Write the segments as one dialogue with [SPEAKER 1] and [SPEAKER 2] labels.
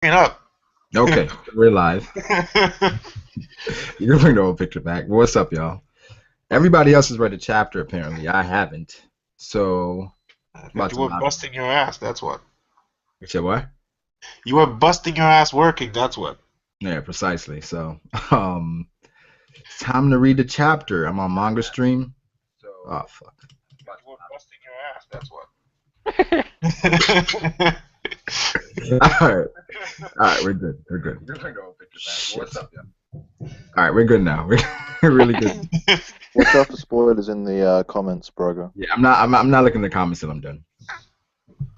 [SPEAKER 1] It up.
[SPEAKER 2] Okay, we're live. You can bring the old picture back. What's up, y'all? Everybody else has read the chapter, apparently. I haven't. So,
[SPEAKER 1] But
[SPEAKER 2] about
[SPEAKER 1] you
[SPEAKER 2] to
[SPEAKER 1] were
[SPEAKER 2] knock.
[SPEAKER 1] busting your ass, that's what.
[SPEAKER 2] You said what?
[SPEAKER 1] You were busting your ass working, that's what.
[SPEAKER 2] Yeah, precisely. So, um, it's time to read the chapter. I'm on manga stream. Oh, fuck.
[SPEAKER 1] You were busting your ass, that's what.
[SPEAKER 2] Alright, alright, we're good. We're good. You can bring the old picture back. What's up, y'all? Alright, we're good now. We're really good.
[SPEAKER 3] Watch out for spoilers in the comments, Brogo.
[SPEAKER 2] Yeah, I'm not looking at the comments till I'm done.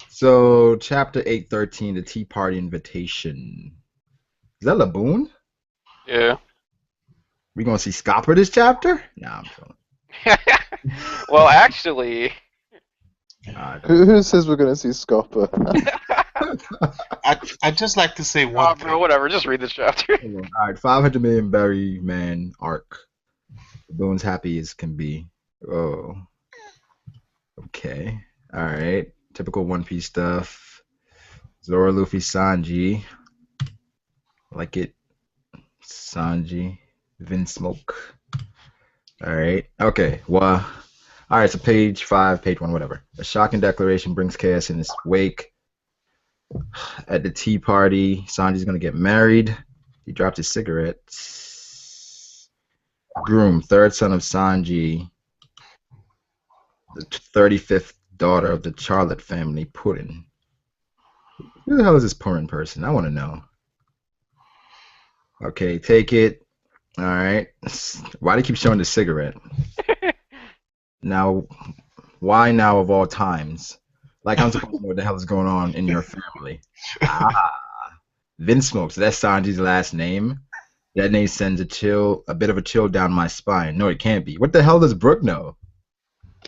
[SPEAKER 2] So, chapter 813, the Tea Party Invitation. Is that Laboon?
[SPEAKER 4] Yeah.
[SPEAKER 2] We gonna see Scopper this chapter? Nah, I'm feeling.
[SPEAKER 4] Well, actually,
[SPEAKER 3] Who says we're gonna see Scopper?
[SPEAKER 1] I'd just like to say
[SPEAKER 4] oh,
[SPEAKER 1] one
[SPEAKER 4] bro,
[SPEAKER 1] thing.
[SPEAKER 4] whatever. Just read the chapter.
[SPEAKER 2] all right, 500 million berry man arc. Laboon's happy as can be. Oh, okay. All right. Typical One Piece stuff. Zoro, Luffy, Sanji. Like it. Sanji. Vin Smoke. All right. Okay. Well. All right. So page 5, page 1, whatever. A shocking declaration brings chaos in its wake. At the tea party, Sanji's gonna get married. He dropped his cigarette. Groom, third son of Sanji, the 35th daughter of the Charlotte family, Purin. Who the hell is this Purin person? I want to know. Okay, take it. All right. Why do you keep showing the cigarette? Now, why now of all times? Like I'm supposed to know what the hell is going on in your family. Ah, Vin Smokes. That's Sanji's last name. That name sends a bit of a chill down my spine. No, it can't be. What the hell does Brooke know?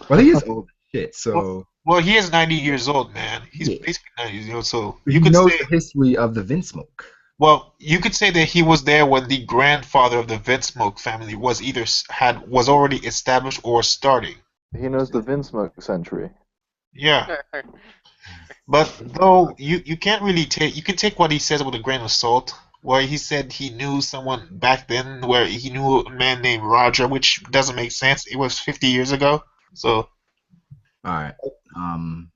[SPEAKER 2] Well, he is old as shit,
[SPEAKER 1] Well,
[SPEAKER 2] so
[SPEAKER 1] well, he is 90 years old, man. He's
[SPEAKER 2] yeah.
[SPEAKER 1] basically 90 years old, so
[SPEAKER 2] He
[SPEAKER 1] you could
[SPEAKER 2] knows
[SPEAKER 1] say,
[SPEAKER 2] the history of the Vin Smoke.
[SPEAKER 1] well, you could say that he was there when the grandfather of the Vinsmoke family was either was already established or starting.
[SPEAKER 3] He knows the Vinsmoke century.
[SPEAKER 1] Yeah. But though you can't really take you can take what he says with a grain of salt. Where he said he knew someone back then, where he knew a man named Roger, which doesn't make sense. It was 50 years ago. So
[SPEAKER 2] All right. Um.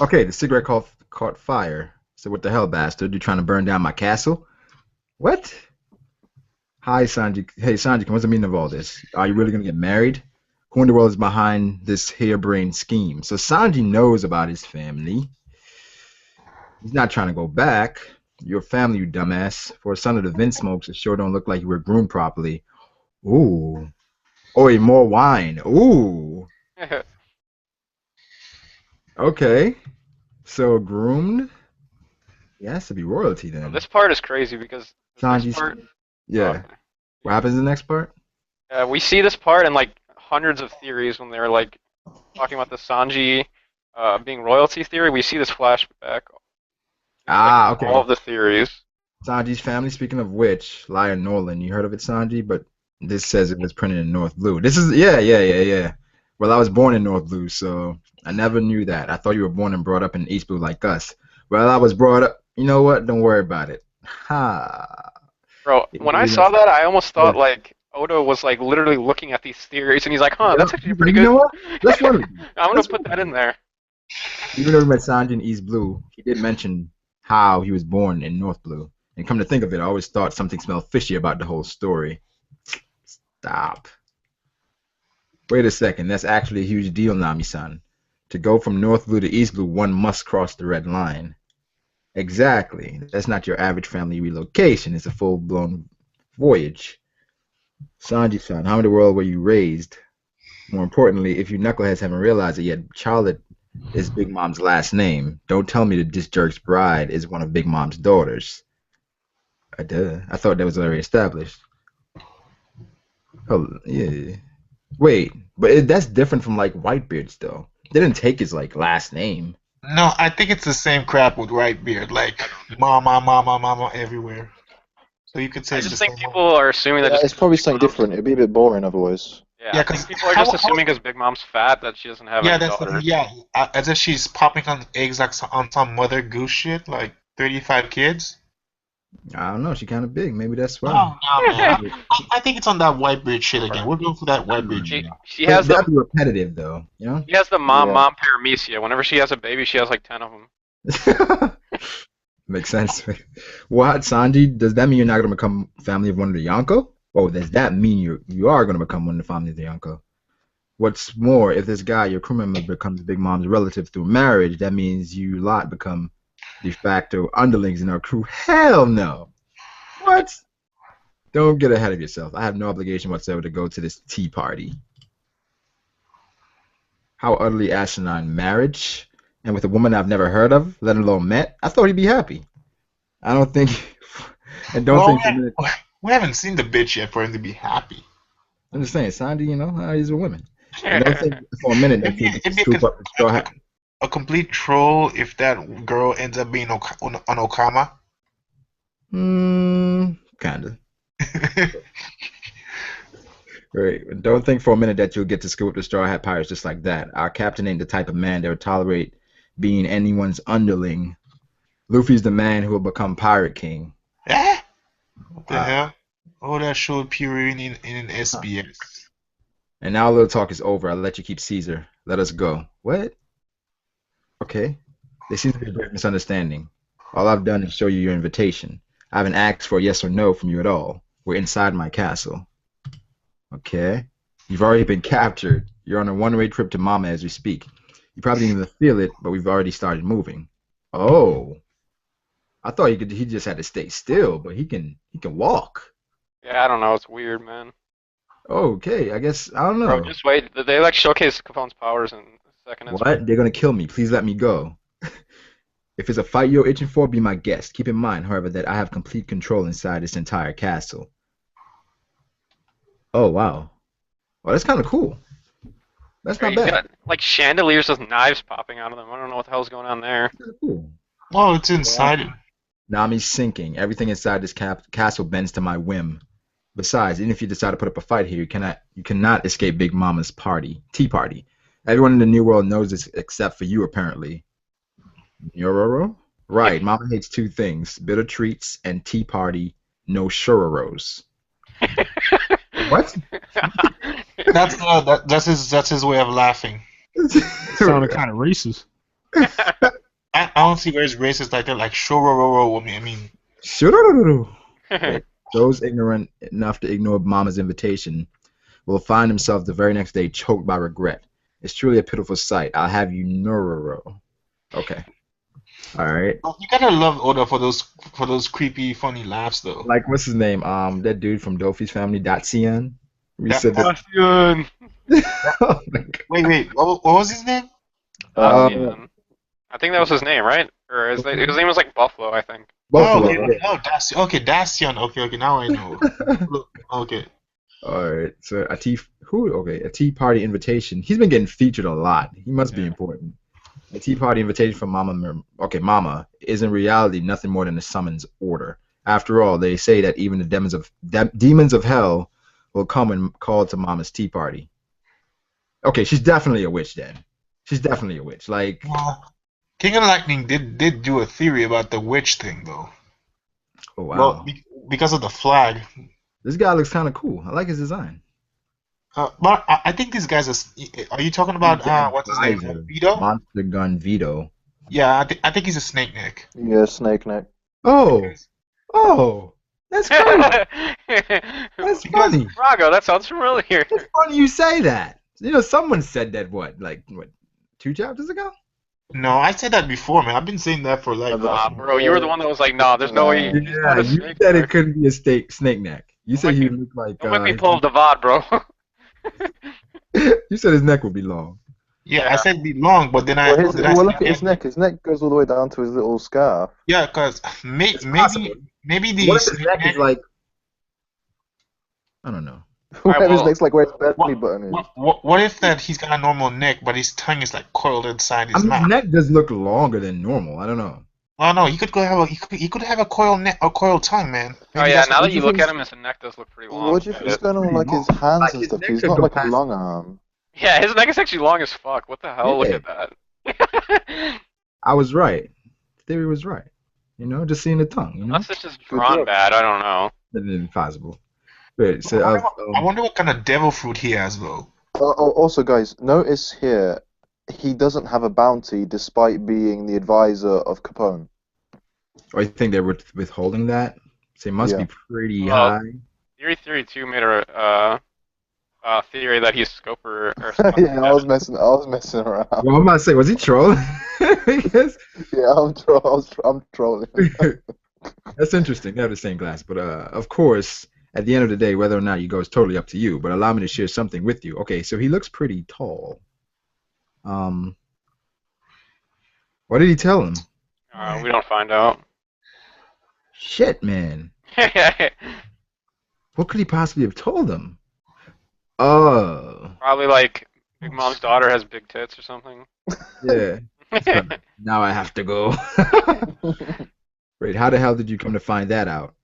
[SPEAKER 2] Okay, the cigarette caught fire. So what the hell, bastard? You trying to burn down my castle? What? Hi, Sanji. Hey, Sanji, what's the meaning of all this? Are you really gonna get married? Who in the world is behind this harebrained scheme? So Sanji knows about his family. He's not trying to go back. Your family, you dumbass. For a son of the Vin Smokes, it sure don't look like you were groomed properly. Ooh. Oh, more wine. Ooh. Okay. So groomed? He has to be royalty then.
[SPEAKER 4] This part is crazy because this next
[SPEAKER 2] Sanji's.
[SPEAKER 4] part. Oh,
[SPEAKER 2] Yeah. What happens in the next part?
[SPEAKER 4] we see this part in like hundreds of theories when they're like talking about the Sanji being royalty theory. We see this flashback. It's like
[SPEAKER 2] Ah,
[SPEAKER 4] all
[SPEAKER 2] okay.
[SPEAKER 4] of the theories.
[SPEAKER 2] Sanji's family. Speaking of which, Lion Nolan. You heard of it, Sanji? But this says it was printed in North Blue. This is yeah. Well, I was born in North Blue, so I never knew that. I thought you were born and brought up in East Blue like us. Well, I was brought up. You know what? Don't worry about it. Ha.
[SPEAKER 4] Bro,
[SPEAKER 2] It
[SPEAKER 4] when I
[SPEAKER 2] really
[SPEAKER 4] saw
[SPEAKER 2] does-
[SPEAKER 4] that, I almost
[SPEAKER 2] Yeah.
[SPEAKER 4] thought like Oda was like literally looking at these theories and he's like, huh, that's actually pretty
[SPEAKER 2] You
[SPEAKER 4] good.
[SPEAKER 2] know what? Let's run with it.
[SPEAKER 4] I'm gonna
[SPEAKER 2] Let's
[SPEAKER 4] put
[SPEAKER 2] run
[SPEAKER 4] that
[SPEAKER 2] with
[SPEAKER 4] in
[SPEAKER 2] it.
[SPEAKER 4] there.
[SPEAKER 2] Even though we met Sanji in East Blue, he did mention how he was born in North Blue. And come to think of it, I always thought something smelled fishy about the whole story. Stop. Wait a second, that's actually a huge deal, Nami-san. To go from North Blue to East Blue, one must cross the red line. Exactly. That's not your average family relocation. It's a full-blown voyage. Sanji-san, how in the world were you raised? More importantly, if you knuckleheads haven't realized it yet, Charlotte is Big Mom's last name. Don't tell me that this jerk's bride is one of Big Mom's daughters. I thought that was already established. Oh, yeah. Wait, but that's different from like Whitebeard's though. They didn't take his like last name.
[SPEAKER 1] no, I think it's the same crap with Whitebeard, like mama, mama, mama everywhere. So you could say
[SPEAKER 4] I
[SPEAKER 1] it's the
[SPEAKER 4] just think
[SPEAKER 1] same one.
[SPEAKER 4] people are assuming that
[SPEAKER 3] Yeah,
[SPEAKER 4] just
[SPEAKER 3] it's
[SPEAKER 4] 'cause
[SPEAKER 3] probably
[SPEAKER 4] Big
[SPEAKER 3] something
[SPEAKER 4] Mom's.
[SPEAKER 3] different. It'd be a bit boring otherwise.
[SPEAKER 4] Yeah,
[SPEAKER 1] Yeah,
[SPEAKER 4] I think
[SPEAKER 1] because
[SPEAKER 4] people are just assuming because Big Mom's fat that she doesn't have
[SPEAKER 1] yeah,
[SPEAKER 4] any
[SPEAKER 1] that's
[SPEAKER 4] daughters.
[SPEAKER 1] as if she's popping on eggs like on some Mother Goose shit, like 35 kids.
[SPEAKER 2] I don't know. She kind of big. Maybe that's
[SPEAKER 1] Oh
[SPEAKER 2] why.
[SPEAKER 1] no, man. I think it's on that white beard shit again. We're going for that white beard shit.
[SPEAKER 4] She has
[SPEAKER 2] That'd
[SPEAKER 4] the
[SPEAKER 2] be repetitive, though. You
[SPEAKER 4] she has the
[SPEAKER 3] Yeah.
[SPEAKER 4] mom paramecia. Whenever she has a baby, she has like 10 of them.
[SPEAKER 2] know? Makes sense. What, Sanji? Does that mean you're not going to become family of one of the Yonko? Oh, does that mean you are going to become one of the family of the Yonko? What's more, if this guy, your crew member, becomes Big Mom's relative through marriage, that means you lot become de facto underlings in our crew. Hell no. What? Don't get ahead of yourself. I have no obligation whatsoever to go to this tea party. How utterly asinine. Marriage? And with a woman I've never heard of, let alone met? I thought he'd be happy. I don't think... And don't
[SPEAKER 1] Well,
[SPEAKER 2] think for a minute...
[SPEAKER 1] we haven't seen the bitch yet for him to be happy.
[SPEAKER 2] I'm just saying, Sandy, you know how he's with women. And don't think for a minute that you
[SPEAKER 1] It'd be
[SPEAKER 2] scoop up the straw hat.
[SPEAKER 1] a complete troll if that girl ends up being an Okama.
[SPEAKER 2] Kinda. Right. And don't think for a minute that you'll get to scoop up the Straw Hat Pirates just like that. Our captain ain't the type of man that would tolerate being anyone's underling. Luffy's the man who will become Pirate King.
[SPEAKER 1] Eh? What the hell? Oh, that showed purity in an SBS.
[SPEAKER 2] And now a little talk is over. I'll let you keep Caesar. Let us go. What? Okay. There seems to be a great misunderstanding. All I've done is show you your invitation. I haven't asked for a yes or no from you at all. We're inside my castle. Okay. You've already been captured. You're on a one-way trip to Mama as we speak. You probably didn't even feel it, but we've already started moving. Oh. I thought he just had to stay still, but he can walk.
[SPEAKER 4] Yeah, I don't know. It's weird, man.
[SPEAKER 2] Okay, I guess I don't know.
[SPEAKER 4] Bro, just wait. They like showcase Capone's powers in a second.
[SPEAKER 2] What? They're gonna kill me. Please let me go. If it's a fight you're itching for, be my guest. Keep in mind, however, that I have complete control inside this entire castle. Oh wow. Well, that's kind of cool. That's not
[SPEAKER 4] He's
[SPEAKER 2] bad.
[SPEAKER 4] got like chandeliers with knives popping out of them. I don't know what the hell's going on there.
[SPEAKER 2] That's cool.
[SPEAKER 1] Oh, it's inside him.
[SPEAKER 2] Nami's sinking. Everything inside this castle bends to my whim. Besides, even if you decide to put up a fight here, you cannot escape Big Mama's tea party. Everyone in the New World knows this except for you, apparently. Nyororo? Right, Mama hates two things, bitter treats and tea party, no shororos. What?
[SPEAKER 1] That's his way of laughing.
[SPEAKER 5] Sounded kind of racist.
[SPEAKER 1] I don't see where it's racist like that. Like shorororo. I mean,
[SPEAKER 2] Shororo. Those ignorant enough to ignore Mama's invitation will find themselves the very next day choked by regret. It's truly a pitiful sight. I'll have you Nyororo. Okay. All right.
[SPEAKER 1] you gotta love Oda for those creepy, funny laughs though.
[SPEAKER 2] Like what's his name? That dude from Dofi's family, Datsian. We said that.
[SPEAKER 4] Bastian.
[SPEAKER 2] Oh my God.
[SPEAKER 1] Wait. What was his name?
[SPEAKER 4] Bastian. I think that was his name, right? Or his name was like Buffalo, I think.
[SPEAKER 2] Buffalo.
[SPEAKER 1] Okay, Dacian. Okay, now I know. Okay.
[SPEAKER 2] All right. So a tea party invitation. He's been getting featured a lot. He must be important. A tea party invitation from Mama. Okay, Mama is in reality nothing more than a summons order. After all, they say that even the demons of hell will come and call to Mama's tea party. Okay, she's definitely a witch then. She's definitely a witch. Like.
[SPEAKER 1] King of Lightning did do a theory about the witch thing though.
[SPEAKER 2] Oh wow.
[SPEAKER 1] Well, because of the flag.
[SPEAKER 2] This guy looks kind of cool. I like his design.
[SPEAKER 1] But I think these guys are you talking about what's his name? Vito?
[SPEAKER 2] Monster Gun Vito.
[SPEAKER 1] Yeah, I think he's a snake neck.
[SPEAKER 3] Yeah, snake neck.
[SPEAKER 2] Oh, that's funny. That's funny.
[SPEAKER 4] Rago, that sounds familiar.
[SPEAKER 2] It's funny you say that. You know, someone said that what 2 chapters ago?
[SPEAKER 1] No, I said that before, man. I've been saying that for like.
[SPEAKER 4] Bro, you were the one that was like, "Nah, there's no way."
[SPEAKER 2] Yeah, you said it couldn't be a snake neck. You said he looked like.
[SPEAKER 4] Don't make me pull up the VOD, bro.
[SPEAKER 2] You said his neck would be long.
[SPEAKER 1] Yeah, I said be long, but then
[SPEAKER 3] Look at his neck. His neck goes all the way down to his little scarf.
[SPEAKER 1] Yeah, because maybe the.
[SPEAKER 2] What if his neck is like? I don't know.
[SPEAKER 3] Right, his neck's like where his belly button is.
[SPEAKER 1] What if that he's got a normal neck, but his tongue is like coiled inside his mouth?
[SPEAKER 2] His neck does look longer than normal. I don't know.
[SPEAKER 1] Well, no, he could have a coiled neck, a coiled tongue, man.
[SPEAKER 4] Oh yeah, now that you look at him, his neck does look pretty long.
[SPEAKER 3] What do you think's going on with like his hands and stuff? He's not like a long arm.
[SPEAKER 4] Yeah, his neck is actually long as fuck. What the hell? Look at that.
[SPEAKER 2] I was right. The theory was right. You know, just seeing the tongue. You know,
[SPEAKER 4] Unless it's just drawn bad, I don't know.
[SPEAKER 2] that's impossible. Wait, so
[SPEAKER 1] I wonder what kind of devil fruit he has, though.
[SPEAKER 3] Also, guys, notice here, he doesn't have a bounty despite being the advisor of Capone.
[SPEAKER 2] I think they're withholding that. So it must
[SPEAKER 3] Yeah.
[SPEAKER 2] be pretty
[SPEAKER 4] Well,
[SPEAKER 2] high.
[SPEAKER 4] Theory 2 made a theory that he's Scoper or something.
[SPEAKER 3] Yeah, I was messing around.
[SPEAKER 2] Well, I'm about to say, was he trolling? Because
[SPEAKER 3] Yeah, I'm trolling.
[SPEAKER 2] that's interesting. They have the same glass, but of course, at the end of the day, whether or not you go is totally up to you. But allow me to share something with you. Okay, so he looks pretty tall. What did he tell him?
[SPEAKER 4] We don't find out.
[SPEAKER 2] Shit, man. What could he possibly have told him? Oh,
[SPEAKER 4] Probably like Big Mom's daughter has big tits or something.
[SPEAKER 2] yeah. Now I have to go. Wait, how the hell did you come to find that out?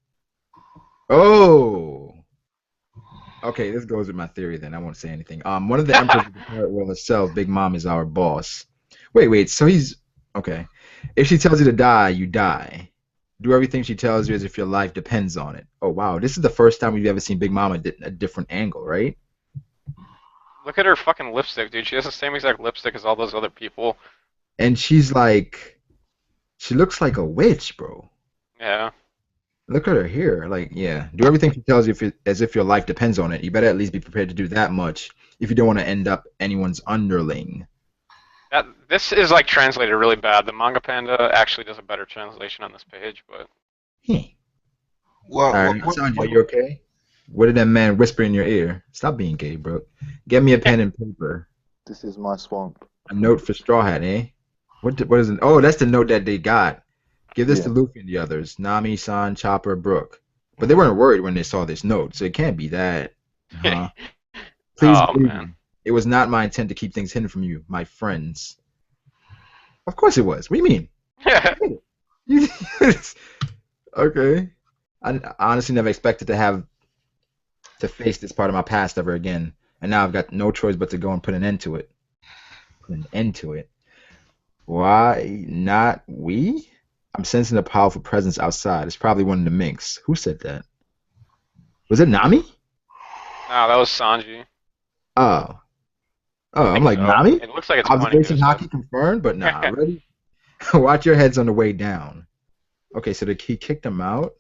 [SPEAKER 2] Oh. Okay, this goes with my theory then. I won't say anything. One of the emperors of the pirate world itself, Big Mom, is our boss. Wait, so he's okay. If she tells you to die, you die. Do everything she tells you as if your life depends on it. Oh wow, this is the first time we've ever seen Big Mom at a different angle, right?
[SPEAKER 4] Look at her fucking lipstick, dude. She has the same exact lipstick as all those other people.
[SPEAKER 2] And she's like, she looks like a witch, bro.
[SPEAKER 4] Yeah.
[SPEAKER 2] Look at her here. Like, yeah. Do everything she tells you as if your life depends on it. You better at least be prepared to do that much if you don't want to end up anyone's underling.
[SPEAKER 4] This is like translated really bad. The Manga Panda actually does a better translation on this page, but.
[SPEAKER 1] Well,
[SPEAKER 2] All right, Sanji, are you okay? What did that man whisper in your ear? Stop being gay, bro. Get me a pen and paper.
[SPEAKER 3] This is my swamp.
[SPEAKER 2] A note for Straw Hat, eh? What is it? Oh, that's the note that they got. Give this to Luffy and the others. Nami, San, Chopper, Brook. But they weren't worried when they saw this note, so it can't be that. Please believe me. It was not my intent to keep things hidden from you, my friends. Of course it was. What do you mean? Okay. I honestly never expected to face this part of my past ever again. And now I've got no choice but to go and put an end to it. Put an end to it. Why not we? I'm sensing a powerful presence outside. It's probably one of the minks. Who said that? Was it Nami?
[SPEAKER 4] No, that was Sanji.
[SPEAKER 2] Oh, I'm like,
[SPEAKER 4] so.
[SPEAKER 2] Nami?
[SPEAKER 4] It looks like it's
[SPEAKER 2] Observation hockey confirmed, but nah, ready? Watch your heads on the way down. Okay, so he kicked him out?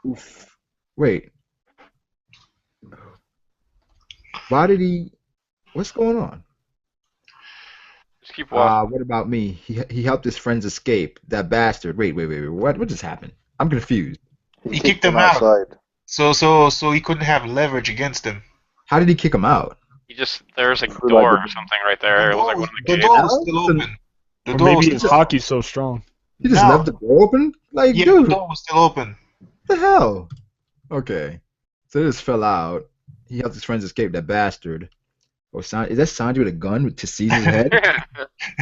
[SPEAKER 2] Oof. Wait. Why did he... What's going on?
[SPEAKER 4] Just keep watching.
[SPEAKER 2] What about me? He helped his friends escape. That bastard. Wait. What just happened? I'm confused.
[SPEAKER 1] He kicked them out. So he couldn't have leverage against him.
[SPEAKER 2] How did he kick him out?
[SPEAKER 4] There's a door or something right there. It was like one of the gates.
[SPEAKER 1] The door was still open.
[SPEAKER 5] Or maybe his hockey's so strong.
[SPEAKER 2] He just left the door open? Like,
[SPEAKER 1] yeah,
[SPEAKER 2] dude.
[SPEAKER 1] the door was still open.
[SPEAKER 2] What the hell? Okay. So this fell out. He helped his friends escape, that bastard. Oh, is that Sanji with a gun to seize his head?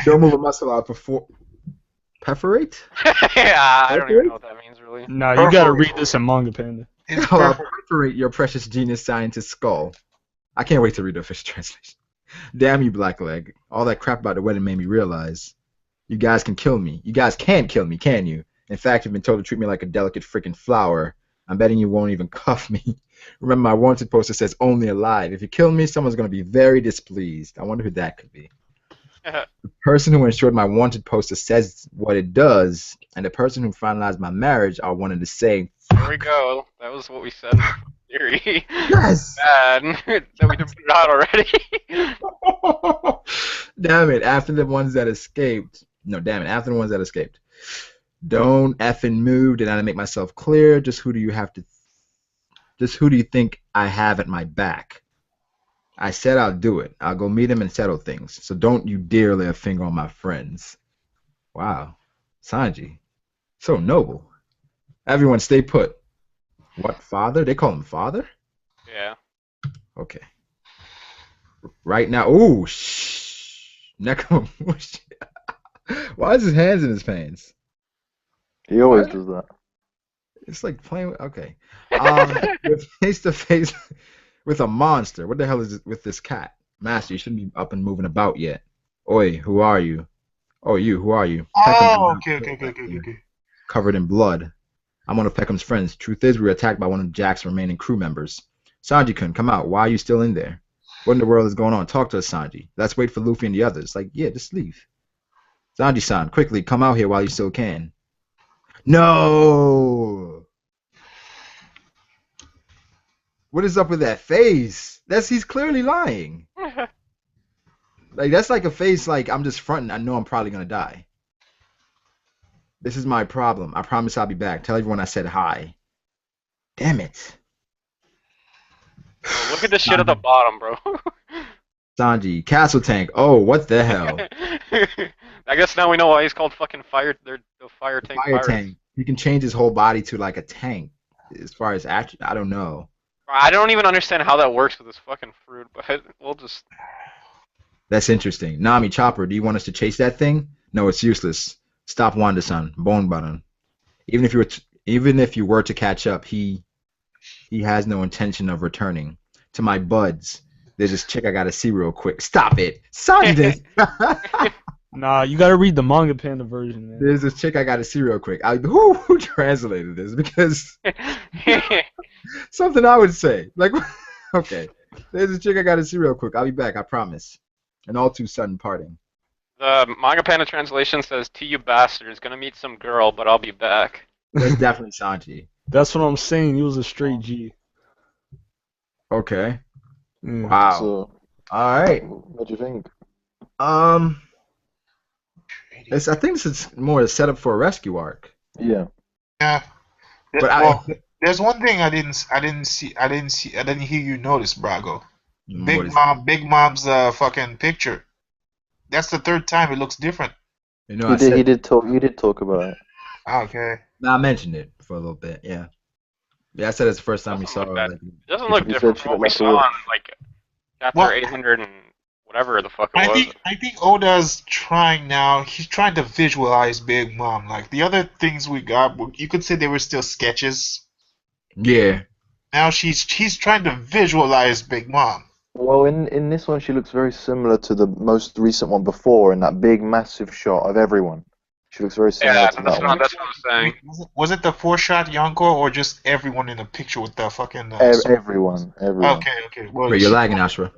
[SPEAKER 2] Don't move a muscle out before... Perforate?
[SPEAKER 4] Yeah, I don't even know what that means, really.
[SPEAKER 5] Nah, you gotta read this in Manga Panda.
[SPEAKER 2] Perforate your precious genius scientist's skull. I can't wait to read the official translation. Damn you, Blackleg. All that crap about the wedding made me realize. You guys can kill me. You guys can't kill me, can you? In fact, you've been told to treat me like a delicate freaking flower. I'm betting you won't even cuff me. Remember, my wanted poster says only alive. If you kill me, someone's going to be very displeased. I wonder who that could be. The person who ensured my wanted poster says what it does, and the person who finalized my marriage are one and the same.
[SPEAKER 4] There we go. That was what we said in the theory.
[SPEAKER 2] Yes!
[SPEAKER 4] Bad. That we didn't put it out already.
[SPEAKER 2] Damn it, after the ones that escaped. No, damn it, after the ones that escaped. Don't effing move. Did I make myself clear? Just who do you think I have at my back? I said I'll do it. I'll go meet him and settle things. So don't you dare lay a finger on my friends. Wow. Sanji. So noble. Everyone stay put. What, father? They call him father?
[SPEAKER 4] Yeah.
[SPEAKER 2] Okay. Right now. Ooh, shh. Neko. Why is his hands in his pants?
[SPEAKER 3] He always does that.
[SPEAKER 2] It's like playing with... Okay. You're face to face with a monster. What the hell is it with this cat? Master, you shouldn't be up and moving about yet. Oi, who are you? Oh, you. Who are you? Peckham did
[SPEAKER 1] Oh,
[SPEAKER 2] not
[SPEAKER 1] okay,
[SPEAKER 2] kill
[SPEAKER 1] okay, okay, okay,
[SPEAKER 2] Lester,
[SPEAKER 1] okay.
[SPEAKER 2] covered in blood. I'm one of Peckham's friends. Truth is, we were attacked by one of Jack's remaining crew members. Sanji-kun, come out. Why are you still in there? What in the world is going on? Talk to us, Sanji. Let's wait for Luffy and the others. Like, yeah, just leave. Sanji-san, quickly, come out here while you still can. No! What is up with that face? He's clearly lying. Like, that's like a face like, I'm just fronting. I know I'm probably going to die. This is my problem. I promise I'll be back. Tell everyone I said hi. Damn it.
[SPEAKER 4] Look at the shit at the bottom, bro.
[SPEAKER 2] Sanji, Castle Tank. Oh, what the hell?
[SPEAKER 4] I guess now we know why he's called fucking fire. They're the fire tank
[SPEAKER 2] Fire
[SPEAKER 4] pirates.
[SPEAKER 2] tank. He can change his whole body to like a tank. As far as I don't know.
[SPEAKER 4] I don't even understand how that works with this fucking fruit, but we'll just.
[SPEAKER 2] That's interesting. Nami, Chopper, do you want us to chase that thing? No, it's useless. Stop Wanda-san. Bone button. Even if you were to catch up, he has no intention of returning. To my buds, there's this chick I gotta see real quick. Stop it, Sanji didn't.
[SPEAKER 5] Nah, you gotta read the manga panda version, man.
[SPEAKER 2] There's this chick I gotta see real quick. Who translated this? Because something I would say. Like, okay, there's this chick I gotta see real quick. I'll be back, I promise. An all too sudden parting.
[SPEAKER 4] The manga panda translation says, "To you bastards, gonna meet some girl, but I'll be back."
[SPEAKER 2] That's definitely Sanji.
[SPEAKER 5] That's what I'm saying. He was a straight G.
[SPEAKER 2] Okay.
[SPEAKER 5] Mm.
[SPEAKER 2] Wow.
[SPEAKER 3] So,
[SPEAKER 2] All right.
[SPEAKER 3] what do you think?
[SPEAKER 2] I think this is more a setup for a rescue arc.
[SPEAKER 3] Yeah.
[SPEAKER 1] Yeah.
[SPEAKER 2] But
[SPEAKER 1] Well, there's one thing I didn't hear you notice, Brago. Big Mom's fucking picture. That's the third time it looks different.
[SPEAKER 2] You know,
[SPEAKER 3] He did talk about it.
[SPEAKER 1] Okay.
[SPEAKER 2] No, I mentioned it for a little bit. Yeah. Yeah, I said it's the first time we saw
[SPEAKER 4] Doesn't look
[SPEAKER 2] it.
[SPEAKER 4] It doesn't look
[SPEAKER 3] You
[SPEAKER 4] different
[SPEAKER 3] said
[SPEAKER 4] from what
[SPEAKER 3] she
[SPEAKER 4] we
[SPEAKER 3] looked
[SPEAKER 4] saw
[SPEAKER 3] like
[SPEAKER 4] on like chapter
[SPEAKER 1] Well,
[SPEAKER 4] 800 and whatever the fuck it was.
[SPEAKER 1] I think Oda's trying now. He's trying to visualize Big Mom. Like the other things we got, you could say they were still sketches.
[SPEAKER 2] Yeah.
[SPEAKER 1] Now he's trying to visualize Big Mom.
[SPEAKER 3] Well, in this one, she looks very similar to the most recent one before, in that big, massive shot of everyone. She looks very similar
[SPEAKER 4] Yeah,
[SPEAKER 3] to that one.
[SPEAKER 4] that's what I'm saying.
[SPEAKER 1] Was it the 4-shot Yonko or just everyone in the picture with the fucking?
[SPEAKER 3] Everyone.
[SPEAKER 1] Okay. Well,
[SPEAKER 2] Wait, you're lagging, Ashra.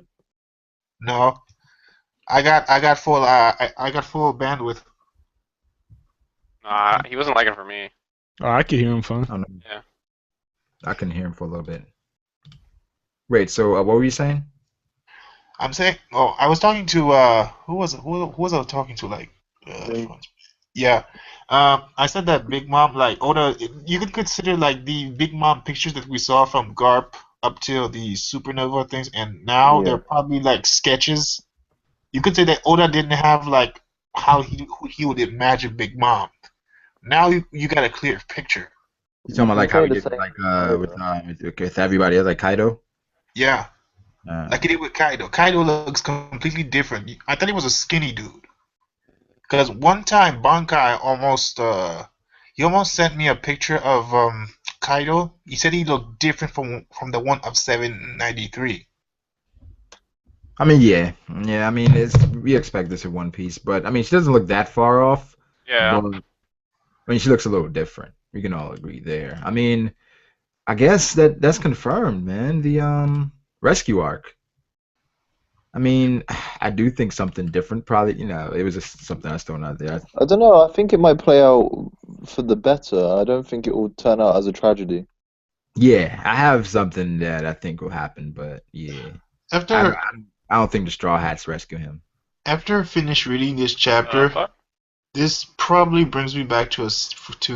[SPEAKER 1] No, I got full bandwidth.
[SPEAKER 4] Nah, he wasn't liking for me.
[SPEAKER 5] Oh, I could hear him fine.
[SPEAKER 2] I don't know.
[SPEAKER 4] Yeah.
[SPEAKER 2] I couldn't hear him for a little bit. Wait, so what were you saying?
[SPEAKER 1] I'm saying, I was talking to who was I talking to? Like, yeah. I said that Big Mom, like Oda, you could consider like the Big Mom pictures that we saw from Garp up till the supernova things, and now they're probably like sketches. You could say that Oda didn't have like how he would imagine Big Mom. Now you got a clear picture.
[SPEAKER 2] You talking about like how he did with everybody else, like Kaido?
[SPEAKER 1] Yeah. Like he did with Kaido. Kaido looks completely different. I thought he was a skinny dude. Because one time Bankai almost sent me a picture of Kaido. He said he looked different from the one of 793.
[SPEAKER 2] I mean, yeah. I mean, we expect this in One Piece, but I mean, she doesn't look that far off.
[SPEAKER 4] Yeah.
[SPEAKER 2] But, I mean, she looks a little different. We can all agree there. I mean, I guess that's confirmed, man. The rescue arc. I mean, I do think something different. Probably, it was just something I was throwing out there.
[SPEAKER 3] I don't know. I think it might play out for the better. I don't think it will turn out as a tragedy.
[SPEAKER 2] Yeah, I have something that I think will happen, but yeah, I don't think the Straw Hats rescue him.
[SPEAKER 1] After I finish reading this chapter, this probably brings me back to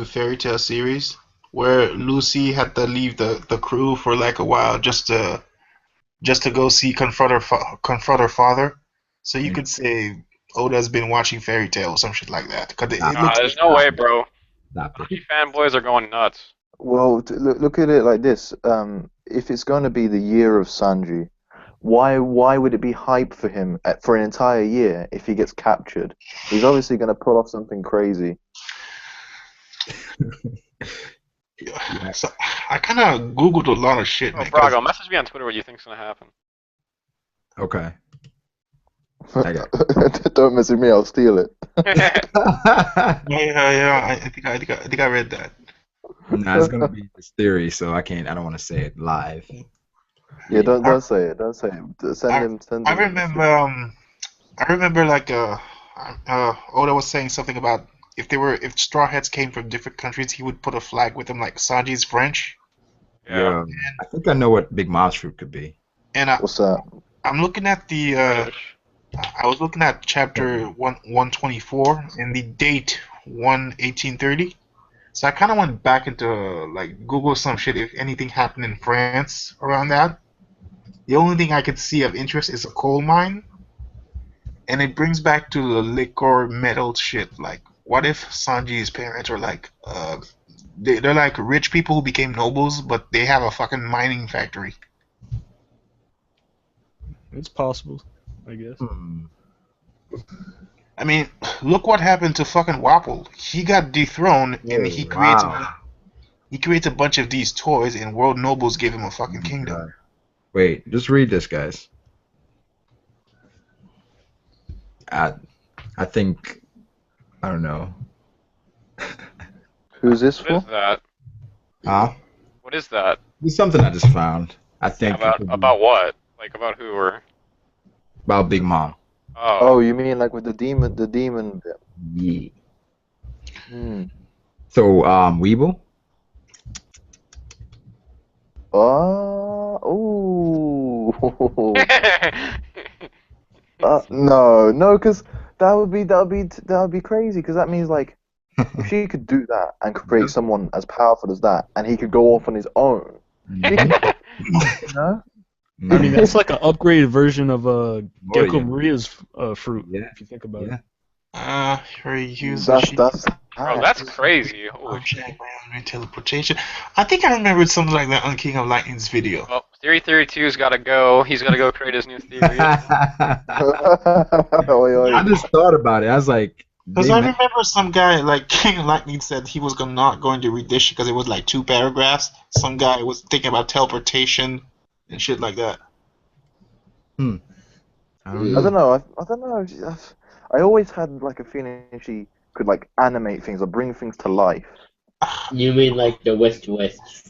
[SPEAKER 1] Fairy Tail series where Lucy had to leave the crew for like a while just to go confront her father. So you could say Oda's been watching Fairy Tail or some shit like that.
[SPEAKER 4] There's no way, bro. Fanboys are going nuts.
[SPEAKER 3] Well, look at it like this. If it's going to be the year of Sanji, why would it be hype for him for an entire year if he gets captured? He's obviously going to pull off something crazy.
[SPEAKER 1] So I kind of googled a lot of shit.
[SPEAKER 4] Brago, message me on Twitter what you think's gonna happen.
[SPEAKER 2] Okay. I got
[SPEAKER 3] Don't mess with me, I'll steal it.
[SPEAKER 1] Yeah. I think I read that.
[SPEAKER 2] Nah, it's gonna be this theory, so I don't want to say it live.
[SPEAKER 3] Yeah, don't say it. Don't say it. Send him.
[SPEAKER 1] I remember like Oda was saying something about if Straw Hats came from different countries, he would put a flag with them, like Sanji's French.
[SPEAKER 2] Yeah, I think I know what Big Mom's fruit could be.
[SPEAKER 1] And
[SPEAKER 3] What's that?
[SPEAKER 1] I'm looking at the I was looking at chapter 124 and the date 1830. So I kind of went back into like Google some shit if anything happened in France around that. The only thing I could see of interest is a coal mine, and it brings back to the liquor metal shit. Like, what if Sanji's parents are like, they're like rich people who became nobles, but they have a fucking mining factory.
[SPEAKER 5] It's possible, I guess.
[SPEAKER 1] I mean, look what happened to fucking Wapple. He got dethroned, and he creates a bunch of these toys, and world nobles gave him a fucking kingdom.
[SPEAKER 2] Wait, just read this, guys. I think I don't know.
[SPEAKER 3] Who's this
[SPEAKER 4] What is
[SPEAKER 3] for?
[SPEAKER 4] that?
[SPEAKER 2] Huh?
[SPEAKER 4] What is that?
[SPEAKER 2] It's something I just found. I think
[SPEAKER 4] About what? Like about who or?
[SPEAKER 2] about Big Mom.
[SPEAKER 3] Oh, you mean like with the demon bit?
[SPEAKER 2] Yeah.
[SPEAKER 3] Hmm.
[SPEAKER 2] So, Weeble?
[SPEAKER 3] Ooh. No, because that would be crazy. Because that means like if she could do that and create someone as powerful as that, and he could go off on his own, she could, you know?
[SPEAKER 5] I mean, that's like an upgraded version of Gecko
[SPEAKER 2] yeah.
[SPEAKER 5] Maria's fruit,
[SPEAKER 2] Yeah.
[SPEAKER 5] if you think about it.
[SPEAKER 3] That's
[SPEAKER 4] Bro, that's crazy. Holy shit.
[SPEAKER 1] Teleportation. I think I remembered something like that on King of Lightning's video.
[SPEAKER 4] Well, Theory 32's got to go. He's got to go create his new theory.
[SPEAKER 2] I just thought about it. I was like,
[SPEAKER 1] Because I remember some guy, like King of Lightning, said he was not going to read this shit because it was like 2 paragraphs. Some guy was thinking about teleportation and shit like that.
[SPEAKER 2] I don't
[SPEAKER 3] I
[SPEAKER 2] know.
[SPEAKER 3] don't know. I always had like a feeling she could like animate things or bring things to life.
[SPEAKER 6] You mean like the West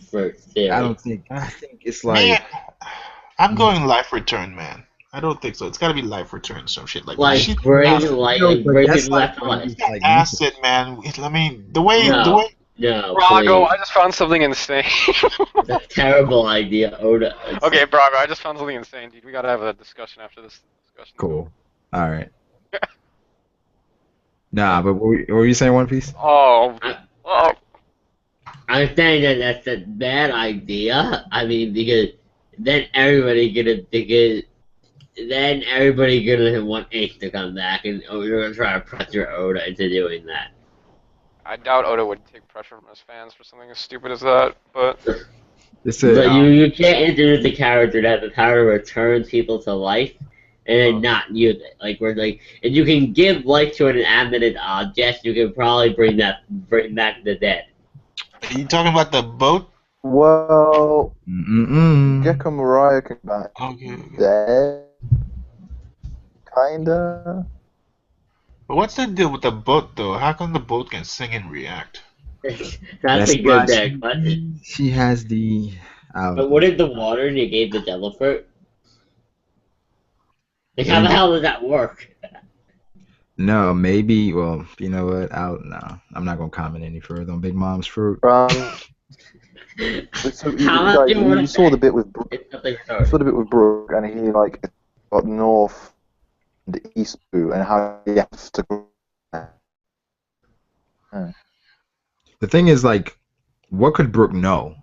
[SPEAKER 6] fruit theory?
[SPEAKER 2] I think it's like
[SPEAKER 1] Man, I'm going life return, man. I don't think so. It's got to be life return, some shit like that.
[SPEAKER 6] Like
[SPEAKER 1] She's
[SPEAKER 6] bring
[SPEAKER 1] acid,
[SPEAKER 6] light,
[SPEAKER 2] No,
[SPEAKER 6] like
[SPEAKER 2] but
[SPEAKER 6] bring
[SPEAKER 2] that's
[SPEAKER 6] it
[SPEAKER 2] like
[SPEAKER 6] left to life.
[SPEAKER 2] like
[SPEAKER 1] acid, man. I mean, the way
[SPEAKER 6] No,
[SPEAKER 4] Brago,
[SPEAKER 6] please.
[SPEAKER 4] I just found something insane.
[SPEAKER 6] That's a terrible idea, Oda.
[SPEAKER 4] Okay, Brago, I just found something insane, dude. We gotta have a discussion after this discussion.
[SPEAKER 2] cool. All right. Nah, but what were you saying, One Piece?
[SPEAKER 4] Oh.
[SPEAKER 6] I'm saying that that's a bad idea. I mean, because then everybody gonna want Ace to come back, and you're gonna try to pressure Oda into doing that.
[SPEAKER 4] I doubt Oda would take pressure from his fans for something as stupid as that, but
[SPEAKER 6] But you can't introduce a character that has the power to return people to life, and then not use it. Like if you can give life to an inanimate object, you can probably bring back the dead.
[SPEAKER 1] Are you talking about the boat?
[SPEAKER 3] Well, Gecko Mariah came back.
[SPEAKER 1] Okay.
[SPEAKER 3] Dead. Kinda.
[SPEAKER 1] But what's the deal with the boat, though? How come the boat can sing and react?
[SPEAKER 6] That's a good deck, but
[SPEAKER 2] she has the.
[SPEAKER 6] But what if the water negate the devil fruit? Like, how the hell does that work?
[SPEAKER 2] No, maybe. Well, you know what? No, I'm not gonna comment any further on Big Mom's fruit.
[SPEAKER 3] So you saw the bit with Brooke. You saw the bit with Brooke, and he like got north and east blue, and how he has to go.
[SPEAKER 2] The thing is, like, what could Brooke know?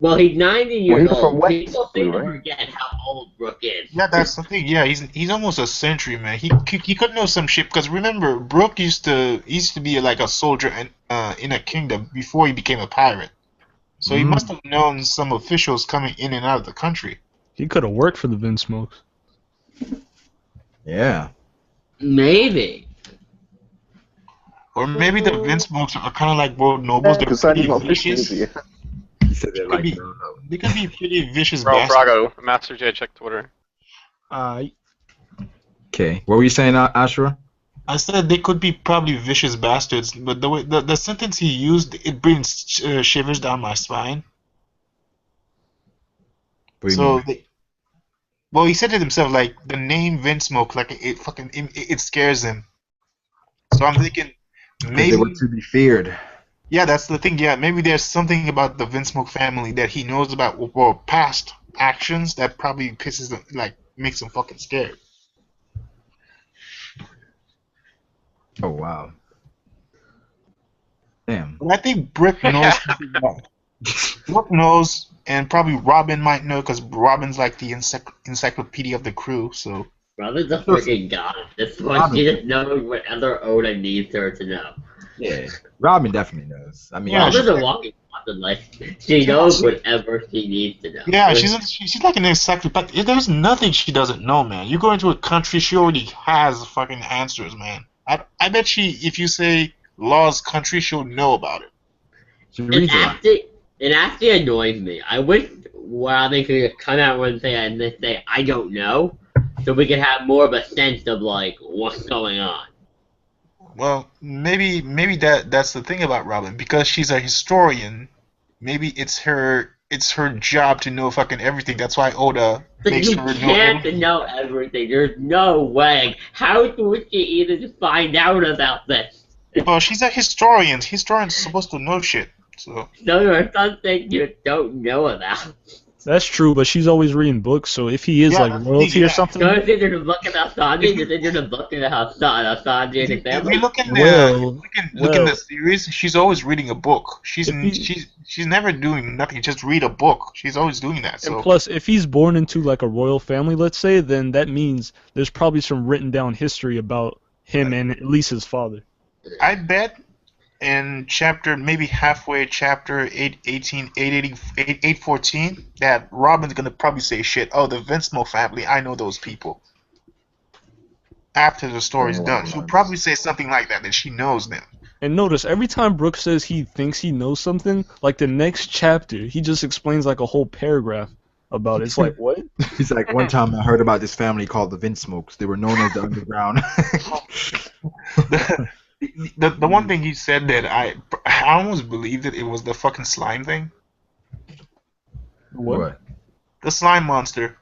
[SPEAKER 6] Well, he's 90 years
[SPEAKER 3] from
[SPEAKER 6] old.
[SPEAKER 3] West
[SPEAKER 6] People seem to
[SPEAKER 3] right?
[SPEAKER 6] forget how old Brooke is.
[SPEAKER 1] Yeah, that's the thing. Yeah, he's almost a century, man. He could know some shit because remember, Brooke used to be like a soldier in a kingdom before he became a pirate. So he must have known some officials coming in and out of the country.
[SPEAKER 5] He could have worked for the Vin Smokes.
[SPEAKER 2] Yeah.
[SPEAKER 6] Maybe.
[SPEAKER 1] Or maybe the Vin Smokes are kind of like world nobles. They're pretty vicious.
[SPEAKER 2] He said they like
[SPEAKER 1] They could be pretty vicious
[SPEAKER 4] Bro,
[SPEAKER 1] bastards.
[SPEAKER 4] Brago, Master J, check Twitter.
[SPEAKER 2] Okay. What were you saying, Ashura?
[SPEAKER 1] I said they could be probably vicious bastards, but the way the sentence he used, it brings shivers down my spine.
[SPEAKER 2] What do you
[SPEAKER 1] So,
[SPEAKER 2] mean?
[SPEAKER 1] well, he said it himself, like the name Vince Smoke, like it scares him. So I'm thinking
[SPEAKER 2] Because they were
[SPEAKER 1] maybe,
[SPEAKER 2] to be feared.
[SPEAKER 1] yeah, that's the thing. Yeah, maybe there's something about the Vince Smoke family that he knows about, or past actions that probably pisses him, like makes him fucking scared.
[SPEAKER 2] Oh wow. Damn.
[SPEAKER 1] But I think Brick knows something about. Brooke knows, and probably Robin might know, because Robin's like the encyclopedia of the crew. So
[SPEAKER 6] Robin's a freaking god. This one,
[SPEAKER 2] Robin.
[SPEAKER 6] she just knows whatever Oda needs her to know.
[SPEAKER 2] Yeah. Robin definitely knows. I mean,
[SPEAKER 1] Yeah,
[SPEAKER 6] Robin's a walking plot, like she knows whatever she needs to know.
[SPEAKER 1] yeah,
[SPEAKER 6] Like,
[SPEAKER 1] she's like an encyclopedia. There's nothing she doesn't know, man. You go into a country, she already has fucking answers, man. I bet if you say Law's country, she'll know about it.
[SPEAKER 2] she reads a lot.
[SPEAKER 6] It actually annoys me. I wish Robin could come out one day and say, I don't know, so we could have more of a sense of, like, what's going on.
[SPEAKER 1] Well, maybe that's the thing about Robin, because she's a historian. Maybe it's her job to know fucking everything. That's why Oda
[SPEAKER 6] But
[SPEAKER 1] makes
[SPEAKER 6] you
[SPEAKER 1] her know
[SPEAKER 6] can't
[SPEAKER 1] everything.
[SPEAKER 6] know everything. There's no way. How would she even find out about this?
[SPEAKER 1] Well, she's a historian. Historians are supposed to know shit. So
[SPEAKER 6] So there's something you don't know about.
[SPEAKER 5] That's true, but she's always reading books, so if he is
[SPEAKER 1] Yeah,
[SPEAKER 5] like
[SPEAKER 1] that's the
[SPEAKER 5] royalty
[SPEAKER 1] thing,
[SPEAKER 5] or
[SPEAKER 1] yeah.
[SPEAKER 5] something,
[SPEAKER 6] So is it in the book about Sanji? Is it in the book about Sanji and his
[SPEAKER 1] if we
[SPEAKER 6] family?
[SPEAKER 1] look in
[SPEAKER 5] well,
[SPEAKER 1] look in the series, she's always reading a book.
[SPEAKER 5] if he,
[SPEAKER 1] She's never doing nothing. Just read a book. She's always doing that.
[SPEAKER 5] and
[SPEAKER 1] So
[SPEAKER 5] plus, if he's born into like a royal family, let's say, then that means there's probably some written down history about him and at least his father.
[SPEAKER 1] I bet in maybe halfway chapter 814 that Robin's gonna probably say shit. Oh, the Vincemo family. I know those people. After the story's
[SPEAKER 3] Something along
[SPEAKER 1] done,
[SPEAKER 3] the
[SPEAKER 1] she'll
[SPEAKER 3] lines.
[SPEAKER 1] probably say something like that she knows them.
[SPEAKER 5] And notice, every time Brooks says he thinks he knows something, like the next chapter, he just explains like a whole paragraph about it. It's like, what?
[SPEAKER 2] He's like, one time I heard about this family called the Vince Smokes. They were known as the Underground.
[SPEAKER 1] The one thing he said that I almost believed it was the fucking slime thing.
[SPEAKER 2] What?
[SPEAKER 1] The slime monster.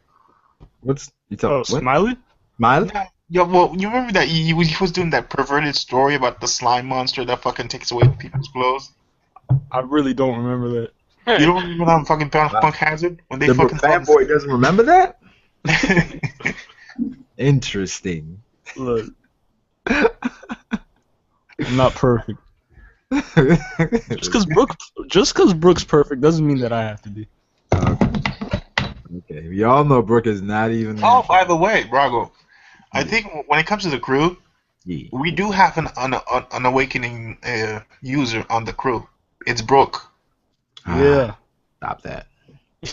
[SPEAKER 2] What's you
[SPEAKER 5] Oh,
[SPEAKER 2] talking? What?
[SPEAKER 5] Smiley?
[SPEAKER 2] Smiley?
[SPEAKER 1] Yeah, well, you remember that he was doing that perverted story about the slime monster that fucking takes away people's clothes?
[SPEAKER 5] I really don't remember that.
[SPEAKER 1] You don't remember that on fucking Punk Hazard? When they
[SPEAKER 2] The
[SPEAKER 1] fucking
[SPEAKER 2] fanboy doesn't remember that?
[SPEAKER 1] saw
[SPEAKER 2] Interesting.
[SPEAKER 5] Look, I'm not perfect. Just because Brooks perfect doesn't mean that I have to be.
[SPEAKER 2] Okay, we all know Brooke is not even.
[SPEAKER 1] Oh, by the way, Brago, I think when it comes to the crew,
[SPEAKER 2] Yeah.
[SPEAKER 1] we do have an awakening user on the crew. It's Brooke.
[SPEAKER 5] Yeah.
[SPEAKER 2] Stop that.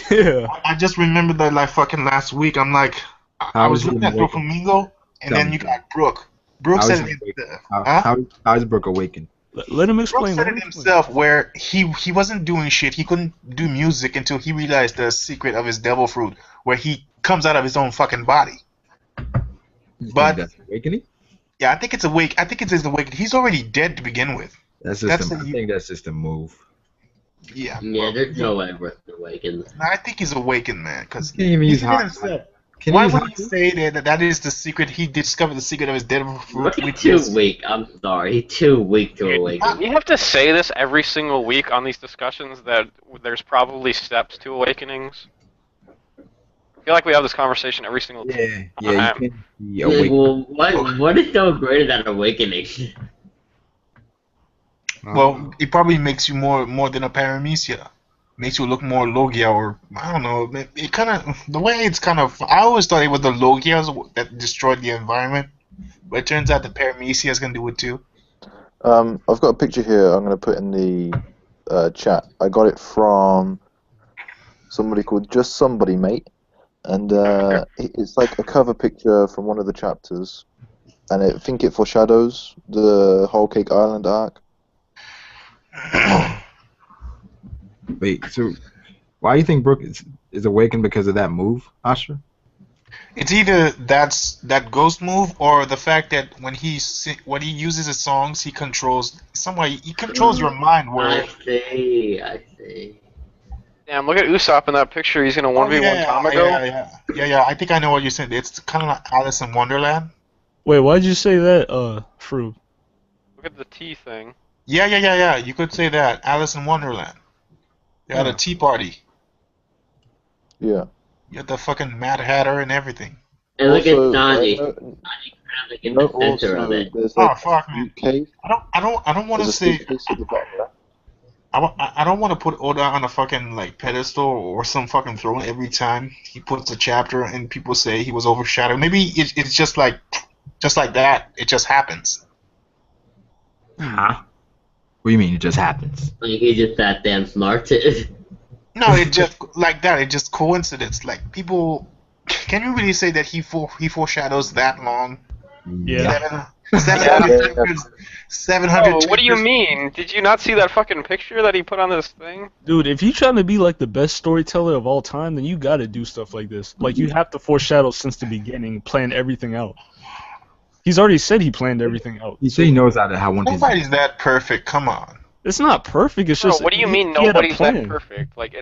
[SPEAKER 5] Yeah.
[SPEAKER 1] I just remembered that like fucking last week. I'm like, I
[SPEAKER 2] How
[SPEAKER 1] was
[SPEAKER 2] is he
[SPEAKER 1] looking at
[SPEAKER 2] awakened?
[SPEAKER 1] Doflamingo, and
[SPEAKER 2] Tell
[SPEAKER 1] then
[SPEAKER 2] me.
[SPEAKER 1] you got Brooke. Brooke
[SPEAKER 2] How is
[SPEAKER 1] said
[SPEAKER 2] he
[SPEAKER 1] it.
[SPEAKER 2] awakened?
[SPEAKER 1] Huh?
[SPEAKER 2] How is Brooke awakened?
[SPEAKER 5] Let him
[SPEAKER 1] Brooke
[SPEAKER 5] explain.
[SPEAKER 1] said
[SPEAKER 5] Let
[SPEAKER 1] it
[SPEAKER 5] him explain.
[SPEAKER 1] himself, where he wasn't doing shit. He couldn't do music until he realized the secret of his devil fruit, where he comes out of his own fucking body.
[SPEAKER 2] You
[SPEAKER 1] But-
[SPEAKER 2] think that's awakening?
[SPEAKER 1] Yeah, I think it's awake. I think it's his awakening. He's already dead to begin with.
[SPEAKER 2] That's
[SPEAKER 1] That's
[SPEAKER 2] just. I think that's just a move.
[SPEAKER 1] Yeah.
[SPEAKER 6] Yeah, there's no way Brooks awakens.
[SPEAKER 1] I think he's awakened, man. Because
[SPEAKER 2] Can't even use hot.
[SPEAKER 1] why would he say that is the secret? He discovered the secret of his devil fruit.
[SPEAKER 6] Brooks is too weak. I'm sorry. He's too weak to awaken.
[SPEAKER 4] We have to say this every single week on these discussions that there's probably steps to awakenings. I feel like we have this conversation every single time.
[SPEAKER 2] Yeah, you can be
[SPEAKER 6] Like,
[SPEAKER 2] awakened.
[SPEAKER 6] well, what is so great about awakening?
[SPEAKER 1] Well, it probably makes you more than a paramecia. Makes you look more Logia, or I don't know. It kind of the way it's kind of. I always thought it was the Logias that destroyed the environment, but it turns out the paramecia is gonna do it too.
[SPEAKER 3] I've got a picture here. I'm gonna put in the chat. I got it from somebody called Just Somebody Mate, and it's like a cover picture from one of the chapters, and I think it foreshadows the Whole Cake Island arc.
[SPEAKER 2] Wait, so why do you think Brooke is awakened because of that move, Asher?
[SPEAKER 1] It's either that ghost move or the fact that when he uses his songs, he controls he controls your mind. Where
[SPEAKER 6] I see. I see.
[SPEAKER 4] Damn, look at Usopp in that picture. He's in a 1v1 Tamago.
[SPEAKER 1] Yeah. I think I know what you're saying. It's kind of like Alice in Wonderland.
[SPEAKER 5] Wait, why'd you say that, Fruit?
[SPEAKER 4] Look at the T thing.
[SPEAKER 1] Yeah. You could say that Alice in Wonderland. They had a tea party.
[SPEAKER 3] Yeah.
[SPEAKER 1] You had the fucking Mad Hatter and everything.
[SPEAKER 6] And look at
[SPEAKER 3] Also,
[SPEAKER 6] Sanji.
[SPEAKER 3] no,
[SPEAKER 6] Sanji kind of in the center of it.
[SPEAKER 3] there's
[SPEAKER 1] Oh
[SPEAKER 3] like
[SPEAKER 1] fuck, man.
[SPEAKER 3] case.
[SPEAKER 1] I don't want to
[SPEAKER 3] There's a
[SPEAKER 1] say.
[SPEAKER 3] suitcase at the bottom there.
[SPEAKER 1] I don't want to put Oda on a fucking like pedestal or some fucking throne every time he puts a chapter and people say he was overshadowed. Maybe it's just like that. It just happens.
[SPEAKER 2] Huh? What do you mean it just happens?
[SPEAKER 6] Like he's just that damn smart.
[SPEAKER 1] No, it just like that. It just coincidence. Like people, can you really say that he foreshadows that long?
[SPEAKER 5] Yeah.
[SPEAKER 1] 700
[SPEAKER 4] Oh, what do you
[SPEAKER 1] chapters?
[SPEAKER 4] mean? Did you not see that fucking picture that he put on this thing?
[SPEAKER 5] Dude, if you're trying to be like the best storyteller of all time, then you gotta do stuff like this. Like, you have to foreshadow since the beginning, plan everything out. He's already said he planned everything out.
[SPEAKER 2] He said he knows how One Piece.
[SPEAKER 1] Nobody's that perfect. Come on.
[SPEAKER 5] It's not perfect, it's
[SPEAKER 4] Bro,
[SPEAKER 5] just...
[SPEAKER 4] what do you mean
[SPEAKER 5] he had a
[SPEAKER 4] nobody's that
[SPEAKER 5] plan.
[SPEAKER 4] perfect? Like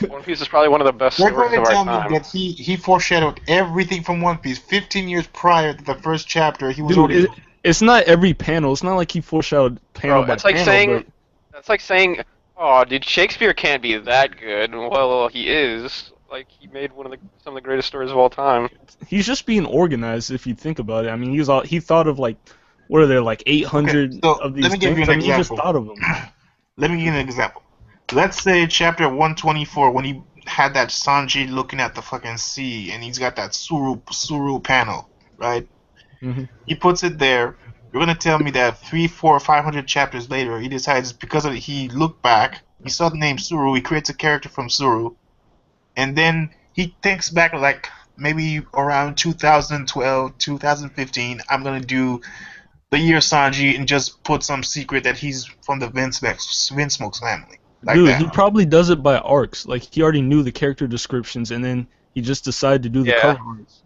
[SPEAKER 4] One Piece is probably one of the best
[SPEAKER 1] You're
[SPEAKER 4] stories
[SPEAKER 1] going
[SPEAKER 4] of
[SPEAKER 1] to
[SPEAKER 4] our
[SPEAKER 1] tell me
[SPEAKER 4] time.
[SPEAKER 1] that he foreshadowed everything from One Piece 15 years prior to the first chapter. He was
[SPEAKER 5] Dude,
[SPEAKER 1] already.
[SPEAKER 5] it's not every panel. It's not like he foreshadowed panel
[SPEAKER 4] Bro,
[SPEAKER 5] by
[SPEAKER 4] it's like
[SPEAKER 5] panel,
[SPEAKER 4] saying
[SPEAKER 5] but
[SPEAKER 4] that's like saying, oh, dude, Shakespeare can't be that good. Well, he is. Like he made some of the greatest stories of all time.
[SPEAKER 5] he's just being organized if you think about it. I mean, he thought of like, what are there, like 800
[SPEAKER 1] Okay, so
[SPEAKER 5] of these
[SPEAKER 1] let me give you
[SPEAKER 5] things?
[SPEAKER 1] an
[SPEAKER 5] I mean, he just
[SPEAKER 1] example.
[SPEAKER 5] thought of them.
[SPEAKER 1] Let me give you an example. Let's say chapter 124 when he had that Sanji looking at the fucking sea and he's got that Suru panel, right?
[SPEAKER 5] Mhm.
[SPEAKER 1] He puts it there. You're gonna tell me that 3, 4, 500 chapters later he decides because of he looked back, he saw the name Suru, he creates a character from Suru, and then he thinks back like maybe around 2012, 2015, I'm gonna do the year Sanji and just put some secret that he's from the Vinsmoke's family. Like
[SPEAKER 5] Dude,
[SPEAKER 1] that.
[SPEAKER 5] he probably does it by arcs. Like, he already knew the character descriptions, and then he just decided to do the
[SPEAKER 4] Yeah.
[SPEAKER 5] cover arts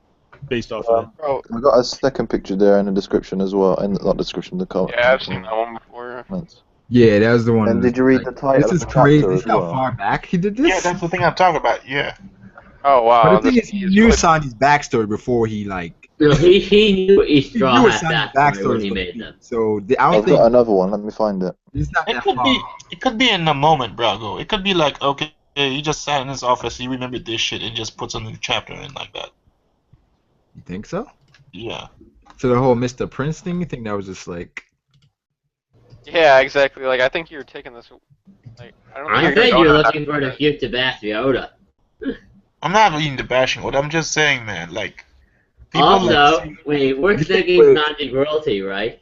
[SPEAKER 5] based off of it.
[SPEAKER 4] Bro,
[SPEAKER 3] We got a second picture there in the description as well, and not description, the comment.
[SPEAKER 4] yeah, I've seen that one before.
[SPEAKER 3] Comments.
[SPEAKER 2] Yeah, that was the one.
[SPEAKER 3] And did you read the title
[SPEAKER 2] This
[SPEAKER 3] of
[SPEAKER 2] is
[SPEAKER 3] the chapter
[SPEAKER 2] crazy.
[SPEAKER 3] as
[SPEAKER 2] See how
[SPEAKER 3] well?
[SPEAKER 2] far back he did this?
[SPEAKER 1] Yeah, that's the thing I'm talking about. Yeah.
[SPEAKER 4] Oh wow.
[SPEAKER 2] But the thing
[SPEAKER 4] this
[SPEAKER 2] is, he
[SPEAKER 4] is
[SPEAKER 2] knew
[SPEAKER 4] really-
[SPEAKER 2] Sanji's backstory before he like.
[SPEAKER 6] No, he knew each
[SPEAKER 2] He
[SPEAKER 6] straw
[SPEAKER 2] knew what
[SPEAKER 6] had
[SPEAKER 2] Sanji's
[SPEAKER 6] that
[SPEAKER 2] backstory
[SPEAKER 6] when
[SPEAKER 2] was
[SPEAKER 6] he
[SPEAKER 2] gonna
[SPEAKER 6] made
[SPEAKER 2] be.
[SPEAKER 6] them.
[SPEAKER 2] So I don't
[SPEAKER 3] I've
[SPEAKER 2] think
[SPEAKER 3] got another one. Let me find it.
[SPEAKER 2] it's not
[SPEAKER 1] It
[SPEAKER 2] that
[SPEAKER 1] could
[SPEAKER 2] far.
[SPEAKER 1] be in the moment, Brago. It could be like, okay, he just sat in his office, he remembered this shit and just puts a new chapter in like that.
[SPEAKER 2] You think so?
[SPEAKER 1] Yeah.
[SPEAKER 2] So the whole Mr. Prince thing, you think that was just like?
[SPEAKER 4] Yeah, exactly. Like I think you're taking this. Like I don't
[SPEAKER 6] I
[SPEAKER 4] think
[SPEAKER 6] think
[SPEAKER 4] going
[SPEAKER 6] you're
[SPEAKER 4] on
[SPEAKER 6] looking
[SPEAKER 4] that-
[SPEAKER 6] for the future Bash Yoda.
[SPEAKER 1] I'm not even bashing what I'm just saying, man. Like people
[SPEAKER 6] Also,
[SPEAKER 1] like
[SPEAKER 6] wait, we're thinking
[SPEAKER 2] Wait.
[SPEAKER 6] Sanji royalty, right?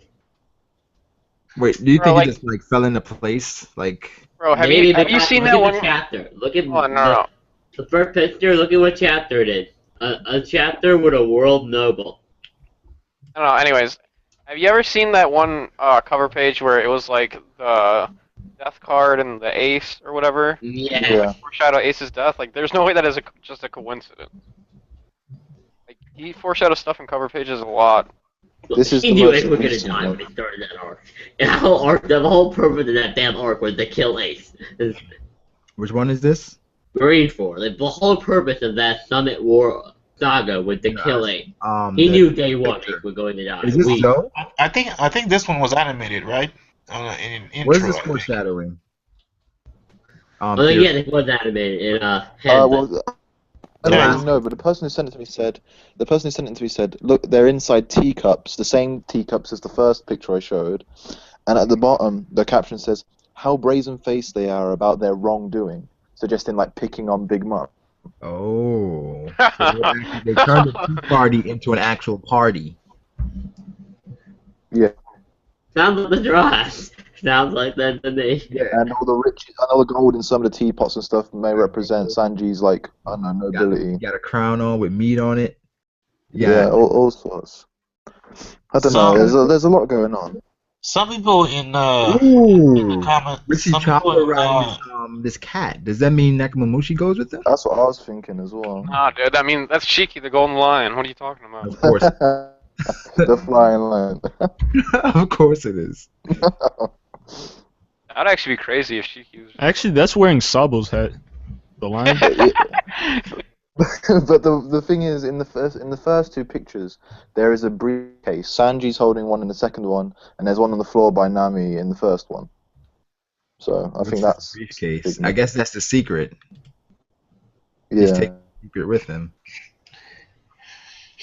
[SPEAKER 2] Wait, do you
[SPEAKER 4] Bro,
[SPEAKER 2] think
[SPEAKER 4] like-
[SPEAKER 2] he just like fell into place? Like,
[SPEAKER 4] Bro, have
[SPEAKER 6] Maybe,
[SPEAKER 4] you
[SPEAKER 6] but
[SPEAKER 4] seen
[SPEAKER 6] look
[SPEAKER 4] that
[SPEAKER 6] at
[SPEAKER 4] one?
[SPEAKER 6] the chapter. Look at
[SPEAKER 4] Oh no.
[SPEAKER 6] the first picture. Look at what chapter it is. A chapter with a world noble.
[SPEAKER 4] I don't know. Anyways, have you ever seen that one cover page where it was like the death card and the ace or whatever?
[SPEAKER 6] Yeah.
[SPEAKER 3] Yeah.
[SPEAKER 4] Foreshadow Ace's death. Like, there's no way that is just a coincidence. Like, he foreshadows stuff in cover pages a lot.
[SPEAKER 3] This is
[SPEAKER 6] he
[SPEAKER 3] the
[SPEAKER 6] knew
[SPEAKER 3] most
[SPEAKER 6] Ace was gonna
[SPEAKER 3] recent
[SPEAKER 6] die
[SPEAKER 3] one.
[SPEAKER 6] when he started that arc. And the whole purpose of that damn arc was to kill Ace.
[SPEAKER 2] which one is this?
[SPEAKER 6] Green for like the whole purpose of that Summit War saga was to kill Ace. He
[SPEAKER 2] The-
[SPEAKER 6] knew day one Ace was going to die.
[SPEAKER 2] Is this so?
[SPEAKER 1] I think this one was animated, right? In an intro.
[SPEAKER 2] What is this
[SPEAKER 1] I think.
[SPEAKER 2] foreshadowing?
[SPEAKER 6] Well,
[SPEAKER 2] Theory.
[SPEAKER 6] yeah, it was animated in
[SPEAKER 3] Well, I
[SPEAKER 1] Yeah.
[SPEAKER 3] don't really know, but the person who sent it to me said, look, they're inside teacups, the same teacups as the first picture I showed, and at the bottom, the caption says, how brazen-faced they are about their wrongdoing, suggesting, like, picking on Big Mom.
[SPEAKER 2] Oh. So they turned the tea party into an actual party.
[SPEAKER 6] Sounds like the draws. Sounds like that to me.
[SPEAKER 3] And all the riches, and all the gold in some of the teapots and stuff may represent Sanji's, like, I don't know, nobility.
[SPEAKER 2] You got a crown on with meat on it.
[SPEAKER 3] Yeah, all sorts. I don't know, there's a lot going on.
[SPEAKER 1] Some people in the
[SPEAKER 2] Ooh.
[SPEAKER 1] comment.
[SPEAKER 2] Richie
[SPEAKER 1] Some people
[SPEAKER 2] Chopper
[SPEAKER 1] in,
[SPEAKER 2] riding this cat. Does that mean Nekomamushi goes with them?
[SPEAKER 3] That's what I was thinking as well.
[SPEAKER 4] Nah, dude. I mean, that's Shiki, the Golden Lion. What are you talking about?
[SPEAKER 2] Of course.
[SPEAKER 3] The flying lion.
[SPEAKER 2] Of course it is.
[SPEAKER 4] That'd actually be crazy if Shiki was.
[SPEAKER 5] Actually, that's wearing Sabo's hat. The lion.
[SPEAKER 3] But the thing is, in the first two pictures, there is a briefcase. Sanji's holding one in the second one, and there's one on the floor by Nami in the first one. So I think that's
[SPEAKER 2] briefcase. I guess that's the secret.
[SPEAKER 3] Yeah.
[SPEAKER 2] He's taking the secret with him.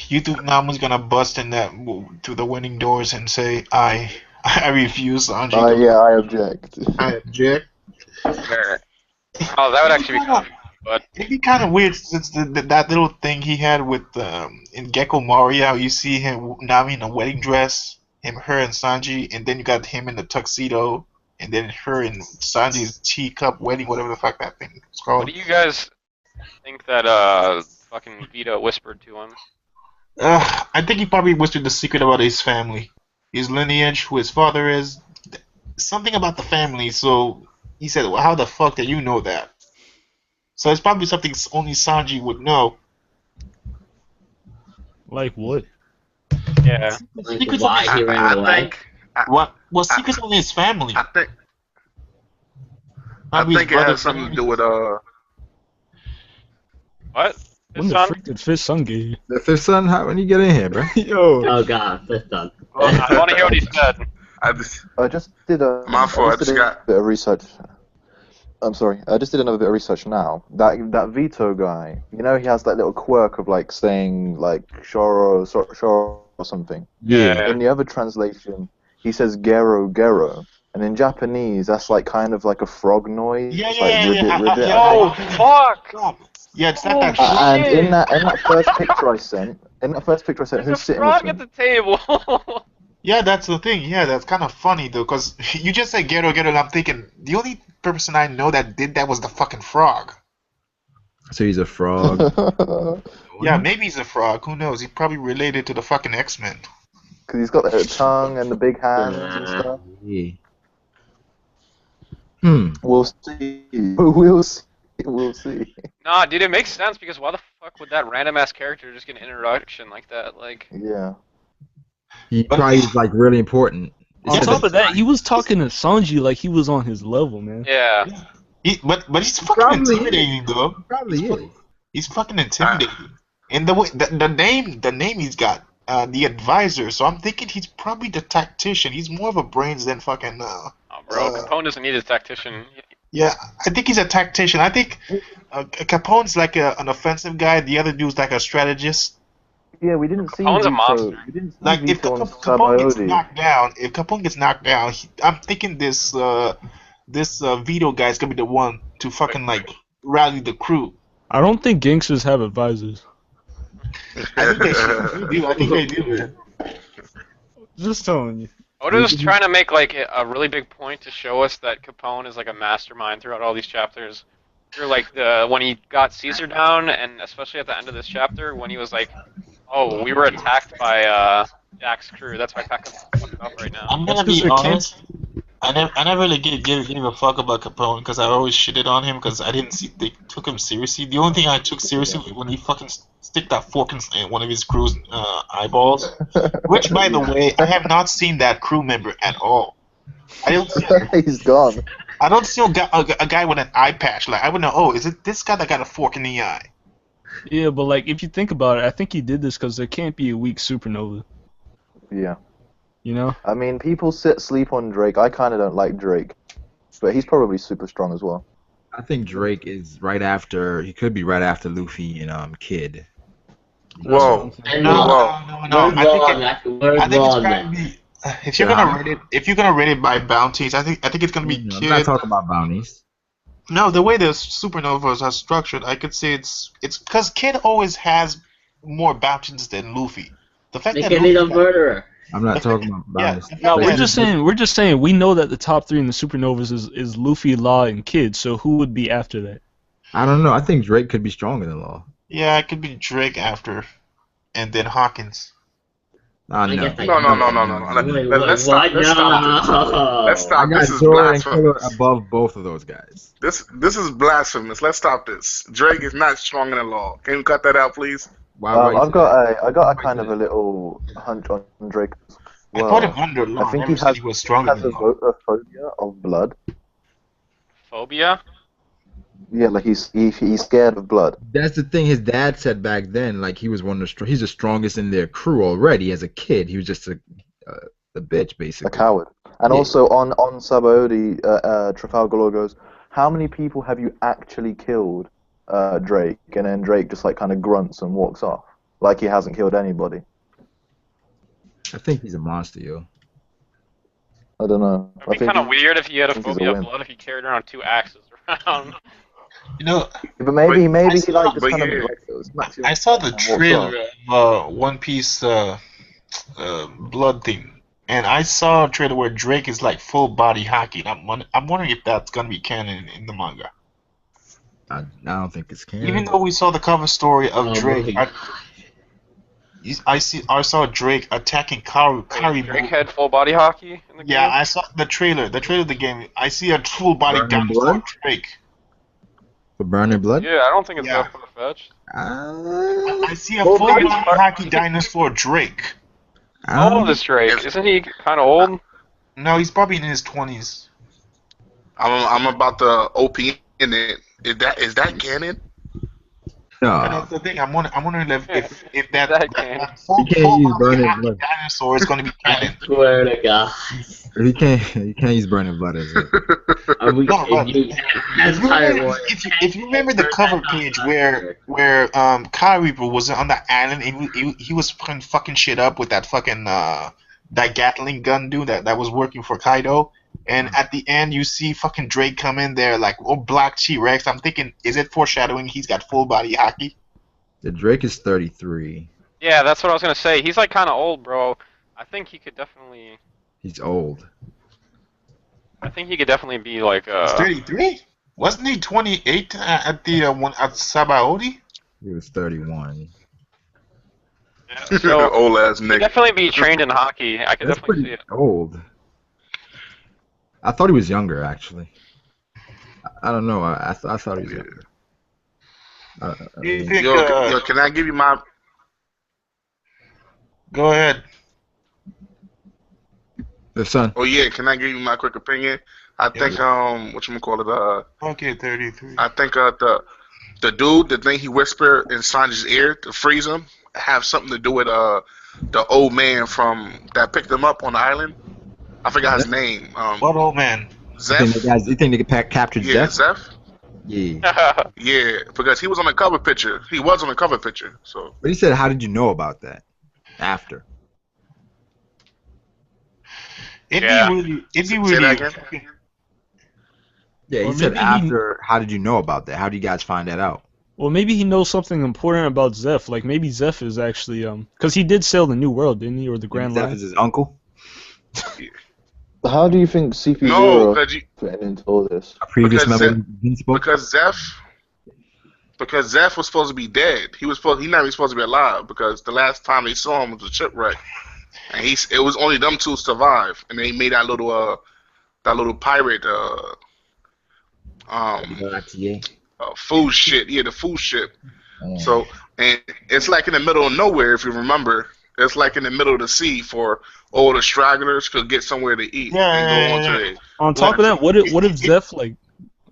[SPEAKER 1] You think Nami's gonna bust in that through the winning doors and say, I refuse, Sanji.
[SPEAKER 3] Yeah, I object.
[SPEAKER 1] I object.
[SPEAKER 4] Sure. Oh, that would actually be kind of, but
[SPEAKER 1] It'd be kind of weird since that little thing he had with in Gecko Moria, how you see him Nami in a wedding dress, her and Sanji, and then you got him in the tuxedo, and then her in Sanji's teacup wedding, whatever the fuck that thing is called.
[SPEAKER 4] what do you guys think that fucking Vito whispered to him?
[SPEAKER 1] I think he probably whispered the secret about his family, his lineage, who his father is, something about the family. So he said, "Well, how the fuck do you know that?" So it's probably something only Sanji would know.
[SPEAKER 5] Like what?
[SPEAKER 4] Yeah.
[SPEAKER 6] Like,
[SPEAKER 1] Secrets
[SPEAKER 6] why he ran away?
[SPEAKER 1] What? Well, secrets only his family.
[SPEAKER 7] I think
[SPEAKER 1] Probably his
[SPEAKER 7] it
[SPEAKER 1] brother's
[SPEAKER 7] has something to do
[SPEAKER 1] family.
[SPEAKER 7] with
[SPEAKER 4] What?
[SPEAKER 5] When
[SPEAKER 4] His
[SPEAKER 5] the
[SPEAKER 4] son?
[SPEAKER 5] freak did Fifth Son get here?
[SPEAKER 2] The fifth son, how when you get in here, bro?
[SPEAKER 5] Yo.
[SPEAKER 6] Oh god, that's done.
[SPEAKER 4] Well, I want to hear what he said.
[SPEAKER 7] I just
[SPEAKER 3] I just did a.
[SPEAKER 7] My fault, I just
[SPEAKER 3] did a
[SPEAKER 7] got-
[SPEAKER 3] bit of research. I'm sorry. I just did another bit of research now. That Vito guy, you know, he has that little quirk of like saying like Shoro or something.
[SPEAKER 4] Yeah.
[SPEAKER 3] In the other translation, he says Gero Gero, and in Japanese, that's like kind of like a frog noise.
[SPEAKER 1] Yeah,
[SPEAKER 3] It's
[SPEAKER 1] yeah,
[SPEAKER 3] like
[SPEAKER 1] yeah,
[SPEAKER 3] ribbit,
[SPEAKER 1] yeah.
[SPEAKER 3] ribbit.
[SPEAKER 4] Oh, fuck!
[SPEAKER 1] Stop. Yeah, it's not that.
[SPEAKER 3] And
[SPEAKER 4] shit.
[SPEAKER 3] in that first picture I sent,
[SPEAKER 4] There's
[SPEAKER 3] who's
[SPEAKER 4] a
[SPEAKER 3] sitting
[SPEAKER 4] frog
[SPEAKER 3] with
[SPEAKER 4] at
[SPEAKER 3] him?
[SPEAKER 4] the table.
[SPEAKER 1] Yeah, that's the thing. Yeah, that's kind of funny though, because you just said Gero Gero, and I'm thinking the only person I know that did that was the fucking frog.
[SPEAKER 2] So he's a frog.
[SPEAKER 1] Yeah, maybe he's a frog. Who knows? He's probably related to the fucking X-Men.
[SPEAKER 3] Because he's got the tongue and the big hands and stuff.
[SPEAKER 2] Yeah. Hmm.
[SPEAKER 3] We'll see. We'll see. We'll see.
[SPEAKER 4] Nah, dude, it makes sense because why the fuck would that random ass character just get an introduction like that? Like,
[SPEAKER 3] Yeah.
[SPEAKER 2] He probably is like really important.
[SPEAKER 5] On top of that, he was talking to Sanji like he was on his level, man.
[SPEAKER 4] yeah.
[SPEAKER 1] But he's fucking
[SPEAKER 2] Probably
[SPEAKER 1] intimidating though.
[SPEAKER 2] Probably is.
[SPEAKER 1] He's fucking intimidating. And the way the name he's got, the advisor. So I'm thinking he's probably the tactician. He's more of a brains than fucking.
[SPEAKER 4] Oh, bro, Capone doesn't need a tactician.
[SPEAKER 1] Yeah, I think he's a tactician. I think Capone's like an offensive guy. The other dude's like a strategist.
[SPEAKER 3] Yeah, we didn't see
[SPEAKER 4] Capone's a
[SPEAKER 3] Vito.
[SPEAKER 4] monster.
[SPEAKER 3] We didn't see
[SPEAKER 1] Like if
[SPEAKER 3] Vito on
[SPEAKER 1] Capone gets
[SPEAKER 3] Sabaody.
[SPEAKER 1] knocked down, I'm thinking this Vito guy's gonna be the one to fucking like rally the crew.
[SPEAKER 5] I don't think gangsters have advisors.
[SPEAKER 1] I think they do. I think they do, man.
[SPEAKER 5] Just telling you.
[SPEAKER 4] Oda's trying to make like a really big point to show us that Capone is like a mastermind throughout all these chapters. You're like when he got Caesar down, and especially at the end of this chapter when he was like, "Oh, we were attacked by Jack's crew. That's why Pekka's fucked up right now."
[SPEAKER 1] I'm gonna
[SPEAKER 5] That's 'cause
[SPEAKER 1] be
[SPEAKER 5] they can't-
[SPEAKER 1] honest. I never really gave a fuck about Capone because I always shitted on him because I didn't see they took him seriously. The only thing I took seriously was when he fucking stick that fork in one of his crew's eyeballs. Which, by the way, I have not seen that crew member at all. I don't see.
[SPEAKER 3] He's gone.
[SPEAKER 1] I don't see a guy with an eye patch. Like I would know. Oh, is it this guy that got a fork in the eye?
[SPEAKER 5] Yeah, but like if you think about it, I think he did this because there can't be a weak supernova.
[SPEAKER 3] Yeah.
[SPEAKER 5] You know?
[SPEAKER 3] I mean, people sleep on Drake. I kind of don't like Drake, but he's probably super strong as well.
[SPEAKER 2] I think Drake is right after. He could be right after Luffy and Kid.
[SPEAKER 7] Whoa.
[SPEAKER 6] And
[SPEAKER 1] No.
[SPEAKER 6] We're
[SPEAKER 1] I
[SPEAKER 6] wrong.
[SPEAKER 1] think it's
[SPEAKER 6] wrong.
[SPEAKER 1] probably if you're gonna rate it by bounties, I think it's gonna be
[SPEAKER 2] I'm
[SPEAKER 1] Kid.
[SPEAKER 2] not talking about bounties.
[SPEAKER 1] No, the way the supernovas are structured, I could say it's because Kid always has more bounties than Luffy. The fact
[SPEAKER 6] They
[SPEAKER 1] that
[SPEAKER 6] can be
[SPEAKER 1] Luffy
[SPEAKER 6] the murderer.
[SPEAKER 2] I'm not talking about
[SPEAKER 1] yeah,
[SPEAKER 2] bounties.
[SPEAKER 5] No,
[SPEAKER 1] Yeah.
[SPEAKER 5] we're just saying we know that the top three in the supernovas is Luffy, Law, and Kid. So who would be after that?
[SPEAKER 2] I don't know. I think Drake could be stronger than Law.
[SPEAKER 1] yeah, it could be Drake after, and then Hawkins.
[SPEAKER 6] I guess I
[SPEAKER 7] No. Let's stop.
[SPEAKER 6] What?
[SPEAKER 7] Let's stop this. Let's
[SPEAKER 6] No.
[SPEAKER 7] stop.
[SPEAKER 2] I got
[SPEAKER 7] This is
[SPEAKER 2] Zoro and Killer
[SPEAKER 7] blasphemous.
[SPEAKER 2] above both of those guys.
[SPEAKER 7] This is blasphemous. Let's stop this. Drake is not strong in the law. Can you cut that out, please?
[SPEAKER 2] Why you
[SPEAKER 3] I've
[SPEAKER 2] say
[SPEAKER 3] got
[SPEAKER 2] that?
[SPEAKER 3] I got a
[SPEAKER 2] Why you
[SPEAKER 3] kind
[SPEAKER 2] say
[SPEAKER 3] of a
[SPEAKER 2] that?
[SPEAKER 3] little hunch on Drake as
[SPEAKER 1] I put him
[SPEAKER 3] well.
[SPEAKER 1] under law.
[SPEAKER 3] I think
[SPEAKER 1] Never
[SPEAKER 3] he
[SPEAKER 1] said
[SPEAKER 3] has
[SPEAKER 1] he was stronger
[SPEAKER 3] has
[SPEAKER 1] than law.
[SPEAKER 3] a phobia of blood.
[SPEAKER 4] Phobia?
[SPEAKER 3] Yeah, like he's scared of blood.
[SPEAKER 2] That's the thing his dad said back then. Like he was one of the he's the strongest in their crew already. As a kid, he was just a bitch basically.
[SPEAKER 3] A coward. And
[SPEAKER 2] Yeah.
[SPEAKER 3] also on Sabaody, Trafalgar Law goes, how many people have you actually killed, Drake? And then Drake just like kind of grunts and walks off, like he hasn't killed anybody.
[SPEAKER 2] I think he's a monster, yo.
[SPEAKER 3] I don't know.
[SPEAKER 4] It'd be kind of weird if he had a
[SPEAKER 3] think he's a
[SPEAKER 4] phobia of
[SPEAKER 3] wimp.
[SPEAKER 4] blood if he carried around 2 axes around.
[SPEAKER 1] You know,
[SPEAKER 3] But maybe
[SPEAKER 1] I
[SPEAKER 3] he
[SPEAKER 1] saw-
[SPEAKER 3] like just
[SPEAKER 7] but
[SPEAKER 3] kind
[SPEAKER 7] yeah.
[SPEAKER 3] of like, smacks you
[SPEAKER 1] I saw the
[SPEAKER 3] and walks
[SPEAKER 1] trailer
[SPEAKER 3] off.
[SPEAKER 1] of One Piece blood thing, and I saw a trailer where Drake is like full body hockey. And I'm wondering if that's gonna be canon in the manga.
[SPEAKER 2] I don't think it's canon.
[SPEAKER 1] Even though we saw the cover story of
[SPEAKER 6] Oh,
[SPEAKER 1] Drake,
[SPEAKER 6] my.
[SPEAKER 1] I saw Drake attacking Kari.
[SPEAKER 4] Drake had full body hockey in the
[SPEAKER 1] Yeah,
[SPEAKER 4] game?
[SPEAKER 1] I saw the trailer of the game. I see a full body
[SPEAKER 2] Burning
[SPEAKER 1] dinosaur
[SPEAKER 2] blood?
[SPEAKER 1] Drake.
[SPEAKER 2] For burning blood?
[SPEAKER 4] Yeah, I don't think it's
[SPEAKER 1] Yeah.
[SPEAKER 4] that far-fetched.
[SPEAKER 1] I see a
[SPEAKER 3] Full
[SPEAKER 1] full
[SPEAKER 3] body-
[SPEAKER 1] body hockey dinosaur Drake.
[SPEAKER 4] How old is Drake? Isn't he kind of old?
[SPEAKER 1] No, he's probably in his 20s.
[SPEAKER 7] I'm about to OP in it. Is that canon?
[SPEAKER 1] And
[SPEAKER 2] No.
[SPEAKER 1] that's the thing. I'm wondering if
[SPEAKER 4] That
[SPEAKER 1] that
[SPEAKER 4] canon.
[SPEAKER 1] full
[SPEAKER 2] You can't use
[SPEAKER 1] body
[SPEAKER 2] burning
[SPEAKER 1] hockey
[SPEAKER 2] blood.
[SPEAKER 1] dinosaur is going to be
[SPEAKER 6] I
[SPEAKER 1] canon.
[SPEAKER 6] swear to God.
[SPEAKER 2] You can't use burning blood as it.
[SPEAKER 6] Are we,
[SPEAKER 1] No, but
[SPEAKER 6] as Pirate Warrior,
[SPEAKER 1] if you remember the cover page where Kyle Reaper was on the island and he was fucking shit up with that fucking that Gatling gun dude that was working for Kaido, and at the end you see fucking Drake come in there like black T-Rex. I'm thinking, is it foreshadowing he's got full body hockey?
[SPEAKER 2] The Drake is 33.
[SPEAKER 4] Yeah, that's what I was gonna say. He's like kind of old, bro. I think he could definitely.
[SPEAKER 2] He's old.
[SPEAKER 4] I think he could definitely be like.
[SPEAKER 1] He's 33. Wasn't he 28 at the one at Sabaody?
[SPEAKER 2] He was 31.
[SPEAKER 4] So
[SPEAKER 7] Old ass
[SPEAKER 4] he could
[SPEAKER 7] nigga.
[SPEAKER 4] definitely be trained in hockey. I could
[SPEAKER 2] That's
[SPEAKER 4] definitely see
[SPEAKER 2] pretty
[SPEAKER 4] it.
[SPEAKER 2] old. I thought he was younger, actually. I don't know. I thought he was younger.
[SPEAKER 1] Do you think,
[SPEAKER 7] Yo, can I give you my?
[SPEAKER 1] go ahead.
[SPEAKER 2] The son.
[SPEAKER 7] Oh yeah, can I give you my quick opinion? I think whatchamacallit,
[SPEAKER 1] Okay, 33.
[SPEAKER 7] I think the dude, the thing he whispered in Sanji's ear to freeze him, have something to do with the old man from that picked him up on the island. I forgot his name.
[SPEAKER 1] What old man?
[SPEAKER 2] You think they captured
[SPEAKER 7] Yeah,
[SPEAKER 2] Zeph?
[SPEAKER 7] Zeph.
[SPEAKER 2] Yeah.
[SPEAKER 7] Yeah, because he was on the cover picture. He was on the cover picture. So
[SPEAKER 2] But he said, how did you know about that? After.
[SPEAKER 1] It'd
[SPEAKER 4] Yeah.
[SPEAKER 1] be really.
[SPEAKER 7] Say that again?
[SPEAKER 2] Yeah,
[SPEAKER 5] Or
[SPEAKER 2] he said
[SPEAKER 5] maybe he-
[SPEAKER 2] after. How did you know about that? How did you guys find that out?
[SPEAKER 5] Well, maybe he knows something important about Zeph. Like maybe Zeph is actually because he did sail the New World, didn't he, or the Grand
[SPEAKER 2] Zeph
[SPEAKER 5] Line?
[SPEAKER 2] is his uncle.
[SPEAKER 3] How do you think CP0
[SPEAKER 7] no, because
[SPEAKER 3] fit into all this?
[SPEAKER 2] A previous
[SPEAKER 7] Because
[SPEAKER 2] member of the Invincible?
[SPEAKER 7] because Zeph was supposed to be dead. He not even supposed to be alive because the last time they saw him was a shipwreck, and it was only them two survive, and they made that little pirate food shit. Yeah, the food ship. So, and it's like in the middle of nowhere, if you remember. It's like in the middle of the sea for all the stragglers could get somewhere to eat and go on to their.
[SPEAKER 5] On top of that, what if Zeph like?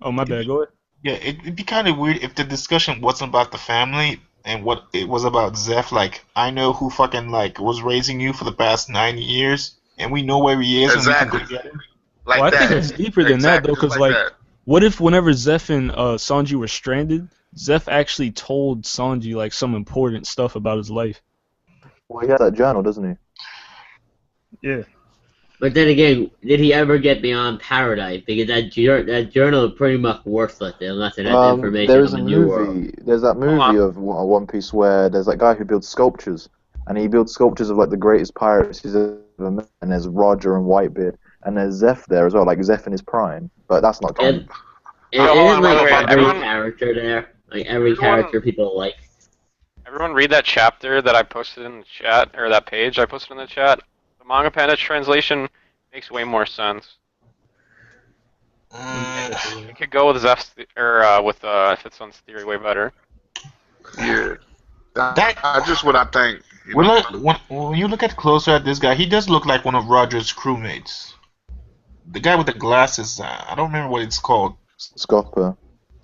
[SPEAKER 5] Oh my bad. Go ahead.
[SPEAKER 1] Yeah, it'd be kind of weird if the discussion wasn't about the family and what it was about Zeph. Like, I know who fucking like was raising you for the past 90 years, and we know where he is.
[SPEAKER 7] Exactly.
[SPEAKER 1] And we can go get him.
[SPEAKER 7] Like
[SPEAKER 5] Well, I
[SPEAKER 7] that.
[SPEAKER 5] think it's deeper than that, though,
[SPEAKER 7] Exactly,
[SPEAKER 5] 'cause,
[SPEAKER 7] just
[SPEAKER 5] like,
[SPEAKER 7] that.
[SPEAKER 5] What if whenever Zeph and Sanji were stranded, Zeph actually told Sanji like some important stuff about his life?
[SPEAKER 3] Well, he has that journal, doesn't he?
[SPEAKER 5] Yeah.
[SPEAKER 6] But then again, did he ever get beyond paradise? Because that journal is pretty much worthless unless it has information
[SPEAKER 3] There's
[SPEAKER 6] on
[SPEAKER 3] a
[SPEAKER 6] the New World.
[SPEAKER 3] movie. There's that movie of One Piece where there's that guy who builds sculptures, and he builds sculptures of like the greatest pirates he's ever met. And there's Roger and Whitebeard, and there's Zeph there as well, like Zeph in his prime. But that's not canon.
[SPEAKER 6] And
[SPEAKER 4] Hold
[SPEAKER 6] it
[SPEAKER 4] on,
[SPEAKER 6] is like
[SPEAKER 4] wait,
[SPEAKER 6] every
[SPEAKER 4] everyone-
[SPEAKER 6] character there, like every character people like.
[SPEAKER 4] Everyone read that chapter that I posted in the chat, or that page I posted in the chat. The Manga Panda translation makes way more sense. It could go with Zeph's, or with Fitson's theory way better.
[SPEAKER 7] Yeah. That's just what I think.
[SPEAKER 1] When you look at closer at this guy, he does look like one of Roger's crewmates. The guy with the glasses, I don't remember what it's called.
[SPEAKER 3] Scopper.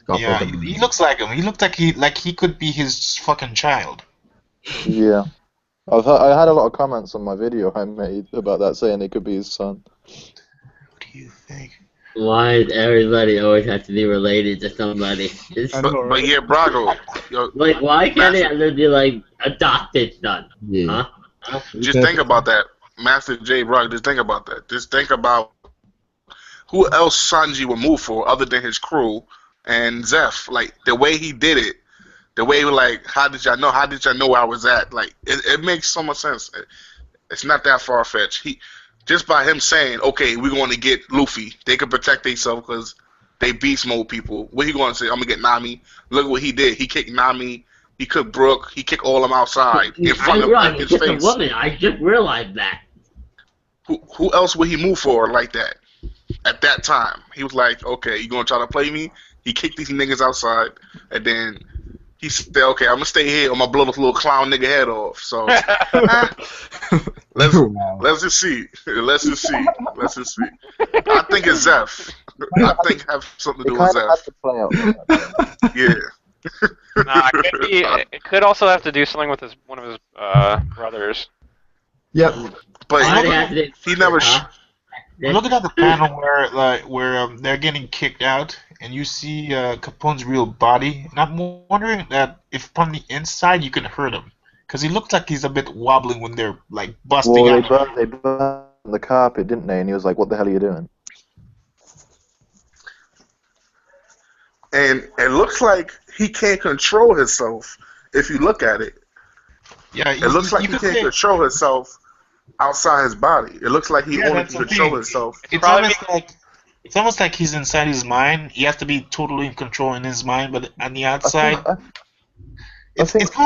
[SPEAKER 1] Yeah, he looks like him. He looks like he could be his fucking child.
[SPEAKER 3] Yeah. I had a lot of comments on my video I made about that, saying it could be his son.
[SPEAKER 1] What do you think?
[SPEAKER 6] Why does everybody always have to be related to somebody?
[SPEAKER 7] But yeah, Brago.
[SPEAKER 6] Like, why can't it be like adopted son?
[SPEAKER 2] Yeah.
[SPEAKER 6] Huh?
[SPEAKER 7] Just think about that, Master J. Brago. Just think about that. Just think about who else Sanji would move for other than his crew and Zeph. Like the way he did it, the way like, how did y'all know? How did y'all know where I was at? Like it makes so much sense. It's not that far fetched. Just by him saying, okay, we're going to get Luffy, they can protect themselves because they beast mode people. What he going to say? I'm going to get Nami. Look what he did. He kicked Nami. He kicked Brook. He kicked all of them outside in front of his face.
[SPEAKER 6] Woman. I just realized that.
[SPEAKER 7] Who else would he move for like that? At that time, he was like, okay, you going to try to play me? He kicked these niggas outside, and then he said, okay, I'm going to stay here or I'm going to blow this little clown nigga head off. So, let's just see. Let's just see. I think it's Zeph. I think it has something to do with Zeph.
[SPEAKER 3] To play out.
[SPEAKER 7] Yeah.
[SPEAKER 4] Nah, it could also have to do something with one of his brothers.
[SPEAKER 2] Yep.
[SPEAKER 7] But he never...
[SPEAKER 1] I'm looking at the panel where they're getting kicked out, and you see Capone's real body. And I'm wondering that if from the inside you can hurt him, because he looks like he's a bit wobbling when they're like busting out.
[SPEAKER 3] They burned the carpet, didn't they? And he was like, "What the hell are you doing?"
[SPEAKER 7] And it looks like he can't control himself. If you look at it,
[SPEAKER 1] yeah,
[SPEAKER 7] it looks like he can't control himself outside his body. It looks like he only can control himself.
[SPEAKER 1] It's almost like he's inside his mind. He has to be totally in control in his mind, but on the outside, it's kind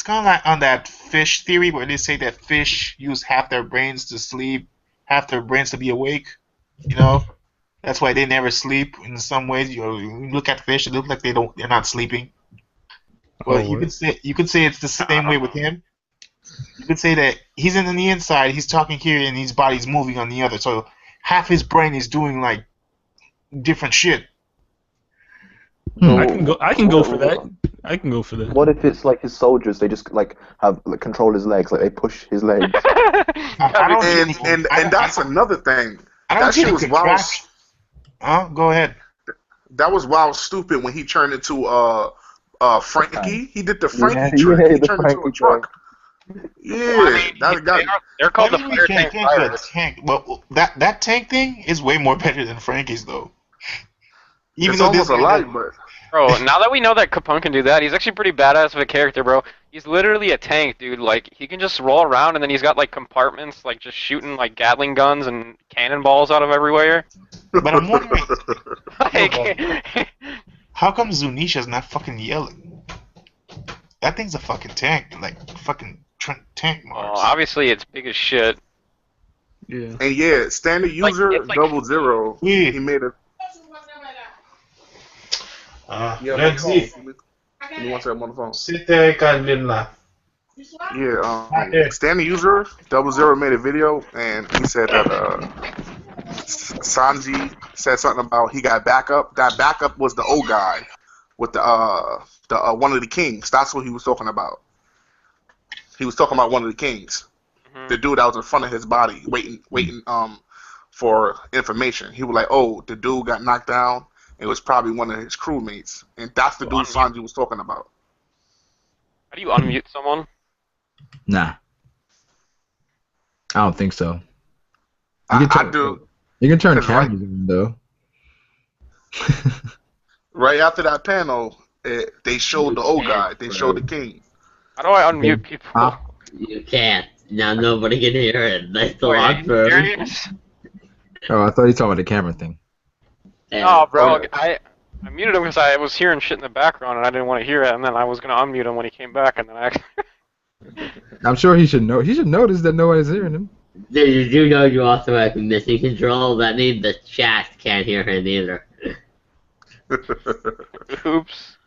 [SPEAKER 1] of like on that fish theory where they say that fish use half their brains to sleep, half their brains to be awake. You know, that's why they never sleep. In some ways, you look at fish, it looks like they're not sleeping. Well, you could say it's the same way with him. You could say that he's in the inside, he's talking here, and his body's moving on the other. So half his brain is doing like different shit.
[SPEAKER 5] I can go for that. I can go for that.
[SPEAKER 3] What if it's like his soldiers? They just like have control his legs, like they push his legs.
[SPEAKER 7] and that's another thing. That shit was wild.
[SPEAKER 1] Go ahead.
[SPEAKER 7] That was wild stupid when he turned into Frankie. He did the Frankie trick. He turned into a truck. Yeah,
[SPEAKER 4] they're called the fire tank.
[SPEAKER 1] Well, that tank thing is way more better than Frankie's though.
[SPEAKER 7] Even though almost alive, but
[SPEAKER 4] bro, now that we know that Capone can do that, he's actually pretty badass of a character, bro. He's literally a tank, dude. Like he can just roll around, and then he's got like compartments, like just shooting like Gatling guns and cannonballs out of everywhere.
[SPEAKER 1] But I'm wondering, how come Zunisha's not fucking yelling? That thing's a fucking tank, like fucking tank marks.
[SPEAKER 4] Oh, obviously it's big as shit.
[SPEAKER 5] Yeah.
[SPEAKER 7] And yeah, standard user
[SPEAKER 4] like,
[SPEAKER 7] 00.
[SPEAKER 1] Yeah.
[SPEAKER 7] He made a.
[SPEAKER 1] Let's see.
[SPEAKER 7] You want to have him on the phone?
[SPEAKER 1] Sit there, Kalila.
[SPEAKER 7] Yeah, standard user 00 made a video, and he said that Sanji said something about he got backup. That backup was the old guy with the one of the kings. That's what he was talking about. He was talking about one of the kings, the dude that was in front of his body, waiting for information. He was like, "Oh, the dude got knocked down. It was probably one of his crewmates," and that's the dude Sanji was talking about.
[SPEAKER 4] How do you unmute someone?
[SPEAKER 2] Nah, I don't think so.
[SPEAKER 7] I do.
[SPEAKER 2] You can turn cameras on though.
[SPEAKER 7] Right after that panel, they showed the old guy. They showed the king.
[SPEAKER 4] How do I unmute people?
[SPEAKER 6] You can't. Now nobody can hear it. That's the lock first.
[SPEAKER 2] Oh, I thought you were talking about the camera thing.
[SPEAKER 4] No, bro. I muted him because I was hearing shit in the background and I didn't want to hear it, and then I was gonna unmute him when he came back, and then I.
[SPEAKER 2] I'm sure he should know. He should notice that nobody's hearing him.
[SPEAKER 6] You do know you also have missing control. That means the chat can't hear him either.
[SPEAKER 4] Oops.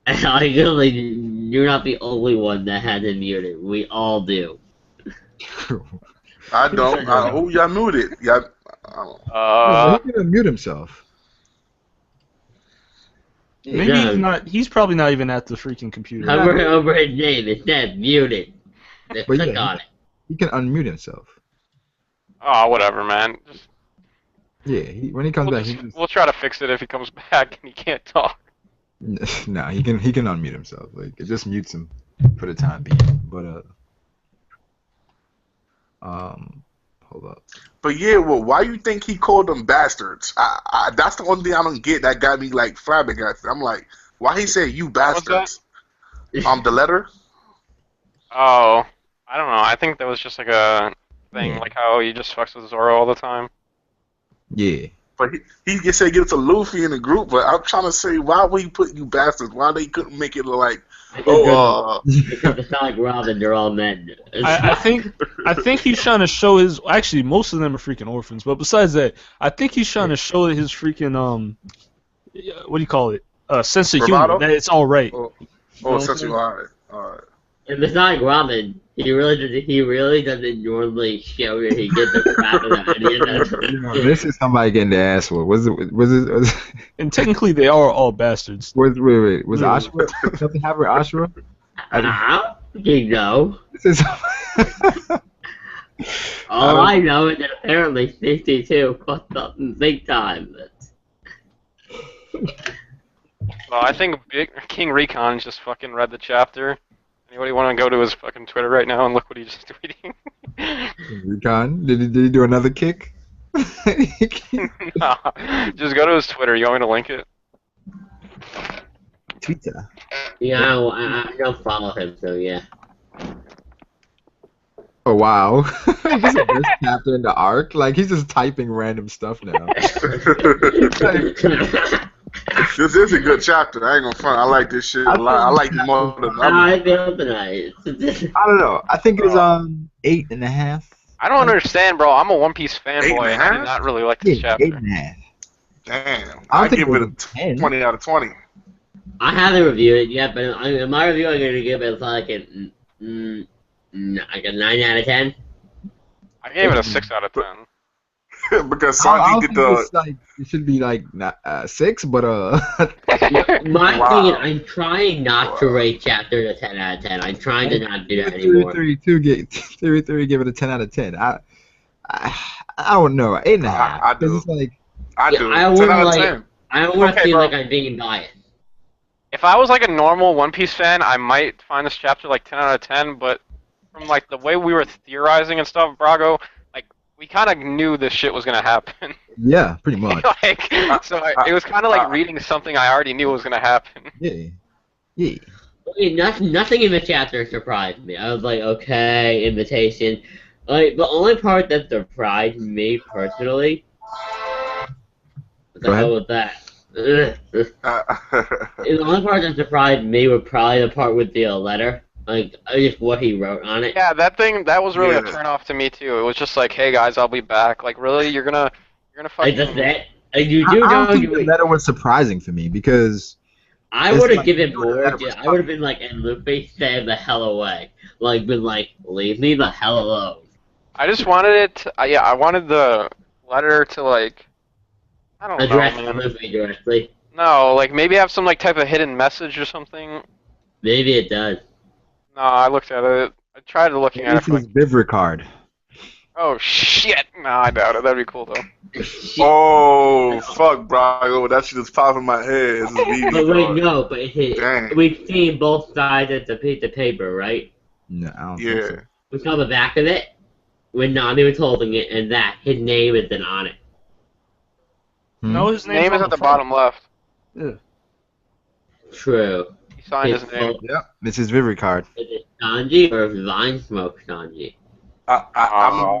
[SPEAKER 6] Like, you're not the only one that has it muted. We all do.
[SPEAKER 7] I don't. Who y'all muted? Y'all.
[SPEAKER 2] He can unmute himself.
[SPEAKER 5] Maybe he's not. He's probably not even at the freaking computer.
[SPEAKER 6] Hover over his name. It says muted. Just click on it.
[SPEAKER 2] He can unmute himself.
[SPEAKER 4] Oh, whatever, man. Just,
[SPEAKER 2] Yeah, when he comes back,
[SPEAKER 4] we'll try to fix it if he comes back and he can't talk.
[SPEAKER 2] Nah, he can unmute himself. Like, it just mutes him for the time being. But hold up.
[SPEAKER 7] But yeah, well, why you think he called them bastards? That's the only thing I don't get. That got me like flabbergasted. I'm like, why he said you bastards? The letter.
[SPEAKER 4] Oh, I don't know. I think that was just like a thing, like how he just fucks with Zoro all the time.
[SPEAKER 2] Yeah.
[SPEAKER 7] But he just said give it to Luffy in the group. But I'm trying to say, why would he put you bastards? Why they couldn't make it look like,
[SPEAKER 6] because it's not like Robin, they're all men.
[SPEAKER 5] I think he's trying to show his. Actually, most of them are freaking orphans. But besides that, I think he's trying to show his freaking what do you call it? Sense of humor. That it's all right.
[SPEAKER 7] Sense of humor. All right.
[SPEAKER 6] And besides Robin, he really doesn't normally show that he gets the crap out of any of that.
[SPEAKER 2] This is somebody getting their ass whooped. Was it?
[SPEAKER 5] And technically, they are all bastards.
[SPEAKER 2] Was Ashura? Something happened with Ashura?
[SPEAKER 6] You know.
[SPEAKER 2] This is.
[SPEAKER 6] All I know is that apparently 62 fucked up big time.
[SPEAKER 4] Well, I think King Recon just fucking read the chapter. Anybody want to go to his fucking Twitter right now and look what he's just tweeting?
[SPEAKER 2] Recon? Did he do another kick?
[SPEAKER 4] No, just go to his Twitter. You want me to link it?
[SPEAKER 2] Twitter.
[SPEAKER 6] Yeah, I don't follow him, so yeah.
[SPEAKER 2] Oh wow. This is the best chapter in the arc. Like, he's just typing random stuff now.
[SPEAKER 7] This is a good chapter. I ain't gonna front. I like this shit a lot. I like it more than the other.
[SPEAKER 6] I feel tonight.
[SPEAKER 2] I don't know. I think it's 8.5.
[SPEAKER 4] I don't understand, bro. I'm a One Piece fanboy, and I did not really like this chapter.
[SPEAKER 2] 8.5.
[SPEAKER 7] Damn. I give it a 20 out of 20.
[SPEAKER 6] I haven't reviewed it yet, but in my review, I'm gonna give it like a 9 out of 10.
[SPEAKER 4] I gave it a 6 out of 10.
[SPEAKER 7] Because Sanji did the.
[SPEAKER 2] Like, it should be like 6, but
[SPEAKER 6] My thing is, I'm trying not to rate chapter a 10 out of 10. I'm trying to not do that anymore.
[SPEAKER 2] 3 give it a 10 out of 10. I don't know. 8.5.
[SPEAKER 7] I do.
[SPEAKER 2] It's like,
[SPEAKER 7] I do.
[SPEAKER 6] I
[SPEAKER 7] 10 out of 10.
[SPEAKER 6] I don't want to feel like I'm being biased.
[SPEAKER 4] If I was like a normal One Piece fan, I might find this chapter like 10 out of 10, but from like the way we were theorizing and stuff, Brago, like we kind of knew this shit was gonna happen.
[SPEAKER 2] Yeah, pretty much.
[SPEAKER 4] It was kind of like reading something I already knew was gonna happen.
[SPEAKER 2] Yeah. Yeah.
[SPEAKER 6] Okay, nothing in the chapter surprised me. I was like, okay, invitation. Like, the only part that surprised me personally. What the hell was that? The only part that surprised me was probably the part with the letter, like just what he wrote on it.
[SPEAKER 4] Yeah, that was really a turn off to me too. It was just like, hey guys, I'll be back. Like, really, you're gonna fucking.
[SPEAKER 6] Like that's it. Like, you do
[SPEAKER 2] I
[SPEAKER 6] know
[SPEAKER 2] don't think the letter was surprising for me because
[SPEAKER 6] I would have given more. I would have been like, and Luffy stay the hell away. Like, been like, leave me the hell alone.
[SPEAKER 4] I just wanted it. To, I wanted the letter to like. I don't
[SPEAKER 6] Address
[SPEAKER 4] know, man.
[SPEAKER 6] Luffy directly.
[SPEAKER 4] No, like maybe have some like type of hidden message or something.
[SPEAKER 6] Maybe it does.
[SPEAKER 4] No, I looked at it. I tried looking at it.
[SPEAKER 2] This is Vivre card.
[SPEAKER 4] Oh shit! No, I doubt it. That'd be cool though.
[SPEAKER 7] Oh fuck, Brago! That shit just popped in my head.
[SPEAKER 6] But wait, no, but we've seen both sides of the piece of paper, right?
[SPEAKER 2] No, I don't think so.
[SPEAKER 6] We saw the back of it when Nami was holding it, and that his name is then on it.
[SPEAKER 5] No, his
[SPEAKER 4] name is at the bottom left.
[SPEAKER 5] Yeah.
[SPEAKER 6] True.
[SPEAKER 4] He signed his name.
[SPEAKER 2] Yep. This is Vivre card.
[SPEAKER 6] Is it Sanji or Vine Smoke Sanji?
[SPEAKER 7] I'm gonna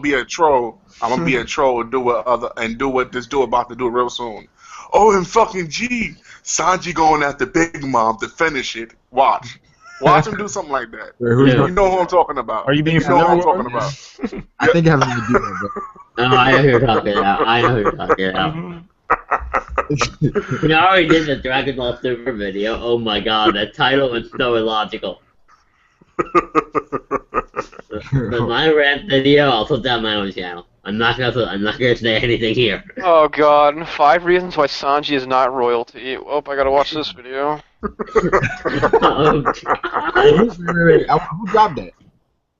[SPEAKER 7] be a troll. I'm gonna be a troll. Do what this dude about to do real soon. Oh, and fucking G, Sanji going after Big Mom to finish it. Watch him do something like that. You know who I'm talking about.
[SPEAKER 5] Are you being
[SPEAKER 7] you know who I'm talking about?
[SPEAKER 2] I think I have an idea, but
[SPEAKER 6] Oh, I know who you're talking about. I know who you're talking about. We already did the Dragon Ball Super video. Oh my god, that title was so illogical. But my rant video, I'll put that on my own channel. I'm not gonna say anything here.
[SPEAKER 4] Oh god, 5 reasons why Sanji is not royalty. Oh, I gotta watch this video.
[SPEAKER 6] Oh, god.
[SPEAKER 2] wait, who dropped that?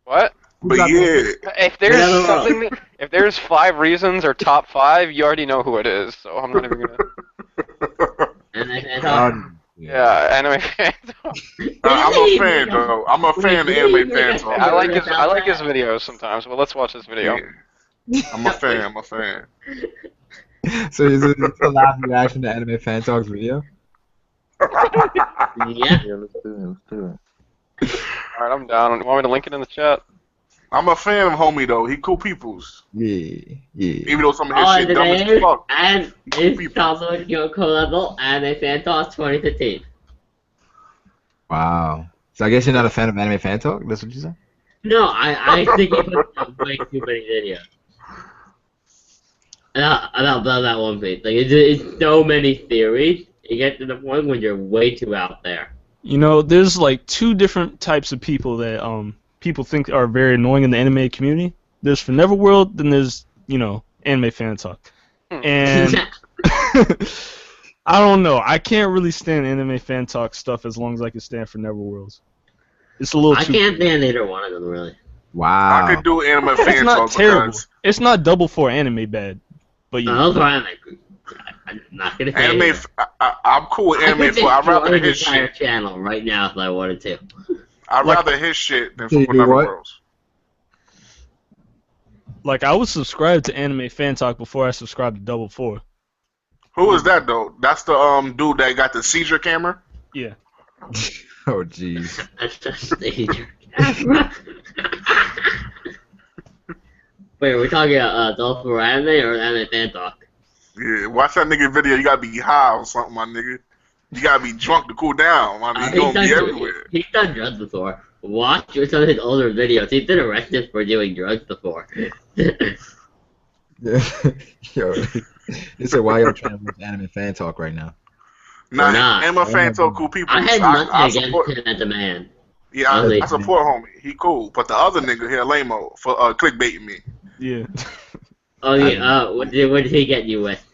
[SPEAKER 4] What?
[SPEAKER 7] But yeah,
[SPEAKER 4] If there's 5 reasons or top 5, you already know who it is. So I'm not even gonna. Yeah, anime fan talk.
[SPEAKER 7] I'm a fan though. I'm a fan of anime fan talk.
[SPEAKER 4] I like his videos sometimes. But let's watch this video.
[SPEAKER 7] Yeah. I'm a fan.
[SPEAKER 2] So is it a live reaction to Anime Fan Talk's video?
[SPEAKER 6] Yeah.
[SPEAKER 3] Let's do it.
[SPEAKER 4] Alright, I'm down. You want me to link it in the chat?
[SPEAKER 7] I'm a fan of Homie though. He cool peoples.
[SPEAKER 2] Yeah.
[SPEAKER 7] Even though some of his shit dumb as fuck.
[SPEAKER 6] And it's also Yoko level Anime Fan Talk 2015.
[SPEAKER 2] Wow. So I guess you're not a fan of Anime Fan Talk? That's what you said?
[SPEAKER 6] No, I think he put up way too many videos. About that One Piece. Like, it's so many theories. You get to the point when you're way too out there.
[SPEAKER 5] You know, there's like 2 different types of people that people think are very annoying in the anime community. There's for Neverworld, then there's, Anime Fan Talk. And I don't know. I can't really stand Anime Fan Talk stuff as long as I can stand for Neverworlds. It's a little
[SPEAKER 6] I
[SPEAKER 5] too...
[SPEAKER 6] can't stand either one of them, really.
[SPEAKER 2] Wow.
[SPEAKER 7] I could do Anime Fan
[SPEAKER 5] It's not
[SPEAKER 7] Talk
[SPEAKER 5] terrible.
[SPEAKER 7] because
[SPEAKER 5] It's not double for anime bad. But
[SPEAKER 6] Those are anime. I'm not gonna say
[SPEAKER 7] anime. I'm cool with anime. I'd rather his shit.
[SPEAKER 6] Channel right now if I wanted to.
[SPEAKER 7] I'd rather his shit than
[SPEAKER 2] You
[SPEAKER 7] fuck with
[SPEAKER 2] do
[SPEAKER 7] other
[SPEAKER 2] what?
[SPEAKER 7] girls.
[SPEAKER 5] like I was subscribed to Anime Fan Talk before I subscribed to Double Four.
[SPEAKER 7] Who is that though? That's the dude that got the seizure camera.
[SPEAKER 5] Yeah.
[SPEAKER 2] Oh jeez.
[SPEAKER 6] That's just the Wait, are we talking adult for anime or anime fan talk?
[SPEAKER 7] Yeah, watch that nigga video. You gotta be high or something, my nigga. You gotta be drunk to cool down, my nigga. You gonna be everywhere.
[SPEAKER 6] He's done drugs before. Watch some of his older videos. He's been arrested for doing drugs before.
[SPEAKER 2] Yeah. Yo, you said why y'all trying to watch Anime Fan Talk right now?
[SPEAKER 7] Nah, Anime Fan Talk cool people.
[SPEAKER 6] I had nothing against him as a man.
[SPEAKER 7] Yeah, I support homie. He cool, but the other nigga here, lame-o, for clickbaiting me.
[SPEAKER 5] Yeah.
[SPEAKER 6] Oh yeah. What did he get you with?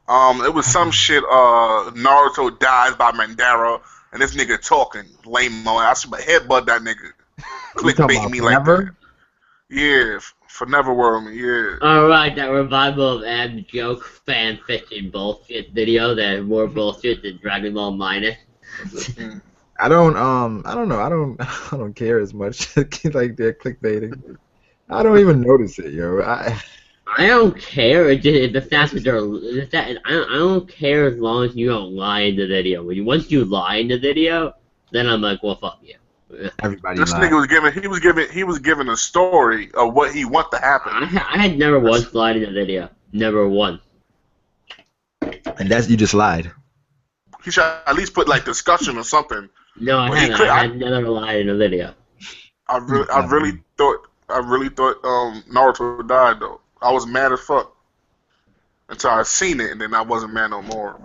[SPEAKER 7] It was some shit. Naruto dies by Mandara, and this nigga talking lame-o. I should headbutt that nigga. Clickbaiting me like that. Yeah, for Neverworld, yeah.
[SPEAKER 6] Alright, that revival of ad joke fan fiction bullshit video that is more bullshit than Dragon Ball Minus.
[SPEAKER 2] I don't know. I don't care as much. Like they're clickbaiting. I don't even notice it, yo.
[SPEAKER 6] I don't care. It's just the fact that I don't care as long as you don't lie in the video. Once you lie in the video, then I'm like, well, fuck you.
[SPEAKER 2] Everybody.
[SPEAKER 7] This
[SPEAKER 2] lied.
[SPEAKER 7] nigga he was giving a story of what he want to happen.
[SPEAKER 6] I had never once lied in a video. Never once.
[SPEAKER 2] And you just lied.
[SPEAKER 7] He should at least put like discussion or something.
[SPEAKER 6] No, I haven't. I had never lied in a video.
[SPEAKER 7] I really thought Naruto died though. I was mad as fuck until I seen it, and then I wasn't mad no more.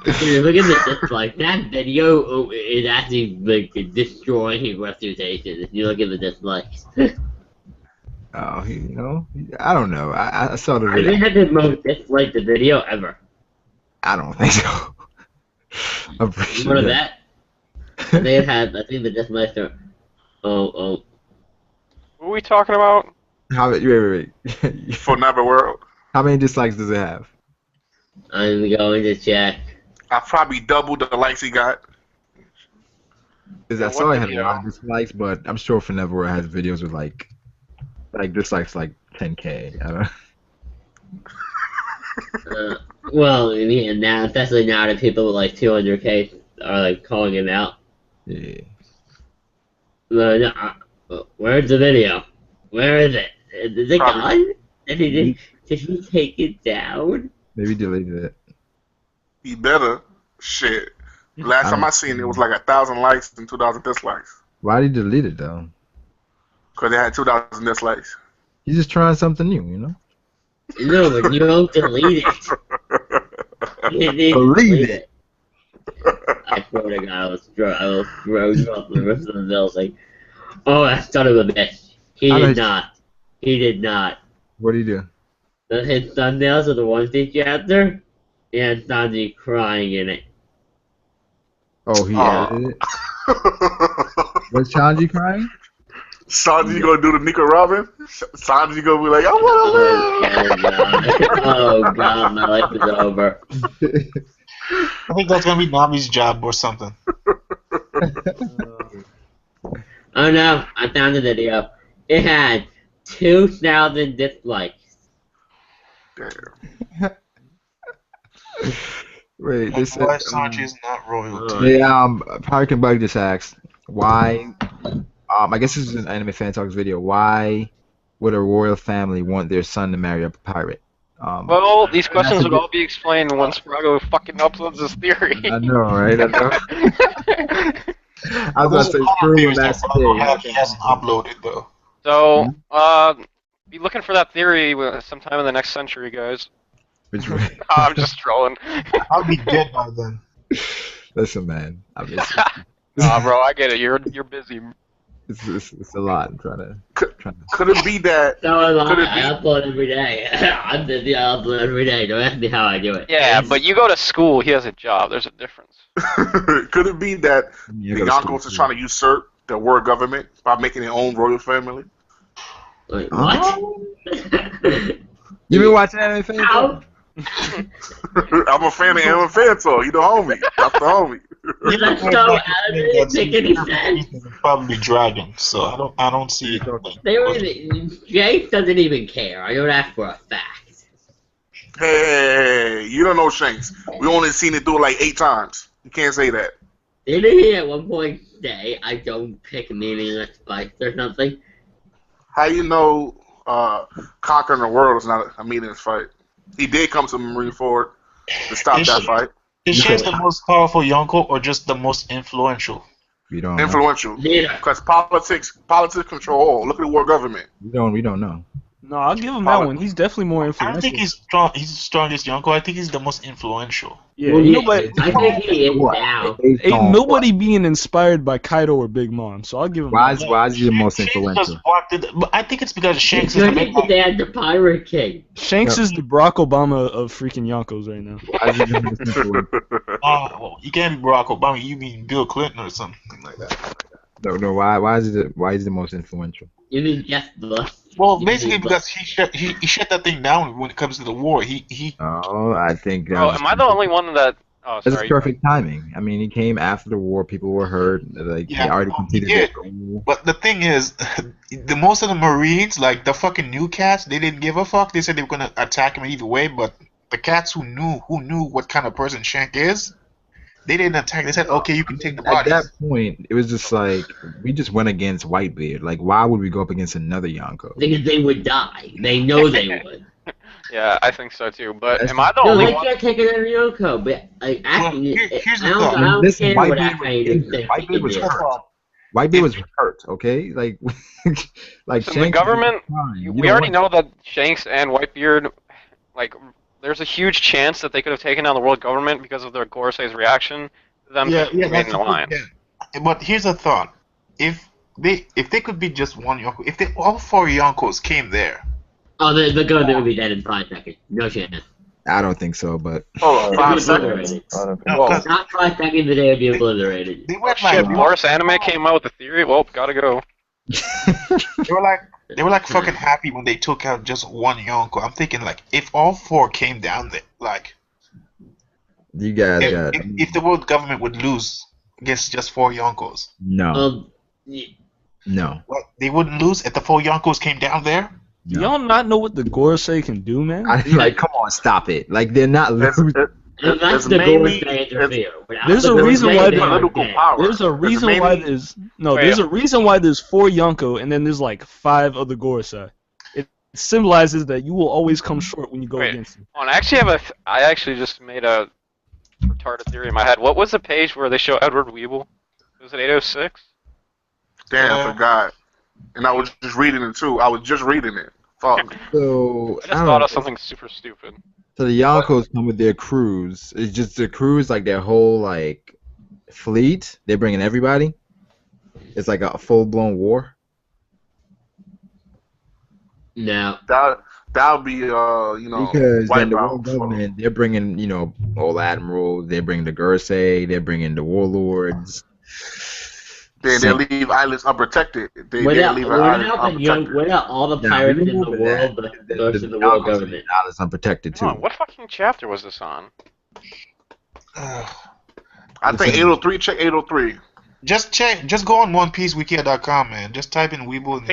[SPEAKER 6] Dude, look at the dislike. That video is actually like destroying his reputation. If you look at the dislikes.
[SPEAKER 2] Oh, I don't know. I saw the video.
[SPEAKER 6] I think that's the most disliked video ever.
[SPEAKER 2] I don't think so. I'm pretty sure.
[SPEAKER 6] What of that? I think the dislikes are. Oh.
[SPEAKER 4] What are we talking about?
[SPEAKER 2] Wait.
[SPEAKER 7] For Neverworld.
[SPEAKER 2] How many dislikes does it have?
[SPEAKER 6] I'm going to check.
[SPEAKER 7] I probably doubled the likes he got.
[SPEAKER 2] I saw it had a lot of dislikes, but I'm sure for Neverworld has videos with like dislikes like 10K. I don't.
[SPEAKER 6] Well, yeah, now, especially now that people with like 200K are like calling him out.
[SPEAKER 2] Yeah.
[SPEAKER 6] What Where's the video? Where is it? Is it gone? Did he take it down?
[SPEAKER 2] Maybe deleted it.
[SPEAKER 7] He better. Shit. Last time I seen it was like 1,000 likes and 2,000 dislikes.
[SPEAKER 2] Why did he delete it though?
[SPEAKER 7] Because they had 2,000 dislikes.
[SPEAKER 2] He's just trying something new, you know?
[SPEAKER 6] No, but you don't delete it. You didn't delete it. I swear to God, I was throwing up the rest of the day. I was like, oh, that son of a bitch. He did not. He did not.
[SPEAKER 2] What did he do?
[SPEAKER 6] His thumbnails of the One Piece chapter, and Sanji crying in it.
[SPEAKER 2] Oh, he edited it? Was Sanji crying?
[SPEAKER 7] Sanji gonna do the Nico Robin? Sanji gonna be like, I wanna live!
[SPEAKER 6] Oh God, my life is over.
[SPEAKER 1] I think that's gonna be Nami's job or something.
[SPEAKER 6] Oh no, I found the video. It had 2,000 dislikes.
[SPEAKER 7] Damn.
[SPEAKER 2] Wait, they said...
[SPEAKER 1] Why Sanji is not royalty?
[SPEAKER 2] Yeah, Pirate Bug just asked, why... I guess this is an Anime Fan Talks video. Why would a royal family want their son to marry a pirate?
[SPEAKER 4] Well, these questions would all be explained once Sprago fucking uploads his theory.
[SPEAKER 2] I know, right? I know. I was about to say, screw him last day.
[SPEAKER 1] He hasn't uploaded though.
[SPEAKER 4] So, be looking for that theory sometime in the next century, guys. I'm just trolling.
[SPEAKER 1] I'll be dead by then.
[SPEAKER 2] Listen, man. I'm just,
[SPEAKER 4] Nah, bro, I get it. You're busy.
[SPEAKER 2] it's a lot. I'm trying to.
[SPEAKER 7] Could it be that?
[SPEAKER 6] No, I upload every day. I'm busy. I upload every day. Don't ask me how I do it.
[SPEAKER 4] Yeah, but you go to school. He has a job. There's a difference.
[SPEAKER 7] Could it be that the Yonkos is trying to usurp the world government by making their own royal family?
[SPEAKER 6] Wait, what?
[SPEAKER 2] You been watching Anime Fan Talk?
[SPEAKER 7] I'm a fan of Anime Fan Talk. You the homie. That's the homie.
[SPEAKER 6] That's so anime. Make any sense?
[SPEAKER 1] Probably dragon. So I don't see it.
[SPEAKER 6] Jake doesn't even care. I know that for a fact.
[SPEAKER 7] Hey, you don't know Shanks. We only seen it do it like 8 times. You can't say that.
[SPEAKER 6] Didn't he at one point say, I don't pick meaningless fights or something?
[SPEAKER 7] How you know conquering the world is not a meaningless fight? He did come to Marineford to stop that fight.
[SPEAKER 1] Is Shanks the most powerful Yonko or just the most influential?
[SPEAKER 2] We don't know.
[SPEAKER 7] Influential. Because politics control all. Look at the world government.
[SPEAKER 2] We don't know.
[SPEAKER 5] No, I'll give him that one. He's definitely more
[SPEAKER 1] I
[SPEAKER 5] influential.
[SPEAKER 1] don't think he's strong. He's the strongest Yonko. I think he's the most influential.
[SPEAKER 5] Yeah,
[SPEAKER 6] Well,
[SPEAKER 5] nobody,
[SPEAKER 6] I think he is now.
[SPEAKER 5] ain't nobody being inspired by Kaido or Big Mom, so I'll give him that.
[SPEAKER 2] Why is he the most influential?
[SPEAKER 1] But I think it's because Shanks is the big
[SPEAKER 6] Because they had the Pirate King.
[SPEAKER 5] Shanks is the Barack Obama of freaking Yonkos right now.
[SPEAKER 2] Why is he the most influential?
[SPEAKER 1] well, you can't be Barack Obama. You mean Bill Clinton or something like that.
[SPEAKER 2] No. Why is he the most influential?
[SPEAKER 6] You mean Jeff Bush?
[SPEAKER 1] Well, basically because he shut that thing down when it comes to the war. He.
[SPEAKER 2] Oh, I think.
[SPEAKER 4] Oh, am I the only one that? Oh, sorry.
[SPEAKER 2] That's perfect timing. I mean, he came after the war. People were hurt. Like he already completed it.
[SPEAKER 1] But the thing is, the most of the Marines, like the fucking new cats, they didn't give a fuck. They said they were gonna attack him either way. But the cats who knew what kind of person Shank is, they didn't attack. They said, okay, you can take the bodies.
[SPEAKER 2] At that point, it was just like we just went against Whitebeard. Like, why would we go up against another Yonko?
[SPEAKER 6] Because they would die. They know they would.
[SPEAKER 4] Yeah, I think so too. But am I the only one?
[SPEAKER 6] No, they can't take another Yonko. But like, actually,
[SPEAKER 1] here's the
[SPEAKER 6] I
[SPEAKER 1] thing.
[SPEAKER 6] don't care what Whitebeard
[SPEAKER 2] was hurt. Whitebeard was hurt. Okay, like
[SPEAKER 4] So the government. We already know that Shanks and Whitebeard, like. There's a huge chance that they could have taken down the world government because of their Gorsei's reaction to them being an alliance.
[SPEAKER 1] Yeah. But here's a thought: if they could be just one Yonko, if all 4 Yonkos came there,
[SPEAKER 6] oh, the government would be dead in 5 seconds. No chance.
[SPEAKER 2] I don't think so, but
[SPEAKER 7] 5 seconds.
[SPEAKER 6] Not 5 seconds, but they would be obliterated.
[SPEAKER 4] Shit, Morris Anime came out with the theory. Well, gotta go.
[SPEAKER 1] They were like fucking happy when they took out just one Yonko. I'm thinking like if all 4 came down there, like
[SPEAKER 2] you guys
[SPEAKER 1] if the world government would lose against just 4 Yonkos.
[SPEAKER 2] No. No.
[SPEAKER 1] What, they wouldn't lose if the 4 Yonkos came down there?
[SPEAKER 5] Do y'all not know what the Gorsei can do, man?
[SPEAKER 2] Like, come on, stop it. Like, they're not losing.
[SPEAKER 6] Unless the Gords they interfere.
[SPEAKER 5] There's a reason why
[SPEAKER 7] political power.
[SPEAKER 5] There's a reason why there's there's a reason why there's 4 Yonko and then there's like 5 of the Gorosei. It symbolizes that you will always come short when you go against them.
[SPEAKER 4] I actually just made a retarded theory in my head. What was the page where they show Edward Weeble? Was it 806?
[SPEAKER 7] Damn, I forgot. And I was just reading it too. I was just reading it. Fuck.
[SPEAKER 2] So
[SPEAKER 4] I just thought of something super stupid.
[SPEAKER 2] So the Yonkos come with their crews. It's just the crews, like their whole like fleet. They're bringing everybody. It's like a full-blown war.
[SPEAKER 6] No.
[SPEAKER 7] That would be
[SPEAKER 2] because
[SPEAKER 7] white
[SPEAKER 2] then the
[SPEAKER 7] brown
[SPEAKER 2] world government, they're bringing all admirals. They bring the Gursei. They're bringing the warlords.
[SPEAKER 7] They leave islands unprotected. They leave islands unprotected.
[SPEAKER 6] Without all the pirates in the world, but those in the world government.
[SPEAKER 2] Islands unprotected too.
[SPEAKER 4] What fucking chapter was this on?
[SPEAKER 7] I think 803. Check 803.
[SPEAKER 1] Just go on OnePieceWiki.com, man. Just type in Weeble.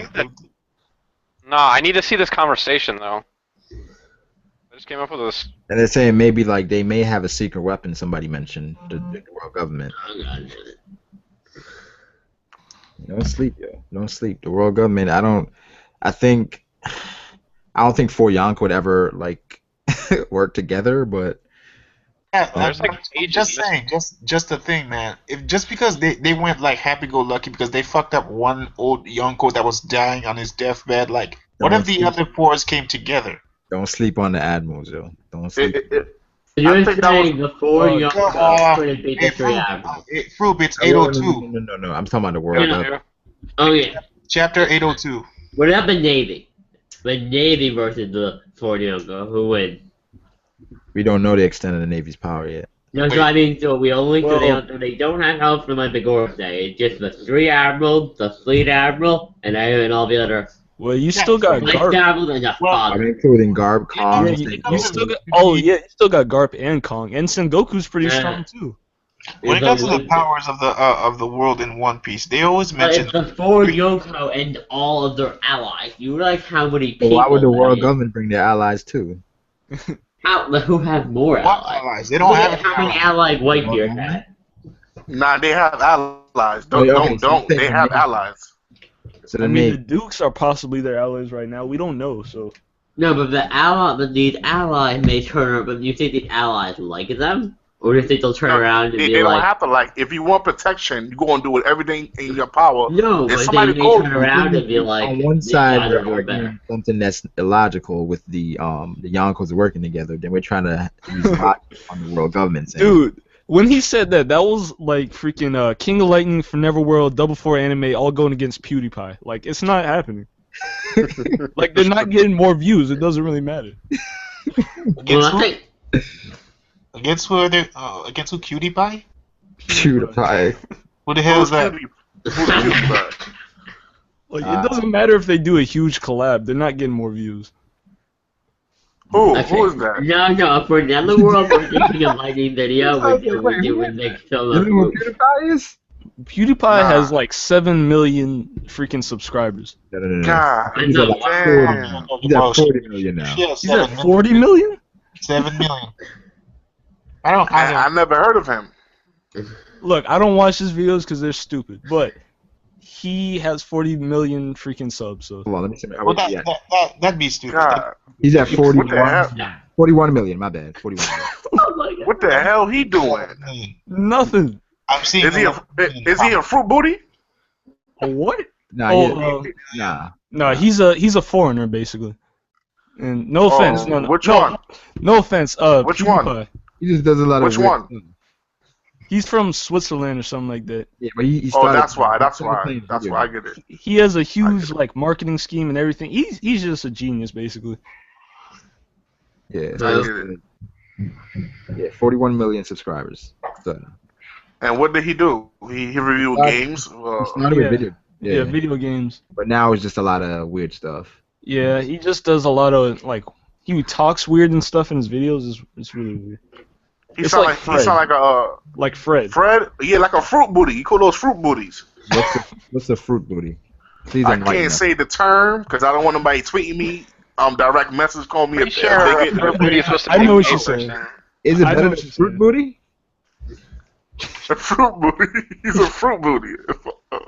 [SPEAKER 4] No, I need to see this conversation though. I just came up with this.
[SPEAKER 2] And they're saying maybe like they may have a secret weapon. Somebody mentioned the world government. Don't sleep, yo. Don't sleep. The world government. I don't think 4 Yonko would ever like work together, but
[SPEAKER 4] there's like
[SPEAKER 1] just saying, just the thing, man. If just because they went like happy-go-lucky because they fucked up one old Yonko that was dying on his deathbed, like what if the other 4s came together?
[SPEAKER 2] Don't sleep on the admirals, yo. Don't sleep.
[SPEAKER 6] You're saying the 4 Yonko couldn't beat the 3 admirals.
[SPEAKER 1] Fruit, it's 802.
[SPEAKER 2] No. I'm talking about the world government.
[SPEAKER 6] Oh yeah.
[SPEAKER 1] Chapter 802.
[SPEAKER 6] What about the Navy? The Navy versus the 4 Yonko, who wins?
[SPEAKER 2] We don't know the extent of the Navy's power yet.
[SPEAKER 6] No, so I mean, so we only they don't have help from like the Gorosei. It's just the 3 admirals, the fleet admiral, and all the other.
[SPEAKER 5] Well, you still got Garp.
[SPEAKER 2] I'm including Garp, Kong.
[SPEAKER 5] You still got. Oh yeah, you still got Garp and Kong, and Sengoku's pretty strong too.
[SPEAKER 1] When it comes to the powers of the world in One Piece, they always mention
[SPEAKER 6] it's the 4 Yonko and all of their allies. You realize how many people?
[SPEAKER 2] Why would the world government bring their allies too?
[SPEAKER 6] Who have more allies?
[SPEAKER 1] They don't have
[SPEAKER 6] how many allies Whitebeard had?
[SPEAKER 7] Nah, they have allies. They have allies.
[SPEAKER 2] So
[SPEAKER 5] I mean, the Dukes are possibly their allies right now. We don't know, so.
[SPEAKER 6] No, but these allies may turn around. But you think these allies like them? Or do you think they'll turn around and be like...
[SPEAKER 7] They don't have to like... If you want protection, you go and do everything in your power.
[SPEAKER 6] No, but they may turn around and be like...
[SPEAKER 2] On one side, we're arguing something that's illogical with the Yonkos working together. Then we're trying to use logic on the world government.
[SPEAKER 5] Dude, when he said that was like freaking King of Lightning for Neverworld, Double 4 anime all going against PewDiePie. Like, it's not happening. Like, they're not getting more views. It doesn't really matter.
[SPEAKER 1] Against who are they? Against who? PewDiePie?
[SPEAKER 2] PewDiePie.
[SPEAKER 1] Who the hell is that?
[SPEAKER 5] Like, it doesn't matter if they do a huge collab. They're not getting more views.
[SPEAKER 7] Who is that?
[SPEAKER 6] No. For Netherworld, we're thinking of Lightning video. When they film
[SPEAKER 2] you know who PewDiePie is?
[SPEAKER 5] PewDiePie has like 7 million freaking subscribers.
[SPEAKER 2] No.
[SPEAKER 7] God,
[SPEAKER 2] He's at 40 million now.
[SPEAKER 5] He's at 40 million?
[SPEAKER 1] 7 million.
[SPEAKER 7] I never heard of him.
[SPEAKER 5] Look, I don't watch his videos because they're stupid, but he has 40 million freaking subs. So.
[SPEAKER 2] Hold on, let me see.
[SPEAKER 1] That'd be stupid.
[SPEAKER 7] God.
[SPEAKER 2] He's at 41 million. My bad. 41 million.
[SPEAKER 6] Oh my God.
[SPEAKER 7] What the hell he doing?
[SPEAKER 5] Nothing.
[SPEAKER 1] I'm seeing.
[SPEAKER 7] Is he a fruit booty?
[SPEAKER 5] A what?
[SPEAKER 2] Nah.
[SPEAKER 5] No, he's a foreigner basically. And no offense.
[SPEAKER 7] Which one?
[SPEAKER 5] No offense.
[SPEAKER 7] Which
[SPEAKER 5] PewDiePie.
[SPEAKER 7] one?
[SPEAKER 2] He just does a lot of.
[SPEAKER 7] Which one?
[SPEAKER 5] He's from Switzerland or something like that.
[SPEAKER 2] Yeah, but he started.
[SPEAKER 7] That's why I get it.
[SPEAKER 5] He has a huge like marketing scheme and everything. He's just a genius basically.
[SPEAKER 2] Yeah. Yeah, 41 million subscribers. So.
[SPEAKER 7] And what did he do? He reviewed games.
[SPEAKER 2] He started with video.
[SPEAKER 5] Yeah, video games.
[SPEAKER 2] But now it's just a lot of weird stuff.
[SPEAKER 5] Yeah, he just does a lot of like he talks weird and stuff in his videos. It's really weird.
[SPEAKER 7] He sound like a
[SPEAKER 5] like Fred.
[SPEAKER 7] Fred, yeah, like a fruit booty. You call those fruit booties.
[SPEAKER 2] What's a fruit booty? Please
[SPEAKER 7] I can't say the term because I don't want nobody tweeting me. Direct message, call me a bigot.
[SPEAKER 5] I know what you're saying.
[SPEAKER 2] Is it better than fruit booty?
[SPEAKER 7] A fruit booty. He's a fruit booty.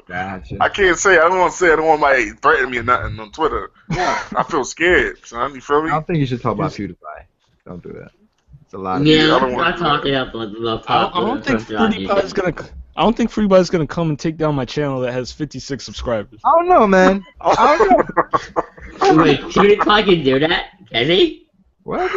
[SPEAKER 2] Gotcha.
[SPEAKER 7] I can't say. I don't want to say. I don't want somebody threatening me or nothing on Twitter. I feel scared, son. You feel me?
[SPEAKER 2] I don't think you should talk about PewDiePie. Don't do that. It's a lot of
[SPEAKER 6] Yeah,
[SPEAKER 7] I don't
[SPEAKER 6] let's not talk about the
[SPEAKER 5] I don't think PewDiePie's gonna. I don't think FreeBud's gonna come and take down my channel that has 56 subscribers.
[SPEAKER 2] I don't know, man. I don't know.
[SPEAKER 6] Wait, PewDiePie can do that? Can he?
[SPEAKER 2] What?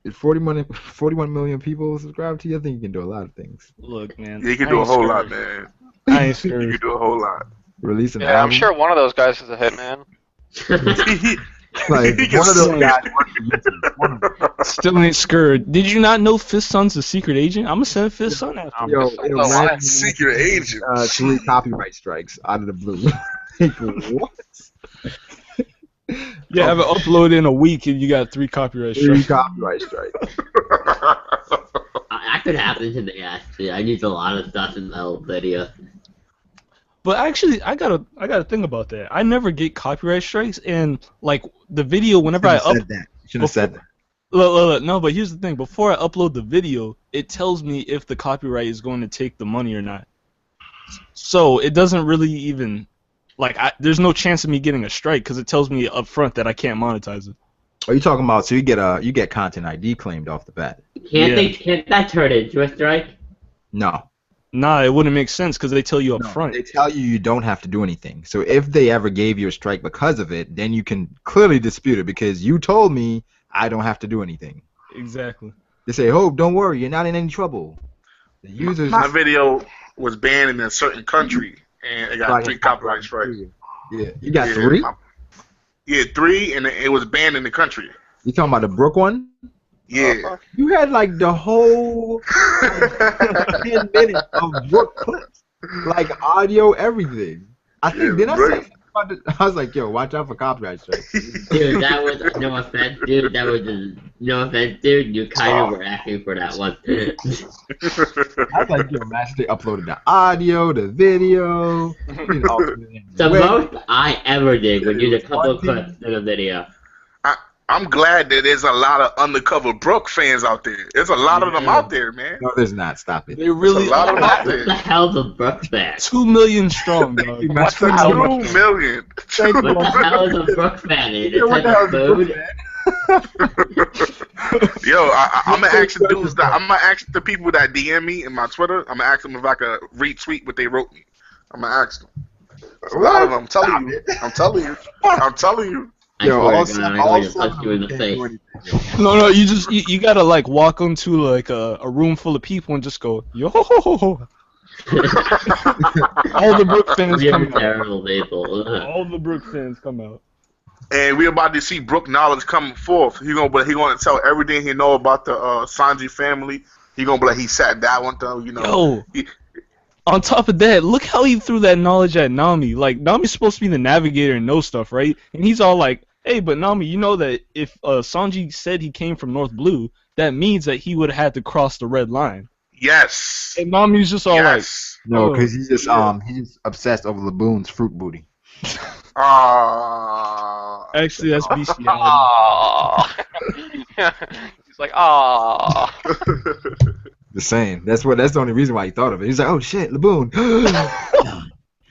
[SPEAKER 2] If 41 million people subscribe to you, I think you can do a lot of things.
[SPEAKER 5] Look, man.
[SPEAKER 7] Yeah, you can do a whole lot, man.
[SPEAKER 5] I ain't
[SPEAKER 7] You
[SPEAKER 5] scared.
[SPEAKER 7] can do a whole lot.
[SPEAKER 2] Release an
[SPEAKER 4] Yeah,
[SPEAKER 2] album.
[SPEAKER 4] I'm sure one of those guys is a hitman.
[SPEAKER 2] Like,
[SPEAKER 7] He can
[SPEAKER 2] one of those
[SPEAKER 7] sing.
[SPEAKER 2] guys works for YouTube. One of them.
[SPEAKER 5] Still ain't scared. Did you not know Fist Son's a secret agent? I'm gonna send Fist Son after him.
[SPEAKER 2] Yo,
[SPEAKER 4] Fist
[SPEAKER 2] it
[SPEAKER 4] Son's
[SPEAKER 2] ran
[SPEAKER 7] Secret agent.
[SPEAKER 2] 3 copyright strikes out of the blue. Like, what?
[SPEAKER 5] You have it uploaded in a week and you got 3 copyright
[SPEAKER 2] 3
[SPEAKER 5] strikes.
[SPEAKER 2] copyright strikes.
[SPEAKER 6] I could happen today, actually. I used a lot of stuff in the whole video.
[SPEAKER 5] But actually, I gotta think about that. I never get copyright strikes, and like the video, whenever I
[SPEAKER 2] Shouldn't have said that.
[SPEAKER 5] look, no. But here's the thing: before I upload the video, it tells me if the copyright is going to take the money or not. So it doesn't really even there's no chance of me getting a strike because it tells me up front that I can't monetize it.
[SPEAKER 2] Are you talking about? So you get content ID claimed off the bat?
[SPEAKER 6] Can't that turn into a strike?
[SPEAKER 2] No.
[SPEAKER 5] Nah, it wouldn't make sense because they tell you up front.
[SPEAKER 2] They tell you don't have to do anything. So if they ever gave you a strike because of it, then you can clearly dispute it because you told me I don't have to do anything.
[SPEAKER 5] Exactly.
[SPEAKER 2] They say, "Hope, don't worry, you're not in any trouble." The users.
[SPEAKER 7] My video was banned in a certain country, and it got
[SPEAKER 2] Like,
[SPEAKER 7] 3 copyright strikes.
[SPEAKER 2] Yeah, you got 3.
[SPEAKER 7] Yeah, 3, and it was banned in the country.
[SPEAKER 2] You talking about the Brook one?
[SPEAKER 7] Yeah.
[SPEAKER 2] You had like the whole 10 minutes of Brook clips, like audio, everything. I think did I say something about this? I was like, "Yo, watch out for copyright strikes."
[SPEAKER 6] Dude, that was no offense, dude. That was no offense, dude. You kind of were asking for that one.
[SPEAKER 2] I was like, "Yo, man, they uploaded the audio, the video."
[SPEAKER 6] The most I ever did was use a couple of clips in a video.
[SPEAKER 7] I'm glad that there's a lot of undercover Brooke fans out there. There's a lot of them out there, man.
[SPEAKER 2] No, there's not. Stop it.
[SPEAKER 5] They really
[SPEAKER 7] There's a lot of them out
[SPEAKER 6] What the
[SPEAKER 7] there.
[SPEAKER 6] hell's a Brooks fan?
[SPEAKER 5] 2 million strong, dog.
[SPEAKER 7] What the 2 million?
[SPEAKER 6] What the hell is a Brooks fan? Is it
[SPEAKER 2] What the
[SPEAKER 6] type
[SPEAKER 2] hell
[SPEAKER 6] of
[SPEAKER 2] is a Brook
[SPEAKER 6] food?
[SPEAKER 7] Yo, I'm gonna ask the dudes that I'm gonna ask the people that DM me in my Twitter. I'm gonna ask them if I could retweet what they wrote me. I'm gonna ask them. There's a lot of them. I'm telling you. I'm telling you. I'm telling you.
[SPEAKER 6] I swear to God, I'm going to punch you in the face.
[SPEAKER 5] No, you gotta like walk into like a room full of people and just go yo. All the Brook fans
[SPEAKER 6] You're
[SPEAKER 5] come out.
[SPEAKER 6] terrible people.
[SPEAKER 5] All the Brook fans come out.
[SPEAKER 7] And we're about to see Brooke knowledge coming forth. He gonna tell everything he know about the Sanji family. He gonna be like he sat down with them. You know.
[SPEAKER 5] Yo. On top of that, look how he threw that knowledge at Nami. Like, Nami's supposed to be the navigator and know stuff, right? And he's all like, hey, but Nami, you know that if Sanji said he came from North Blue, that means that he would have had to cross the red line.
[SPEAKER 7] Yes.
[SPEAKER 5] And Nami's just all
[SPEAKER 7] Yes.
[SPEAKER 2] No, because he's just obsessed over Laboon's fruit booty.
[SPEAKER 5] Actually, that's bestiality.
[SPEAKER 4] Aww. He's like, aww.
[SPEAKER 2] The same. That's the only reason why he thought of it. He's like, "Oh shit, Laboon."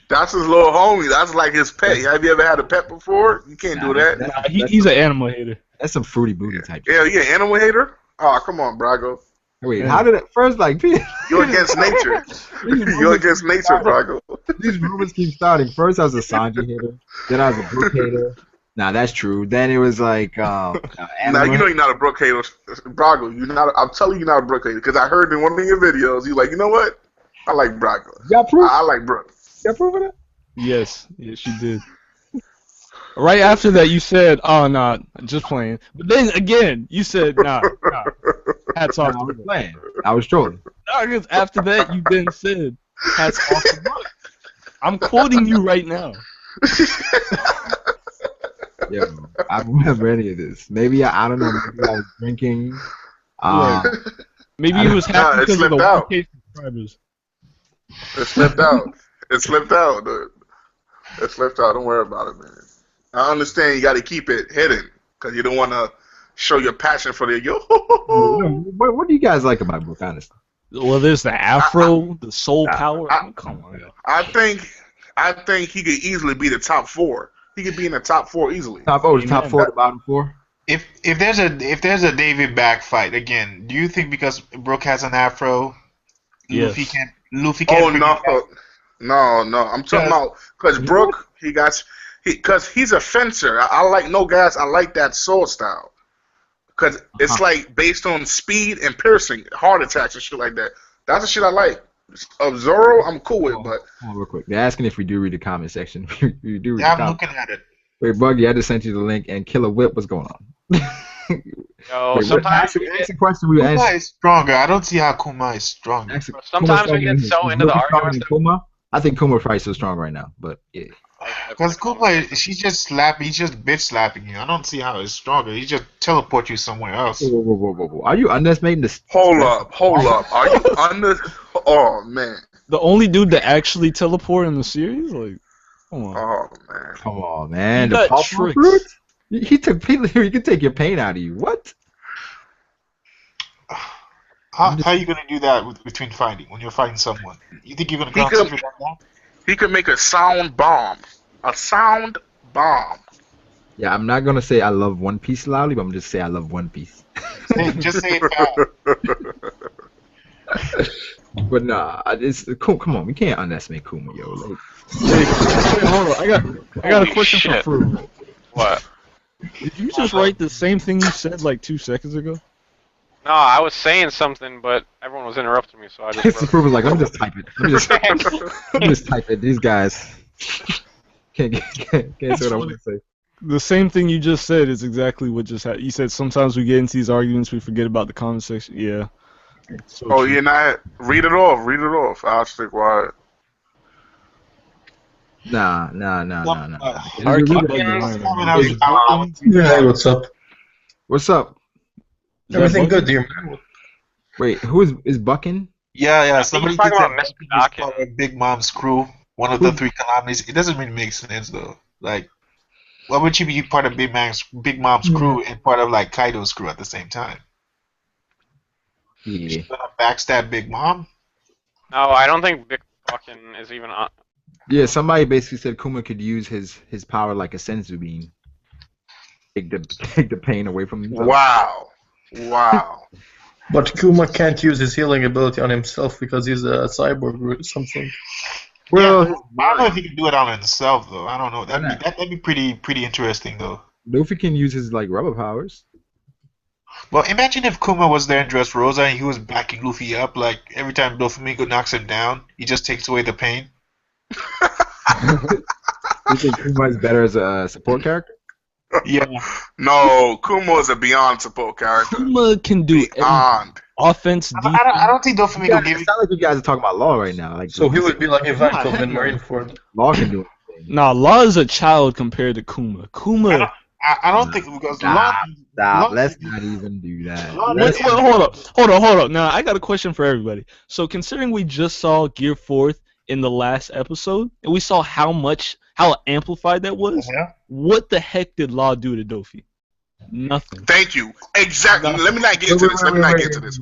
[SPEAKER 7] That's his little homie. That's like his pet. Have you ever had a pet before? You can't do that.
[SPEAKER 5] Nah, he's an animal hater.
[SPEAKER 2] That's some fruity booty type.
[SPEAKER 7] Yeah, you an animal hater? Oh, come on, Brago.
[SPEAKER 2] Wait, how did it first like?
[SPEAKER 7] You're against nature. You're against nature, Brago.
[SPEAKER 2] These rumors keep starting. First, I was a Sanji hater. Then I was a Brook hater. Nah, that's true. Then it was like,
[SPEAKER 7] Now you know you're not a Brook hater, Brago. You're not. I'm telling you, you're not a Brook hater because I heard in one of your videos you like, you know what? I like Brago.
[SPEAKER 2] You got proof?
[SPEAKER 7] I like Brook.
[SPEAKER 2] You got proof of that?
[SPEAKER 5] Yes, you did. Right after that, you said, "Oh, nah, just playing." But then again, you said, "Nah." Hats off.
[SPEAKER 2] I was playing. I was trolling.
[SPEAKER 5] No, because after that, you then said, "Hats off to Brook." I'm quoting you right now.
[SPEAKER 2] Yo, I don't remember any of this. Maybe I don't know. Maybe I was drinking.
[SPEAKER 5] Maybe he was happy because of the 1K subscribers.
[SPEAKER 7] It slipped out. It slipped out, dude. It slipped out. Don't worry about it, man. I understand you got to keep it hidden because you don't want to show your passion for the yo.
[SPEAKER 2] What do you guys like about Brook, honestly?
[SPEAKER 5] Well, there's the Afro, the soul power. Come on.
[SPEAKER 7] I think he could easily be the top 4. He could be in the top 4 easily.
[SPEAKER 2] Top 4, the bottom 4.
[SPEAKER 1] If there's a David back fight again, do you think because Brook has an Afro,
[SPEAKER 5] Yes.
[SPEAKER 1] Luffy can't?
[SPEAKER 7] Oh no! I'm talking about because Brook because he's a fencer. I like no guys. I like that sword style because it's like based on speed and piercing, heart attacks and shit like that. That's the shit I like. Of Zoro, I'm cool with, but
[SPEAKER 2] hold on real quick. They're asking if we do read the comment section. We do read
[SPEAKER 1] Yeah,
[SPEAKER 2] the
[SPEAKER 1] I'm
[SPEAKER 2] comment.
[SPEAKER 1] looking at it.
[SPEAKER 2] Wait, Buggy, I just sent you the link. And Killer Whip, what's going on?
[SPEAKER 4] Yo,
[SPEAKER 2] Wait,
[SPEAKER 4] sometimes
[SPEAKER 2] that's a question we
[SPEAKER 1] Kuma
[SPEAKER 2] asked.
[SPEAKER 1] is stronger. I don't see how Kuma is stronger.
[SPEAKER 4] Sometimes we get so into the arguments that-
[SPEAKER 2] Kuma? I think Kuma's probably so strong right now, but yeah.
[SPEAKER 1] Because Kuma, she's just slapping. He's just bitch slapping you. I don't see how it's stronger. He just teleport you somewhere else.
[SPEAKER 2] Whoa. Are you underestimating this?
[SPEAKER 7] hold up. Are you under? Oh man.
[SPEAKER 5] The only dude that actually teleport in the series? Like, come on.
[SPEAKER 7] Oh man.
[SPEAKER 2] Come on, man.
[SPEAKER 5] You
[SPEAKER 2] The
[SPEAKER 5] got
[SPEAKER 2] pulp
[SPEAKER 5] tricks.
[SPEAKER 2] fruit? He took pain. He can take your pain out of you. What?
[SPEAKER 1] How are you gonna do that between fighting when you're fighting someone? You think you're gonna
[SPEAKER 7] He could-
[SPEAKER 1] concentrate on that?
[SPEAKER 7] He could make a sound bomb. A sound bomb.
[SPEAKER 2] Yeah, I'm not gonna say I love One Piece loudly, but I'm just say I love One Piece.
[SPEAKER 1] Just say it fast.
[SPEAKER 2] But nah, it's come on, we can't underestimate Kuma, yo. Like,
[SPEAKER 5] Hey, hold on. I got a
[SPEAKER 4] Holy
[SPEAKER 5] question
[SPEAKER 4] shit.
[SPEAKER 5] for Fruit.
[SPEAKER 4] What?
[SPEAKER 5] Did you just write the same thing you said like 2 seconds ago?
[SPEAKER 4] No, I was saying something, but everyone was interrupting me, so I just.
[SPEAKER 2] the was like, let me just type it. Let me just type it. These guys can't say what I want to say.
[SPEAKER 5] The same thing you just said is exactly what just happened. You said sometimes we get into these arguments, we forget about the comment section. Yeah. So
[SPEAKER 7] Oh,
[SPEAKER 5] true.
[SPEAKER 7] you're not. Read it off. I'll stick quiet.
[SPEAKER 2] Nah.
[SPEAKER 5] Alright, keep
[SPEAKER 2] Read
[SPEAKER 5] it.
[SPEAKER 8] Hey, what's up?
[SPEAKER 2] What's up?
[SPEAKER 5] Is that
[SPEAKER 8] Everything
[SPEAKER 5] Bucky?
[SPEAKER 8] good, dear man?
[SPEAKER 2] Wait, who is Bucking?
[SPEAKER 1] Yeah.
[SPEAKER 4] I think
[SPEAKER 1] Somebody
[SPEAKER 4] he's talking
[SPEAKER 1] thinks
[SPEAKER 4] about
[SPEAKER 1] that
[SPEAKER 4] Mr.
[SPEAKER 1] Bucky is
[SPEAKER 4] Docket.
[SPEAKER 1] part of Big Mom's crew, one of the 3 calamities. It doesn't really make sense though. Like, why would you be part of Big Mom's crew and part of like Kaido's crew at the same time?
[SPEAKER 2] Yeah.
[SPEAKER 1] You gonna backstab Big Mom?
[SPEAKER 4] No, I don't think Big fucking is even on.
[SPEAKER 2] Yeah, somebody basically said Kuma could use his power like a senzu bean. Take the pain away from himself.
[SPEAKER 7] Wow.
[SPEAKER 8] But Kuma can't use his healing ability on himself because he's a cyborg or something.
[SPEAKER 2] Well,
[SPEAKER 1] Yeah, I don't know if he can do it on himself though. I don't know. That'd be pretty interesting though.
[SPEAKER 2] Luffy can use his like rubber powers.
[SPEAKER 1] Well, imagine if Kuma was there in Dressrosa and he was backing Luffy up. Like every time Doflamingo knocks him down, he just takes away the pain.
[SPEAKER 2] You think Kuma is better as a support character?
[SPEAKER 1] Yeah.
[SPEAKER 7] No, Kumo is a beyond support character.
[SPEAKER 5] Kuma can do everything.
[SPEAKER 7] Beyond.
[SPEAKER 5] Offense, defense.
[SPEAKER 1] I don't think Doflamingo
[SPEAKER 2] It
[SPEAKER 1] gave
[SPEAKER 2] sounds like you guys are talking about Law right now. Like,
[SPEAKER 8] So he would be like Ivankov in Marineford.
[SPEAKER 2] Law can do it.
[SPEAKER 5] Nah, Law is a child compared to Kuma. Kuma.
[SPEAKER 1] I don't think because
[SPEAKER 2] Stop.
[SPEAKER 1] Law-
[SPEAKER 2] Let's not even do that.
[SPEAKER 1] Law-
[SPEAKER 5] Wait, hold up. Now I got a question for everybody. So considering we just saw Gear 4th in the last episode, and we saw how amplified that was,
[SPEAKER 1] Yeah.
[SPEAKER 5] what the heck did Law do to Dofi? Nothing.
[SPEAKER 7] Thank you. Exactly. Let me not get into this. Let me not get into this.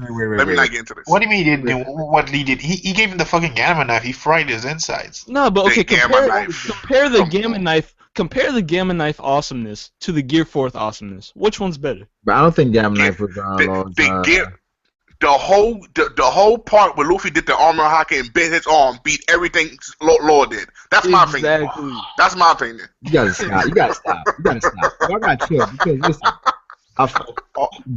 [SPEAKER 1] What do you mean he didn't do what he did? He gave him the fucking gamma knife. He fried his insides.
[SPEAKER 5] No, but okay,
[SPEAKER 7] The Gamma Knife.
[SPEAKER 5] compare the Gamma Knife. Compare the Gamma Knife awesomeness to the Gear 4th awesomeness. Which one's better?
[SPEAKER 2] But I don't think Gamma Knife was Law's.
[SPEAKER 7] The whole part where Luffy did the armor hockey and bent his arm beat everything Law did. That's my opinion.
[SPEAKER 5] Exactly.
[SPEAKER 7] That's my opinion.
[SPEAKER 2] You gotta stop. Y'all gotta chill because listen.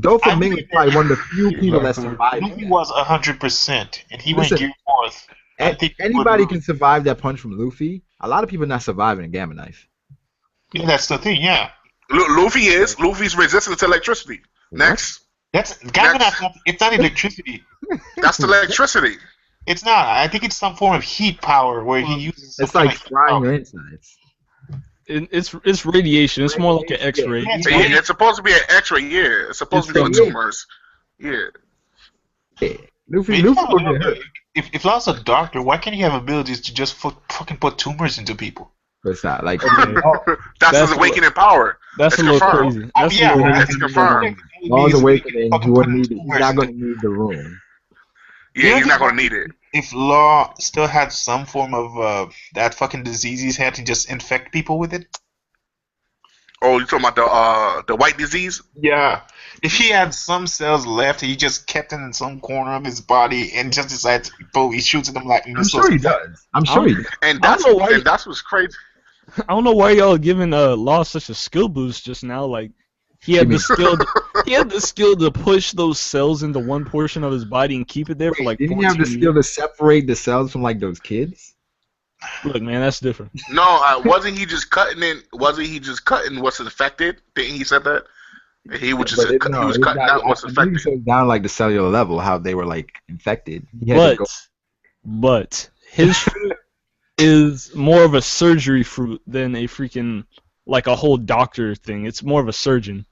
[SPEAKER 2] Doflamingo is probably one of the few people that survived.
[SPEAKER 1] Luffy was 100%, and he went
[SPEAKER 2] Listen,
[SPEAKER 1] Gear 4th. I think he
[SPEAKER 2] Anybody
[SPEAKER 1] would
[SPEAKER 2] can survive that punch from Luffy. A lot of people not surviving a Gamma Knife.
[SPEAKER 1] Yeah, that's the thing. Yeah,
[SPEAKER 7] Luffy's resistant to electricity. Next.
[SPEAKER 1] that's gamma knife. It's not electricity.
[SPEAKER 7] That's the electricity.
[SPEAKER 1] It's not. I think it's some form of heat power where he uses.
[SPEAKER 2] It's
[SPEAKER 1] some
[SPEAKER 2] like
[SPEAKER 1] kind of
[SPEAKER 2] frying
[SPEAKER 1] power.
[SPEAKER 2] your insides.
[SPEAKER 5] It's radiation. It's more like an X-ray.
[SPEAKER 1] Yeah,
[SPEAKER 7] It's supposed to be an X-ray. Yeah, it's supposed to be for tumors. Yeah.
[SPEAKER 2] Luffy
[SPEAKER 1] Man,
[SPEAKER 2] will get hurt.
[SPEAKER 1] if Law's a doctor, why can't he have abilities to just fucking put tumors into people?
[SPEAKER 2] But it's not like
[SPEAKER 7] That's his awakening power.
[SPEAKER 5] That's a little crazy. That's
[SPEAKER 7] it's confirmed.
[SPEAKER 2] Laws awakening, he's not going to need the room.
[SPEAKER 7] Yeah, he's not going to need it.
[SPEAKER 1] If Law still had some form of that fucking disease he's had to just infect people with it.
[SPEAKER 7] Oh, you talking about the white disease?
[SPEAKER 1] Yeah. If he had some cells left, he just kept them in some corner of his body and just decides he shoots them like missiles.
[SPEAKER 2] I'm sure he does. I'm sure he does.
[SPEAKER 7] And that's what's crazy.
[SPEAKER 5] I don't know why y'all giving Law such a skill boost just now. Like he had the skill. He had the skill to push those cells into one portion of his body and keep it there for like.
[SPEAKER 2] Didn't he have the skill to separate the cells from like those kids?
[SPEAKER 5] Look, man, that's different.
[SPEAKER 7] No, wasn't he just cutting in? Wasn't he just cutting what's infected? Didn't he said that? He was just he was cutting out what's infected.
[SPEAKER 2] He down like the cellular level, how they were like infected.
[SPEAKER 5] But his fruit is more of a surgery fruit than a freaking like a whole doctor thing. It's more of a surgeon.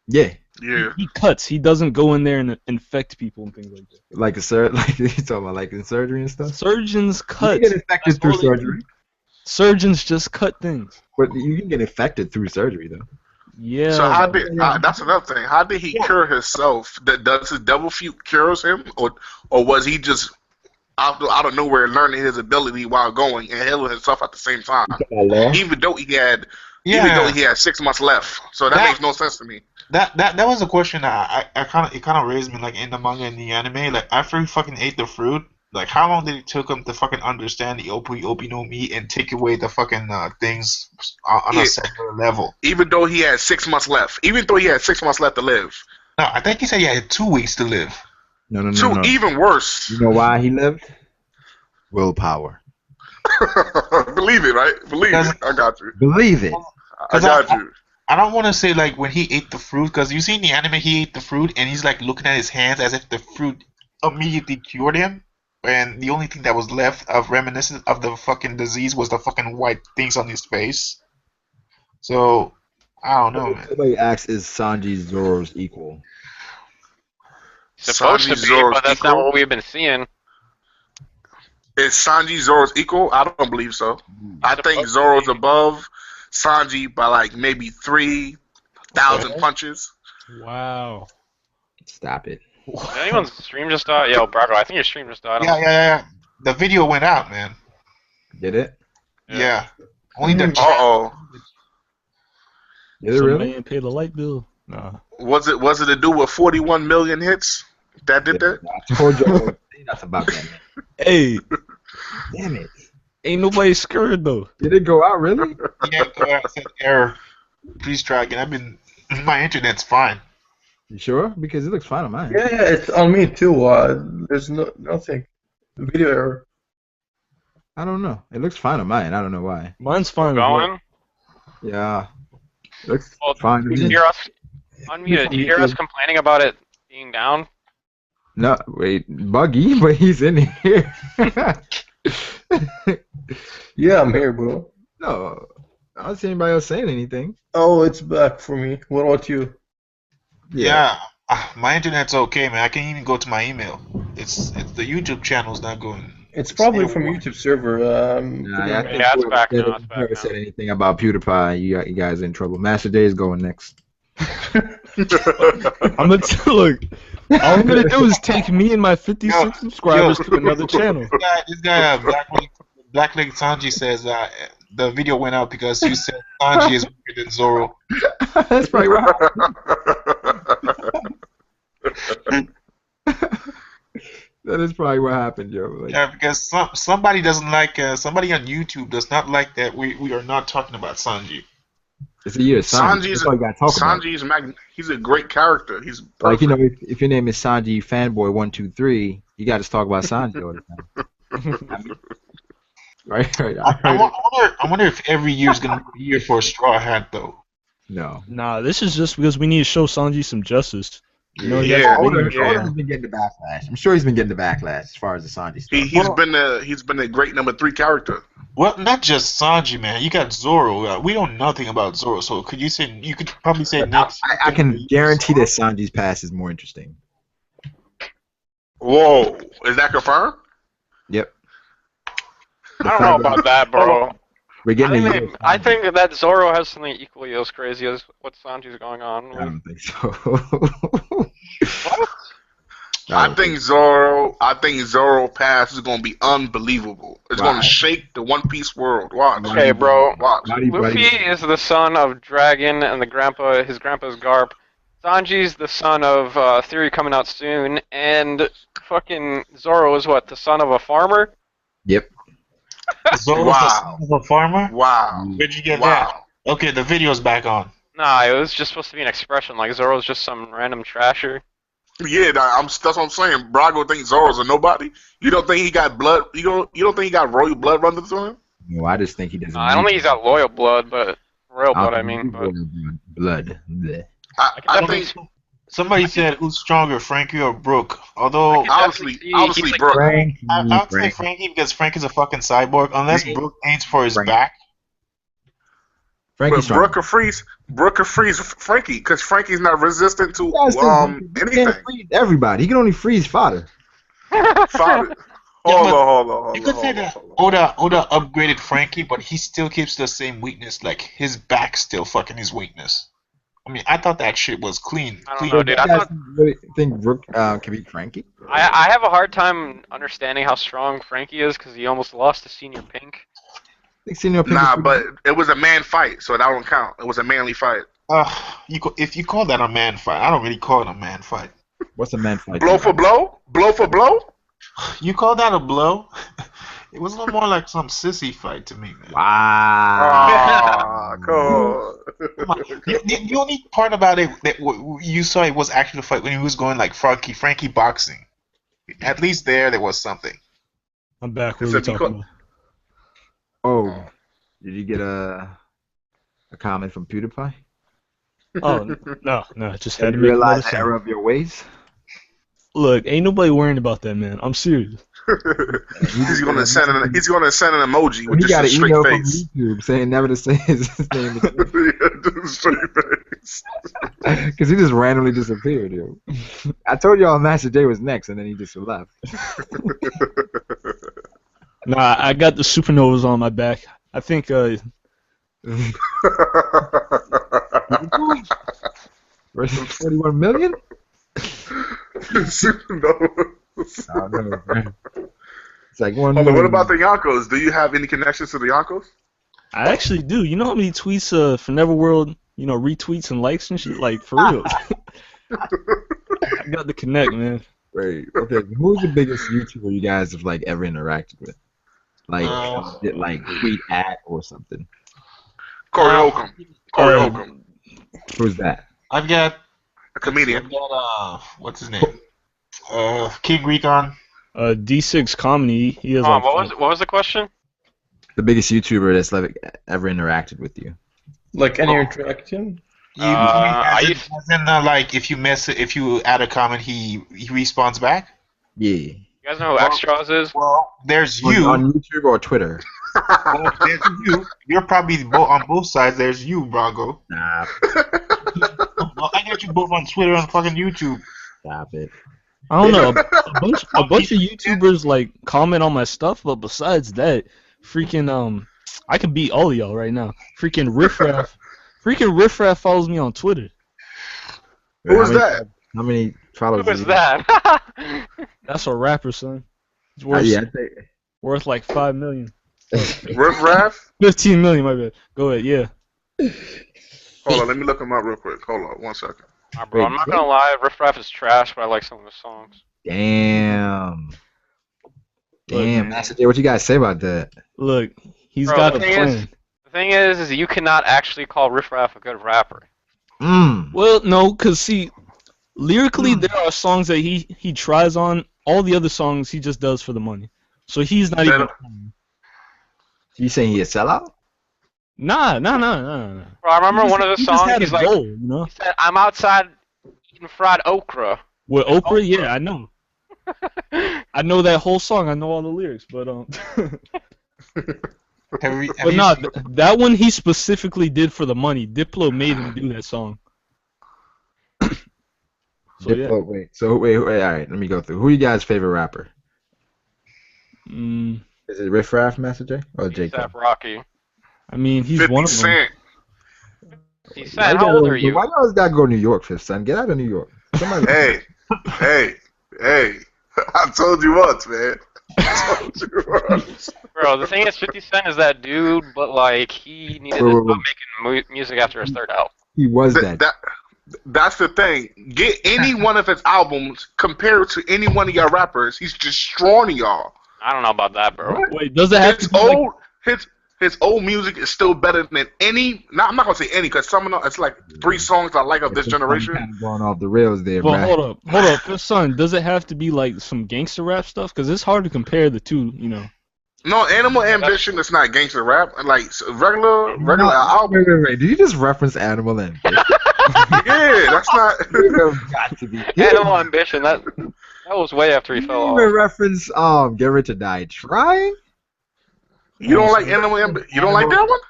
[SPEAKER 2] Yeah.
[SPEAKER 7] Yeah.
[SPEAKER 5] He cuts. He doesn't go in there and infect people and things like that.
[SPEAKER 2] Like like you talking about like in surgery and stuff.
[SPEAKER 5] Surgeons cut.
[SPEAKER 2] You can get infected through surgery.
[SPEAKER 5] Surgeons just cut things.
[SPEAKER 2] But you can get infected through surgery though.
[SPEAKER 5] Yeah.
[SPEAKER 7] So how did that's another thing? How did he cure himself? Does his devil fruit cures him, or was he just out of nowhere learning his ability while going and healing himself at the same time? Even though he had 6 months left, so that makes no sense to me.
[SPEAKER 1] That was a question that it kind of raised me, like in the manga and the anime. Like after he fucking ate the fruit, like how long did it took him to fucking understand the Opi no Mi and take away the fucking things on a cellular level?
[SPEAKER 7] Even though he had 6 months left, to live.
[SPEAKER 1] No, I think he said he had 2 weeks to live.
[SPEAKER 2] No.
[SPEAKER 7] Even worse.
[SPEAKER 2] You know why he lived? Willpower.
[SPEAKER 7] Believe it, right? Believe it. I got you.
[SPEAKER 2] Believe it.
[SPEAKER 7] I got you.
[SPEAKER 1] I don't want to say like when he ate the fruit, because you see in the anime he ate the fruit and he's like looking at his hands as if the fruit immediately cured him, and the only thing that was left of reminiscent of the fucking disease was the fucking white things on his face. So I don't know, man.
[SPEAKER 2] Somebody asks, is Sanji Zoro's equal?
[SPEAKER 4] Supposed to be, but that's not what we've been seeing.
[SPEAKER 7] Is Sanji Zoro's equal? I don't believe so. I think Zoro's above Sanji by like maybe 3,000 punches.
[SPEAKER 5] Wow.
[SPEAKER 2] Stop it.
[SPEAKER 4] Did anyone's stream just die? Yo, Braco, I think your stream just died.
[SPEAKER 1] Yeah. The video went out, man.
[SPEAKER 2] Did it?
[SPEAKER 1] Yeah. Only the
[SPEAKER 2] Did it really?
[SPEAKER 5] Man pay the light bill. Nah.
[SPEAKER 7] Was it to do with 41 million hits? That did that?
[SPEAKER 2] I told you that's about that.
[SPEAKER 5] Hey.
[SPEAKER 2] Damn it.
[SPEAKER 5] Ain't nobody scared though.
[SPEAKER 2] Did it go out really?
[SPEAKER 1] Yeah, I said error. Please try again. My internet's fine.
[SPEAKER 2] You sure? Because it looks fine on mine.
[SPEAKER 8] Yeah, it's on me too. There's nothing. Video error.
[SPEAKER 2] I don't know. It looks fine on mine. I don't know why.
[SPEAKER 5] Mine's fine.
[SPEAKER 4] Going?
[SPEAKER 2] Yeah. It looks fine to me.
[SPEAKER 4] Did you hear us unmuted? Did you hear us complaining about it being down?
[SPEAKER 2] No, wait, Buggy, but he's in here.
[SPEAKER 8] Yeah, I'm here, bro.
[SPEAKER 2] No, I don't see anybody else saying anything.
[SPEAKER 8] Oh, it's back for me. What about you?
[SPEAKER 1] Yeah, my internet's okay, man. I can't even go to my email. It's the YouTube channel's not going.
[SPEAKER 8] It's probably from YouTube server.
[SPEAKER 4] It's back now.
[SPEAKER 2] Never said anything about PewDiePie. You guys are in trouble. Master Day is going next.
[SPEAKER 5] I'm gonna look. All I'm gonna do is take me and my 56 subscribers to another channel.
[SPEAKER 1] This guy, Blackleg Sanji says the video went out because you said Sanji is weaker than Zoro.
[SPEAKER 2] That's probably right. That is probably what happened, Joe. Like,
[SPEAKER 1] yeah, because somebody doesn't like somebody on YouTube does not like that we are not talking about Sanji.
[SPEAKER 2] It's a year. Sanji's
[SPEAKER 7] he's a great character. He's perfect.
[SPEAKER 2] Like, you know, if your name is Sanji Fanboy 123, you got to talk about Sanji all the time. Right.
[SPEAKER 1] I wonder if every year is gonna be a year for a Straw Hat though.
[SPEAKER 2] No.
[SPEAKER 5] Nah, this is just because we need to show Sanji some justice. You know,
[SPEAKER 2] Oda's been getting the backlash. I'm sure he's been getting the backlash as far as the Sanji stuff.
[SPEAKER 7] He's been a great number 3 character.
[SPEAKER 1] Well, not just Sanji, man. You got Zoro. We know nothing about Zoro, so you could probably say next.
[SPEAKER 2] I can guarantee that Sanji's past is more interesting.
[SPEAKER 7] Whoa, is that confirmed?
[SPEAKER 2] Yep.
[SPEAKER 4] I don't know about that, bro.
[SPEAKER 2] We're getting.
[SPEAKER 4] I think that Zoro has something equally as crazy as what Sanji's going on with.
[SPEAKER 2] I don't think so.
[SPEAKER 4] What?
[SPEAKER 7] I think Zoro Pass is gonna be unbelievable. It's gonna shake the One Piece world. Watch.
[SPEAKER 4] Okay, bro.
[SPEAKER 7] Watch.
[SPEAKER 4] Luffy is the son of Dragon and his grandpa's Garp. Sanji's the son of Theory coming out soon, and fucking Zoro is what, the son of a farmer?
[SPEAKER 2] Yep.
[SPEAKER 1] Zoro's the son of a farmer?
[SPEAKER 7] Wow.
[SPEAKER 1] Where'd you get that? Okay, the video's back on.
[SPEAKER 4] Nah, it was just supposed to be an expression, like Zoro's just some random trasher.
[SPEAKER 7] Yeah, that's what I'm saying. Brago thinks Zoro's a nobody. You don't think he got blood? You don't think he got royal blood running through him?
[SPEAKER 2] No, I just think he doesn't.
[SPEAKER 4] I don't think he's got loyal blood, but royal blood. I mean, but
[SPEAKER 2] blood. Bleh.
[SPEAKER 7] I think
[SPEAKER 1] somebody said who's stronger, Frankie or Brooke? Although
[SPEAKER 7] obviously
[SPEAKER 4] like
[SPEAKER 7] Brooke.
[SPEAKER 1] I would say Frankie because Frankie's a fucking cyborg. Unless Brooke aims for his back.
[SPEAKER 2] Frankie's
[SPEAKER 7] But Brooke could freeze Frankie because Frankie's not resistant to anything.
[SPEAKER 2] Freeze everybody. He can only freeze fodder.
[SPEAKER 7] Hold on.
[SPEAKER 1] You could say that Oda upgraded Frankie, but he still keeps the same weakness. Like his back still fucking his weakness. I mean, I thought that shit was clean.
[SPEAKER 4] I don't know, dude. I thought
[SPEAKER 2] really think Brooke can beat Frankie?
[SPEAKER 4] I have a hard time understanding how strong Frankie is because he almost lost to Senior Pink.
[SPEAKER 7] Nah, but it was a man fight, so that don't count. It was a manly fight.
[SPEAKER 1] If you call that a man fight, I don't really call it a man fight.
[SPEAKER 2] What's a man fight?
[SPEAKER 7] Blow for blow? Blow for blow?
[SPEAKER 1] You call that a blow? It was a little more like some sissy fight to me, man.
[SPEAKER 2] Wow.
[SPEAKER 7] Cool.
[SPEAKER 1] The only part about it that you saw it was actually the fight when he was going like Frankie boxing. At least there was something.
[SPEAKER 5] I'm back. What are we talking about?
[SPEAKER 2] Oh, did you get a comment from PewDiePie?
[SPEAKER 5] Oh, no, just had
[SPEAKER 2] Did
[SPEAKER 5] to
[SPEAKER 2] you
[SPEAKER 5] make
[SPEAKER 2] realize
[SPEAKER 5] another
[SPEAKER 2] the error of your ways?
[SPEAKER 5] Look, ain't nobody worrying about that, man. I'm serious.
[SPEAKER 7] He's gonna send an emoji with
[SPEAKER 2] He got
[SPEAKER 7] just a
[SPEAKER 2] an email
[SPEAKER 7] straight
[SPEAKER 2] from
[SPEAKER 7] face.
[SPEAKER 2] YouTube saying never to say his name
[SPEAKER 7] Straight face.
[SPEAKER 2] because he just randomly disappeared. Yo. I told y'all Master J was next, and then he just left.
[SPEAKER 5] Nah, I got the supernovas on my back. I think
[SPEAKER 2] Versus 41 million?
[SPEAKER 7] Supernova.
[SPEAKER 2] I don't know, man. It's like one.
[SPEAKER 7] Hold on, what about the Yonkos? Do you have any connections to the Yonkos?
[SPEAKER 5] I actually do. You know how many tweets for Neverworld, retweets and likes and shit? Like, for real. I got the connect, man.
[SPEAKER 2] Wait, okay. Who's the biggest YouTuber you guys have ever interacted with? Tweet at or something.
[SPEAKER 7] Corey Holcomb.
[SPEAKER 2] Who's that?
[SPEAKER 1] I've got
[SPEAKER 7] a comedian.
[SPEAKER 1] I've got what's his name? King Recon.
[SPEAKER 5] D6 Comedy. He has.
[SPEAKER 4] What was the question?
[SPEAKER 2] The biggest YouTuber that's ever interacted with you.
[SPEAKER 8] Like any interaction?
[SPEAKER 1] If you add a comment, he responds back.
[SPEAKER 2] Yeah.
[SPEAKER 4] You guys know who Extras is?
[SPEAKER 1] Well, there's you
[SPEAKER 2] on YouTube or Twitter.
[SPEAKER 1] There's you. You're probably on both sides. There's you, Brago.
[SPEAKER 2] Nah.
[SPEAKER 1] Well, I got you both on Twitter and fucking YouTube.
[SPEAKER 2] Stop it.
[SPEAKER 5] I don't know. A bunch of YouTubers comment on my stuff, but besides that, freaking I could beat all of y'all right now. Freaking Riffraff follows me on Twitter.
[SPEAKER 7] Who is that?
[SPEAKER 2] How many followers?
[SPEAKER 4] Who is that?
[SPEAKER 5] That's a rapper, son. It's worth, worth like 5 million.
[SPEAKER 7] Riffraff?
[SPEAKER 5] 15 million, my bad. Go ahead, yeah.
[SPEAKER 7] Hold on, let me look him up real quick. Hold on, 1 second.
[SPEAKER 4] Bro, I'm not gonna lie, Riffraff is trash, but I like some of his songs.
[SPEAKER 2] Damn, Master J, what you guys say about that?
[SPEAKER 5] Look, he's got a plan.
[SPEAKER 4] The thing is you cannot actually call Riffraff a good rapper.
[SPEAKER 5] Well, no, because see, lyrically there are songs that he tries on. All the other songs he just does for the money. So he's not even.
[SPEAKER 2] You saying he a sellout?
[SPEAKER 5] Nah.
[SPEAKER 4] Bro, I remember one of the songs. He's like, he said, "I'm outside eating fried okra."
[SPEAKER 5] With okra, yeah, I know. I know that whole song. I know all the lyrics, but that one he specifically did for the money. Diplo made him do that song.
[SPEAKER 2] Diplo, wait, all right. Let me go through. Who you guys' favorite rapper? Is it Riff Raff, Master J, or J.
[SPEAKER 4] Rocky.
[SPEAKER 5] I mean, he's
[SPEAKER 7] 50
[SPEAKER 5] one of them.
[SPEAKER 7] Cent.
[SPEAKER 4] 50 Cent, how old are you?
[SPEAKER 2] Why you always gotta go to New York, Fifth Son? Get out of New York. Somebody...
[SPEAKER 7] Hey. I told you once, man. I told you once.
[SPEAKER 4] Bro, the thing is, 50 Cent is that dude, but like he needed to stop making music after his third album.
[SPEAKER 2] He was that.
[SPEAKER 7] That's the thing. Get any one of his albums compared to any one of y'all rappers, he's destroying y'all.
[SPEAKER 4] I don't know about that, bro.
[SPEAKER 5] Wait, does it have
[SPEAKER 7] His
[SPEAKER 5] to be
[SPEAKER 7] old his old music is still better than any. I'm not gonna say any because some of them it's like 3 songs I like of this generation.
[SPEAKER 2] Kind of going off the rails there,
[SPEAKER 5] Well,
[SPEAKER 2] bro.
[SPEAKER 5] hold up, Fifth Son. Does it have to be like some gangster rap stuff? Because it's hard to compare the two, you know.
[SPEAKER 7] No, Animal Ambition is not gangster rap. Like regular album.
[SPEAKER 2] Wait. Did you just reference Animal Ambition?
[SPEAKER 7] Yeah, that's not.
[SPEAKER 2] Got to be
[SPEAKER 4] Animal Ambition. That was way after he fell off.
[SPEAKER 2] You even reference Get Rich or Die Trying?
[SPEAKER 7] You don't like Animal Ambition? You don't like that one?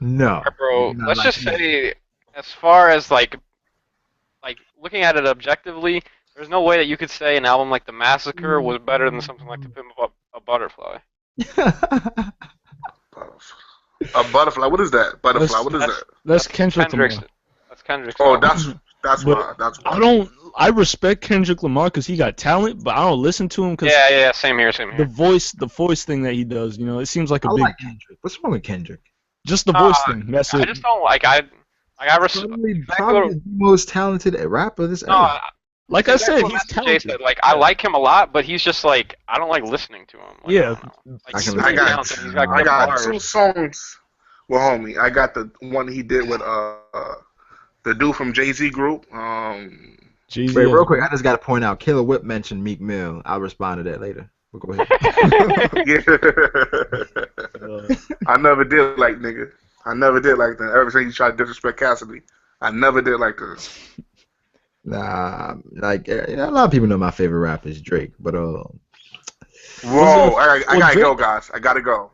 [SPEAKER 2] No.
[SPEAKER 4] Right, bro, let's just say, as far as like looking at it objectively, there's no way that you could say an album like The Massacre was better than something like To Pimp a Butterfly.
[SPEAKER 7] A butterfly. What is that? Butterfly. What is that?
[SPEAKER 5] That's Kendrick Lamar.
[SPEAKER 4] That's Kendrick's.
[SPEAKER 7] Oh,
[SPEAKER 4] album.
[SPEAKER 7] that's why.
[SPEAKER 5] I respect Kendrick Lamar because he got talent, but I don't listen to him because
[SPEAKER 4] yeah, same here.
[SPEAKER 5] The voice thing that he does, you know, it seems like a
[SPEAKER 2] I
[SPEAKER 5] big.
[SPEAKER 2] like Kendrick. What's wrong with Kendrick?
[SPEAKER 5] Just the voice thing. That's
[SPEAKER 4] I
[SPEAKER 5] it.
[SPEAKER 4] just don't like. I respect.
[SPEAKER 2] Probably the most talented rapper this era.
[SPEAKER 5] Like I said, he's talented.
[SPEAKER 4] Said, like I like him a lot, but he's just like I don't like listening to him. Like,
[SPEAKER 5] yeah,
[SPEAKER 7] I got 2 songs. Well, homie, I got the one he did with the dude from Jay-Z group.
[SPEAKER 2] Wait, real quick, I just gotta point out, Killer Whip mentioned Meek Mill. I'll respond to that later. We'll go ahead.
[SPEAKER 7] I never did like nigga. I never did like that. Ever since you tried to disrespect Cassidy, I never did like this.
[SPEAKER 2] Nah, like a lot of people know my favorite rapper is Drake, but
[SPEAKER 7] Whoa, I gotta go, guys. I gotta go.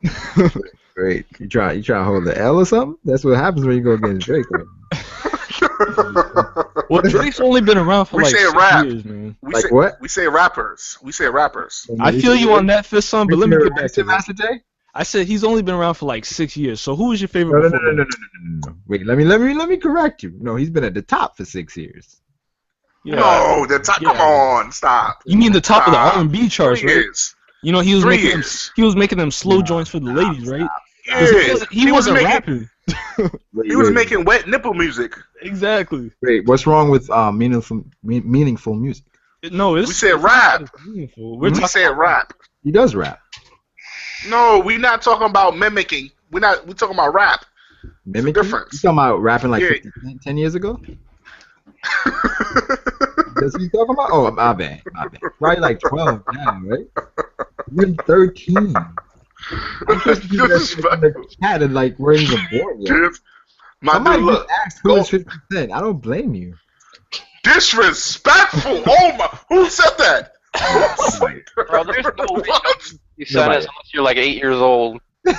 [SPEAKER 2] Great. You try to hold the L or something? That's what happens when you go against Drake.
[SPEAKER 5] Well, Drake's only been around for like 6 years, man.
[SPEAKER 2] What?
[SPEAKER 7] We say rappers.
[SPEAKER 5] I feel you on that, Fifth Son, but let me get back to
[SPEAKER 2] Master J.
[SPEAKER 5] I said he's only been around for like 6 years. So who was your favorite?
[SPEAKER 2] No. Wait, let me correct you. No, he's been at the top for 6 years.
[SPEAKER 7] Yeah. No, the top. Yeah. Come on, stop.
[SPEAKER 5] You mean the top of the R&B charts, right? You know he was making them slow joints for the ladies, right?
[SPEAKER 7] Yeah.
[SPEAKER 5] He wasn't rapping.
[SPEAKER 7] He was making wet nipple music.
[SPEAKER 5] Exactly.
[SPEAKER 2] Wait, what's wrong with meaningful music?
[SPEAKER 5] No,
[SPEAKER 7] we said rap. We said rap.
[SPEAKER 2] He does rap.
[SPEAKER 7] No, we're not talking about mimicking. We're talking about rap.
[SPEAKER 2] Mimicking?
[SPEAKER 7] Difference.
[SPEAKER 2] You talking about rapping like 10 years ago? That's what you talking about? Oh, my bad. Probably like 12 now, right? You're 13. I'm supposed to be the cat and like where you were born yet. Somebody just asked who is 50 Cent. I don't blame you.
[SPEAKER 7] Disrespectful. Oh my! Who said that?
[SPEAKER 4] Bro, there's no way you said it unless you're like 8 years old. When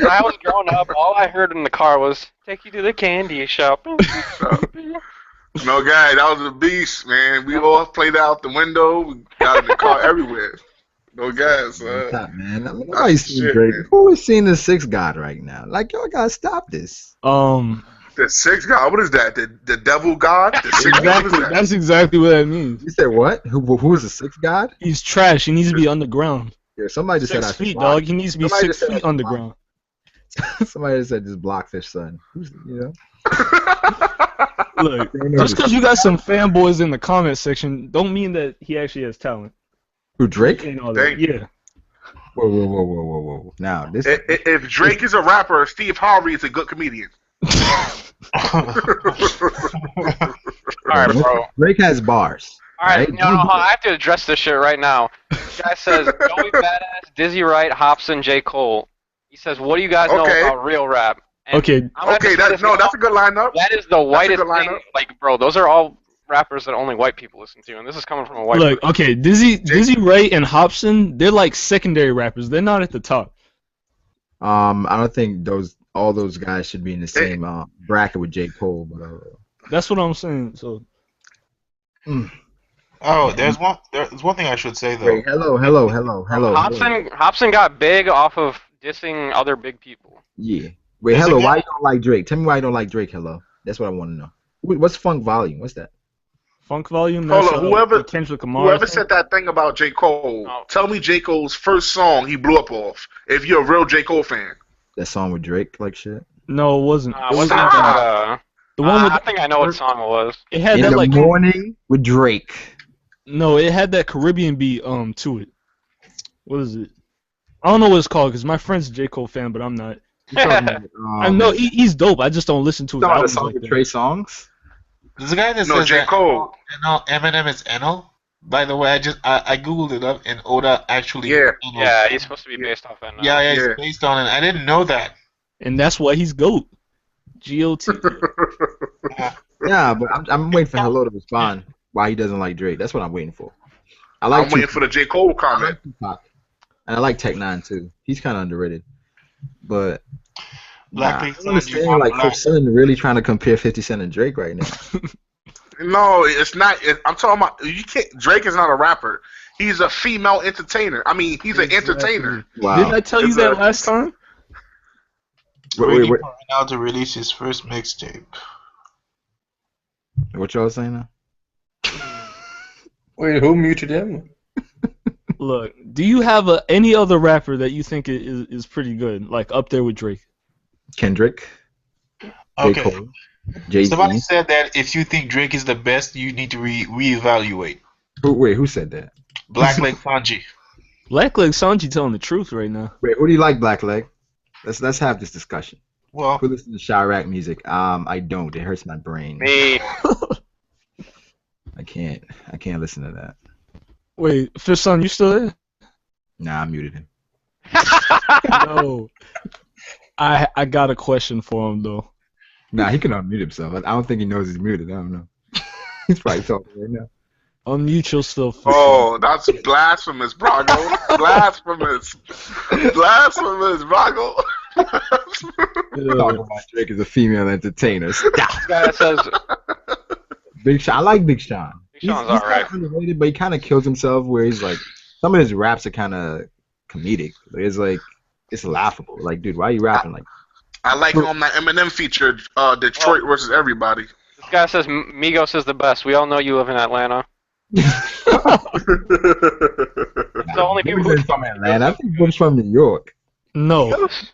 [SPEAKER 4] I was growing up, all I heard in the car was "Take you to the candy shop."
[SPEAKER 7] No, guy, that was a beast, man. We all played out the window. We got in the car everywhere. No gas,
[SPEAKER 2] stop, man. Nobody's seeing Drake. Who is seeing the Sixth God right now? Like, y'all gotta stop this.
[SPEAKER 7] The Sixth God? What is that? The Devil God? The Sixth
[SPEAKER 5] exactly. God? That's exactly what that means.
[SPEAKER 2] You said what? Who is the Sixth God?
[SPEAKER 5] He's trash. He needs to be underground.
[SPEAKER 2] Yeah, somebody just
[SPEAKER 5] 6 feet, dog. He needs to be 6 feet underground.
[SPEAKER 2] Somebody just said just Blockfish Son. You know?
[SPEAKER 5] Look, just because you got some fanboys in the comment section, don't mean that he actually has talent.
[SPEAKER 2] Who, Drake?
[SPEAKER 5] Yeah.
[SPEAKER 2] Whoa. Now, this.
[SPEAKER 7] If Drake is a rapper, Steve Harvey is a good comedian.
[SPEAKER 4] Alright, bro.
[SPEAKER 2] Drake has bars.
[SPEAKER 4] Alright, no, I have to address this shit right now. This guy says, Joey Badass, Dizzy Wright, Hobson, J. Cole. He says, what do you guys know about real rap? And
[SPEAKER 7] that's a good lineup.
[SPEAKER 4] That is the whitest thing. Like, bro, those are all rappers that only white people listen to, and this is coming from a white person.
[SPEAKER 5] Okay, Dizzy Wright and Hobson, they're like secondary rappers. They're not at the top.
[SPEAKER 2] I don't think all those guys should be in the same bracket with J. Cole, but
[SPEAKER 5] that's what I'm saying. So.
[SPEAKER 1] Oh, there's one thing I should say though.
[SPEAKER 2] Wait, hello.
[SPEAKER 4] Hobson got big off of dissing other big people.
[SPEAKER 2] Yeah. Wait,
[SPEAKER 1] There's a
[SPEAKER 2] hello.
[SPEAKER 1] guy-
[SPEAKER 2] Why you don't like Drake? Tell me why you don't like Drake. Hello. That's what I want to know. What's Funk Volume? What's that?
[SPEAKER 5] Funk Volume.
[SPEAKER 7] Hold
[SPEAKER 5] That's
[SPEAKER 7] on, whoever
[SPEAKER 5] Kendrick Lamar.
[SPEAKER 7] whoever said that thing about J. Cole,
[SPEAKER 4] Oh.
[SPEAKER 7] tell me J. Cole's first song he blew up off. If you're a real J. Cole fan.
[SPEAKER 2] That song with Drake, like shit.
[SPEAKER 5] No, it wasn't. It was
[SPEAKER 4] Wasn't it
[SPEAKER 5] the one with
[SPEAKER 4] I think I know what song it was.
[SPEAKER 5] it had
[SPEAKER 2] In
[SPEAKER 5] that
[SPEAKER 2] the
[SPEAKER 5] like
[SPEAKER 2] morning with Drake.
[SPEAKER 5] no, it had that Caribbean beat to it. What is it? I don't know what it's called because my friend's a J. Cole fan, but I'm not.
[SPEAKER 2] You're talking about,
[SPEAKER 5] I know he's dope. I just don't listen to his
[SPEAKER 2] the
[SPEAKER 5] albums
[SPEAKER 2] song
[SPEAKER 5] like
[SPEAKER 2] with
[SPEAKER 5] that.
[SPEAKER 2] Trey Songz.
[SPEAKER 1] There's a guy that
[SPEAKER 7] No,
[SPEAKER 1] says
[SPEAKER 7] J.
[SPEAKER 1] that
[SPEAKER 7] Cole.
[SPEAKER 1] Eminem is Enel. By the way, I googled it up, and Oda actually.
[SPEAKER 7] Yeah.
[SPEAKER 1] Enel.
[SPEAKER 4] Yeah, he's supposed to be based off that.
[SPEAKER 1] Yeah,
[SPEAKER 7] Yeah.
[SPEAKER 1] it's based on it. I didn't know that.
[SPEAKER 5] And that's why he's GOAT. G-O-T.
[SPEAKER 2] Yeah, but I'm waiting for Hello to respond why he doesn't like Drake. That's what I'm waiting for. I like
[SPEAKER 7] I'm waiting for the J. Cole comment.
[SPEAKER 2] Tupac. And I like Tech Nine too. He's kind of underrated. But
[SPEAKER 1] Black
[SPEAKER 2] I
[SPEAKER 1] Pink
[SPEAKER 2] don't
[SPEAKER 1] Sun,
[SPEAKER 2] understand
[SPEAKER 1] you want
[SPEAKER 2] like
[SPEAKER 1] black.
[SPEAKER 2] Chris Sun really trying to compare 50 Cent and Drake right now.
[SPEAKER 7] No, it's not. I'm talking about you can't. Drake is not a rapper. He's a female entertainer. I mean, he's an entertainer.
[SPEAKER 2] Wow.
[SPEAKER 5] Didn't I tell you
[SPEAKER 7] It's
[SPEAKER 5] that
[SPEAKER 7] a-
[SPEAKER 5] last time?
[SPEAKER 1] Waiting
[SPEAKER 2] Wait,
[SPEAKER 1] for Renal to release his first mixtape.
[SPEAKER 2] what y'all saying now?
[SPEAKER 8] Wait, who muted him?
[SPEAKER 5] Look, do you have any other rapper that you think is pretty good, like up there with Drake?
[SPEAKER 2] Kendrick, J.
[SPEAKER 1] Okay.
[SPEAKER 2] Cole, Jay-Z.
[SPEAKER 1] Somebody said that if you think Drake is the best, you need to reevaluate.
[SPEAKER 2] Who said that?
[SPEAKER 1] Blackleg Sanji.
[SPEAKER 5] Blackleg Sanji telling the truth right now.
[SPEAKER 2] Wait, who do you like, Blackleg? Let's have this discussion.
[SPEAKER 1] Well,
[SPEAKER 2] Who listens to Chirac music? I don't. It hurts my brain.
[SPEAKER 4] Me.
[SPEAKER 2] I can't listen to that.
[SPEAKER 5] Wait, Fish Son, you still there?
[SPEAKER 2] Nah, I muted him.
[SPEAKER 5] No. I got a question for him though.
[SPEAKER 2] Nah, he can unmute himself. I don't think he knows he's muted. I don't know. He's probably talking right now.
[SPEAKER 5] Unmute yourself. Fish
[SPEAKER 7] Oh, that's blasphemous, Brago. Blasphemous. Blasphemous, Brago.
[SPEAKER 2] Talking about Drake as a female entertainer. Stop.
[SPEAKER 4] This guy says
[SPEAKER 2] Big Sean. I like Big Sean.
[SPEAKER 4] Big Sean's
[SPEAKER 2] he's
[SPEAKER 4] alright.
[SPEAKER 2] kinda underrated, but he kind of kills himself. Where he's like, some of his raps are kind of comedic. It's like, it's laughable. Like, dude, why are you rapping like?
[SPEAKER 7] I like him on that Eminem feature, Detroit versus Everybody.
[SPEAKER 4] this guy says Migos is the best. We all know you live in Atlanta. The only people who
[SPEAKER 2] Boys from Atlanta. I think Boys from New York.
[SPEAKER 5] No,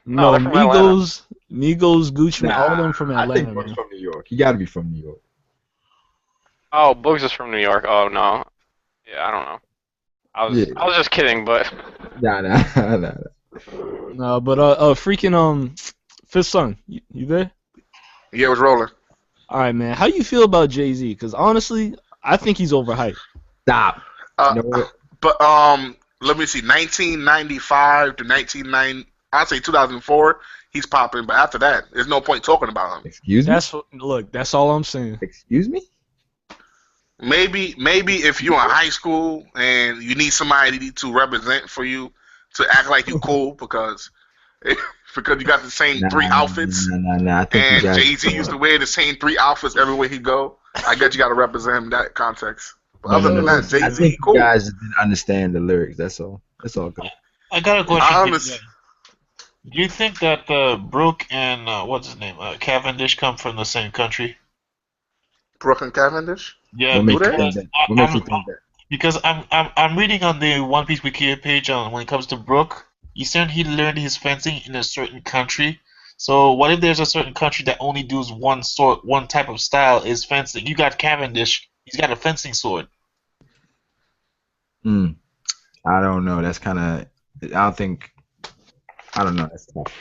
[SPEAKER 5] no,
[SPEAKER 4] they're from
[SPEAKER 5] Migos, Gucci, Mane, all of them from
[SPEAKER 2] I
[SPEAKER 5] Atlanta.
[SPEAKER 2] think Boys
[SPEAKER 5] Man.
[SPEAKER 2] from New York. You got to be from New York.
[SPEAKER 4] Oh, Boogs is from New York. Oh no. Yeah, I don't know. I was just kidding, but
[SPEAKER 2] Nah.
[SPEAKER 5] No, but freaking Fish Son, you there?
[SPEAKER 7] Yeah, it was rolling.
[SPEAKER 5] All right, man. How you feel about Jay-Z? Because honestly, I think he's overhyped.
[SPEAKER 2] Stop. You know what?
[SPEAKER 7] But let me see, 1995 to 1990, I'd say 2004, he's popping. But after that, there's no point talking about him.
[SPEAKER 2] Excuse me.
[SPEAKER 5] That's all I'm saying.
[SPEAKER 2] Excuse me.
[SPEAKER 7] Maybe if you're in high school and you need somebody to represent for you to act like you cool because you got the same three outfits.
[SPEAKER 2] Nah. I think
[SPEAKER 7] And
[SPEAKER 2] you guys,
[SPEAKER 7] Jay-Z used to wear the same three outfits everywhere he go. I guess you got to represent him in that context. But other than that,
[SPEAKER 2] I
[SPEAKER 7] Jay-Z,
[SPEAKER 2] think
[SPEAKER 7] cool.
[SPEAKER 2] you guys didn't understand the lyrics. That's all. That's all good.
[SPEAKER 1] I got a question.
[SPEAKER 7] I
[SPEAKER 1] for you
[SPEAKER 7] honest-
[SPEAKER 1] guys. Do you think that Brooke and what's his name, Cavendish, come from the same country?
[SPEAKER 7] Brooke and Cavendish?
[SPEAKER 1] Yeah,
[SPEAKER 2] What makes you
[SPEAKER 1] because,
[SPEAKER 2] think that? What makes you think that?
[SPEAKER 1] because I'm reading on the One Piece Wikipedia page on when it comes to Brooke. He said he learned his fencing in a certain country. So what if there's a certain country that only does one type of style is fencing? You got Cavendish. He's got a fencing sword.
[SPEAKER 2] I don't know. That's kind of. I don't know. That's tough.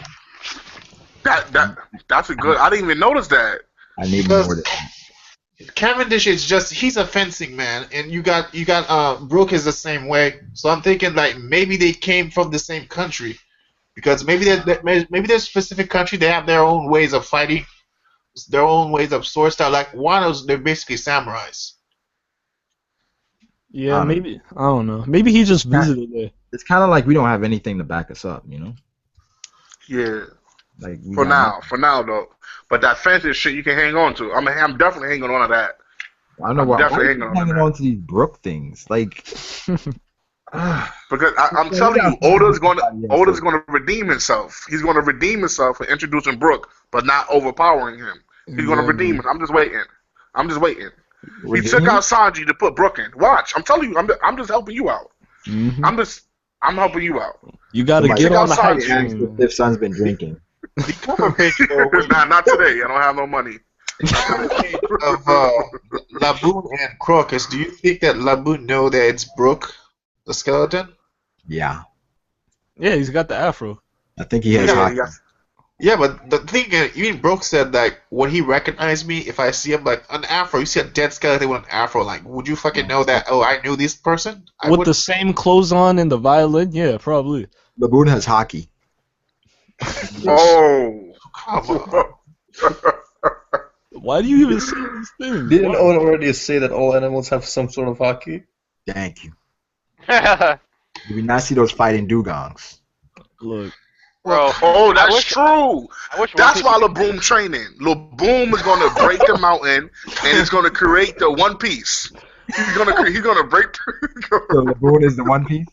[SPEAKER 7] That's a good. I didn't even notice that.
[SPEAKER 2] I need
[SPEAKER 1] Because-
[SPEAKER 2] more.
[SPEAKER 1] Cavendish is he's a fencing man, and you got Brooke is the same way. So I'm thinking like maybe they came from the same country, because maybe there's specific country they have their own ways of fighting, their own ways of sword style. Like Wano's, they're basically samurais.
[SPEAKER 5] Yeah, maybe. I don't know. Maybe he just visited there.
[SPEAKER 2] It's kind of like we don't have anything to back us up, you know.
[SPEAKER 7] Yeah.
[SPEAKER 2] Like
[SPEAKER 7] For now though. But that fancy shit you can hang on to. I'm definitely hanging on to that.
[SPEAKER 2] I don't know
[SPEAKER 7] I'm
[SPEAKER 2] why.
[SPEAKER 7] definitely
[SPEAKER 2] Why are
[SPEAKER 7] hanging
[SPEAKER 2] you
[SPEAKER 7] on
[SPEAKER 2] hanging
[SPEAKER 7] that.
[SPEAKER 2] on to these Brooke things? Like,
[SPEAKER 7] Because I'm telling you, Oda's going to redeem himself. He's going to redeem himself for introducing Brook, but not overpowering him. He's going to redeem him. I'm just waiting. He took out Sanji to put Brook in. Watch. I'm telling you. I'm just helping you out.
[SPEAKER 2] Mm-hmm.
[SPEAKER 7] I'm helping you out.
[SPEAKER 5] You got to get on the hype train.
[SPEAKER 2] If Son's been drinking.
[SPEAKER 1] The cover page
[SPEAKER 7] not today. I don't have no money.
[SPEAKER 1] of Laboon and Crocus. Do you think that Laboon know that it's Brook, the skeleton?
[SPEAKER 2] Yeah.
[SPEAKER 5] Yeah, he's got the afro.
[SPEAKER 2] I think he has hockey.
[SPEAKER 1] Yeah, but the thing is, even Brook said that when he recognized me, if I see him like an afro, you see a dead skeleton with an afro, like, would you fucking know that? Oh, I knew this person
[SPEAKER 5] with the same clothes on and the violin. Yeah, probably.
[SPEAKER 2] Laboon has hockey.
[SPEAKER 7] Oh,
[SPEAKER 1] come on.
[SPEAKER 5] Why do you even say these things?
[SPEAKER 8] Didn't Oda already say that all animals have some sort of hockey?
[SPEAKER 2] Thank you. Did we not see those fighting dugongs?
[SPEAKER 5] Look.
[SPEAKER 7] Bro, that's true. That's why Laboon training. Laboon is going to break the mountain, and it's going to create the One Piece. He's going to break.
[SPEAKER 2] So Laboon is the One Piece.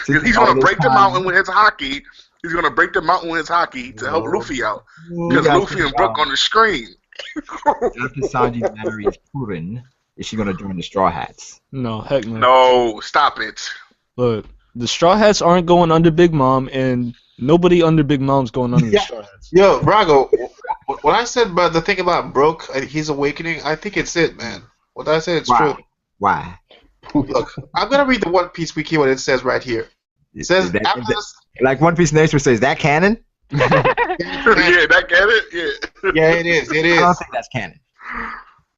[SPEAKER 7] He's going to break the mountain with his hockey. He's going to break the mountain with his hockey to help Luffy out, because Luffy and Brook on the screen.
[SPEAKER 2] After Sanji marries Purin, is she going to join the Straw Hats?
[SPEAKER 5] No, heck no.
[SPEAKER 7] No, stop it.
[SPEAKER 5] Look, the Straw Hats aren't going under Big Mom, and nobody under Big Mom's going under the Straw Hats.
[SPEAKER 1] Yo, Brago, what I said about the thing about Brook, he's awakening, I think it's it, man. What I said, it's true.
[SPEAKER 2] Why?
[SPEAKER 1] Look, I'm going to read the One Piece wiki, what it says right here. It says,
[SPEAKER 2] like One Piece Nation says, is that canon?
[SPEAKER 7] Yeah, that canon?
[SPEAKER 1] Yeah, it is. It is.
[SPEAKER 2] I don't think that's canon.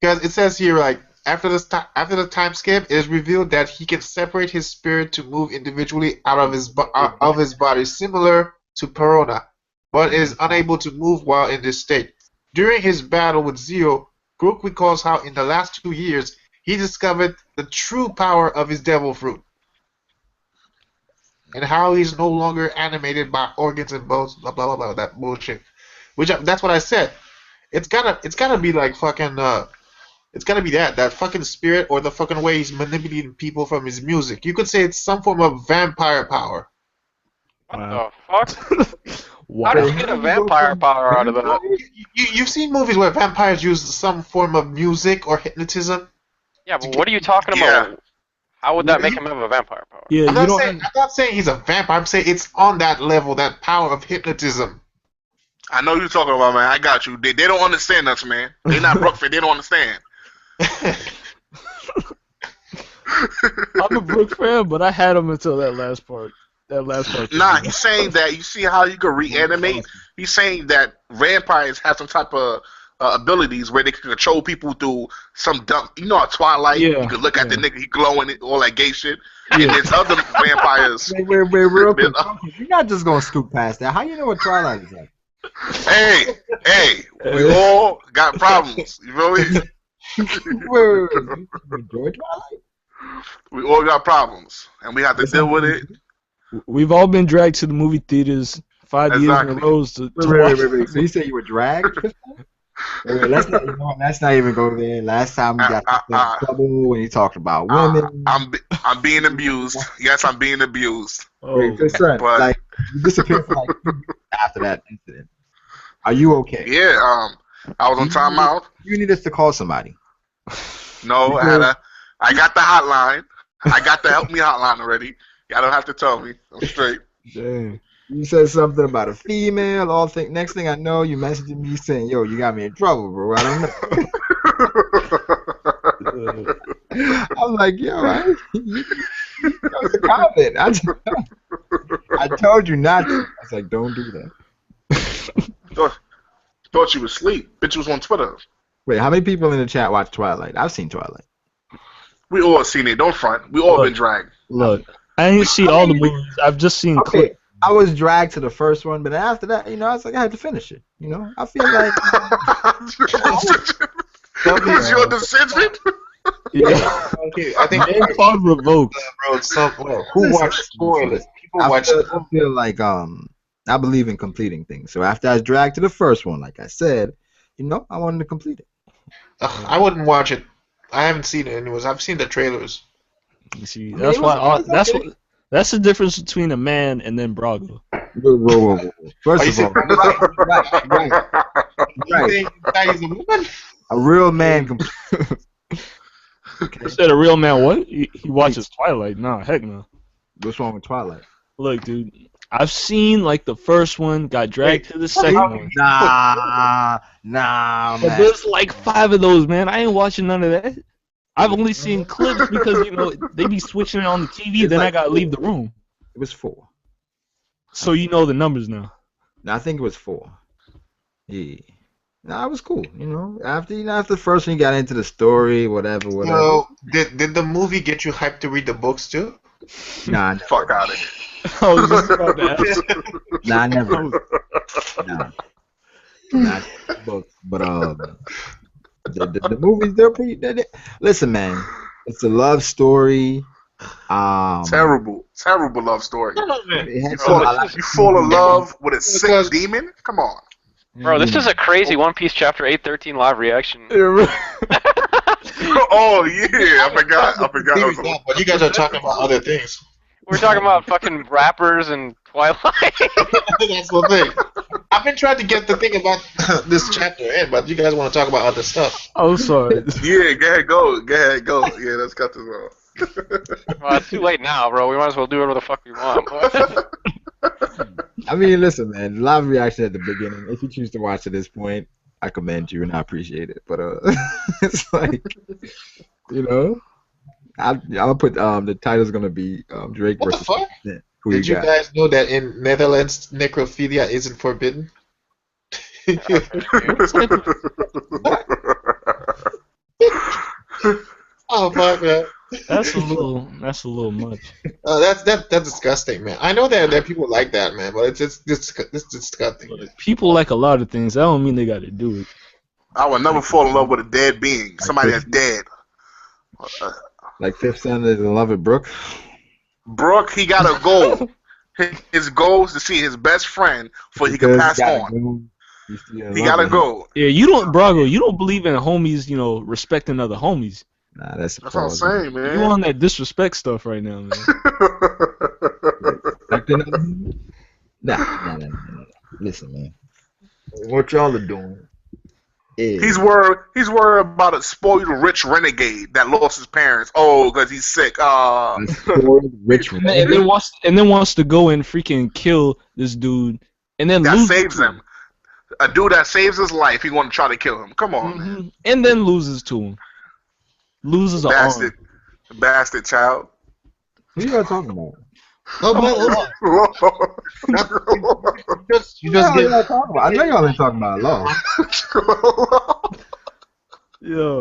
[SPEAKER 1] Because it says here, like, after the time skip, it is revealed that he can separate his spirit to move individually out of his body, similar to Perona, but is unable to move while in this state. During his battle with Zio, Brook recalls how in the last 2 years he discovered the true power of his devil fruit, and how he's no longer animated by organs and bones, blah blah blah, that bullshit. That's what I said. It's gotta be like fucking it's gotta be that fucking spirit, or the fucking way he's manipulating people from his music. You could say it's some form of vampire power.
[SPEAKER 4] What the fuck? How did you get a vampire power out of that?
[SPEAKER 1] You've seen movies where vampires use some form of music or hypnotism?
[SPEAKER 4] Yeah, but what are you talking about? Yeah. How would that make him have a vampire power?
[SPEAKER 5] Yeah,
[SPEAKER 1] I'm not saying he's a vampire. I'm saying it's on that level, that power of hypnotism.
[SPEAKER 7] I know you're talking about, man. I got you. They don't understand us, man. They're not Brookford. They don't understand.
[SPEAKER 5] I'm a Brook fan, but I had him until that last part.
[SPEAKER 7] Nah, he's saying that you see how you can reanimate. He's saying that vampires have some type of abilities where they can control people through some dumb, Twilight.
[SPEAKER 5] Yeah,
[SPEAKER 7] you can look at the nigga, he glowing, all that gay shit. And there's other vampires.
[SPEAKER 2] Wait, real quick. You're not just gonna scoop past that. How you know what Twilight is like?
[SPEAKER 7] Hey, we all got problems. You feel me?
[SPEAKER 2] Enjoy Twilight?
[SPEAKER 7] We all got problems, and we have to deal with it.
[SPEAKER 5] We've all been dragged to the movie theaters 5 years in a row to
[SPEAKER 2] wait. So you say you were dragged? Wait, let's not even go there. Last time we got in trouble when you talked about women.
[SPEAKER 7] I'm being abused. Yes, I'm being abused.
[SPEAKER 2] Wait, son, but like you disappeared for like 2 weeks after that incident. Are you okay?
[SPEAKER 7] Yeah, I was on timeout.
[SPEAKER 2] You need us to call somebody.
[SPEAKER 7] No, I got the hotline. I got the help me hotline already. Y'all don't have to tell me. I'm straight.
[SPEAKER 2] Dang. You said something about a female. Next thing I know, you messaging me saying, "Yo, you got me in trouble, bro." I don't know. I'm like, "Yo, that was a comment." I told you not to. I was like, "Don't do that."
[SPEAKER 7] Thought you was asleep. Bitch was on Twitter.
[SPEAKER 2] Wait, how many people in the chat watch Twilight? I've seen Twilight.
[SPEAKER 7] We all seen it. Don't front. We all been dragged.
[SPEAKER 5] Look, I didn't see all the movies. I've just seen clips.
[SPEAKER 2] I was dragged to the first one, but after that, I was like, I had to finish it. I feel like
[SPEAKER 7] that was your decision.
[SPEAKER 5] Yeah.
[SPEAKER 1] Okay, I think
[SPEAKER 5] it's called revoked.
[SPEAKER 1] Who watched spoilers? People watch.
[SPEAKER 2] I feel like I believe in completing things. So after I was dragged to the first one, like I said, I wanted to complete it.
[SPEAKER 1] I wouldn't watch it. I haven't seen it anyways. I've seen the trailers.
[SPEAKER 5] You see, that's why. That's the difference between a man and then Brago.
[SPEAKER 2] Whoa. First of all, right. A real man.
[SPEAKER 5] You said a real man what? He watches Twilight. Nah, heck no.
[SPEAKER 2] What's wrong with Twilight?
[SPEAKER 5] Look, dude, I've seen like the first one, got dragged to the second one.
[SPEAKER 2] Nah,
[SPEAKER 5] But
[SPEAKER 2] man.
[SPEAKER 5] there's like 5 of those, man. I ain't watching none of that. I've only seen clips because they be switching it on the TV. Then I gotta leave the room.
[SPEAKER 2] It was 4.
[SPEAKER 5] So you know the numbers now.
[SPEAKER 2] No, I think it was 4. Yeah. Nah, it was cool. After the first one, you got into the story, whatever.
[SPEAKER 1] So, did the movie get you hyped to read the books too?
[SPEAKER 2] Nah,
[SPEAKER 7] Fuck out of here.
[SPEAKER 5] I was just about to ask.
[SPEAKER 2] Nah, never. Nah, not books, but the movies they're pretty. Listen, man, it's a love story.
[SPEAKER 7] Terrible love story.
[SPEAKER 2] You
[SPEAKER 7] You fall in love with a sick demon? Come on.
[SPEAKER 4] Bro, this is a crazy One Piece Chapter 813 live reaction.
[SPEAKER 7] Oh yeah, I forgot.
[SPEAKER 1] But you guys are talking about other things.
[SPEAKER 4] We're talking about fucking rappers and Twilight.
[SPEAKER 1] That's the thing. I've been trying to get the thing about this chapter in, but you guys want to talk about other stuff.
[SPEAKER 5] Oh, sorry.
[SPEAKER 7] Yeah, go ahead, go. Yeah, let's cut this off.
[SPEAKER 4] Well, it's too late now, bro. We might as well do whatever the fuck we want.
[SPEAKER 2] I mean, listen, man. Live reaction at the beginning. If you choose to watch at this point, I commend you and I appreciate it. But it's like, I'm gonna put the title's gonna be Drake
[SPEAKER 1] What
[SPEAKER 2] versus.
[SPEAKER 1] the fuck?
[SPEAKER 2] Who
[SPEAKER 1] Did you guys know that in Netherlands necrophilia isn't forbidden? Oh fuck, man.
[SPEAKER 5] That's a little much.
[SPEAKER 1] That's disgusting, man. I know that there are people like that, man, but it's disgusting.
[SPEAKER 5] People like a lot of things. That don't mean they got to do it.
[SPEAKER 7] I would never fall in love with a dead being, somebody that's dead.
[SPEAKER 2] Like Fifth Son is in love with Brooke.
[SPEAKER 7] Brooke, he got a goal. His goal is to see his best friend before he can pass on. He got to go.
[SPEAKER 5] Yeah, you don't believe in homies, respecting other homies.
[SPEAKER 2] Nah, that's
[SPEAKER 7] what I'm saying, man.
[SPEAKER 5] You on that disrespect stuff right now, man.
[SPEAKER 2] Nah. Listen, man. What y'all are doing is...
[SPEAKER 7] He's worried about a spoiled rich renegade that lost his parents. Oh, because he's sick.
[SPEAKER 2] Spoiled rich renegade.
[SPEAKER 5] And then wants to go and freaking kill this dude, and then
[SPEAKER 7] that saves him. A dude that saves his life, he want to try to kill him. Come on, man.
[SPEAKER 5] And then loses to him. Loses a arm.
[SPEAKER 7] Bastard child.
[SPEAKER 2] Who you guys talking about?
[SPEAKER 1] You just get.
[SPEAKER 2] I know y'all ain't talking about law.
[SPEAKER 5] Yo,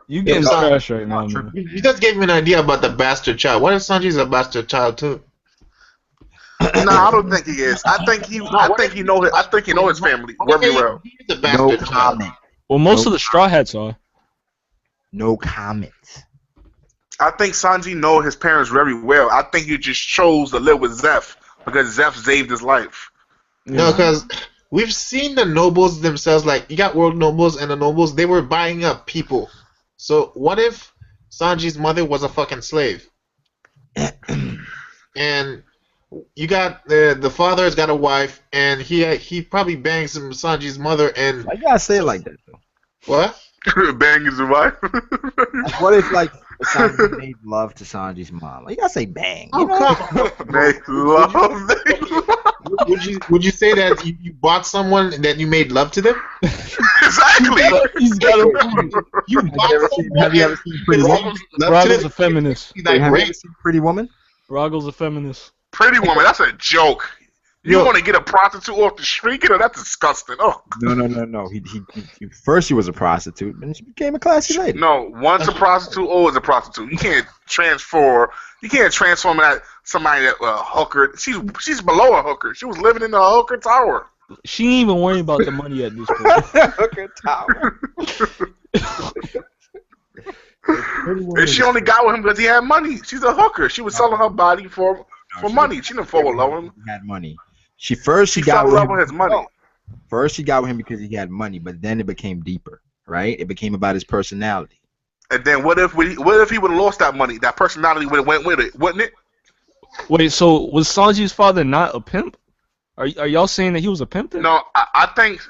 [SPEAKER 5] you getting trash right now, man.
[SPEAKER 1] You just gave me an idea about the bastard child. What if Sanji's a bastard child too?
[SPEAKER 7] No, I don't think he is. I think he know his family very well.
[SPEAKER 1] He's a bastard
[SPEAKER 2] No
[SPEAKER 1] child.
[SPEAKER 2] comment.
[SPEAKER 5] Well, most of the Straw Hats are.
[SPEAKER 2] No comment.
[SPEAKER 7] I think Sanji know his parents very well. I think he just chose to live with Zeph because Zeph saved his life.
[SPEAKER 1] No, because we've seen the nobles themselves. Like, you got world nobles, and the nobles, they were buying up people. So what if Sanji's mother was a fucking slave? And you got the father's got a wife, and he probably bangs Sanji's mother. And
[SPEAKER 2] Why you gotta say it like that though?
[SPEAKER 1] What?
[SPEAKER 7] Bang his wife.
[SPEAKER 2] What if Sanji made love to Sanji's mom? Like, you gotta say bang. You know?
[SPEAKER 7] Make love.
[SPEAKER 1] Would you say that you bought someone that you made love to them?
[SPEAKER 7] Exactly.
[SPEAKER 5] He's got a
[SPEAKER 1] You bought someone.
[SPEAKER 2] Have you ever seen Pretty Woman?
[SPEAKER 5] Roggle's a feminist.
[SPEAKER 1] He's like,
[SPEAKER 2] Have you
[SPEAKER 1] great.
[SPEAKER 2] ever seen Pretty Woman?
[SPEAKER 5] Roggle's a feminist.
[SPEAKER 7] Pretty Woman, that's a joke. You want to get a prostitute off the street? That's disgusting. Oh.
[SPEAKER 2] No. He first he was a prostitute, and she became a classy lady.
[SPEAKER 7] No, once a prostitute, always a prostitute. You can't transform that somebody that a hooker. She's below a hooker. She was living in a hooker tower.
[SPEAKER 5] She ain't even worrying about the money at this point.
[SPEAKER 2] Hooker tower.
[SPEAKER 7] And she only got with him because he had money. She's a hooker. She was selling her body for money. She didn't fall in love with him.
[SPEAKER 2] He had money. She got
[SPEAKER 7] fell in
[SPEAKER 2] with
[SPEAKER 7] love
[SPEAKER 2] him.
[SPEAKER 7] with his money.
[SPEAKER 2] First, she got with him because he had money, but then it became deeper, right? It became about his personality.
[SPEAKER 7] And then what if he would have lost that money? That personality would have went with it, wouldn't it?
[SPEAKER 5] Wait, so was Sanji's father not a pimp? Are y'all saying that he was a pimp then?
[SPEAKER 7] No, I think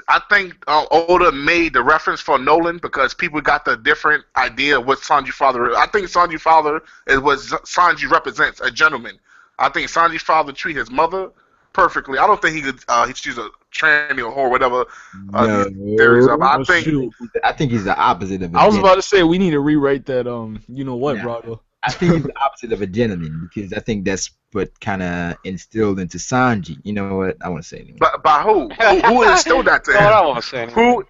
[SPEAKER 7] Oda made the reference for Nolan because people got the different idea of what Sanji's father is. I think Sanji's father is what Sanji represents, a gentleman. I think Sanji's father treat his mother perfectly. I don't think he could. She's a tranny or whatever. Theories of.
[SPEAKER 2] I think he's the opposite of.
[SPEAKER 5] I was about to say we need to rewrite that. You know what, Brago?
[SPEAKER 2] I think he's the opposite of a gentleman because I think that's what kind of instilled into Sanji. You know what? I want to say anyway.
[SPEAKER 7] But by who? Who instilled that to him?
[SPEAKER 4] No, I don't want to say anything.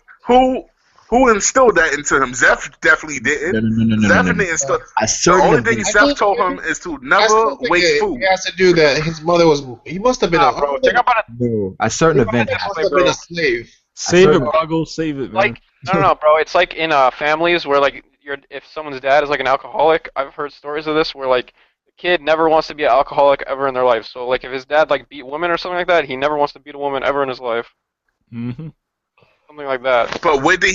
[SPEAKER 7] Who instilled that into him? Zeph definitely didn't.
[SPEAKER 2] No.
[SPEAKER 7] Zeph didn't instill. The only thing Zeph told him is to never waste food.
[SPEAKER 1] He has to do that. His mother was. He must have been
[SPEAKER 4] bro. Think about it.
[SPEAKER 2] No, a certain event.
[SPEAKER 1] He must have been a slave.
[SPEAKER 5] Save it, Brago. Save it, man.
[SPEAKER 4] Like, no, bro. It's like in families where like if someone's dad is like an alcoholic. I've heard stories of this where like the kid never wants to be an alcoholic ever in their life. So like if his dad like beat women or something like that, he never wants to beat a woman ever in his life.
[SPEAKER 5] Mm-hmm.
[SPEAKER 4] Something like that.
[SPEAKER 7] But where did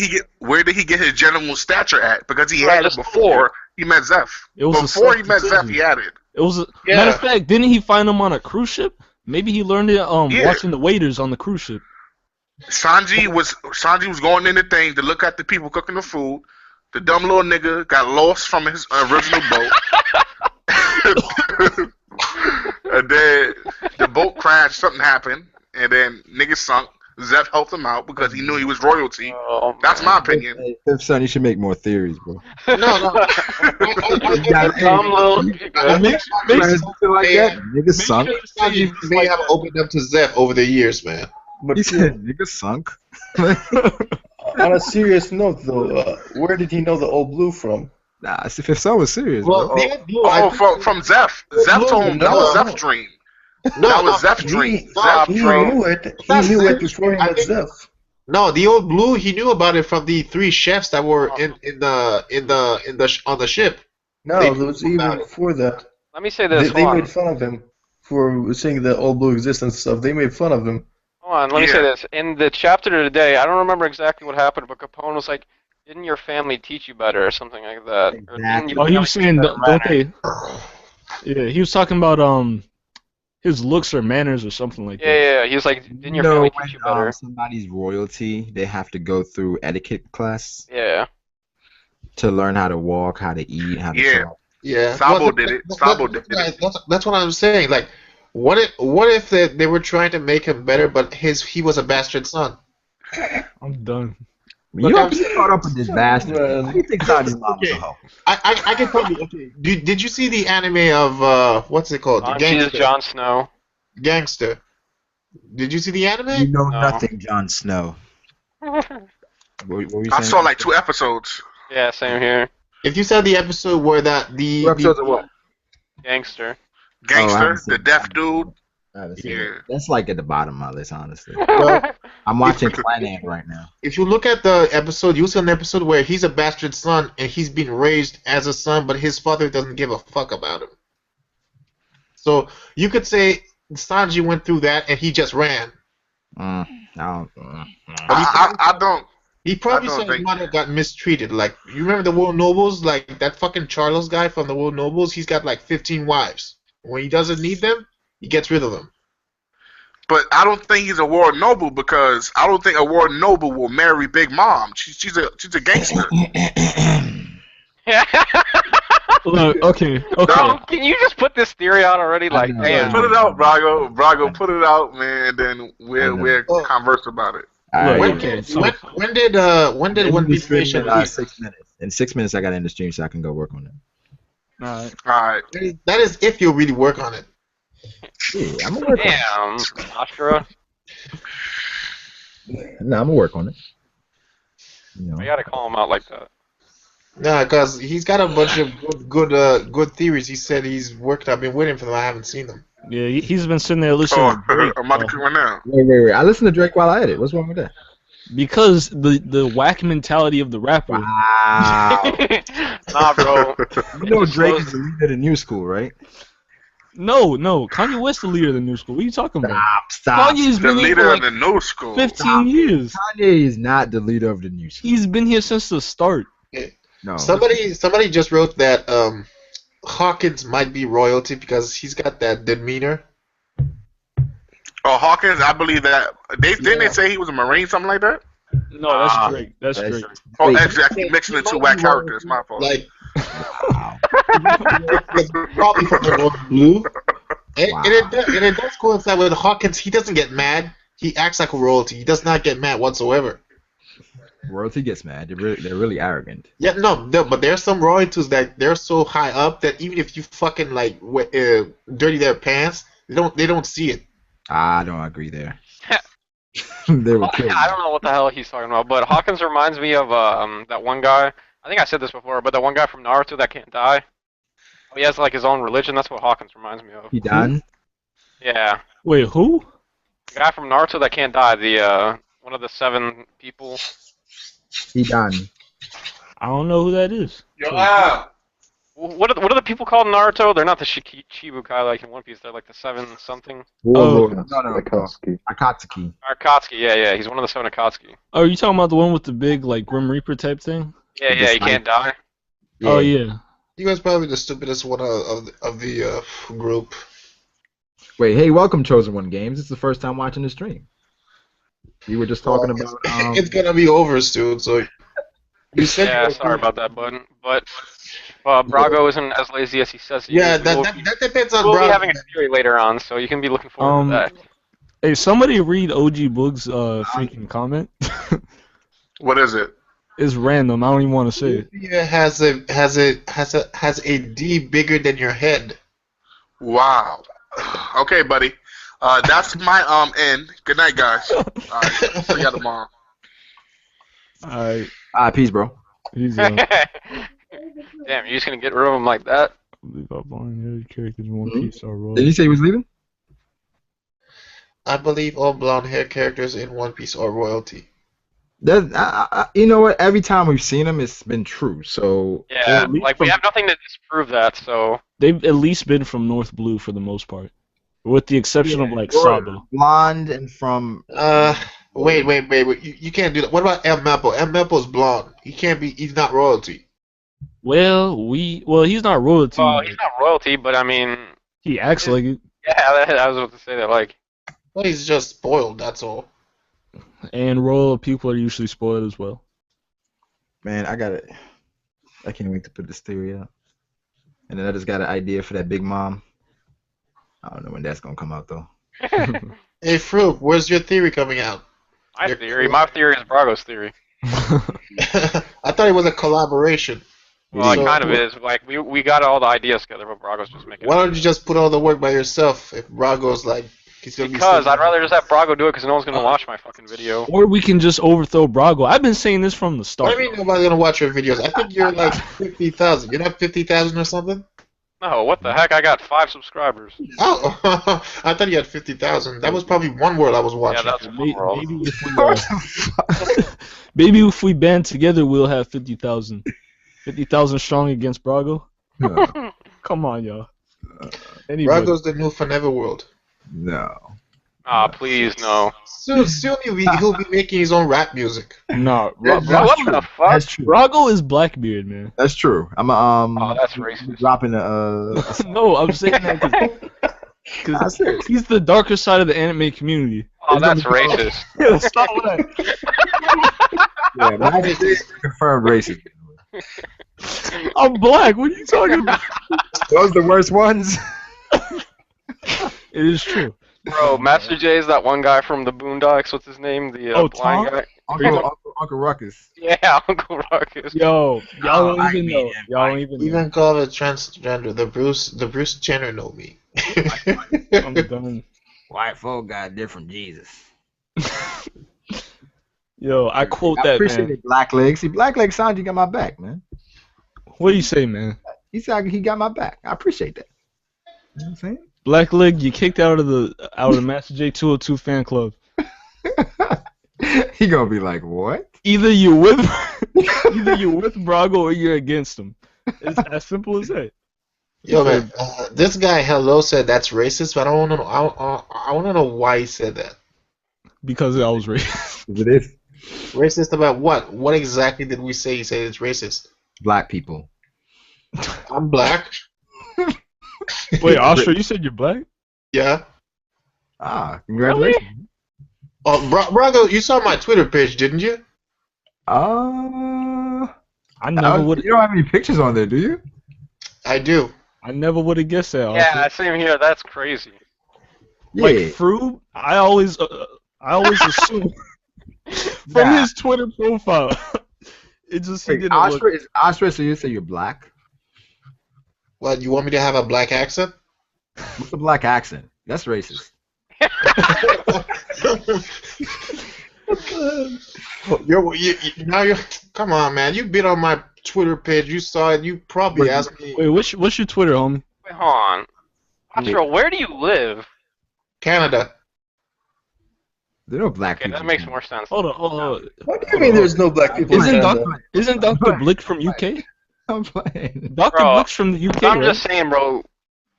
[SPEAKER 7] he get his general stature at? Because he had it before he met Zeph. Before he met Zeph, he had it.
[SPEAKER 5] It was matter of fact, didn't he find him on a cruise ship? Maybe he learned it watching the waiters on the cruise ship.
[SPEAKER 7] Sanji was going in the thing to look at the people cooking the food. The dumb little nigga got lost from his original boat. And then the boat crashed, something happened, and then nigga sunk. Zeph helped him out because he knew he was royalty. That's my opinion.
[SPEAKER 2] Fifth Son, you should make more theories, bro.
[SPEAKER 1] No.
[SPEAKER 4] Dumb little
[SPEAKER 2] Makes something like that. Nigga sunk.
[SPEAKER 1] Sanji may have opened up to Zeph over the years, man.
[SPEAKER 2] But he said nigga sunk.
[SPEAKER 8] On a serious note, though, where did he know the old blue from?
[SPEAKER 2] Nah, Fifth Son was serious,
[SPEAKER 1] Well,
[SPEAKER 2] bro.
[SPEAKER 7] From Zeph. Zeph told him that was Zeph's dream. That was Zeph's dream.
[SPEAKER 8] He knew it. He knew it before he met Zeph.
[SPEAKER 1] No, the old blue. He knew about it from the 3 chefs that were on the ship.
[SPEAKER 8] No, it was even before that.
[SPEAKER 4] Let me say this.
[SPEAKER 8] They made fun of him for saying the old blue existence stuff. They made fun of him.
[SPEAKER 4] Hold on, let me say this. In the chapter today, I don't remember exactly what happened, but Capone was like, "Didn't your family teach you better?" or something like that.
[SPEAKER 2] Exactly.
[SPEAKER 5] Oh, he was saying, don't they? Yeah, he was talking about his looks or manners or something like that.
[SPEAKER 4] Yeah. He was like, "Didn't your family teach you better?"
[SPEAKER 2] Somebody's royalty, they have to go through etiquette class.
[SPEAKER 4] Yeah.
[SPEAKER 2] To learn how to walk, how to eat, how to talk.
[SPEAKER 1] Yeah.
[SPEAKER 7] Sabo did it. Sabo did it.
[SPEAKER 1] That's what I'm saying. Like, what if they were trying to make him better, but he was a bastard son?
[SPEAKER 5] I'm done.
[SPEAKER 2] You don't get caught up in this bastard. How do you think Sanji's mom was a hoe?
[SPEAKER 1] I can tell you. Okay, did you see the anime of what's it called?
[SPEAKER 4] Gangster. Jon Snow.
[SPEAKER 1] Gangster. Did you see the anime?
[SPEAKER 2] You know nothing, Jon Snow. What were you saying?
[SPEAKER 7] I saw like 2 episodes.
[SPEAKER 4] Yeah, same here.
[SPEAKER 1] If you saw the episode where the
[SPEAKER 2] episodes of what?
[SPEAKER 4] Gangster.
[SPEAKER 7] The deaf dude.
[SPEAKER 2] That's like at the bottom of my list, honestly. Well, I'm watching Planet right now.
[SPEAKER 1] If you look at the episode, you'll see an episode where he's a bastard son and he's been raised as a son, but his father doesn't give a fuck about him. So you could say Sanji went through that and he just ran.
[SPEAKER 7] I don't.
[SPEAKER 1] He probably said his mother got mistreated. Like, you remember the World Nobles? Like, that fucking Charles guy from the World Nobles? He's got like 15 wives. When he doesn't need them, he gets rid of them.
[SPEAKER 7] But I don't think he's a world noble because I don't think a world noble will marry Big Mom. She's a gangster.
[SPEAKER 5] Look, okay.
[SPEAKER 4] No, can you just put this theory out already? Like, damn.
[SPEAKER 7] Put it out, Brago, put it out, man. Then we'll converse about it.
[SPEAKER 1] When did One Piece finish?
[SPEAKER 2] 6 minutes. In 6 minutes, I got to end the stream so I can go work on it.
[SPEAKER 7] All right.
[SPEAKER 1] That is if you really work on it.
[SPEAKER 2] Yeah, I'm gonna work
[SPEAKER 4] on it. Ashura.
[SPEAKER 2] No, I'm gonna work on it.
[SPEAKER 4] I gotta call him out like that.
[SPEAKER 1] Nah, because he's got a bunch of good theories. He said he's worked. I've been waiting for them. I haven't seen them.
[SPEAKER 5] Yeah, he's been sitting there listening to Drake.
[SPEAKER 7] I'm about to click right now.
[SPEAKER 2] Wait. I listen to Drake while I edit. What's wrong with that?
[SPEAKER 5] Because the whack mentality of the rapper.
[SPEAKER 2] Wow.
[SPEAKER 4] Nah, bro.
[SPEAKER 2] You know Drake is the leader of the new school, right?
[SPEAKER 5] No. Kanye West the leader of the new school. What are you talking about?
[SPEAKER 2] Stop.
[SPEAKER 5] Kanye's
[SPEAKER 7] The
[SPEAKER 5] been here
[SPEAKER 7] leader
[SPEAKER 5] for
[SPEAKER 7] of the new school.
[SPEAKER 5] 15 years.
[SPEAKER 2] Kanye is not the leader of the new school.
[SPEAKER 5] He's been here since the start.
[SPEAKER 2] No.
[SPEAKER 1] Somebody just wrote that Hawkins might be royalty because he's got that demeanor.
[SPEAKER 7] Oh, Hawkins, I believe that. Didn't they say he was a Marine, something like that?
[SPEAKER 5] No, that's Drake. That's Drake.
[SPEAKER 7] Oh, exactly. Mixing the two whack characters. My fault.
[SPEAKER 1] Like, probably from the royal blue. And it does coincide with Hawkins. He doesn't get mad. He acts like a royalty. He does not get mad whatsoever.
[SPEAKER 2] Royalty gets mad. They're really arrogant.
[SPEAKER 1] Yeah, no, but there's some royalties that they're so high up that even if you fucking like dirty their pants, they don't see it.
[SPEAKER 2] I don't agree there. They were kidding.
[SPEAKER 4] I don't know what the hell he's talking about, but Hawkins reminds me of that one guy. I think I said this before, but the one guy from Naruto that can't die. He has like his own religion. That's what Hawkins reminds me of.
[SPEAKER 2] He done?
[SPEAKER 5] Yeah. Wait, who?
[SPEAKER 4] The guy from Naruto that can't die. The one of the 7 people.
[SPEAKER 2] He done.
[SPEAKER 5] I don't know who that is.
[SPEAKER 4] What are the people called in Naruto? They're not the Shichibukai like in One Piece. They're like the 7 something.
[SPEAKER 2] No.
[SPEAKER 3] Akatsuki.
[SPEAKER 4] Akatsuki, yeah. He's one of the 7 Akatsuki.
[SPEAKER 5] Oh, are you talking about the one with the big like Grim Reaper type thing?
[SPEAKER 4] Yeah, he can't die.
[SPEAKER 5] Yeah. Oh yeah.
[SPEAKER 1] You guys probably the stupidest one of the group.
[SPEAKER 2] Wait, hey, welcome Chosen One Games. It's the first time watching the stream. We were just talking about.
[SPEAKER 1] It's gonna be over soon, so. You said
[SPEAKER 4] sorry about that, bud. But Brago isn't as lazy as he says he is.
[SPEAKER 1] Yeah, that depends on
[SPEAKER 4] Brago. We'll
[SPEAKER 1] Brago.
[SPEAKER 4] be having a theory later on, so you can be looking forward to that.
[SPEAKER 5] Hey, somebody read OG Boog's freaking comment.
[SPEAKER 7] What is it?
[SPEAKER 5] It's random. I don't even want to say it.
[SPEAKER 1] Yeah, has a D bigger than your head.
[SPEAKER 7] Wow. Okay, buddy. That's my end. Good night, guys. See ya tomorrow.
[SPEAKER 5] Alright.
[SPEAKER 2] Peace, bro.
[SPEAKER 5] Peace,
[SPEAKER 4] Damn, you're just gonna get rid of him like that?
[SPEAKER 5] Leave up blonde characters in One Piece are royal.
[SPEAKER 2] Did he say he was leaving?
[SPEAKER 1] I believe all blonde hair characters in One Piece are royalty.
[SPEAKER 2] You know what? Every time we've seen him, it's been true. So
[SPEAKER 4] yeah, like we have nothing to disprove that. So
[SPEAKER 5] they've at least been from North Blue for the most part, with the exception of like Sabo.
[SPEAKER 2] Blonde and from.
[SPEAKER 1] Wait. You can't do that. What about M. Mapple? M. Mapple's blonde. He can't be. He's not royalty.
[SPEAKER 5] Well, he's not royalty.
[SPEAKER 4] Well, he's not royalty, but I mean.
[SPEAKER 5] He acts like it.
[SPEAKER 4] Yeah, I was about to say that. Like.
[SPEAKER 1] Well, he's just spoiled. That's all.
[SPEAKER 5] And royal people are usually spoiled as well.
[SPEAKER 2] Man, I can't wait to put this theory out. And then I just got an idea for that Big Mom. I don't know when that's gonna come out though.
[SPEAKER 1] Hey, Fruit, where's your theory coming out?
[SPEAKER 4] My theory is Brago's theory.
[SPEAKER 1] I thought it was a collaboration.
[SPEAKER 4] Well, it kind of is. Like we got all the ideas together, but Brago's just making.
[SPEAKER 1] Why don't you just put all the work by yourself? If Brago's like,
[SPEAKER 4] because I'd rather just have Brago do it, because no one's gonna watch my fucking video.
[SPEAKER 5] Or we can just overthrow Brago. I've been saying this from the start.
[SPEAKER 1] What do you mean nobody's gonna watch your videos? I think you're like 50,000. You're not 50,000 or something?
[SPEAKER 4] No, what the heck? I got 5 subscribers.
[SPEAKER 1] Oh, I thought you had 50,000. That was probably One World I was watching.
[SPEAKER 4] Yeah, that's One World.
[SPEAKER 5] Maybe if we band together, we'll have 50,000. 50,000 strong against Brago? No. Come on, y'all.
[SPEAKER 1] Brago's the new Forever World.
[SPEAKER 2] No.
[SPEAKER 4] Please, no.
[SPEAKER 1] Soon he'll be making his own rap music.
[SPEAKER 5] No,
[SPEAKER 4] what the fuck?
[SPEAKER 5] That's true. Brago is Blackbeard, man.
[SPEAKER 2] That's true. I'm
[SPEAKER 4] Oh, that's racist.
[SPEAKER 2] dropping
[SPEAKER 5] No, I'm saying that because he's the darker side of the anime community.
[SPEAKER 4] Oh, that's racist.
[SPEAKER 5] Yeah, stop with that.
[SPEAKER 2] Yeah, Magic is confirmed racist.
[SPEAKER 5] I'm black. What are you talking about?
[SPEAKER 2] Those are the worst ones.
[SPEAKER 5] It is true.
[SPEAKER 4] Bro, Master J is that one guy from the Boondocks. What's his name? The blind guy.
[SPEAKER 2] Uncle Ruckus.
[SPEAKER 4] Yeah, Uncle Ruckus.
[SPEAKER 5] Yo, y'all don't even know. Y'all don't even know.
[SPEAKER 1] Even call it transgender. The Bruce Jenner know me.
[SPEAKER 5] I'm done.
[SPEAKER 2] White folk got different Jesus.
[SPEAKER 5] Yo, I quote that, man. I
[SPEAKER 2] appreciate it, Blackleg. See, Blackleg Sanji got my back, man.
[SPEAKER 5] What do you say, man?
[SPEAKER 2] He said he got my back. I appreciate that. You know what I'm saying?
[SPEAKER 5] Blackleg, you kicked out of the Master J 202 fan club.
[SPEAKER 2] He gonna be like, what?
[SPEAKER 5] Either you're with Brago or you're against him. It's as simple as that.
[SPEAKER 1] Yo, man, this guy Hello said that's racist, but I don't know. I want to know why he said that.
[SPEAKER 5] Because I was racist.
[SPEAKER 2] It is
[SPEAKER 1] Racist about what? What exactly did we say? He said it's racist.
[SPEAKER 2] black people.
[SPEAKER 1] I'm black.
[SPEAKER 5] Wait, Oscar, you said you're black?
[SPEAKER 1] Yeah.
[SPEAKER 2] Ah, congratulations.
[SPEAKER 4] Really?
[SPEAKER 1] Oh, Brago, you saw my Twitter page, didn't you?
[SPEAKER 5] I never would.
[SPEAKER 2] You don't have any pictures on there, do you?
[SPEAKER 1] I do.
[SPEAKER 5] I never would have guessed that.
[SPEAKER 4] Yeah, same here. That's crazy.
[SPEAKER 2] Yeah.
[SPEAKER 5] Like Froob, I always assume from his Twitter profile. It just he didn't look.
[SPEAKER 2] Is Oscar, so you say you're black?
[SPEAKER 1] What, you want me to have a black accent?
[SPEAKER 2] What's a black accent? That's racist.
[SPEAKER 1] Come on, man. You've been on my Twitter page. You saw it. You probably asked me.
[SPEAKER 5] Wait, what's your Twitter, homie?
[SPEAKER 4] Wait, hold on. Astro, where do you live?
[SPEAKER 1] Canada.
[SPEAKER 2] There are no black people.
[SPEAKER 4] That makes more sense.
[SPEAKER 5] Hold on.
[SPEAKER 8] What do you mean there's no black people?
[SPEAKER 5] Isn't Dr. Blick from UK?
[SPEAKER 2] I'm playing.
[SPEAKER 5] Dr. Blick's from the UK,
[SPEAKER 4] I'm
[SPEAKER 5] right?
[SPEAKER 4] just saying, bro.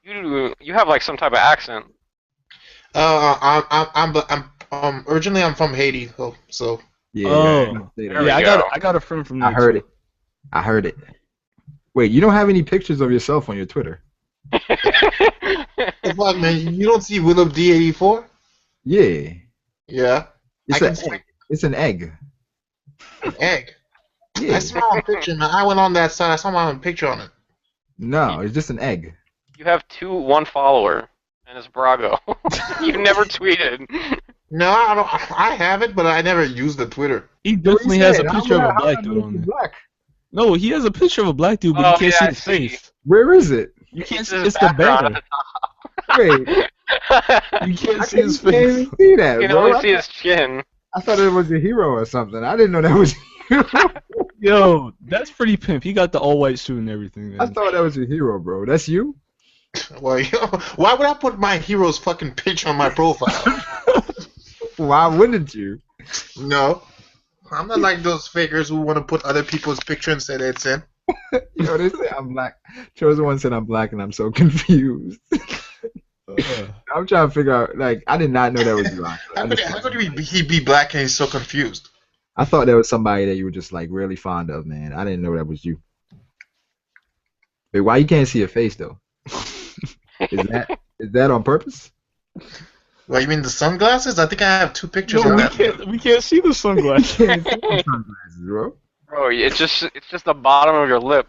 [SPEAKER 4] You have like some type of accent.
[SPEAKER 1] I'm originally I'm from Haiti, so.
[SPEAKER 2] Yeah.
[SPEAKER 5] I got a friend from there.
[SPEAKER 2] I heard it. Wait, you don't have any pictures of yourself on your Twitter?
[SPEAKER 1] What, man? You don't see Willow D84?
[SPEAKER 2] Yeah.
[SPEAKER 1] Yeah.
[SPEAKER 2] It's an egg.
[SPEAKER 1] An egg?
[SPEAKER 2] Yeah.
[SPEAKER 1] I saw a picture, man. I went on that side. I saw my picture on it.
[SPEAKER 2] No, it's just an egg.
[SPEAKER 4] You have one follower, and it's Brago. You never tweeted.
[SPEAKER 1] No, I don't. I have it, but I never used the Twitter.
[SPEAKER 5] He definitely has a picture of a black dude on there. No, he has a picture of a black dude, but you can't see his face.
[SPEAKER 2] Where is it?
[SPEAKER 5] You can't see. It's the banner.
[SPEAKER 2] Wait.
[SPEAKER 5] You can't see his face.
[SPEAKER 2] I can't even see that,
[SPEAKER 4] You can
[SPEAKER 2] bro.
[SPEAKER 4] only see his chin.
[SPEAKER 2] I thought it was a hero or something. I didn't know that was a hero.
[SPEAKER 5] Yo, that's pretty pimp. He got the all-white suit and everything, man.
[SPEAKER 2] I thought that was a hero, bro. That's you?
[SPEAKER 1] Well, why would I put my hero's fucking picture on my profile?
[SPEAKER 2] Why wouldn't you?
[SPEAKER 1] No. I'm not like those fakers who want to put other people's picture and say that it's in.
[SPEAKER 2] You know, they say I'm black. Chosen One said I'm black and I'm so confused. I'm trying to figure out, like, I did not know that was you.
[SPEAKER 1] How could he be black and he's so confused?
[SPEAKER 2] I thought that was somebody that you were just, like, really fond of, man. I didn't know that was you. Wait, why you can't see your face, though? Is that on purpose?
[SPEAKER 1] Well, you mean the sunglasses? I think I have two pictures
[SPEAKER 5] No,
[SPEAKER 1] of that.
[SPEAKER 5] we can't see the sunglasses.
[SPEAKER 2] Bro.
[SPEAKER 4] Bro, it's just the bottom of your lip.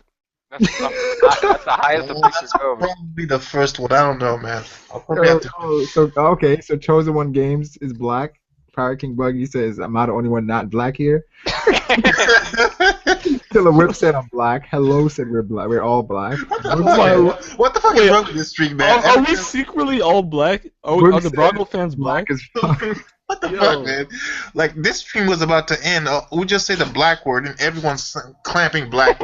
[SPEAKER 4] That's the highest the picture goes.
[SPEAKER 1] Probably the first one. I don't know, man. I'll probably have to...
[SPEAKER 2] So Chosen One Games is black. Pirate King Buggy says, "Am I the only one not black here?" Killer Whip said, "I'm black." Hello said, "We're black. We're all black."
[SPEAKER 1] What the fuck is wrong with this stream, man?
[SPEAKER 5] Are we secretly all black? Are the Brago fans black?
[SPEAKER 1] What the fuck, man? Like, this stream was about to end. We just say the black word, and everyone's clamping black.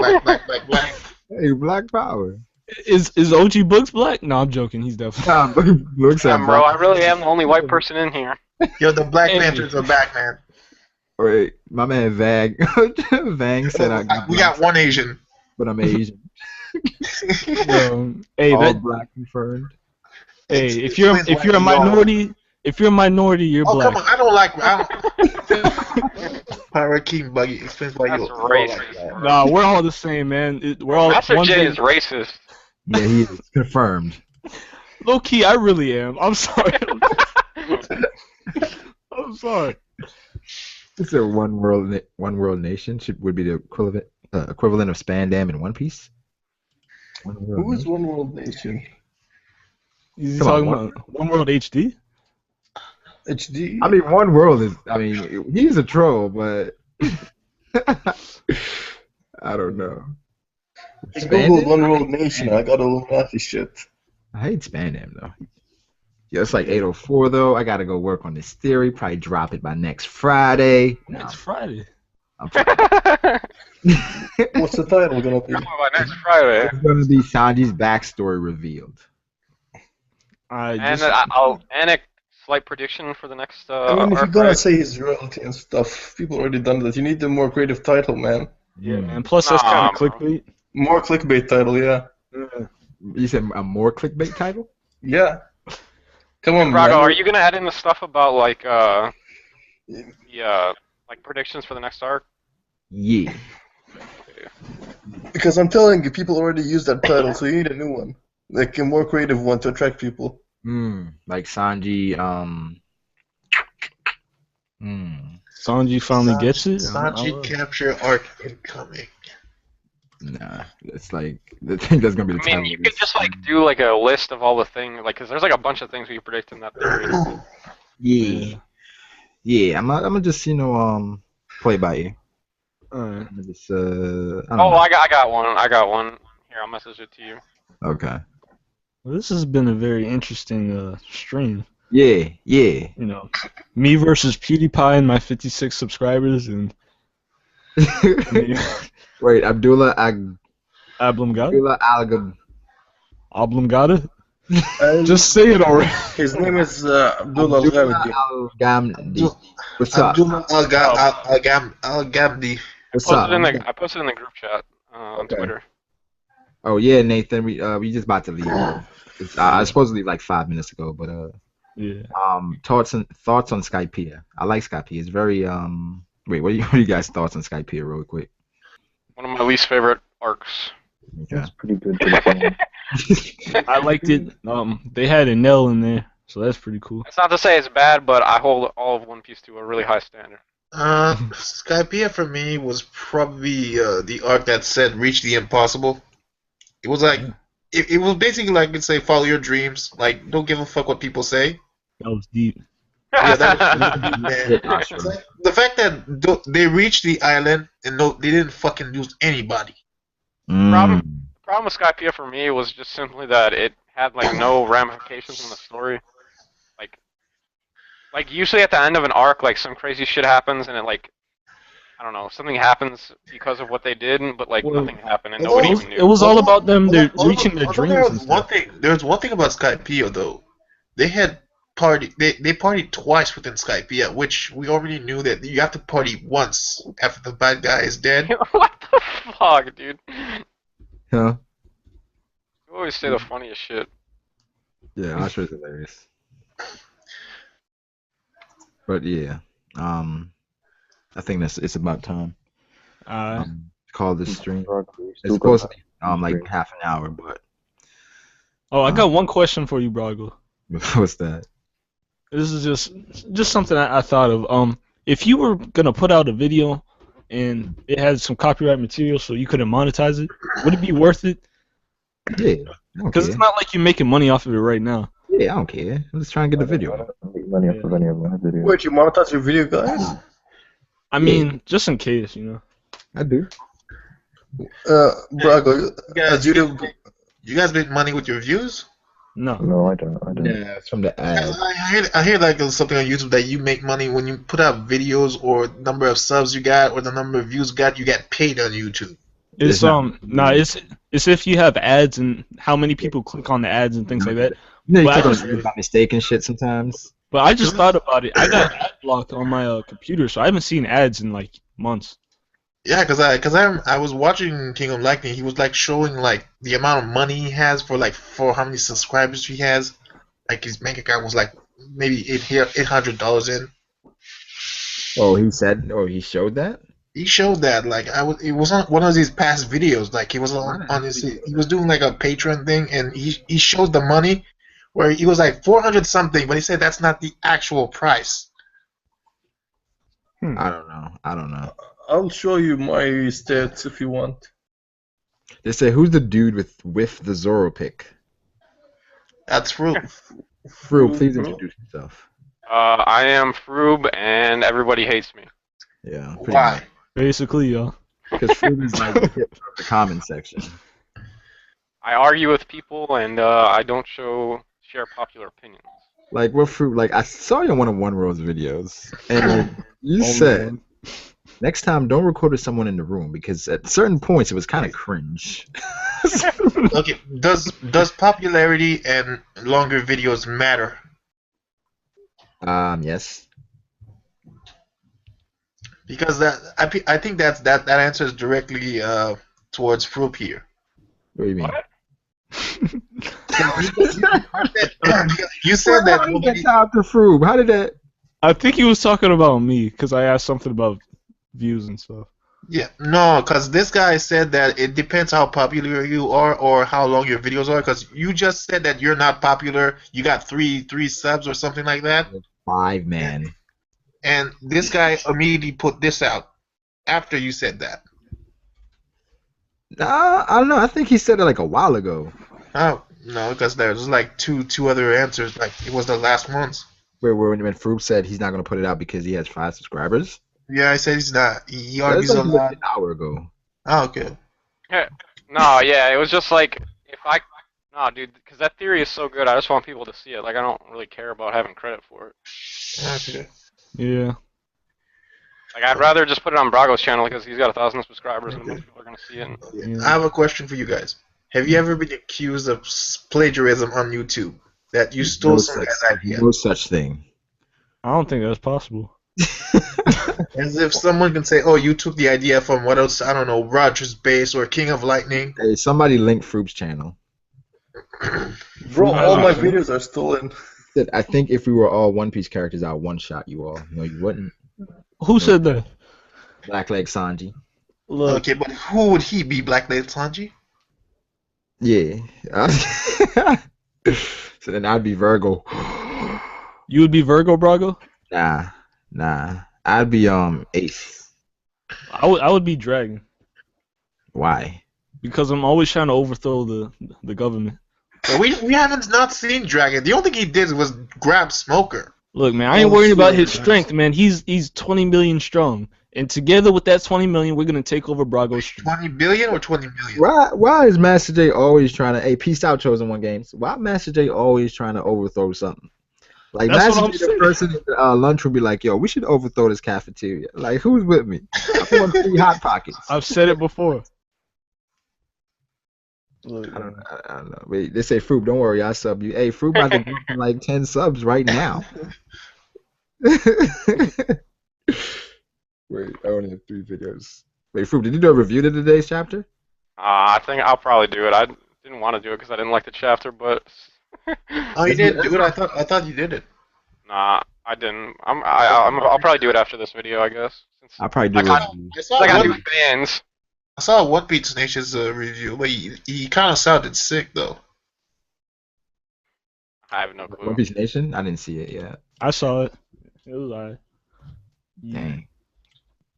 [SPEAKER 2] Hey, black power.
[SPEAKER 5] Is OG Books black? No, I'm joking. He's definitely.
[SPEAKER 2] Looks at
[SPEAKER 4] bro, I really am the only white person in here.
[SPEAKER 1] Yo, the Black Panthers are back, man.
[SPEAKER 2] Wait, my man Vang said
[SPEAKER 1] we got one Asian.
[SPEAKER 2] But I'm Asian.
[SPEAKER 5] Hey,
[SPEAKER 2] all black confirmed.
[SPEAKER 5] Hey, if you're a minority, you're black.
[SPEAKER 1] Oh, come on, I don't like Pirate King Buggy explains why you're
[SPEAKER 4] racist.
[SPEAKER 5] Nah, we're all the same, man. We're all
[SPEAKER 4] Master
[SPEAKER 5] one
[SPEAKER 4] J
[SPEAKER 5] thing.
[SPEAKER 4] is racist.
[SPEAKER 2] Yeah, he is confirmed.
[SPEAKER 5] Low key, I really am. I'm sorry. I'm sorry.
[SPEAKER 2] Is there one world nation would be the equivalent of Spandam in One Piece?
[SPEAKER 8] Who is One World Nation?
[SPEAKER 5] Is he talking about One World HD?
[SPEAKER 8] HD.
[SPEAKER 2] I mean, One World is. I mean, he's a troll, but I don't know.
[SPEAKER 8] I googled One World Nation. I got a little nasty shit.
[SPEAKER 2] I hate Spandam though. Yeah, it's like 8:04 though. I gotta go work on this theory. Probably drop it by next Friday.
[SPEAKER 5] Next Friday.
[SPEAKER 8] What's the title gonna be?
[SPEAKER 4] By next Friday.
[SPEAKER 2] It's gonna be Sanji's backstory revealed.
[SPEAKER 4] And a slight prediction for the next.
[SPEAKER 8] I mean, if you're gonna say his royalty and stuff, people already done that. You need a more creative title, man.
[SPEAKER 5] Yeah, man. Plus, that's kind of clickbait.
[SPEAKER 8] More clickbait title, yeah.
[SPEAKER 2] You said a more clickbait title?
[SPEAKER 8] Yeah. Come on,
[SPEAKER 4] Brago,
[SPEAKER 8] man.
[SPEAKER 4] are you gonna add in the stuff about like like predictions for the next arc?
[SPEAKER 2] Yeah.
[SPEAKER 4] Okay.
[SPEAKER 8] Because I'm telling you, people already use that title, so you need a new one, like a more creative one to attract people.
[SPEAKER 2] Like Sanji.
[SPEAKER 5] Sanji finally gets it.
[SPEAKER 1] Sanji capture arc incoming.
[SPEAKER 2] Nah, it's like I think that's gonna be the
[SPEAKER 4] I
[SPEAKER 2] title.
[SPEAKER 4] mean, you could just like do like a list of all the things, like, because there's like a bunch of things we predict in that theory.
[SPEAKER 2] Yeah. I'm gonna just play by ear.
[SPEAKER 5] Alright.
[SPEAKER 2] I'm just I don't
[SPEAKER 4] Oh,
[SPEAKER 2] know.
[SPEAKER 4] I got one. Here, I'll message it to you.
[SPEAKER 2] Okay.
[SPEAKER 5] Well, this has been a very interesting stream.
[SPEAKER 2] Yeah.
[SPEAKER 5] You know, me versus PewDiePie and my 56 subscribers, and
[SPEAKER 2] Wait, Abdullah
[SPEAKER 5] Ablumgada?
[SPEAKER 2] Algam.
[SPEAKER 5] Just say it already.
[SPEAKER 8] His name is Abdullah Al-Ghamidi.
[SPEAKER 2] Al-Gamdi. What's up?
[SPEAKER 1] Al-Gabdi.
[SPEAKER 2] What's up?
[SPEAKER 4] I posted in the group chat on Twitter.
[SPEAKER 2] Oh yeah, Nathan. We just about to leave. I was supposed to leave like 5 minutes ago, but
[SPEAKER 5] Yeah.
[SPEAKER 2] thoughts on Skypiea. I like Skypiea. It's very Wait, what are you guys' thoughts on Skypiea, real quick?
[SPEAKER 4] One of my least favorite arcs.
[SPEAKER 2] Okay.
[SPEAKER 3] It's pretty good. To the
[SPEAKER 5] I liked it. They had a Nell in there, so that's pretty cool.
[SPEAKER 4] It's not to say it's bad, but I hold all of One Piece to a really high standard.
[SPEAKER 1] Skypiea for me was probably the arc that said reach the impossible. It was like it was basically like you'd say follow your dreams. Like don't give a fuck what people say.
[SPEAKER 5] That was deep.
[SPEAKER 1] Yeah, that was it's like, the fact that they reached the island and they didn't fucking use anybody.
[SPEAKER 4] The problem with Skypiea for me was just simply that it had like no ramifications in the story. Like usually at the end of an arc, like some crazy shit happens and it like, I don't know, something happens because of what they did, but like nothing happened and nobody even knew.
[SPEAKER 5] It was all about them reaching their dreams and stuff.
[SPEAKER 1] There's one thing about Skypiea though. They had they partied twice within Skypiea, which we already knew that you have to party once after the bad guy is dead.
[SPEAKER 4] What the fuck, dude?
[SPEAKER 2] Huh?
[SPEAKER 4] You always say the funniest shit.
[SPEAKER 2] Yeah, Ashra is hilarious. But yeah, I think it's about time. Call this stream. It's supposed to be like half an hour, but.
[SPEAKER 5] Oh, I got one question for you, Brago.
[SPEAKER 2] What's that?
[SPEAKER 5] This is just something I thought of. If you were gonna put out a video and it had some copyright material, so you couldn't monetize it, would it be worth it?
[SPEAKER 2] Yeah.
[SPEAKER 5] Because it's not like you're making money off of it right now.
[SPEAKER 2] Yeah, I don't care. I'm just trying to get the video.
[SPEAKER 3] I don't make money off of any of my videos.
[SPEAKER 8] Wait, you monetize your video, guys?
[SPEAKER 5] I mean, just in case, you know.
[SPEAKER 2] I do.
[SPEAKER 8] Brago,
[SPEAKER 1] You guys make money with your views?
[SPEAKER 3] No, I don't.
[SPEAKER 2] Yeah, it's from the ad.
[SPEAKER 1] I hear like there's something on YouTube that you make money when you put out videos or number of subs you got or the number of views you got. You get paid on YouTube.
[SPEAKER 5] It's it's if you have ads and how many people click on the ads and things like that.
[SPEAKER 2] You click on videos by mistake and shit sometimes.
[SPEAKER 5] But I just thought about it. I got ad blocked on my computer, so I haven't seen ads in like months.
[SPEAKER 1] Yeah, I was watching Kingdom Lightning. He was like showing like the amount of money he has for how many subscribers he has. Like his bank account was like maybe $800 in.
[SPEAKER 2] Oh, he showed that.
[SPEAKER 1] He showed that it was on one of his past videos. Like he was he was doing like a Patreon thing, and he showed the money where he was like 400 something, but he said that's not the actual price.
[SPEAKER 2] I don't know.
[SPEAKER 8] I'll show you my stats if you want.
[SPEAKER 2] They say, who's the dude with the Zoro pick?
[SPEAKER 1] That's Froob.
[SPEAKER 2] Froob, please introduce yourself.
[SPEAKER 4] I am Froob, and everybody hates me.
[SPEAKER 2] Yeah.
[SPEAKER 1] Why?
[SPEAKER 2] Much.
[SPEAKER 5] Basically, yeah.
[SPEAKER 2] Because Froob is like the comment section.
[SPEAKER 4] I argue with people, and I don't share popular opinions.
[SPEAKER 2] Like, what Froob? Like, I saw you on one of One World's videos, and you said, next time, don't record with someone in the room, because at certain points, it was kind of cringe.
[SPEAKER 1] Okay, does popularity and longer videos matter?
[SPEAKER 2] Yes.
[SPEAKER 1] Because I think that answers directly towards Froob here.
[SPEAKER 2] What do you mean?
[SPEAKER 1] You said that.
[SPEAKER 2] How did that tie up to Froob? How did that?
[SPEAKER 5] I think he was talking about me because I asked something about views and stuff.
[SPEAKER 1] Yeah, no, because this guy said that it depends how popular you are or how long your videos are. Because you just said that you're not popular. You got three subs or something like that.
[SPEAKER 2] 5, man.
[SPEAKER 1] And this guy immediately put this out after you said that.
[SPEAKER 2] Nah, I don't know. I think he said it like a while ago.
[SPEAKER 1] Oh no, because there's like two other answers. Like it was the last ones.
[SPEAKER 2] Where when Froob said he's not gonna put it out because he has 5 subscribers.
[SPEAKER 1] Yeah, I said he's not. He
[SPEAKER 2] That's
[SPEAKER 1] argues
[SPEAKER 2] like
[SPEAKER 1] a lot.
[SPEAKER 2] an hour ago.
[SPEAKER 1] Oh, okay.
[SPEAKER 4] Yeah. No, yeah, it was just like no, dude, because that theory is so good. I just want people to see it. Like I don't really care about having credit for it.
[SPEAKER 1] Okay.
[SPEAKER 5] Yeah.
[SPEAKER 4] Like I'd rather just put it on Brago's channel because he's got 1,000 subscribers and a bunch of people are gonna see it.
[SPEAKER 5] Yeah.
[SPEAKER 1] I have a question for you guys. Have you ever been accused of plagiarism on YouTube? That you stole some guy's idea?
[SPEAKER 2] No such thing.
[SPEAKER 5] I don't think that's possible.
[SPEAKER 1] As if someone can say, "Oh, you took the idea from what else? I don't know, Roger's Base or King of Lightning."
[SPEAKER 2] Hey, somebody link Froob's channel.
[SPEAKER 8] Bro, all my videos are stolen.
[SPEAKER 2] I think if we were all One Piece characters, I'd one shot you all. No, you wouldn't.
[SPEAKER 5] Who said that?
[SPEAKER 2] Blackleg Sanji.
[SPEAKER 5] Look,
[SPEAKER 1] Okay, but who would he be? Blackleg Sanji?
[SPEAKER 2] Yeah. So then I'd be Virgo.
[SPEAKER 5] you would be Virgo, Brago?
[SPEAKER 2] Nah. I'd be Ace.
[SPEAKER 5] I would be Dragon
[SPEAKER 2] Why?
[SPEAKER 5] because I'm always trying to overthrow the government.
[SPEAKER 1] Well, we haven't not seen Dragon. The only thing he did was grab Smoker.
[SPEAKER 5] Look, man, I ain't worried about his strength, man. He's 20 million strong, and together with that 20 million, we're gonna take over Brago's street.
[SPEAKER 1] 20 billion or 20 million?
[SPEAKER 2] Why is Master J always trying to? Hey, peace out, Chosen One Games. Why Master J always trying to overthrow something? Like
[SPEAKER 5] That's what
[SPEAKER 2] Master
[SPEAKER 5] I'm
[SPEAKER 2] J, the
[SPEAKER 5] saying.
[SPEAKER 2] person in the lunch would be like, "Yo, we should overthrow this cafeteria." Like, who's with me? I want 3 hot pockets.
[SPEAKER 5] I've said it before. Look,
[SPEAKER 2] I don't know. Wait, they say Froob, don't worry, I sub you. Hey, Froob about to go for like 10 subs right now. Wait, I only have 3 videos. Wait, Froob, did you do a review to today's chapter?
[SPEAKER 4] I think I'll probably do it. I didn't want to do it because I didn't like the chapter, but
[SPEAKER 1] Oh, you didn't do it? I thought you did it.
[SPEAKER 4] nah, I didn't. I'll probably do it after this video, I guess. Since
[SPEAKER 2] I'll probably do
[SPEAKER 4] I got,
[SPEAKER 2] a review.
[SPEAKER 4] I got new fans.
[SPEAKER 1] I saw One Piece Nation's review, but he kind of sounded sick though.
[SPEAKER 4] I have no clue.
[SPEAKER 2] One Piece Nation? I didn't see it yet.
[SPEAKER 5] I saw it. It was alright.
[SPEAKER 2] Dang.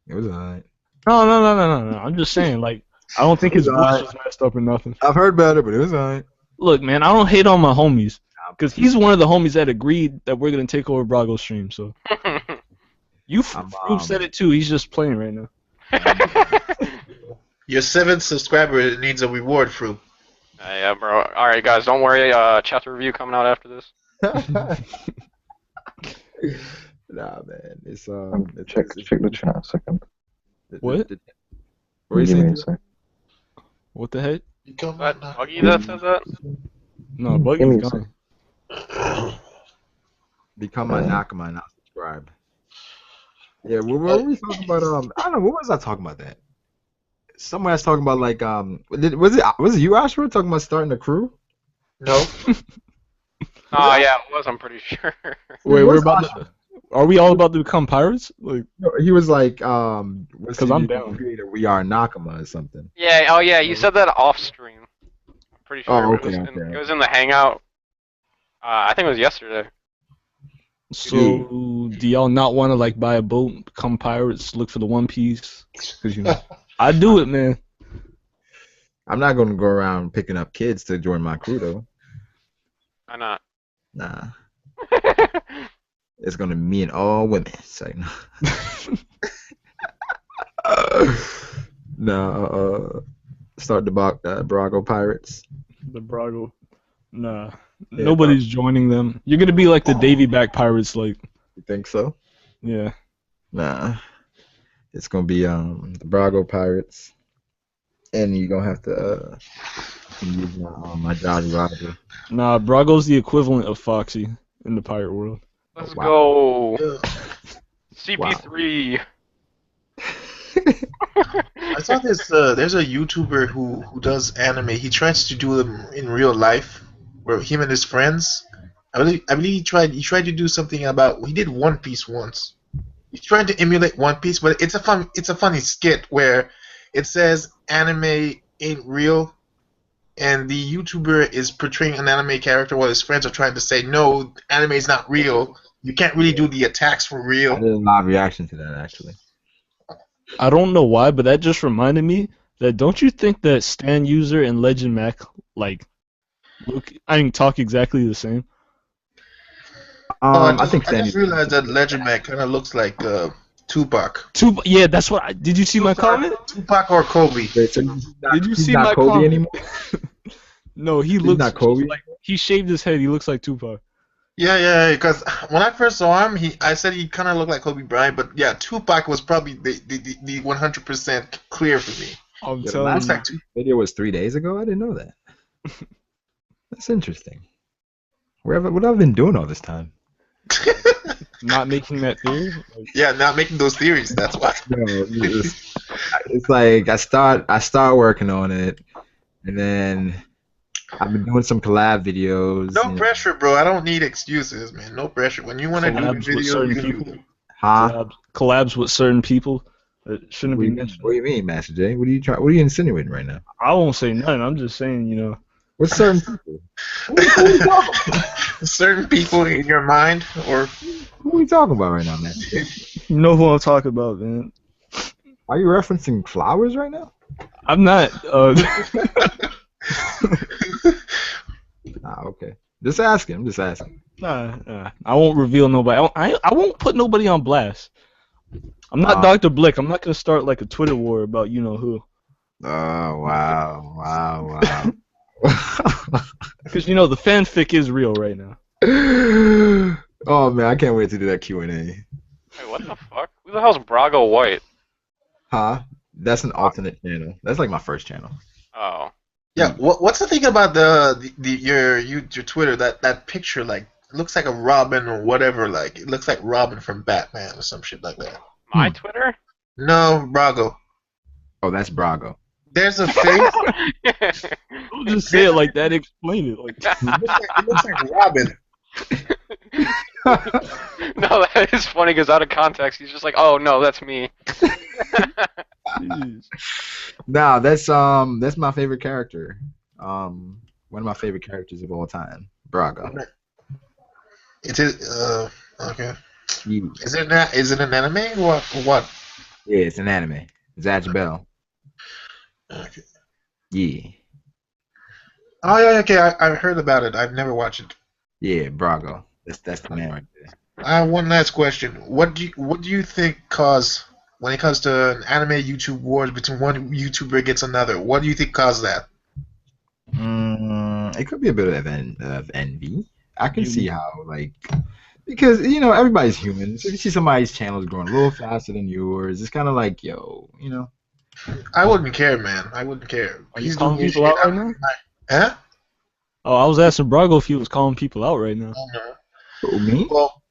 [SPEAKER 2] It was alright.
[SPEAKER 5] No. I'm just saying, like, I don't think his voice was messed up or nothing.
[SPEAKER 2] I've heard better, but it was alright.
[SPEAKER 5] Look, man, I don't hate on my homies, because he's one of the homies that agreed that we're gonna take over Brago's stream. So you Froob said it too. He's just playing right now.
[SPEAKER 1] Your 7th subscriber needs a reward, Fruit.
[SPEAKER 4] Yeah, bro. All right, guys, don't worry. Chapter review coming out after this.
[SPEAKER 2] Nah, man. It's
[SPEAKER 3] check the chat a second.
[SPEAKER 5] What?
[SPEAKER 2] What are you
[SPEAKER 3] Give me
[SPEAKER 2] saying?
[SPEAKER 3] a sec.
[SPEAKER 5] What the heck?
[SPEAKER 4] What? Buggy that said that?
[SPEAKER 5] No,
[SPEAKER 3] Give me
[SPEAKER 5] Buggy's
[SPEAKER 3] a
[SPEAKER 5] gone.
[SPEAKER 2] Become my Nakama and I'll subscribe. Yeah, what were we talking about? I don't know. What was I talking about that? Somebody was talking about like was it you, Ashra, talking about starting a crew?
[SPEAKER 1] No.
[SPEAKER 4] Oh yeah, it was. I'm pretty sure.
[SPEAKER 5] Wait, are we all about to become pirates? Like,
[SPEAKER 2] No, he was like
[SPEAKER 5] because I'm down.
[SPEAKER 2] We are Nakama or something.
[SPEAKER 4] Yeah. Oh yeah, you said that off stream. I'm pretty sure
[SPEAKER 2] Oh,
[SPEAKER 4] it, was
[SPEAKER 2] okay.
[SPEAKER 4] it was in the hangout. I think it was yesterday.
[SPEAKER 5] So, do y'all not want to like buy a boat, become pirates, look for the One Piece? Because I do it, man.
[SPEAKER 2] I'm not gonna go around picking up kids to join my crew though.
[SPEAKER 4] Why not?
[SPEAKER 2] Nah. It's gonna be me and all women. So, no. Start the Brago Pirates.
[SPEAKER 5] The Brago. Nah. Yeah, nobody's joining them. You're gonna be like the Davy Back Pirates, like.
[SPEAKER 2] You think so?
[SPEAKER 5] Yeah.
[SPEAKER 2] Nah. It's gonna be the Brago Pirates, and you're gonna have to use my Jolly Roger.
[SPEAKER 5] Nah, Brago's the equivalent of Foxy in the pirate world.
[SPEAKER 4] Let's go.
[SPEAKER 1] Yeah.
[SPEAKER 4] CP3.
[SPEAKER 1] I saw this. There's a YouTuber who does anime. He tries to do them in real life, where him and his friends. I believe he tried to do something about. He did One Piece once. He's trying to emulate One Piece, but it's a funny skit where it says anime ain't real, and the YouTuber is portraying an anime character while his friends are trying to say, no, anime is not real. You can't really do the attacks for real.
[SPEAKER 2] I did a live reaction to that actually.
[SPEAKER 5] I don't know why, but that just reminded me that don't you think that Stan User and Legend Mac talk exactly the same?
[SPEAKER 2] I think
[SPEAKER 1] I just realized that Legend Man kind of looks like Tupac.
[SPEAKER 5] Yeah, that's what. Did you see my comment?
[SPEAKER 1] Tupac or Kobe?
[SPEAKER 2] Wait, so
[SPEAKER 5] Did you see
[SPEAKER 2] not
[SPEAKER 5] my
[SPEAKER 2] Kobe
[SPEAKER 5] comment?
[SPEAKER 2] anymore?
[SPEAKER 5] No, he
[SPEAKER 2] He's
[SPEAKER 5] looks
[SPEAKER 2] not Kobe?
[SPEAKER 5] like he shaved his head. He looks like Tupac.
[SPEAKER 1] Yeah. Because when I first saw him, I said he kind of looked like Kobe Bryant, but yeah, Tupac was probably the 100% clear for me.
[SPEAKER 5] I'm
[SPEAKER 2] The
[SPEAKER 5] telling
[SPEAKER 2] last
[SPEAKER 5] you.
[SPEAKER 2] video was 3 days ago. I didn't know that. That's interesting. What have I been doing all this time?
[SPEAKER 5] Not making that theory.
[SPEAKER 1] Yeah, not making those theories. That's why.
[SPEAKER 2] No, it's like I start working on it, and then I've been doing some collab videos.
[SPEAKER 1] No pressure, bro. I don't need excuses, man. No pressure. When you want to do
[SPEAKER 5] Collabs with
[SPEAKER 1] videos,
[SPEAKER 5] certain
[SPEAKER 1] you can do
[SPEAKER 5] people.
[SPEAKER 1] them.
[SPEAKER 2] Huh?
[SPEAKER 5] Collabs with certain people that shouldn't be mentioned.
[SPEAKER 2] What do you mean, Master J? What are you insinuating right now?
[SPEAKER 5] I won't say nothing. I'm just saying,
[SPEAKER 2] What's certain people?
[SPEAKER 1] Certain people in your mind, or
[SPEAKER 2] Who are we talking about right now, Master J?
[SPEAKER 5] You know who I'm talking about, man.
[SPEAKER 2] Are you referencing flowers right now?
[SPEAKER 5] I'm not.
[SPEAKER 2] Okay. Just asking. I'm just asking.
[SPEAKER 5] Nah. I won't reveal nobody. I won't put nobody on blast. I'm not Dr. Blick. I'm not gonna start like a Twitter war about you know who.
[SPEAKER 2] Oh wow.
[SPEAKER 5] Because the fanfic is real right now.
[SPEAKER 2] Oh man, I can't wait to do that Q&A.
[SPEAKER 4] Wait, what the fuck? Who the hell's Brago White?
[SPEAKER 2] Huh? That's an alternate channel. That's like my first channel.
[SPEAKER 4] Oh.
[SPEAKER 1] yeah. What's the thing about your Twitter? That picture, like, it looks like a Robin or whatever. Like, it looks like Robin from Batman or some shit like that.
[SPEAKER 4] My Twitter?
[SPEAKER 1] No, Brago.
[SPEAKER 2] Oh, that's Brago.
[SPEAKER 1] There's a face.
[SPEAKER 5] Don't just say it like that. Explain it. Like
[SPEAKER 1] it looks like Robin.
[SPEAKER 4] No, that is funny because out of context, he's just like, "Oh no, that's me."
[SPEAKER 2] Nah, that's my favorite character. One of my favorite characters of all time, Brago.
[SPEAKER 1] It is okay.
[SPEAKER 2] Yeah,
[SPEAKER 1] Is it an anime or what?
[SPEAKER 2] it's an anime. It's Zatch Bell.
[SPEAKER 1] Okay.
[SPEAKER 2] Yeah.
[SPEAKER 1] Oh yeah, okay. I heard about it. I've never watched it.
[SPEAKER 2] Yeah, Brago. That's the man right there.
[SPEAKER 1] I have one last question. What do you think when it comes to an anime YouTube wars between one YouTuber against another? What do you think caused that?
[SPEAKER 2] It could be a bit of envy. I can see how, because everybody's human. So if you see somebody's channel is growing a little faster than yours, it's kind of like,
[SPEAKER 1] I wouldn't care, man. I wouldn't care.
[SPEAKER 5] Are you calling people out right now?
[SPEAKER 1] Huh?
[SPEAKER 5] Oh, I was asking Brago if he was calling people out right now.
[SPEAKER 2] Who, me?
[SPEAKER 1] Well,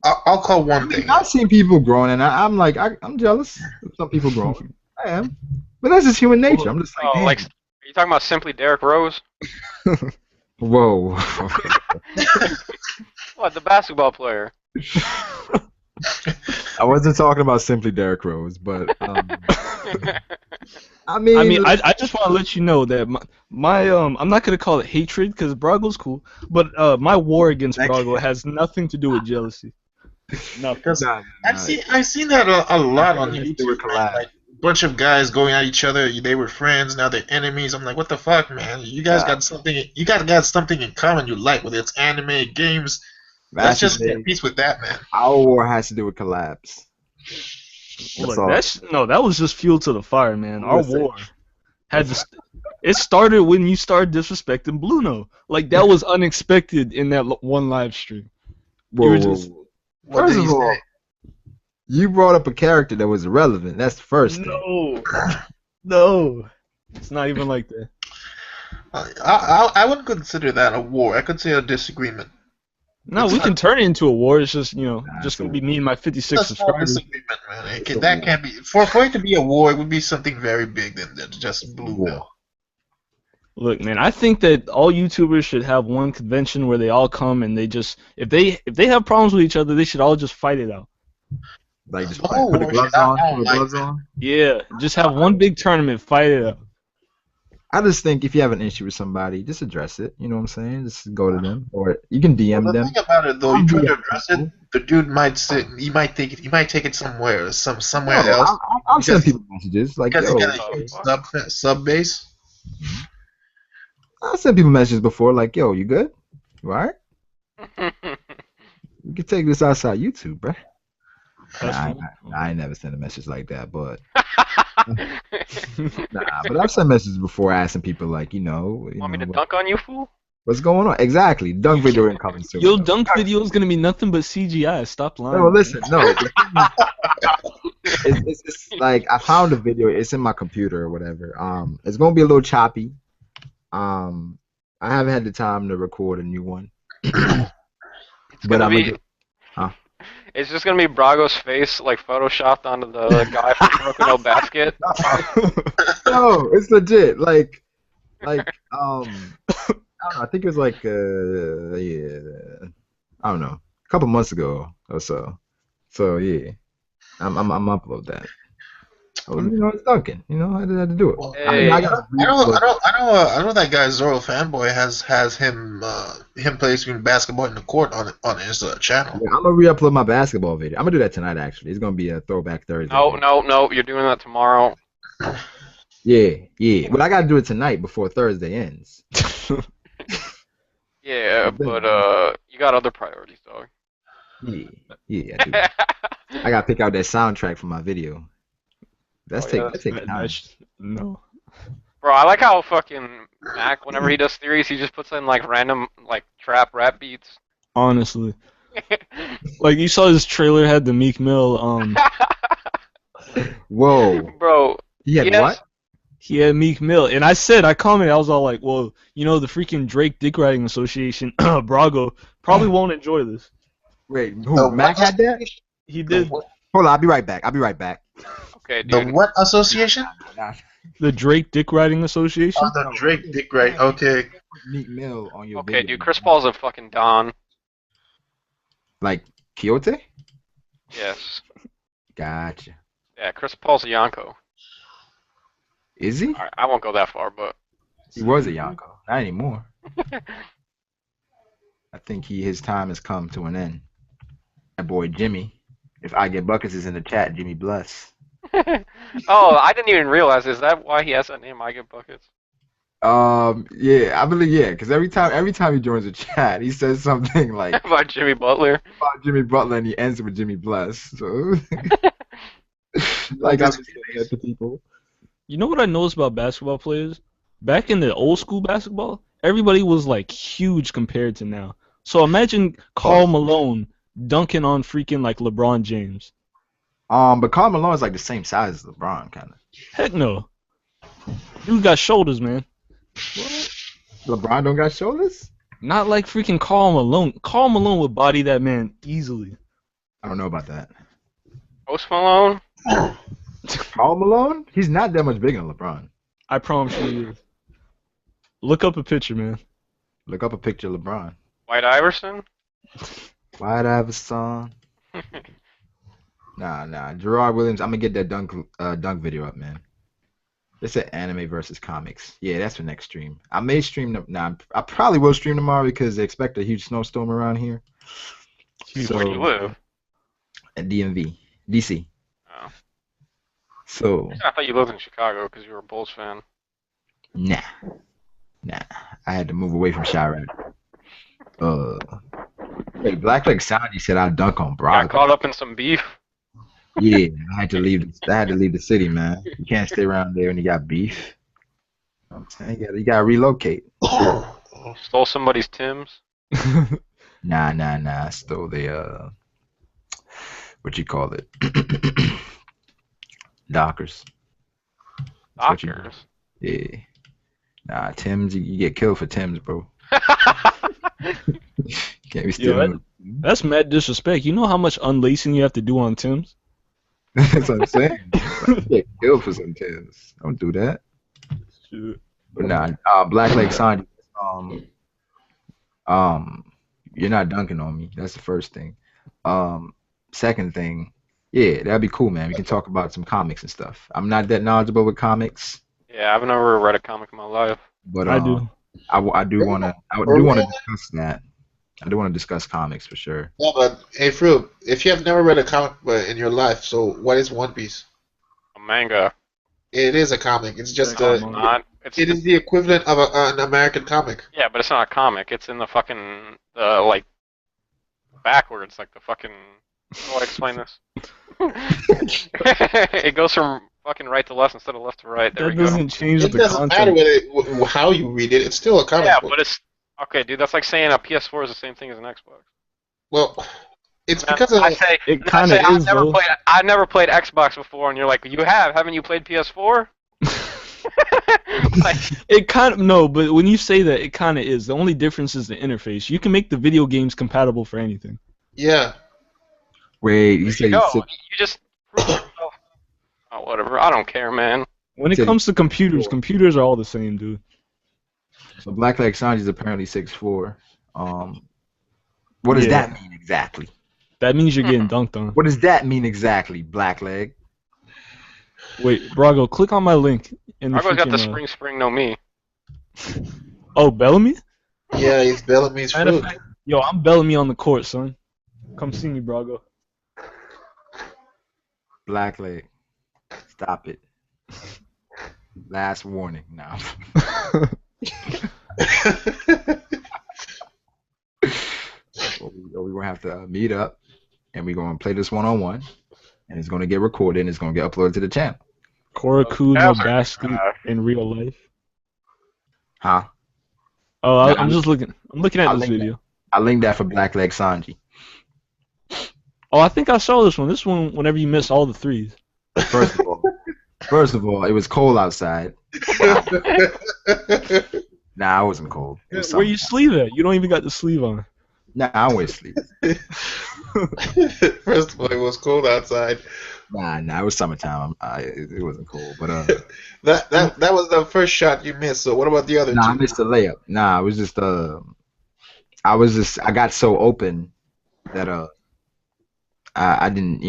[SPEAKER 1] I'll call one thing.
[SPEAKER 2] I've seen people growing, and I'm jealous of some people growing. I am, but that's just human nature. I'm just like, damn.
[SPEAKER 4] Are you talking about simply Derrick Rose?
[SPEAKER 2] Whoa.
[SPEAKER 4] What, the basketball player?
[SPEAKER 2] I wasn't talking about simply Derrick Rose, but
[SPEAKER 5] I just want to let you know that my I'm not gonna call it hatred because Brago's cool, but my war against Brago has nothing to do with jealousy. No,
[SPEAKER 1] because I've seen that a lot on YouTube. Like, a bunch of guys going at each other. They were friends, now they're enemies. I'm like, what the fuck, man? You guys got something. You guys got something in common you like, whether it's anime, games. Let's just get peace with that, man.
[SPEAKER 2] Our war has to do with collabs.
[SPEAKER 5] That was just fuel to the fire, man. Our war it started when you started disrespecting Bluno. Like, that was unexpected in that one live stream.
[SPEAKER 2] First of all, you brought up a character that was irrelevant. That's the first thing.
[SPEAKER 5] No, it's not even like that.
[SPEAKER 1] I wouldn't consider that a war. I consider a disagreement.
[SPEAKER 5] No, we can turn it into a war. It's just, just gonna be me and my 56 subscribers.
[SPEAKER 1] Disagreement, man. That can't be for it to be a war. It would be something very big than just blue war.
[SPEAKER 5] Look, man, I think that all YouTubers should have one convention where they all come and they just, if they have problems with each other, they should all just fight it out.
[SPEAKER 2] Like just
[SPEAKER 1] Oh,
[SPEAKER 2] put the gloves
[SPEAKER 1] I
[SPEAKER 2] on.
[SPEAKER 1] don't
[SPEAKER 2] Put the
[SPEAKER 1] like
[SPEAKER 2] gloves
[SPEAKER 1] that.
[SPEAKER 2] on.
[SPEAKER 5] Yeah, just have one big tournament, fight it out.
[SPEAKER 2] I just think if you have an issue with somebody, just address it. You know what I'm saying? Just go to them, or you can DM
[SPEAKER 1] Well, the
[SPEAKER 2] them.
[SPEAKER 1] thing about it, though, you
[SPEAKER 2] I'm
[SPEAKER 1] try to
[SPEAKER 2] DM
[SPEAKER 1] address
[SPEAKER 2] people.
[SPEAKER 1] it, the dude might say he might take it somewhere, somewhere
[SPEAKER 2] No,
[SPEAKER 1] else,
[SPEAKER 2] I'll send
[SPEAKER 1] because
[SPEAKER 2] people messages like,
[SPEAKER 1] because he
[SPEAKER 2] yo.
[SPEAKER 1] got a huge sub base.
[SPEAKER 2] I'll send people messages before like, yo, you good? You alright? You can take this outside YouTube, bruh. I ain't never sent a message like that, but but I've sent messages before asking people like,
[SPEAKER 4] Want me to dunk on you, fool?
[SPEAKER 2] what's going on? Exactly. Dunk video ain't coming soon.
[SPEAKER 5] Yo, dunk video is gonna be nothing but CGI. Stop lying.
[SPEAKER 2] No, listen, no. It's like I found a video. It's in my computer or whatever. It's gonna be a little choppy. I haven't had the time to record a new one.
[SPEAKER 4] It's just gonna be Brago's face like photoshopped onto the guy from Broken No Basket.
[SPEAKER 2] No, it's legit. Like I don't know. I think it was like I don't know, a couple months ago or so. So yeah, I'm upload that. It's Duncan. I had to do it.
[SPEAKER 1] Well,
[SPEAKER 4] Hey.
[SPEAKER 1] I know that guy Zoro fanboy has him playing basketball in the court on his channel.
[SPEAKER 2] Yeah, I'm gonna re-upload my basketball video. I'm gonna do that tonight. Actually, it's gonna be a throwback Thursday.
[SPEAKER 4] No, you're doing that tomorrow.
[SPEAKER 2] Yeah. But I gotta do it tonight before Thursday ends.
[SPEAKER 4] Yeah, but you got other priorities, dog.
[SPEAKER 2] Yeah, I do. I gotta pick out that soundtrack for my video. That takes time.
[SPEAKER 5] No.
[SPEAKER 4] Bro, I like how fucking Mac, whenever he does theories, he just puts in like random like trap rap beats.
[SPEAKER 5] Honestly. Like you saw his trailer had the Meek Mill
[SPEAKER 2] Whoa.
[SPEAKER 4] Bro.
[SPEAKER 2] He had what?
[SPEAKER 5] He had Meek Mill, and I commented, I was all like, well, the freaking Drake Dick Riding Association, Brago, probably won't enjoy this.
[SPEAKER 2] Wait, who? Mac had that?
[SPEAKER 5] He did.
[SPEAKER 2] Hold on, I'll be right back.
[SPEAKER 4] Okay, dude.
[SPEAKER 1] The what association?
[SPEAKER 5] The Drake Dick Riding Association?
[SPEAKER 1] Oh, the Drake Dick Riding. Okay.
[SPEAKER 2] Meek Mill on your
[SPEAKER 4] video. Okay, dude, Chris Paul's a fucking Don.
[SPEAKER 2] Like Quixote?
[SPEAKER 4] Yes.
[SPEAKER 2] Gotcha.
[SPEAKER 4] Yeah, Chris Paul's a Yonko.
[SPEAKER 2] Is he?
[SPEAKER 4] Right, I won't go that far, but
[SPEAKER 2] he was a Yonko. Not anymore. I think his time has come to an end. That boy Jimmy. If I Get Buckets is in the chat, Jimmy Bless.
[SPEAKER 4] Oh, I didn't even realize. Is that why he has that name, I Get Buckets?
[SPEAKER 2] Yeah, I believe because every time he joins a chat, he says something like
[SPEAKER 4] about Jimmy Butler.
[SPEAKER 2] About Jimmy Butler, and he ends it with Jimmy Bless. So, like I'm just saying that to people.
[SPEAKER 5] You know what I noticed about basketball players? Back in the old school basketball, everybody was like huge compared to now. So imagine Karl Malone dunking on freaking like LeBron James.
[SPEAKER 2] But Karl Malone is like the same size as LeBron, kind of.
[SPEAKER 5] Heck no. Dude got shoulders, man.
[SPEAKER 2] What? LeBron don't got shoulders?
[SPEAKER 5] Not like freaking Karl Malone. Karl Malone would body that man easily.
[SPEAKER 2] I don't know about that.
[SPEAKER 4] Post Malone?
[SPEAKER 2] Karl Malone? He's not that much bigger than LeBron.
[SPEAKER 5] I promise you he is. Look up a picture, man.
[SPEAKER 2] Look up a picture of LeBron.
[SPEAKER 4] White Iverson?
[SPEAKER 2] White Iverson. Nah. Gerard Williams, I'm gonna get that dunk video up, man. They said anime versus comics. Yeah, that's the next stream. I may stream them. Nah, I probably will stream tomorrow because they expect a huge snowstorm around here.
[SPEAKER 4] So, where do you live?
[SPEAKER 2] At DMV, DC.
[SPEAKER 4] Oh.
[SPEAKER 2] So.
[SPEAKER 4] I thought you lived in Chicago because you were a Bulls fan.
[SPEAKER 2] Nah. I had to move away from Chirac. Hey, Black Leg Sanji said I'd dunk on Brock.
[SPEAKER 4] Got caught up in some beef.
[SPEAKER 2] Yeah, I had to leave the city, man. You can't stay around there when you got beef. I'm saying you gotta relocate.
[SPEAKER 4] Stole somebody's Timbs?
[SPEAKER 2] Nah. I stole the what you call it? Dockers.
[SPEAKER 4] Dockers?
[SPEAKER 2] Yeah. Nah, Timbs, you get killed for Timbs, bro. Can't be stealing.
[SPEAKER 5] That's mad disrespect. You know how much unlacing you have to do on Timbs?
[SPEAKER 2] That's what I'm saying. You get killed for some Timbs. Don't do that.
[SPEAKER 5] Shoot.
[SPEAKER 2] But nah, Black Leg Sanji. You're not dunking on me. That's the first thing. Second thing, Yeah, that'd be cool, man. We can talk about some comics and stuff. I'm not that knowledgeable with comics,
[SPEAKER 4] Yeah, I've never read a comic in my life.
[SPEAKER 2] but
[SPEAKER 5] I do.
[SPEAKER 2] I do wanna discuss that. I do want to discuss comics for sure.
[SPEAKER 1] Yeah, but hey, Fruit, if you have never read a comic in your life, so what is One Piece?
[SPEAKER 4] A manga.
[SPEAKER 1] It is a comic. It's just
[SPEAKER 5] It's
[SPEAKER 4] Not.
[SPEAKER 1] it is the equivalent of an American comic.
[SPEAKER 4] Yeah, but it's not a comic. It's in the fucking like backwards, like the fucking. How do I explain this? It goes from fucking right to left instead of left to right. There
[SPEAKER 5] That
[SPEAKER 4] we go.
[SPEAKER 5] doesn't change
[SPEAKER 1] It
[SPEAKER 5] the
[SPEAKER 1] doesn't matter
[SPEAKER 5] content.
[SPEAKER 1] how you read it. It's still a comic
[SPEAKER 4] Yeah,
[SPEAKER 1] book.
[SPEAKER 4] but it's okay, dude. That's like saying a PS4 is the same thing as an Xbox.
[SPEAKER 1] Well, it's
[SPEAKER 4] And
[SPEAKER 1] because of
[SPEAKER 4] I say,
[SPEAKER 5] It
[SPEAKER 4] and I
[SPEAKER 5] kind
[SPEAKER 4] say
[SPEAKER 5] of is, though.
[SPEAKER 4] I've never played Xbox before, and you're like, you have? Haven't you played PS4? Like,
[SPEAKER 5] It kind of no, but when you say that, it kind of is. The only difference is the interface. You can make the video games compatible for anything.
[SPEAKER 1] yeah.
[SPEAKER 2] Wait, you
[SPEAKER 4] there
[SPEAKER 2] said
[SPEAKER 4] you go.
[SPEAKER 2] you
[SPEAKER 4] You just prove yourself. Oh, whatever. I don't care, man.
[SPEAKER 5] When it
[SPEAKER 2] Say-
[SPEAKER 5] comes to computers, computers are all the same, dude.
[SPEAKER 2] so Blackleg Sanji is apparently 6'4". What does
[SPEAKER 5] Yeah.
[SPEAKER 2] that mean exactly?
[SPEAKER 5] That means you're getting dunked on.
[SPEAKER 2] What does that mean exactly, Blackleg?
[SPEAKER 5] Wait, Brago, click on my link in the
[SPEAKER 4] I've always got the
[SPEAKER 5] freaking,
[SPEAKER 4] spring, no me.
[SPEAKER 5] Oh, Bellamy?
[SPEAKER 1] Yeah, he's Bellamy's
[SPEAKER 5] Matter of
[SPEAKER 1] Fruit.
[SPEAKER 5] fact, yo, I'm Bellamy on the court, son. Come see me, Brago.
[SPEAKER 2] Blackleg, stop it. Last warning now. We're gonna have to meet up, and we're gonna play this one-on-one, and it's gonna get recorded, and it's gonna get uploaded to the channel.
[SPEAKER 5] Koraku no
[SPEAKER 4] Cavs are
[SPEAKER 5] basket
[SPEAKER 4] trash.
[SPEAKER 5] in real life.
[SPEAKER 2] Huh?
[SPEAKER 5] Oh,
[SPEAKER 2] Nah,
[SPEAKER 5] I'm just looking. I'm looking at
[SPEAKER 2] I'll
[SPEAKER 5] this
[SPEAKER 2] link
[SPEAKER 5] video.
[SPEAKER 2] I linked that for Blackleg Sanji.
[SPEAKER 5] Oh, I think I saw this one. This one, whenever you miss all the threes.
[SPEAKER 2] First of all, it was cold outside. Nah, I wasn't cold. It was
[SPEAKER 5] Where you
[SPEAKER 2] summertime.
[SPEAKER 5] sleeve at? You don't even got the sleeve on.
[SPEAKER 2] Nah, I always sleep.
[SPEAKER 1] First of all, it was cold outside.
[SPEAKER 2] Nah, it was summertime. It wasn't cold, but
[SPEAKER 1] That was the first shot you missed. So what about the other
[SPEAKER 2] nah, I
[SPEAKER 1] two?
[SPEAKER 2] missed the layup. Nah, it was just I got so open that I didn't,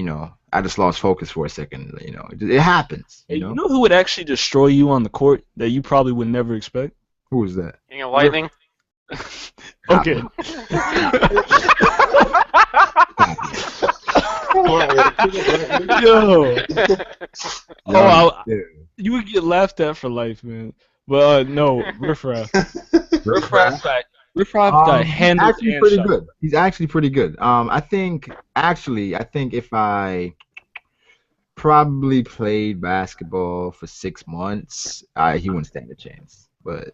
[SPEAKER 2] I just lost focus for a second. It happens.
[SPEAKER 5] Hey, you know who would actually destroy you on the court that you probably would never expect?
[SPEAKER 2] Who was that?
[SPEAKER 4] King of Lightning.
[SPEAKER 5] Okay. Yo. Oh,
[SPEAKER 2] Yeah.
[SPEAKER 5] you would get laughed at for life, man. But no, Riffraff. Riffraff got handled
[SPEAKER 2] Actually
[SPEAKER 5] and
[SPEAKER 2] pretty
[SPEAKER 5] shot.
[SPEAKER 2] good. He's actually pretty good. I think if I probably played basketball for 6 months, he wouldn't stand a chance. But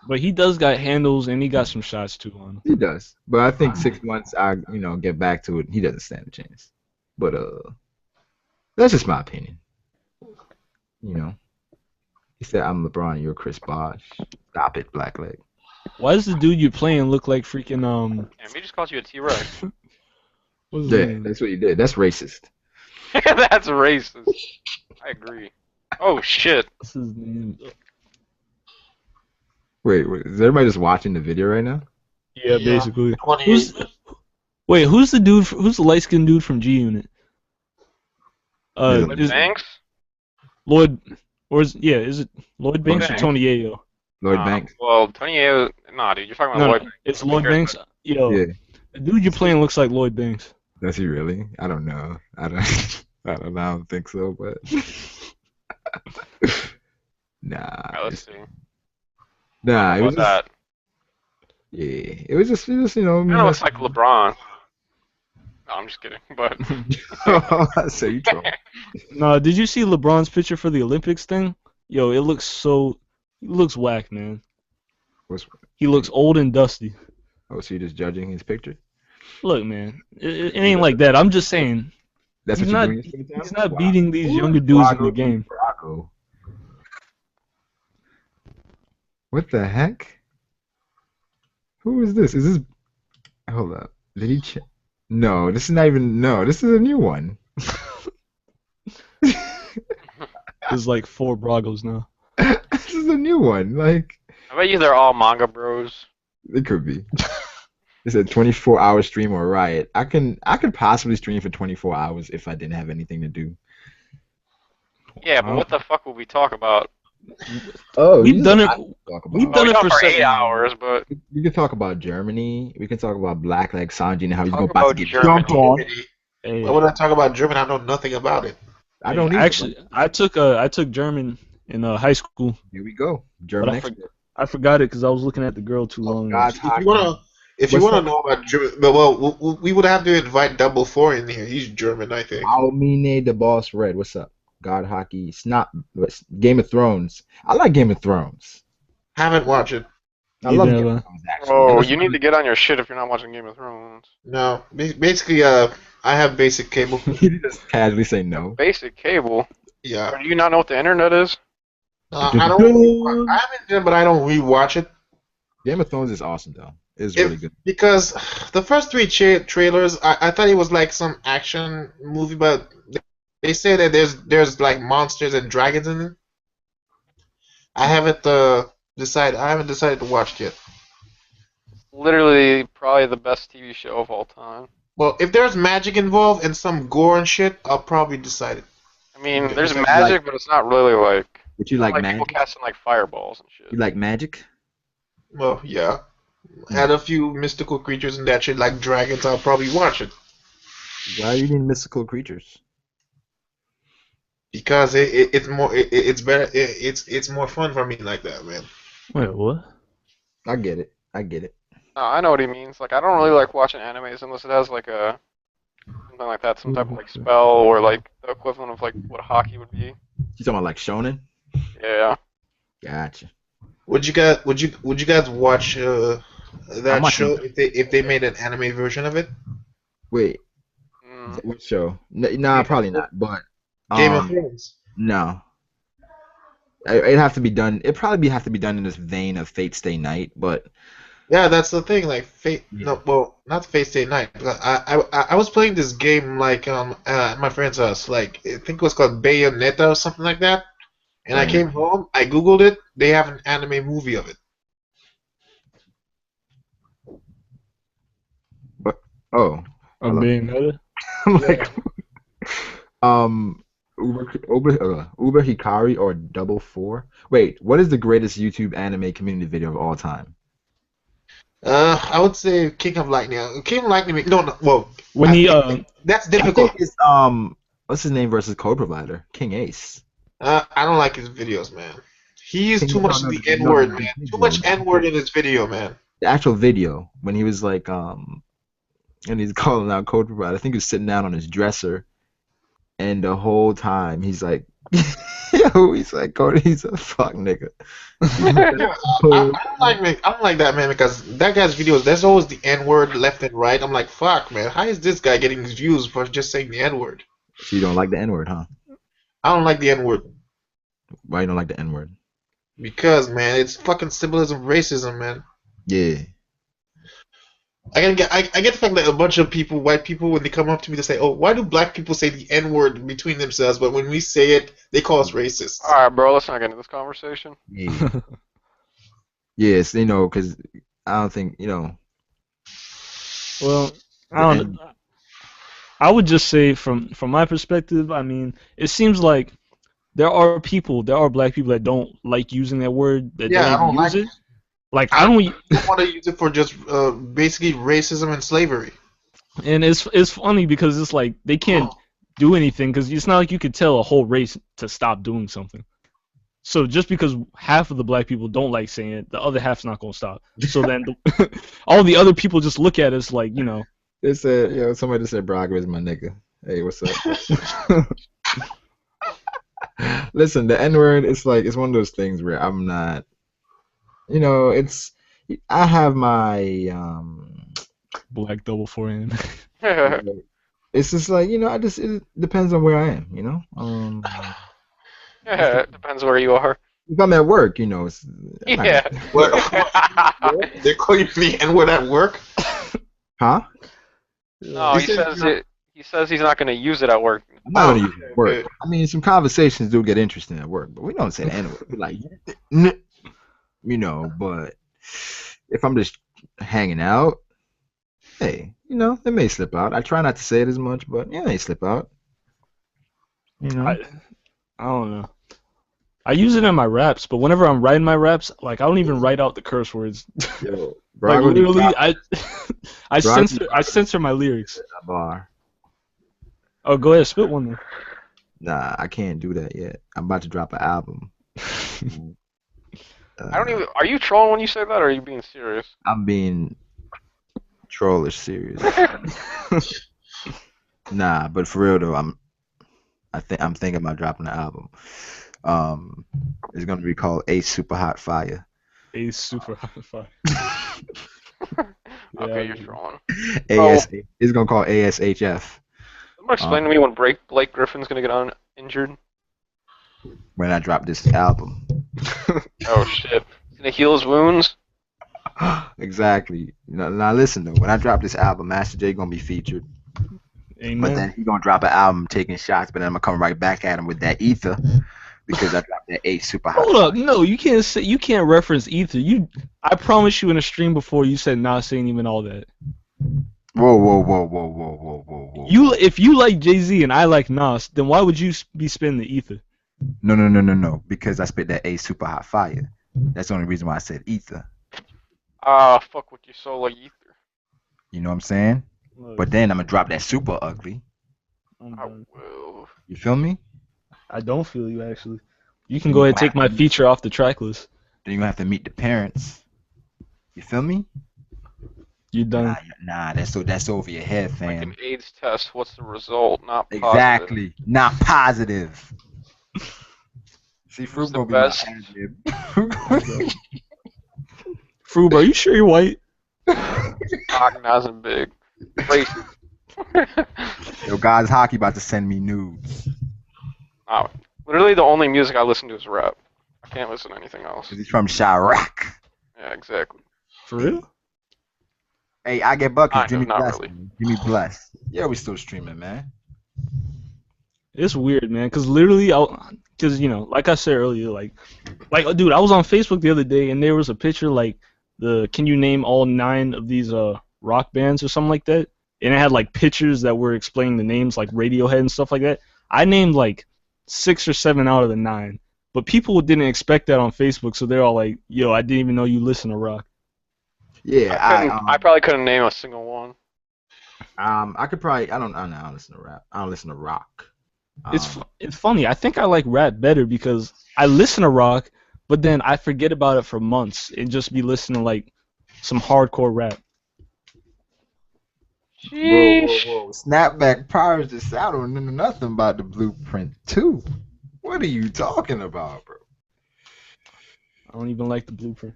[SPEAKER 5] But he does got handles and he got some shots too on him.
[SPEAKER 2] he does. But I think 6 months, I get back to it. He doesn't stand a chance. But that's just my opinion. He said, "I'm LeBron. You're Chris Bosh. Stop it, Blackleg."
[SPEAKER 5] Why does the dude you're playing look like freaking
[SPEAKER 4] Damn, he just called you a T-Rex.
[SPEAKER 5] what's his
[SPEAKER 2] Yeah,
[SPEAKER 5] name?
[SPEAKER 2] that's what he did. That's racist.
[SPEAKER 4] That's racist. I agree. Oh shit.
[SPEAKER 5] What's his name?
[SPEAKER 2] Wait, is everybody just watching the video right now?
[SPEAKER 5] Yeah, basically.
[SPEAKER 1] 28.
[SPEAKER 5] Who's the light skinned dude from G Unit?
[SPEAKER 2] Lloyd
[SPEAKER 5] Is
[SPEAKER 4] Thanks.
[SPEAKER 5] Lloyd is it Lloyd Banks or
[SPEAKER 4] Banks.
[SPEAKER 5] Tony Ayo?
[SPEAKER 2] Lloyd Banks.
[SPEAKER 4] Well, Tony Ayo. Nah, dude, you're talking about
[SPEAKER 5] No,
[SPEAKER 4] Lloyd.
[SPEAKER 5] it's Lloyd Banks. Yo,
[SPEAKER 2] Yeah.
[SPEAKER 5] the dude you're playing looks like Lloyd Banks.
[SPEAKER 2] Does he really? I don't know. I don't think so, but nah.
[SPEAKER 4] Alright, let's see.
[SPEAKER 2] Nah, it
[SPEAKER 4] What
[SPEAKER 2] was just,
[SPEAKER 4] that?
[SPEAKER 2] yeah. It was just
[SPEAKER 4] Kind of looks like LeBron. No, I'm just kidding. But
[SPEAKER 2] So you troll.
[SPEAKER 5] No, did you see LeBron's picture for the Olympics thing? Yo, it looks whack, man. He looks old and dusty.
[SPEAKER 2] Oh, so you're just judging his picture?
[SPEAKER 5] Look, man, it ain't like that. I'm just saying
[SPEAKER 2] That's
[SPEAKER 5] He's
[SPEAKER 2] what
[SPEAKER 5] not-
[SPEAKER 2] you're doing.
[SPEAKER 5] he's not beating these younger dudes in the game.
[SPEAKER 2] What the heck? Who is this? Is this? Hold up. Did he? No, this is not even. No, this is a new one.
[SPEAKER 5] There's like 4 Bragos now.
[SPEAKER 2] This is a new one. Like
[SPEAKER 4] I bet you they're all manga bros.
[SPEAKER 2] it could be. It's a 24-hour stream or riot. I could possibly stream for 24 hours if I didn't have anything to do.
[SPEAKER 4] Yeah, but what the fuck will we talk about?
[SPEAKER 2] Oh,
[SPEAKER 5] We've done it.
[SPEAKER 2] We've
[SPEAKER 5] done it
[SPEAKER 4] Talk
[SPEAKER 5] for
[SPEAKER 4] for
[SPEAKER 5] 7
[SPEAKER 4] 8 hours, but
[SPEAKER 2] We can talk about Germany. We can talk about Black Leg Sanji and how he's
[SPEAKER 4] Talk
[SPEAKER 2] about to
[SPEAKER 4] about
[SPEAKER 2] get
[SPEAKER 4] Germany.
[SPEAKER 2] jumped on.
[SPEAKER 5] Hey,
[SPEAKER 1] Why would I talk about German? I know nothing about it.
[SPEAKER 2] I don't either,
[SPEAKER 5] actually. I took German in high school.
[SPEAKER 2] Here we go.
[SPEAKER 5] But
[SPEAKER 2] German expert.
[SPEAKER 5] I forgot it because I was looking at the girl too long.
[SPEAKER 2] God's
[SPEAKER 1] If you wanna know about German, well, we would have to invite Double Four in here. He's German, I think.
[SPEAKER 2] Almine the Boss Red. What's up? God Hockey. Game of Thrones. I like Game of Thrones.
[SPEAKER 1] Haven't watched it.
[SPEAKER 2] I love Game of Thrones, actually.
[SPEAKER 4] Oh, you need to get on your shit if you're not watching Game of Thrones.
[SPEAKER 1] No, basically, I have basic cable.
[SPEAKER 2] You just casually say no.
[SPEAKER 4] Basic cable?
[SPEAKER 1] Yeah.
[SPEAKER 4] Or do you not know what the internet is?
[SPEAKER 1] I don't. I haven't done, but I don't rewatch it.
[SPEAKER 2] Game of Thrones is awesome, though. It's really good.
[SPEAKER 1] Because the first three trailers, I thought it was like some action movie, but they say that there's like monsters and dragons in it. I haven't decided to watch it yet.
[SPEAKER 4] Literally, probably the best TV show of all time.
[SPEAKER 1] Well, if there's magic involved and some gore and shit, I'll probably decide it.
[SPEAKER 4] I mean, there's magic, but it's not really like.
[SPEAKER 2] But you like
[SPEAKER 4] like
[SPEAKER 2] magic?
[SPEAKER 4] people casting like fireballs and shit.
[SPEAKER 2] You like magic?
[SPEAKER 1] Well, yeah. Add a few mystical creatures and that shit, like dragons. I'll probably watch it.
[SPEAKER 2] Why do you need mystical creatures?
[SPEAKER 1] Because it's more it's better it's more fun for me like that, man.
[SPEAKER 5] Wait, what?
[SPEAKER 2] I get it.
[SPEAKER 4] No, I know what he means. Like, I don't really like watching animes unless it has like something like that, some type of like spell or like the equivalent of like what hockey would be.
[SPEAKER 2] You talking about like shonen?
[SPEAKER 4] Yeah.
[SPEAKER 2] Gotcha.
[SPEAKER 1] Would you guys watch that show if they made an anime version of it?
[SPEAKER 2] Wait. What show? Nah, probably not. But
[SPEAKER 1] Game of Thrones.
[SPEAKER 2] No. It'd have to be done. It'd probably have to be done in this vein of Fate Stay Night, but.
[SPEAKER 1] Yeah, that's the thing. Like Fate. Yeah. No, well, not Fate Stay Night. I was playing this game like at my friend's house. Like I think it was called Bayonetta or something like that. And I came home. I googled it. They have an anime movie of it.
[SPEAKER 2] Oh.
[SPEAKER 5] Bayonetta.
[SPEAKER 2] Uber Hikari or Double Four. Wait, what is the greatest YouTube anime community video of all time?
[SPEAKER 1] I would say King of Lightning. King of Lightning. No. Well,
[SPEAKER 5] when
[SPEAKER 1] that's difficult.
[SPEAKER 2] It's what's his name versus Code Provider? King Ace.
[SPEAKER 1] I don't like his videos, man. He used too much of the N-word, man. Too much N-word in his video, man.
[SPEAKER 2] The actual video when he was like and he's calling out Code Provider. I think he was sitting down on his dresser. And the whole time he's like, yo, he's like, Cody, he's a fuck nigga.
[SPEAKER 1] I don't like that, man, because that guy's videos, there's always the N-word left and right. I'm like, fuck, man, how is this guy getting his views for just saying the N-word?
[SPEAKER 2] So you don't like the N-word, huh?
[SPEAKER 1] I don't like the N-word.
[SPEAKER 2] Why you don't like the N-word?
[SPEAKER 1] Because, man, it's fucking symbolism of racism, man.
[SPEAKER 2] Yeah.
[SPEAKER 1] I get the fact that a bunch of people, white people, when they come up to me, they say, "Oh, why do black people say the N-word between themselves, but when we say it, they call us racist?"
[SPEAKER 4] All right, bro, let's not get into this conversation.
[SPEAKER 2] Yeah. Yes, because I don't think,
[SPEAKER 5] Well, I don't. I would just say from my perspective, I mean, it seems like there are black people that don't like using that word, that don't use it. Like I don't
[SPEAKER 1] want to use it for just basically racism and slavery.
[SPEAKER 5] And it's funny because it's like they can't do anything because it's not like you could tell a whole race to stop doing something. So just because half of the black people don't like saying it, the other half's not gonna stop. So then all the other people just look at us like,
[SPEAKER 2] They said, somebody just said Brock is my nigga. Hey, what's up? Listen, the N-word, it's one of those things where I'm not. I have my
[SPEAKER 5] Black Double Four in.
[SPEAKER 2] It's just like it depends on where I am,
[SPEAKER 4] It depends where you are.
[SPEAKER 2] If I'm at work,
[SPEAKER 4] Yeah.
[SPEAKER 1] They're calling me N-word at work?
[SPEAKER 2] Huh?
[SPEAKER 4] No, he says he's not going to use it at work.
[SPEAKER 2] I'm not going to use it at work. I mean, some conversations do get interesting at work, but we don't say the N-word. We're like, but if I'm just hanging out, Hey, it may slip out. I try not to say it as much, but yeah, it may slip out.
[SPEAKER 5] I don't know. I use it in my raps, but whenever I'm writing my raps, like I don't even write out the curse words.
[SPEAKER 2] Yo,
[SPEAKER 5] like literally, I
[SPEAKER 2] Bro,
[SPEAKER 5] censor my lyrics.
[SPEAKER 2] Bar.
[SPEAKER 5] Oh, go ahead, spit one then.
[SPEAKER 2] Nah, I can't do that yet. I'm about to drop an album.
[SPEAKER 4] I don't even. Are you trolling when you say that, or are you being serious?
[SPEAKER 2] I'm being trollish serious. Nah, but for real though, I'm thinking about dropping an album. It's gonna be called A Super Hot Fire.
[SPEAKER 5] A Super Hot Fire.
[SPEAKER 4] Okay, you're trolling.
[SPEAKER 2] It's gonna call ASHF.
[SPEAKER 4] Someone explain to me when Blake Griffin's gonna get injured.
[SPEAKER 2] When I drop this album.
[SPEAKER 4] Oh shit! He's gonna heal his wounds.
[SPEAKER 2] Exactly. Now listen though, when I drop this album, Master J gonna be featured.
[SPEAKER 5] Amen.
[SPEAKER 2] But then he gonna drop an album taking shots, but then I'm gonna come right back at him with that ether because I dropped that 8 Super Hot.
[SPEAKER 5] Hold up, no, you can't reference ether. I promise you in a stream before you said Nas ain't even all that.
[SPEAKER 2] Whoa.
[SPEAKER 5] If you like Jay-Z and I like Nas, then why would you be spinning the ether?
[SPEAKER 2] No. Because I spit that A Super Hot Fire. That's the only reason why I said ether.
[SPEAKER 4] Fuck with your soul like ether.
[SPEAKER 2] You know what I'm saying?
[SPEAKER 5] Look,
[SPEAKER 2] but then I'm gonna drop that super ugly.
[SPEAKER 4] I will.
[SPEAKER 2] You feel me?
[SPEAKER 5] I don't feel you actually. You can go ahead and take my feature off the track list.
[SPEAKER 2] Then you gonna have to meet the parents. You feel me?
[SPEAKER 5] You done?
[SPEAKER 2] Nah, that's over your head, fam.
[SPEAKER 4] Like an AIDS test, what's the result? Not positive.
[SPEAKER 2] Exactly, not positive. See, Fruit gonna be my ad-lib.
[SPEAKER 5] Fruit, are you sure you're white?
[SPEAKER 4] Cognizant big. Racist.
[SPEAKER 2] Yo, guys, hockey about to send me nudes.
[SPEAKER 4] Oh, literally the only music I listen to is rap. I can't listen to anything else.
[SPEAKER 2] He's from Chirac.
[SPEAKER 4] Yeah, exactly.
[SPEAKER 5] For real?
[SPEAKER 2] Hey, I get buckets. Jimmy bless.
[SPEAKER 4] Really.
[SPEAKER 2] Jimmy bless. Yeah, we still streaming, man.
[SPEAKER 5] It's weird, man, because literally, like I said earlier, like, dude, I was on Facebook the other day and there was a picture like can you name all 9 of these rock bands or something like that, and it had like pictures that were explaining the names like Radiohead and stuff like that. I named like 6 or 7 out of the 9, but people didn't expect that on Facebook, so they're all like, "Yo, I didn't even know you listen to rock."
[SPEAKER 2] Yeah,
[SPEAKER 4] I probably couldn't name a single one.
[SPEAKER 2] I could probably. I don't listen to rap. I don't listen to rock.
[SPEAKER 5] It's funny. I think I like rap better because I listen to rock, but then I forget about it for months and just be listening to like some hardcore rap.
[SPEAKER 2] Whoa. Snapback powers this. I don't know nothing about the Blueprint 2. What are you talking about, bro?
[SPEAKER 5] I don't even like the Blueprint.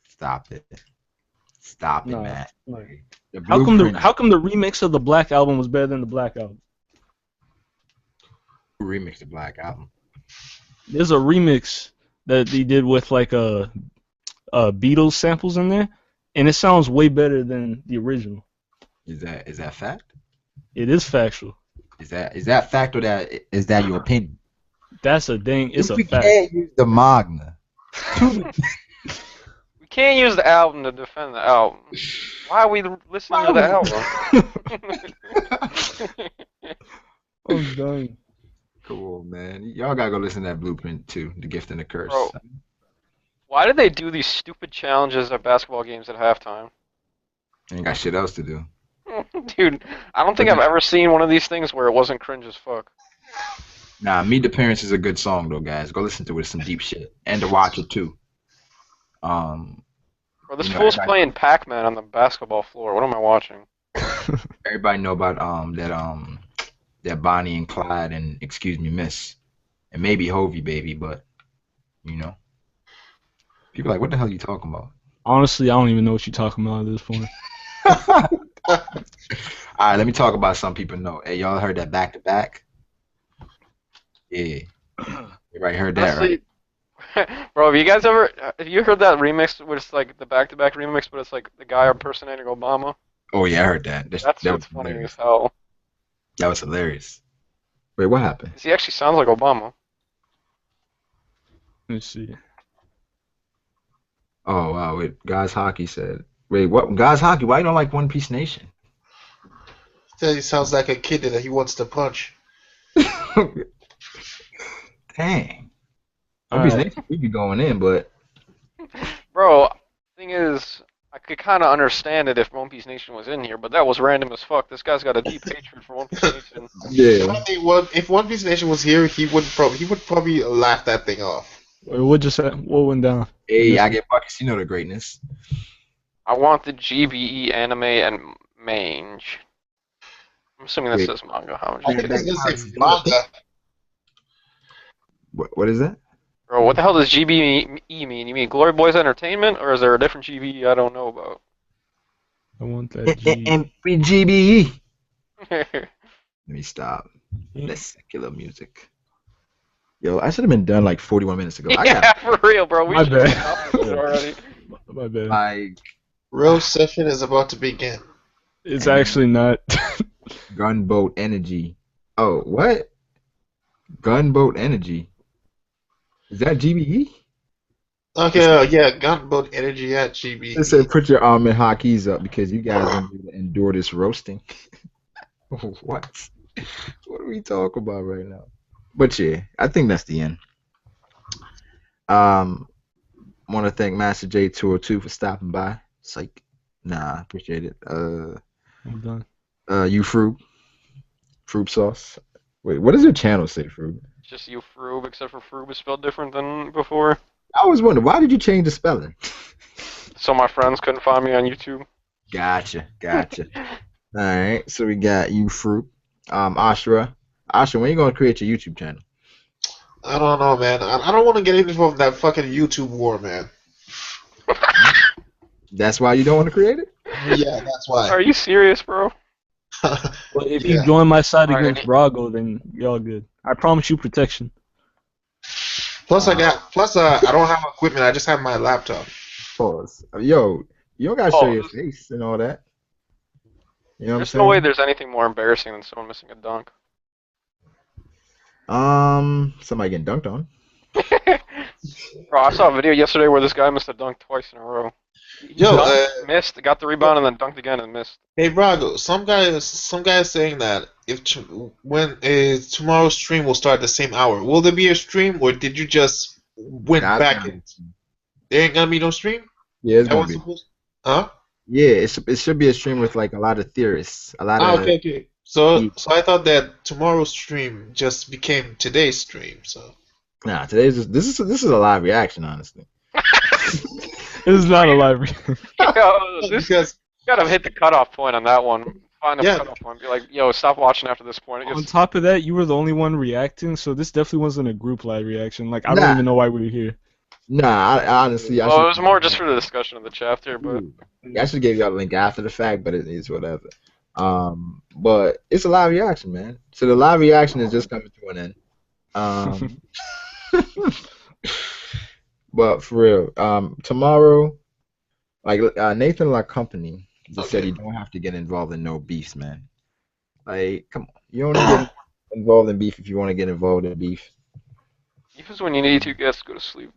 [SPEAKER 2] Stop it, man.
[SPEAKER 5] No. How come the remix of the Black Album was better than the Black Album?
[SPEAKER 2] Who remixed the Black Album?
[SPEAKER 5] There's a remix that they did with like Beatles samples in there, and it sounds way better than the original.
[SPEAKER 2] Is that fact?
[SPEAKER 5] It is factual.
[SPEAKER 2] Is that fact, or is that your opinion?
[SPEAKER 5] That's a dang. It's a fact.
[SPEAKER 2] We can't use the Magna.
[SPEAKER 4] We can't use the album to defend the album. Why are we listening to the album?
[SPEAKER 5] I'm done.
[SPEAKER 2] Cool, man. Y'all gotta go listen to that Blueprint too, The Gift and the Curse.
[SPEAKER 4] Bro, why do they do these stupid challenges at basketball games at halftime?
[SPEAKER 2] Ain't got shit else to do.
[SPEAKER 4] Dude, I don't think I've ever seen one of these things where it wasn't cringe as fuck.
[SPEAKER 2] Nah, Meet the Parents is a good song though, guys. Go listen to it. It's some deep shit. And to watch it too.
[SPEAKER 4] Bro, this fool's playing Pac-Man on the basketball floor. What am I watching?
[SPEAKER 2] Everybody know about that Bonnie and Clyde and Excuse Me Miss. And maybe Hovey Baby, but people are like, what the hell are you talking about?
[SPEAKER 5] Honestly, I don't even know what you're talking about at this point.
[SPEAKER 2] Alright, let me talk about something people know. Hey, y'all heard that Back to Back? Yeah. Everybody heard that, right?
[SPEAKER 4] Bro, have you heard that remix where it's like the back-to-back remix, but it's like the guy impersonating Obama?
[SPEAKER 2] Oh yeah, I heard that.
[SPEAKER 4] That was funny as hell.
[SPEAKER 2] That was hilarious. Wait, what happened?
[SPEAKER 4] He actually sounds like Obama.
[SPEAKER 5] Let's see.
[SPEAKER 2] Oh wow, Guys Hockey said, Wait, what? Guys Hockey, why you don't like One Piece Nation?
[SPEAKER 1] He sounds like a kid that he wants to punch.
[SPEAKER 2] Dang. One Piece Nation, we be going in, but...
[SPEAKER 4] Bro, thing is, I could kind of understand it if One Piece Nation was in here, but that was random as fuck. This guy's got a deep hatred for One Piece Nation.
[SPEAKER 2] Yeah.
[SPEAKER 1] If One Piece Nation was here, he would probably laugh that thing off.
[SPEAKER 5] Wait, what went down?
[SPEAKER 2] Hey, I get buckets. You know the greatness.
[SPEAKER 4] I want the GBE anime and mange. I'm assuming that says manga. How much?
[SPEAKER 1] Manga.
[SPEAKER 2] What is that?
[SPEAKER 4] Bro, what the hell does GBE mean? You mean Glory Boys Entertainment, or is there a different GBE I don't know about?
[SPEAKER 5] I want that G.
[SPEAKER 2] GBE. Let me stop. That's secular music. Yo, I should have been done like 41 minutes ago.
[SPEAKER 4] Yeah, for real, bro. We
[SPEAKER 5] My
[SPEAKER 4] should have
[SPEAKER 5] bad.
[SPEAKER 4] been already.
[SPEAKER 5] My bad.
[SPEAKER 2] Like
[SPEAKER 1] Roast session is about to begin.
[SPEAKER 5] It's actually not.
[SPEAKER 2] Gunboat Energy. Oh, what? Gunboat Energy. Is that GBE?
[SPEAKER 1] Okay, yeah, Gunboat Energy at GB.
[SPEAKER 2] It said put your arm and hotkeys up because you guys don't need to endure this roasting. What? What are we talking about right now? But yeah, I think that's the end. Want to thank Master J202 for stopping by. Psych. Nah, appreciate it.
[SPEAKER 5] I'm done.
[SPEAKER 2] You Fruit Sauce. Wait, what does your channel say, Fruit?
[SPEAKER 4] Just you Froob, except for Froob is spelled different than before.
[SPEAKER 2] I always wondered, why did you change the spelling?
[SPEAKER 4] So my friends couldn't find me on YouTube.
[SPEAKER 2] Gotcha. Alright, so we got You Fruit. Ashra, when you gonna create your YouTube channel?
[SPEAKER 1] I don't know, man. I don't want to get involved in that fucking YouTube war, man.
[SPEAKER 2] That's why you don't want to create it?
[SPEAKER 1] Yeah, that's why.
[SPEAKER 4] Are you serious, bro?
[SPEAKER 5] Well, if you join my side against Brago, then you're all good. I promise you protection.
[SPEAKER 1] Plus, I don't have equipment. I just have my laptop.
[SPEAKER 2] Pause. Yo, you don't gotta show your face and all that. You know what I'm saying?
[SPEAKER 4] There's no way there's anything more embarrassing than someone missing a dunk.
[SPEAKER 2] Somebody getting dunked on.
[SPEAKER 4] Bro, I saw a video yesterday where this guy missed a dunk twice in a row. Missed, got the rebound, and then dunked again and missed.
[SPEAKER 1] Hey, Brago, some guy is saying that when tomorrow's stream will start at the same hour. Will there be a stream, or did you just went back? There ain't gonna be no stream.
[SPEAKER 2] Yeah, it's gonna be.
[SPEAKER 1] Huh?
[SPEAKER 2] Yeah, it should be a stream with like a lot of theorists, a lot of.
[SPEAKER 1] Okay. So I thought that tomorrow's stream just became today's stream. So.
[SPEAKER 2] Nah, this is a live reaction, honestly.
[SPEAKER 5] This is not a live reaction.
[SPEAKER 4] Because gotta hit the cutoff point on that one. Find the cutoff point. Be like, yo, stop watching after this point.
[SPEAKER 5] On top of that, you were the only one reacting, so this definitely wasn't a group live reaction. Like, I don't even know why we were here.
[SPEAKER 2] Nah, honestly,
[SPEAKER 4] it was more just for the discussion of the chapter, but
[SPEAKER 2] I should give you a link after the fact, but it is whatever. But it's a live reaction, man. So the live reaction is just coming to an end. But for real, tomorrow, like Nathan La Company just said you don't have to get involved in no beefs, man. Like, come on, you don't need to get involved in beef if you want to get involved in beef.
[SPEAKER 4] Beef is when you need two guests to go to sleep.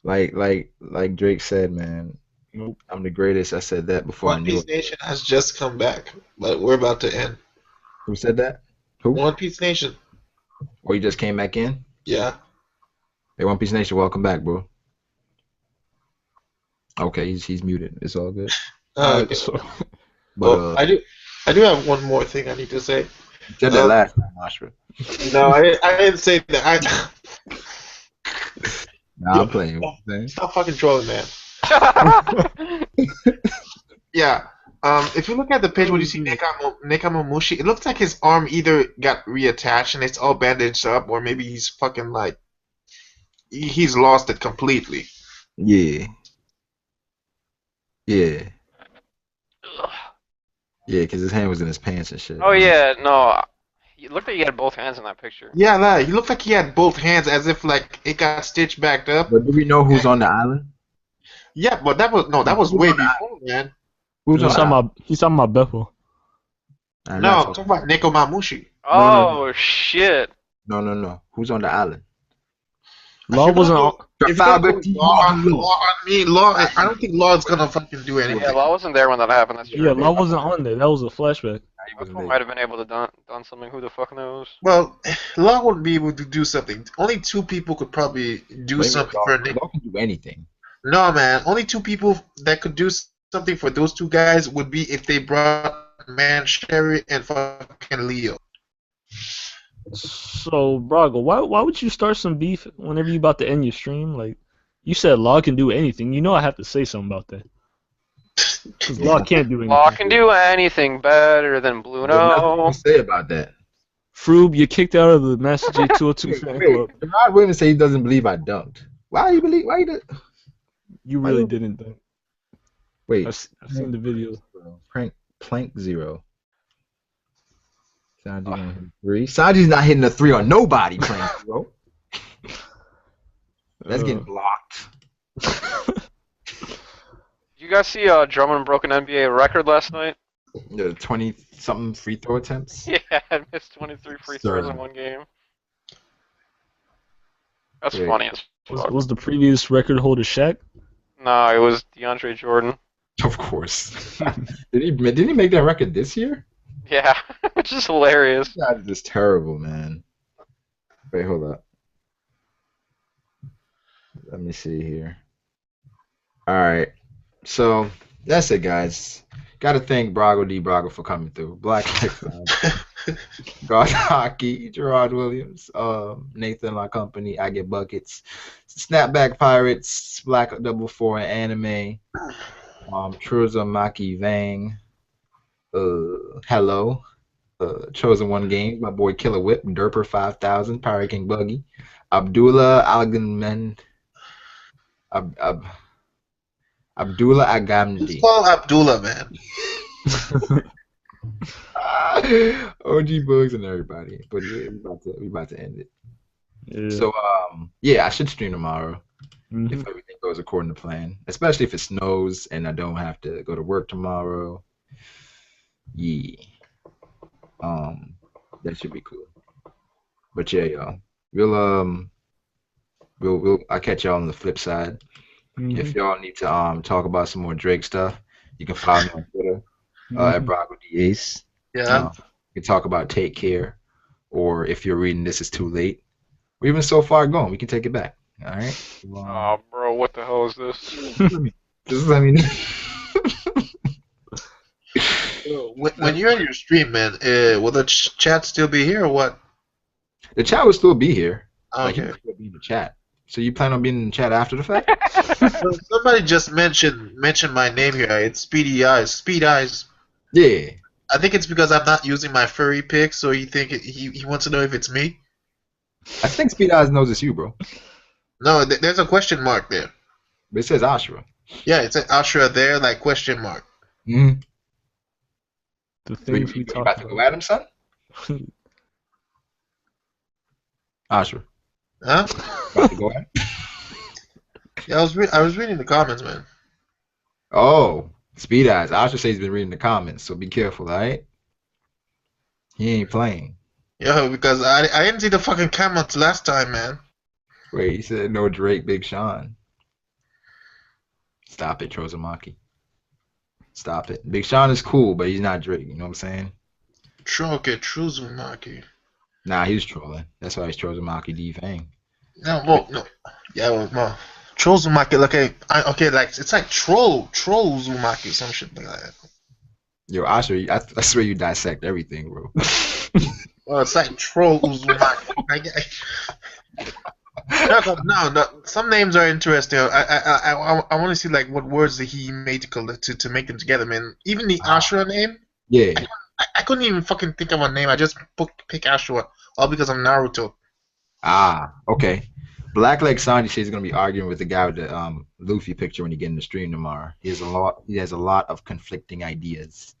[SPEAKER 2] Like Drake said, man. Nope, I'm the greatest. I said that before I knew it.
[SPEAKER 1] One Piece Nation has just come back, but we're about to end.
[SPEAKER 2] Who said that? Who?
[SPEAKER 1] One Piece Nation.
[SPEAKER 2] Oh, you just came back in?
[SPEAKER 1] Yeah.
[SPEAKER 2] Hey, One Piece Nation, welcome back, bro. Okay, he's muted. It's all good.
[SPEAKER 1] Okay. But I do have one more thing I need to say.
[SPEAKER 2] You said that last time, Ashra.
[SPEAKER 1] No, I didn't say that.
[SPEAKER 2] Nah, I'm playing.
[SPEAKER 1] Stop fucking trolling, man. Yeah. If you look at the page where you see Nekamomushi, it looks like his arm either got reattached and it's all bandaged up, or maybe he's fucking like he's lost it completely.
[SPEAKER 2] Yeah. Yeah, because his hand was in his pants and shit.
[SPEAKER 4] Oh yeah, no. It looked like he had both hands in that picture.
[SPEAKER 1] Yeah, he looked like he had both hands, as if like it got stitched back up.
[SPEAKER 2] But do we know who's on the island?
[SPEAKER 1] Yeah, but that was way before, man.
[SPEAKER 5] He's talking about Beppo.
[SPEAKER 1] No, I'm talking about Nekomamushi.
[SPEAKER 4] Oh shit.
[SPEAKER 2] No. Who's on the island?
[SPEAKER 5] Law wasn't on.
[SPEAKER 1] If Law, I don't think Law is gonna fucking do anything.
[SPEAKER 4] Yeah, Law wasn't there when that happened. That's true.
[SPEAKER 5] Yeah, Law wasn't on there. That was a flashback.
[SPEAKER 4] Aquaman might have been able to done something. Who the fuck knows?
[SPEAKER 1] Well, Law wouldn't be able to do something. Only 2 people could probably do something for Nick.
[SPEAKER 2] Law can do anything.
[SPEAKER 1] No, man. Only 2 people that could do something for those 2 guys would be if they brought Man Sherry and fucking Leo.
[SPEAKER 5] So, Brago, why would you start some beef whenever you about to end your stream? Like, you said Law can do anything. You know I have to say something about that. Because Law can't do anything.
[SPEAKER 4] Law can do anything better than Blue.
[SPEAKER 2] There's nothing to say about that.
[SPEAKER 5] Froob, you're kicked out of the Master J 202 fan club.
[SPEAKER 2] Rod Williams say he doesn't believe I dunked. Why do you believe? Why you did?
[SPEAKER 5] You really didn't dunk.
[SPEAKER 2] Wait,
[SPEAKER 5] I've seen the video.
[SPEAKER 2] Plank 0. Sanji 3. Sanji's not hitting a 3 on nobody. Plank 0. That's getting blocked.
[SPEAKER 4] Did you guys see Drummond broke an NBA record last night?
[SPEAKER 2] The 20-something free throw attempts.
[SPEAKER 4] Yeah, I missed 23 free throws in one game. That's funny as fuck.
[SPEAKER 5] Was the previous record holder Shaq?
[SPEAKER 4] No, it was DeAndre Jordan.
[SPEAKER 2] Of course. Did he make that record this year?
[SPEAKER 4] Yeah, which is hilarious.
[SPEAKER 2] That is just terrible, man. Wait, hold up. Let me see here. Alright. So, that's it, guys. Gotta thank Brago D. Brago for coming through. Black God Hockey, Gerard Williams, Nathan La Company, I Get Buckets, Snapback Pirates, Black 44 Anime, Truza Maki Vang, Hello, Chosen One Game, my boy Killer Whip, Derper 5000, Pirate King Buggy, Abdullah Alganmen, Abdullah Agamdi.
[SPEAKER 1] Just call Abdullah, man.
[SPEAKER 2] OG Bugs and everybody. But yeah, we about to end it.
[SPEAKER 5] Yeah.
[SPEAKER 2] So yeah, I should stream tomorrow
[SPEAKER 5] Mhm.
[SPEAKER 2] if everything goes according to plan. Especially if it snows and I don't have to go to work tomorrow. Yeah. That should be cool. But yeah, y'all. We'll I'll catch y'all on the flip side.
[SPEAKER 5] Mhm.
[SPEAKER 2] If y'all need to talk about some more Drake stuff, you can follow me on Twitter at Brago D Ace.
[SPEAKER 1] Yeah.
[SPEAKER 2] We can talk about Take Care, or if you're reading This Is Too Late, or even So Far Gone, we can take it back. All right.
[SPEAKER 4] Oh, bro, what the hell is this?
[SPEAKER 2] Just let me know.
[SPEAKER 1] When you're on your stream, man, will the chat still be here or what?
[SPEAKER 2] The chat will still be here. Like,
[SPEAKER 1] Okay.
[SPEAKER 2] you can still be in the chat. So you plan on being in the chat after the fact?
[SPEAKER 1] So somebody just mentioned my name here. It's Speedy Eyes. Speed Eyes.
[SPEAKER 2] Yeah.
[SPEAKER 1] I think it's because I'm not using my furry pic, so he wants to know if it's me.
[SPEAKER 2] I think Speed Eyes knows it's you, bro.
[SPEAKER 1] No, there's a question mark there.
[SPEAKER 2] But it says Ashra.
[SPEAKER 1] Yeah, it's an Ashra there, like question mark.
[SPEAKER 2] Mm-hmm.
[SPEAKER 5] The things we
[SPEAKER 2] You
[SPEAKER 5] talk
[SPEAKER 2] about to go at him, son? Ashra.
[SPEAKER 1] Huh?
[SPEAKER 2] About to go at him?
[SPEAKER 1] Yeah, I was reading the comments, man.
[SPEAKER 2] Oh, Speed Eyes. Ashra says he's been reading the comments, so be careful, alright? He ain't playing.
[SPEAKER 1] Yeah, because I didn't see the fucking comments last time, man.
[SPEAKER 2] Wait, he said no Drake, Big Sean. Stop it, Trozamaki. Stop it. Big Sean is cool, but he's not Drake, you know what I'm saying?
[SPEAKER 1] Okay, Truzumaki.
[SPEAKER 2] Nah, he was trolling. That's why he's Trozamaki D Fang.
[SPEAKER 1] No. Yeah, well, Trozumaki, okay, like, it's like Trollzumaki, some shit like that.
[SPEAKER 2] Yo, Ashra, I swear you dissect everything, bro.
[SPEAKER 1] Well, it's like Trollzumaki. No. Some names are interesting. I want to see like what words that he made to make them together, man. Even the Ashura name.
[SPEAKER 2] Yeah.
[SPEAKER 1] I couldn't even fucking think of a name. I just picked Ashura all because of Naruto.
[SPEAKER 2] Ah, okay. Blackleg Sanji says he's gonna be arguing with the guy with the Luffy picture when you get in the stream tomorrow. He has a lot of conflicting ideas.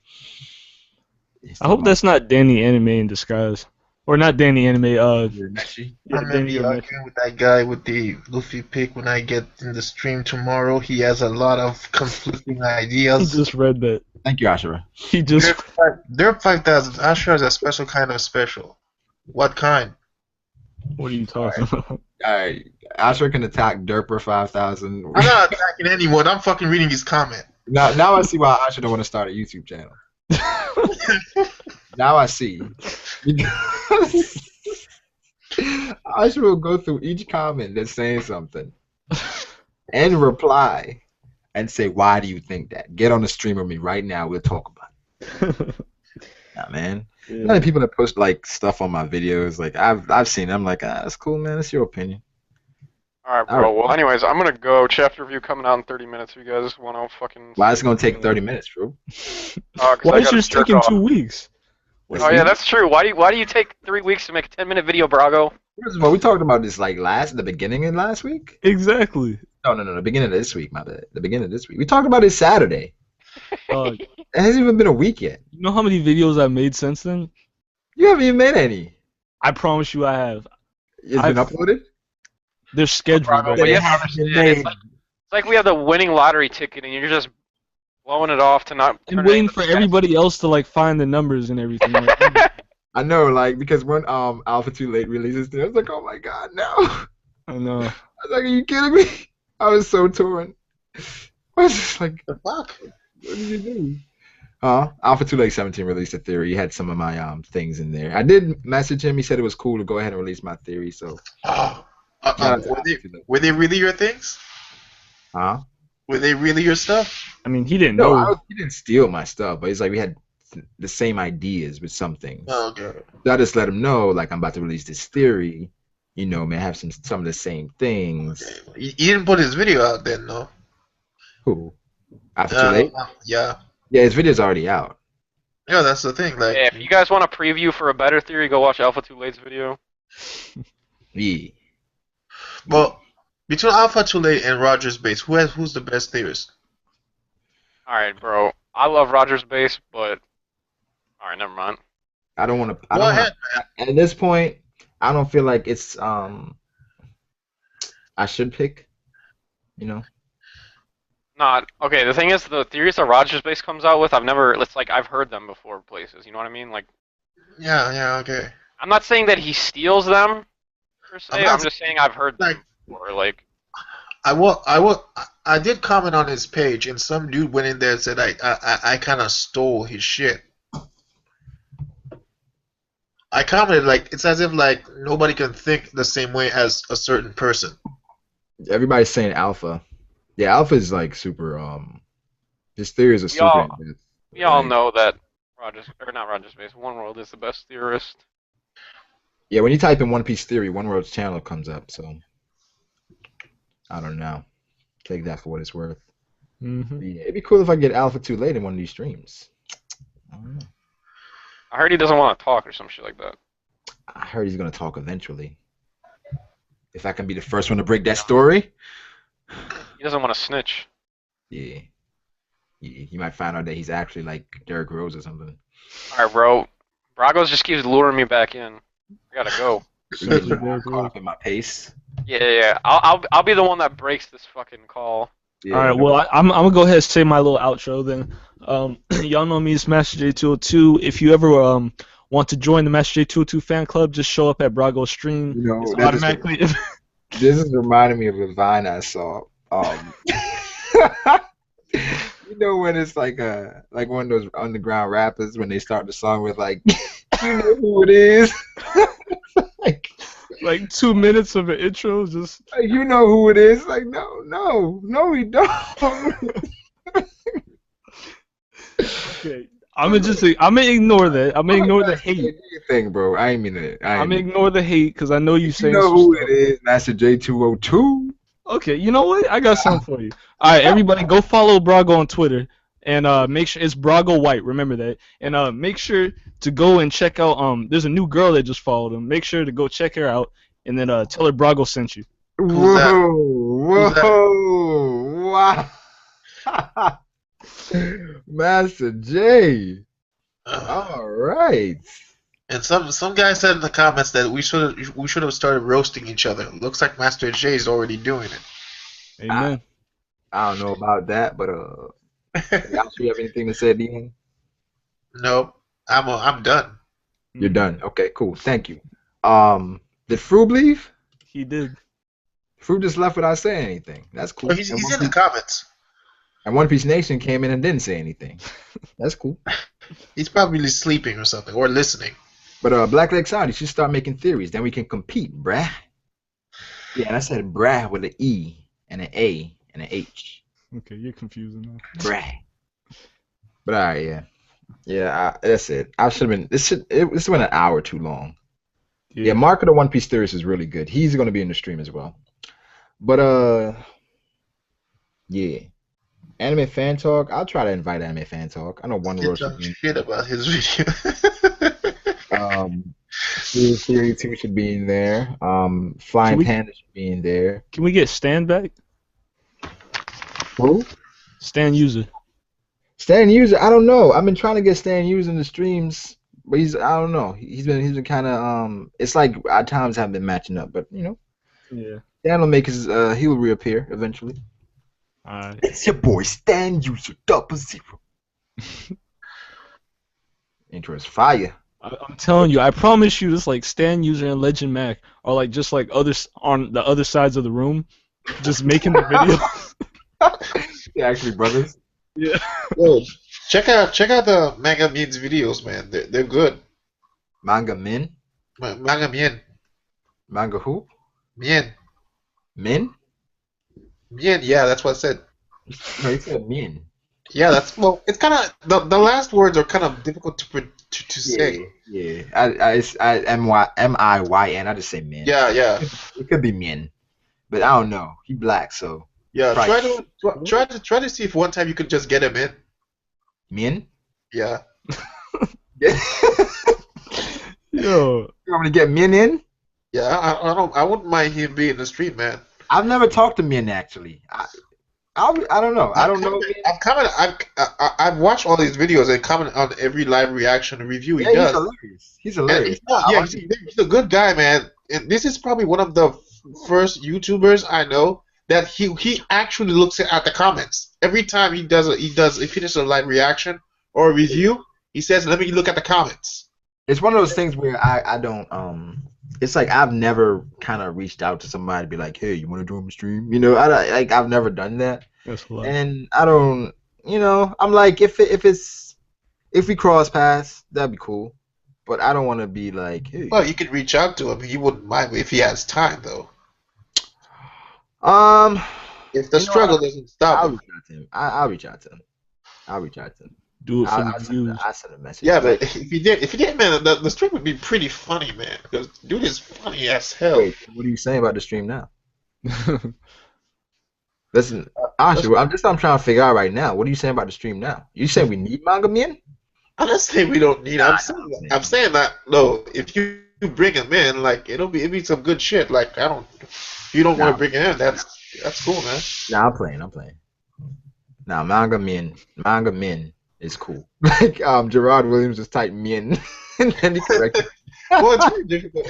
[SPEAKER 5] I hope that's not Danny Anime in disguise. Or not Danny Anime,
[SPEAKER 2] Meshi?
[SPEAKER 1] I'm gonna be arguing with that guy with the Luffy pic when I get in the stream tomorrow. He has a lot of conflicting ideas.
[SPEAKER 5] He just read that.
[SPEAKER 2] Thank you, Ashura.
[SPEAKER 5] He just.
[SPEAKER 1] There are 5,000. Ashura is a special kind of special. What kind?
[SPEAKER 5] What are you talking about?
[SPEAKER 2] Alright, Asher can attack Derper 5000.
[SPEAKER 1] I'm not attacking anyone. I'm fucking reading his comment.
[SPEAKER 2] Now I see why Asher don't want to start a YouTube channel. Now I see. Because Asher will go through each comment that's saying something and reply and say, why do you think that? Get on the stream with me right now. We'll talk about it. Yeah, man.
[SPEAKER 5] Yeah.
[SPEAKER 2] A lot of people that post like stuff on my videos, like I've seen it. I'm like, that's cool, man. That's your opinion.
[SPEAKER 4] Alright, bro. Well, anyways, I'm gonna go. Chapter review coming out in 30 minutes. If you guys want to fucking.
[SPEAKER 2] Why is it gonna take 30 minutes, bro?
[SPEAKER 5] Why is yours taking 2 weeks?
[SPEAKER 4] Oh yeah, that's true. Why do you take 3 weeks to make a 10-minute video, Brago?
[SPEAKER 2] First of all, we talked about this like the beginning of last week.
[SPEAKER 5] Exactly.
[SPEAKER 2] No, the beginning of this week, my bad. The beginning of this week. We talked about it Saturday.
[SPEAKER 5] It
[SPEAKER 2] hasn't even been a week yet.
[SPEAKER 5] You know how many videos I've made since then?
[SPEAKER 2] You haven't even made any.
[SPEAKER 5] I promise you I have.
[SPEAKER 2] It's been uploaded?
[SPEAKER 5] They're scheduled.
[SPEAKER 4] But you have to understand, it's like we have the winning lottery ticket and you're just blowing it off to not.
[SPEAKER 5] I'm waiting for everybody else to like find the numbers and everything.
[SPEAKER 2] I know, like because when Alpha Too Late releases, I was like, oh my god, no.
[SPEAKER 5] I know.
[SPEAKER 2] I was like, are you kidding me? I was so torn. I was just like,
[SPEAKER 1] the fuck?
[SPEAKER 2] What did you do? Alpha Too Late 17 released a theory. He had some of my things in there. I did message him. He said it was cool to go ahead and release my theory. So.
[SPEAKER 1] Were they really your things?
[SPEAKER 2] Huh?
[SPEAKER 1] Were they really your stuff?
[SPEAKER 5] I mean, he didn't know.
[SPEAKER 2] He didn't steal my stuff, but it's like we had the same ideas with some things.
[SPEAKER 1] Oh, okay.
[SPEAKER 2] So I just let him know, like, I'm about to release this theory. You know, may have some of the same things.
[SPEAKER 1] Okay. You didn't put his video out then, no?
[SPEAKER 2] Who? Alpha Too Late?
[SPEAKER 1] Yeah.
[SPEAKER 2] Yeah, his video's already out.
[SPEAKER 1] Yeah, that's the thing. Like,
[SPEAKER 4] yeah, if you guys want a preview for a better theory, go watch Alpha Too Late's video.
[SPEAKER 2] Yeah.
[SPEAKER 1] Well, between Alpha Too Late and Rogers Base, who's the best theorist?
[SPEAKER 4] Alright, bro. I love Rogers Base, but alright, never mind.
[SPEAKER 2] I don't want to.
[SPEAKER 1] Go ahead, man.
[SPEAKER 2] At this point, I don't feel like it's I should pick. You know.
[SPEAKER 4] Not okay. The thing is, the theories that Rogers Base comes out with, I've heard them before places. You know what I mean? Like.
[SPEAKER 1] Yeah. Okay.
[SPEAKER 4] I'm not saying that he steals them. Per se. I'm just saying I've heard them before. Like.
[SPEAKER 1] I did comment on his page, and some dude went in there and said I kind of stole his shit. I commented like it's as if like nobody can think the same way as a certain person.
[SPEAKER 2] Everybody's saying Alpha. Yeah, Alpha is like super. His theories are super.
[SPEAKER 4] We all know that not Rogers Base. One World is the best theorist.
[SPEAKER 2] Yeah, when you type in One Piece theory, One World's channel comes up. So I don't know. Take that for what it's worth.
[SPEAKER 5] Mm-hmm.
[SPEAKER 2] Yeah, it'd be cool if I get Alpha Too Late in one of these streams. I don't know.
[SPEAKER 4] I heard he doesn't want to talk or some shit like that.
[SPEAKER 2] I heard he's gonna talk eventually. If I can be the first one to break that story.
[SPEAKER 4] He doesn't want to snitch.
[SPEAKER 2] Yeah. You might find out that he's actually like Derrick Rose or something.
[SPEAKER 4] Alright, bro. Bragos just keeps luring me back in. I gotta go.
[SPEAKER 2] Caught up in my pace.
[SPEAKER 4] Yeah. I'll be the one that breaks this fucking call.
[SPEAKER 5] Yeah, alright, well, I'm gonna go ahead and say my little outro then. Y'all know me as Master J202. If you ever want to join the Master J202 fan club, just show up at Brago's stream.
[SPEAKER 2] You know,
[SPEAKER 5] it's automatically.
[SPEAKER 2] This is reminding me of a Vine I saw. You know when it's like one of those underground rappers when they start the song with like, you know who it is.
[SPEAKER 5] like 2 minutes of an intro, just
[SPEAKER 2] like, you know who it is. Like no, we don't.
[SPEAKER 5] Okay, I'm gonna ignore that. I'm gonna ignore the hate.
[SPEAKER 2] Thing, bro. I ain't mean it.
[SPEAKER 5] I'm gonna ignore the hate because I know you saying.
[SPEAKER 2] You know who it is, Master J202.
[SPEAKER 5] Okay, you know what? I got something for you. All right, everybody, go follow Brago on Twitter and make sure it's Brago White. Remember that, and make sure to go and check out. There's a new girl that just followed him. Make sure to go check her out and then tell her Brago sent you.
[SPEAKER 2] Whoa! Wow! Master J. All right.
[SPEAKER 1] And some guy said in the comments that we should have started roasting each other. Looks like Master J is already doing it.
[SPEAKER 5] Amen.
[SPEAKER 2] I don't know about that, but y'all you have anything to say, Dean?
[SPEAKER 1] Nope. I'm done.
[SPEAKER 2] You're done. Okay, cool. Thank you. Did Froob leave?
[SPEAKER 5] He did.
[SPEAKER 2] Froob just left without saying anything. That's cool.
[SPEAKER 1] Oh, he's in the comments.
[SPEAKER 2] And One Piece Nation came in and didn't say anything. That's cool.
[SPEAKER 1] He's probably sleeping or something, or listening.
[SPEAKER 2] But Black Leg Saudi should start making theories. Then we can compete, bruh. Yeah, and I said bruh with an E and an A and an H.
[SPEAKER 5] Okay, you're confusing now.
[SPEAKER 2] Bruh. But alright, yeah. Yeah, that's it. I should have been. This went an hour too long. Yeah, Mark of the One Piece Theorist is really good. He's going to be in the stream as well. But yeah, Anime Fan Talk. I'll try to invite Anime Fan Talk. I know one word.
[SPEAKER 1] Shit about his video.
[SPEAKER 2] Theory 2 should be in there. Flying Panda should be in there.
[SPEAKER 5] Can we get Stan back?
[SPEAKER 2] Who?
[SPEAKER 5] Stan User.
[SPEAKER 2] Stan User. I don't know. I've been trying to get Stan User in the streams, but I don't know. He's been kind of It's like our times haven't been matching up, but you know.
[SPEAKER 5] Yeah.
[SPEAKER 2] Stan will make his. He'll reappear eventually.
[SPEAKER 5] Alright.
[SPEAKER 2] It's your boy Stan User 00. Intro is fire.
[SPEAKER 5] I'm telling you, I promise you, this like Stan User and Legend Mac are like just like others on the other sides of the room, just making the video.
[SPEAKER 2] They're actually brothers.
[SPEAKER 5] Yeah.
[SPEAKER 1] Yo, check out the Manga Min's videos, man. They're good.
[SPEAKER 2] Manga Min?
[SPEAKER 1] Manga Min.
[SPEAKER 2] Manga who?
[SPEAKER 1] Min.
[SPEAKER 2] Min?
[SPEAKER 1] Min, yeah, that's what I said.
[SPEAKER 2] No, you said Min.
[SPEAKER 1] Yeah, it's kind of the last words are kind of difficult to say.
[SPEAKER 2] Yeah. I M-I-Y-N. I just say Min.
[SPEAKER 1] Yeah.
[SPEAKER 2] It could be Min, but I don't know. He black, so.
[SPEAKER 1] Yeah, try to see if one time you could just get him in.
[SPEAKER 2] Min?
[SPEAKER 1] Yeah.
[SPEAKER 2] Yo, you want me to get Min in?
[SPEAKER 1] Yeah, I wouldn't mind him being in the stream, man.
[SPEAKER 2] I've never talked to Min actually. I don't know. I don't know.
[SPEAKER 1] I've watched all these videos and comment on every live reaction and review he does.
[SPEAKER 2] He's hilarious.
[SPEAKER 1] He's a good guy, man. And this is probably one of the first YouTubers I know that he actually looks at the comments every time he finishes a live reaction or a review. He says, "Let me look at the comments."
[SPEAKER 2] It's one of those things where I don't It's like I've never kind of reached out to somebody to be like, "Hey, you want to join the stream?" You know, I've never done that. And I don't, you know, I'm like, if we cross paths, that'd be cool. But I don't want to be like, hey.
[SPEAKER 1] Well, you could reach out to him. He wouldn't mind if he has time, though. If the struggle doesn't stop,
[SPEAKER 2] I'll reach out to him. I'll reach out to him.
[SPEAKER 5] Do it for the views.
[SPEAKER 2] I send a message.
[SPEAKER 1] Yeah, but if he did, man, the stream would be pretty funny, man. Because dude is funny as hell.
[SPEAKER 2] Wait, what are you saying about the stream now? Listen, honestly, I'm trying to figure out right now. What are you saying about the stream now? You saying we need Manga Men?
[SPEAKER 1] I'm not saying we don't need. I'm saying that no. If you bring him in, like it'll be some good shit. Like if you don't want to bring him in, that's cool, man.
[SPEAKER 2] Nah, I'm playing. Nah, Manga Men is cool. Like Gerard Williams just typed Min and then he corrected.
[SPEAKER 1] Well, it's very difficult.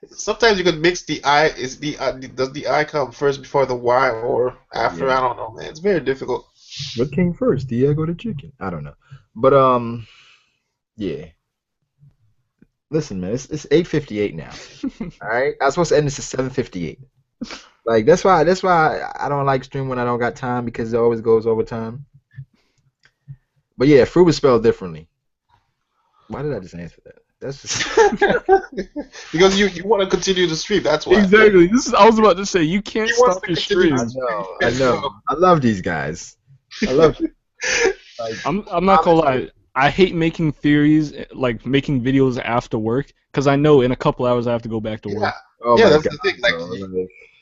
[SPEAKER 1] Sometimes you can mix the I. Does the I come first before the Y or after? Yeah. I don't know, man. It's very difficult.
[SPEAKER 2] What came first, the egg or the chicken? I don't know. But yeah. Listen, man, it's 8:58 now. All right, I was supposed to end this at 7:58. Like that's why I don't like stream when I don't got time because it always goes over time. But yeah, fruit is spelled differently. Why did I just answer that? That's just
[SPEAKER 1] because you want to continue the stream. That's why.
[SPEAKER 5] Exactly. I was about to say you can't stop your stream.
[SPEAKER 2] I know. I love these guys. I love you.
[SPEAKER 5] Like, I'm not gonna lie. I hate making theories, like making videos after work, because I know in a couple hours I have to go back to work.
[SPEAKER 1] Yeah, that's the thing. Like,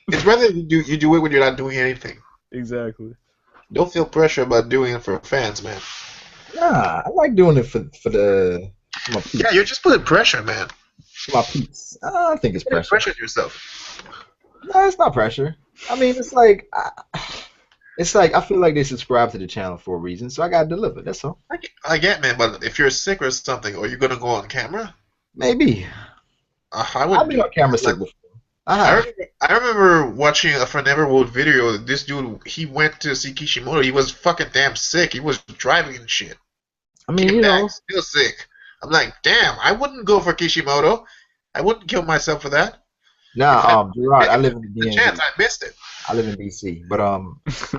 [SPEAKER 1] it's rather you do it when you're not doing anything.
[SPEAKER 5] Exactly.
[SPEAKER 1] Don't feel pressure about doing it for fans, man.
[SPEAKER 2] Nah, I like doing it for my peeps.
[SPEAKER 1] Yeah, you're just putting pressure, man.
[SPEAKER 2] For my peeps. I don't think it's pressure.
[SPEAKER 1] Pressure yourself.
[SPEAKER 2] No, it's not pressure. I mean, it's like I feel like they subscribe to the channel for a reason, so I gotta deliver. That's all.
[SPEAKER 1] I get, man, but if you're sick or something, are you gonna go on camera?
[SPEAKER 2] Maybe.
[SPEAKER 1] I've
[SPEAKER 2] been on camera sick before.
[SPEAKER 1] I remember watching a Forever video. This dude, he went to see Kishimoto. He was fucking damn sick. He was driving and shit.
[SPEAKER 2] I mean, you know,
[SPEAKER 1] still sick. I'm like, damn, I wouldn't go for Kishimoto. I wouldn't kill myself for that.
[SPEAKER 2] Nah, Gerard, I live in
[SPEAKER 1] The
[SPEAKER 2] DMV.
[SPEAKER 1] chance I missed it.
[SPEAKER 2] I live in DC, but I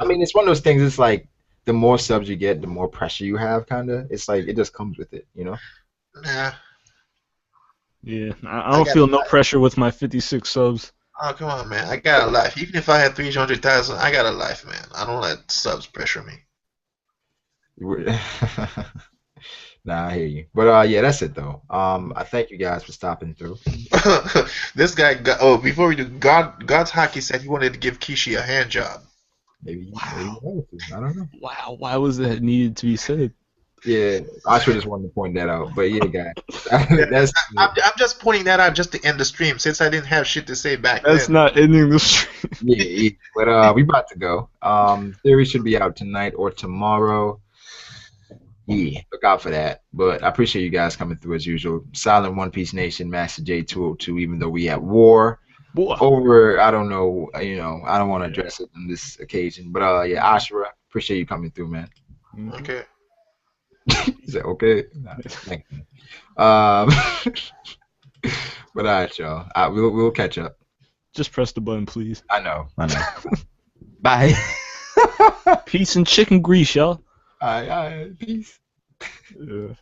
[SPEAKER 2] mean, it's one of those things. It's like the more subs you get, the more pressure you have. Kinda, it's like it just comes with it, you know.
[SPEAKER 1] Nah.
[SPEAKER 5] Yeah, I don't feel no pressure with my 56 subs.
[SPEAKER 1] Oh, come on, man. I got a life. Even if I had 300,000, I got a life, man. I don't let subs pressure me.
[SPEAKER 2] Nah, I hear you. But yeah, that's it though. I thank you guys for stopping through.
[SPEAKER 1] This guy got, oh, before we do, God's Hockey said he wanted to give Kishi a hand job.
[SPEAKER 2] Maybe
[SPEAKER 5] Wow.
[SPEAKER 2] I don't know.
[SPEAKER 5] Wow, why was that needed to be said?
[SPEAKER 2] Yeah, I should just wanted to point that out. But yeah, guys,
[SPEAKER 1] I'm just pointing that out just to end the stream since I didn't have shit to say back
[SPEAKER 5] That's
[SPEAKER 1] then.
[SPEAKER 5] not ending the stream.
[SPEAKER 2] yeah. But we about to go. Theory should be out tonight or tomorrow. Yeah, look out for that. But I appreciate you guys coming through as usual. Silent One Piece Nation, Master J202. Even though we at war over, I don't know, I don't want to address it on this occasion. But yeah, Ashura, appreciate you coming through, man.
[SPEAKER 1] Okay.
[SPEAKER 2] He said, okay. Nah, thank you. But all right, y'all. We'll catch up.
[SPEAKER 5] Just press the button, please.
[SPEAKER 2] I know. Bye.
[SPEAKER 5] Peace and chicken grease, y'all.
[SPEAKER 2] All right, peace.
[SPEAKER 5] Yeah.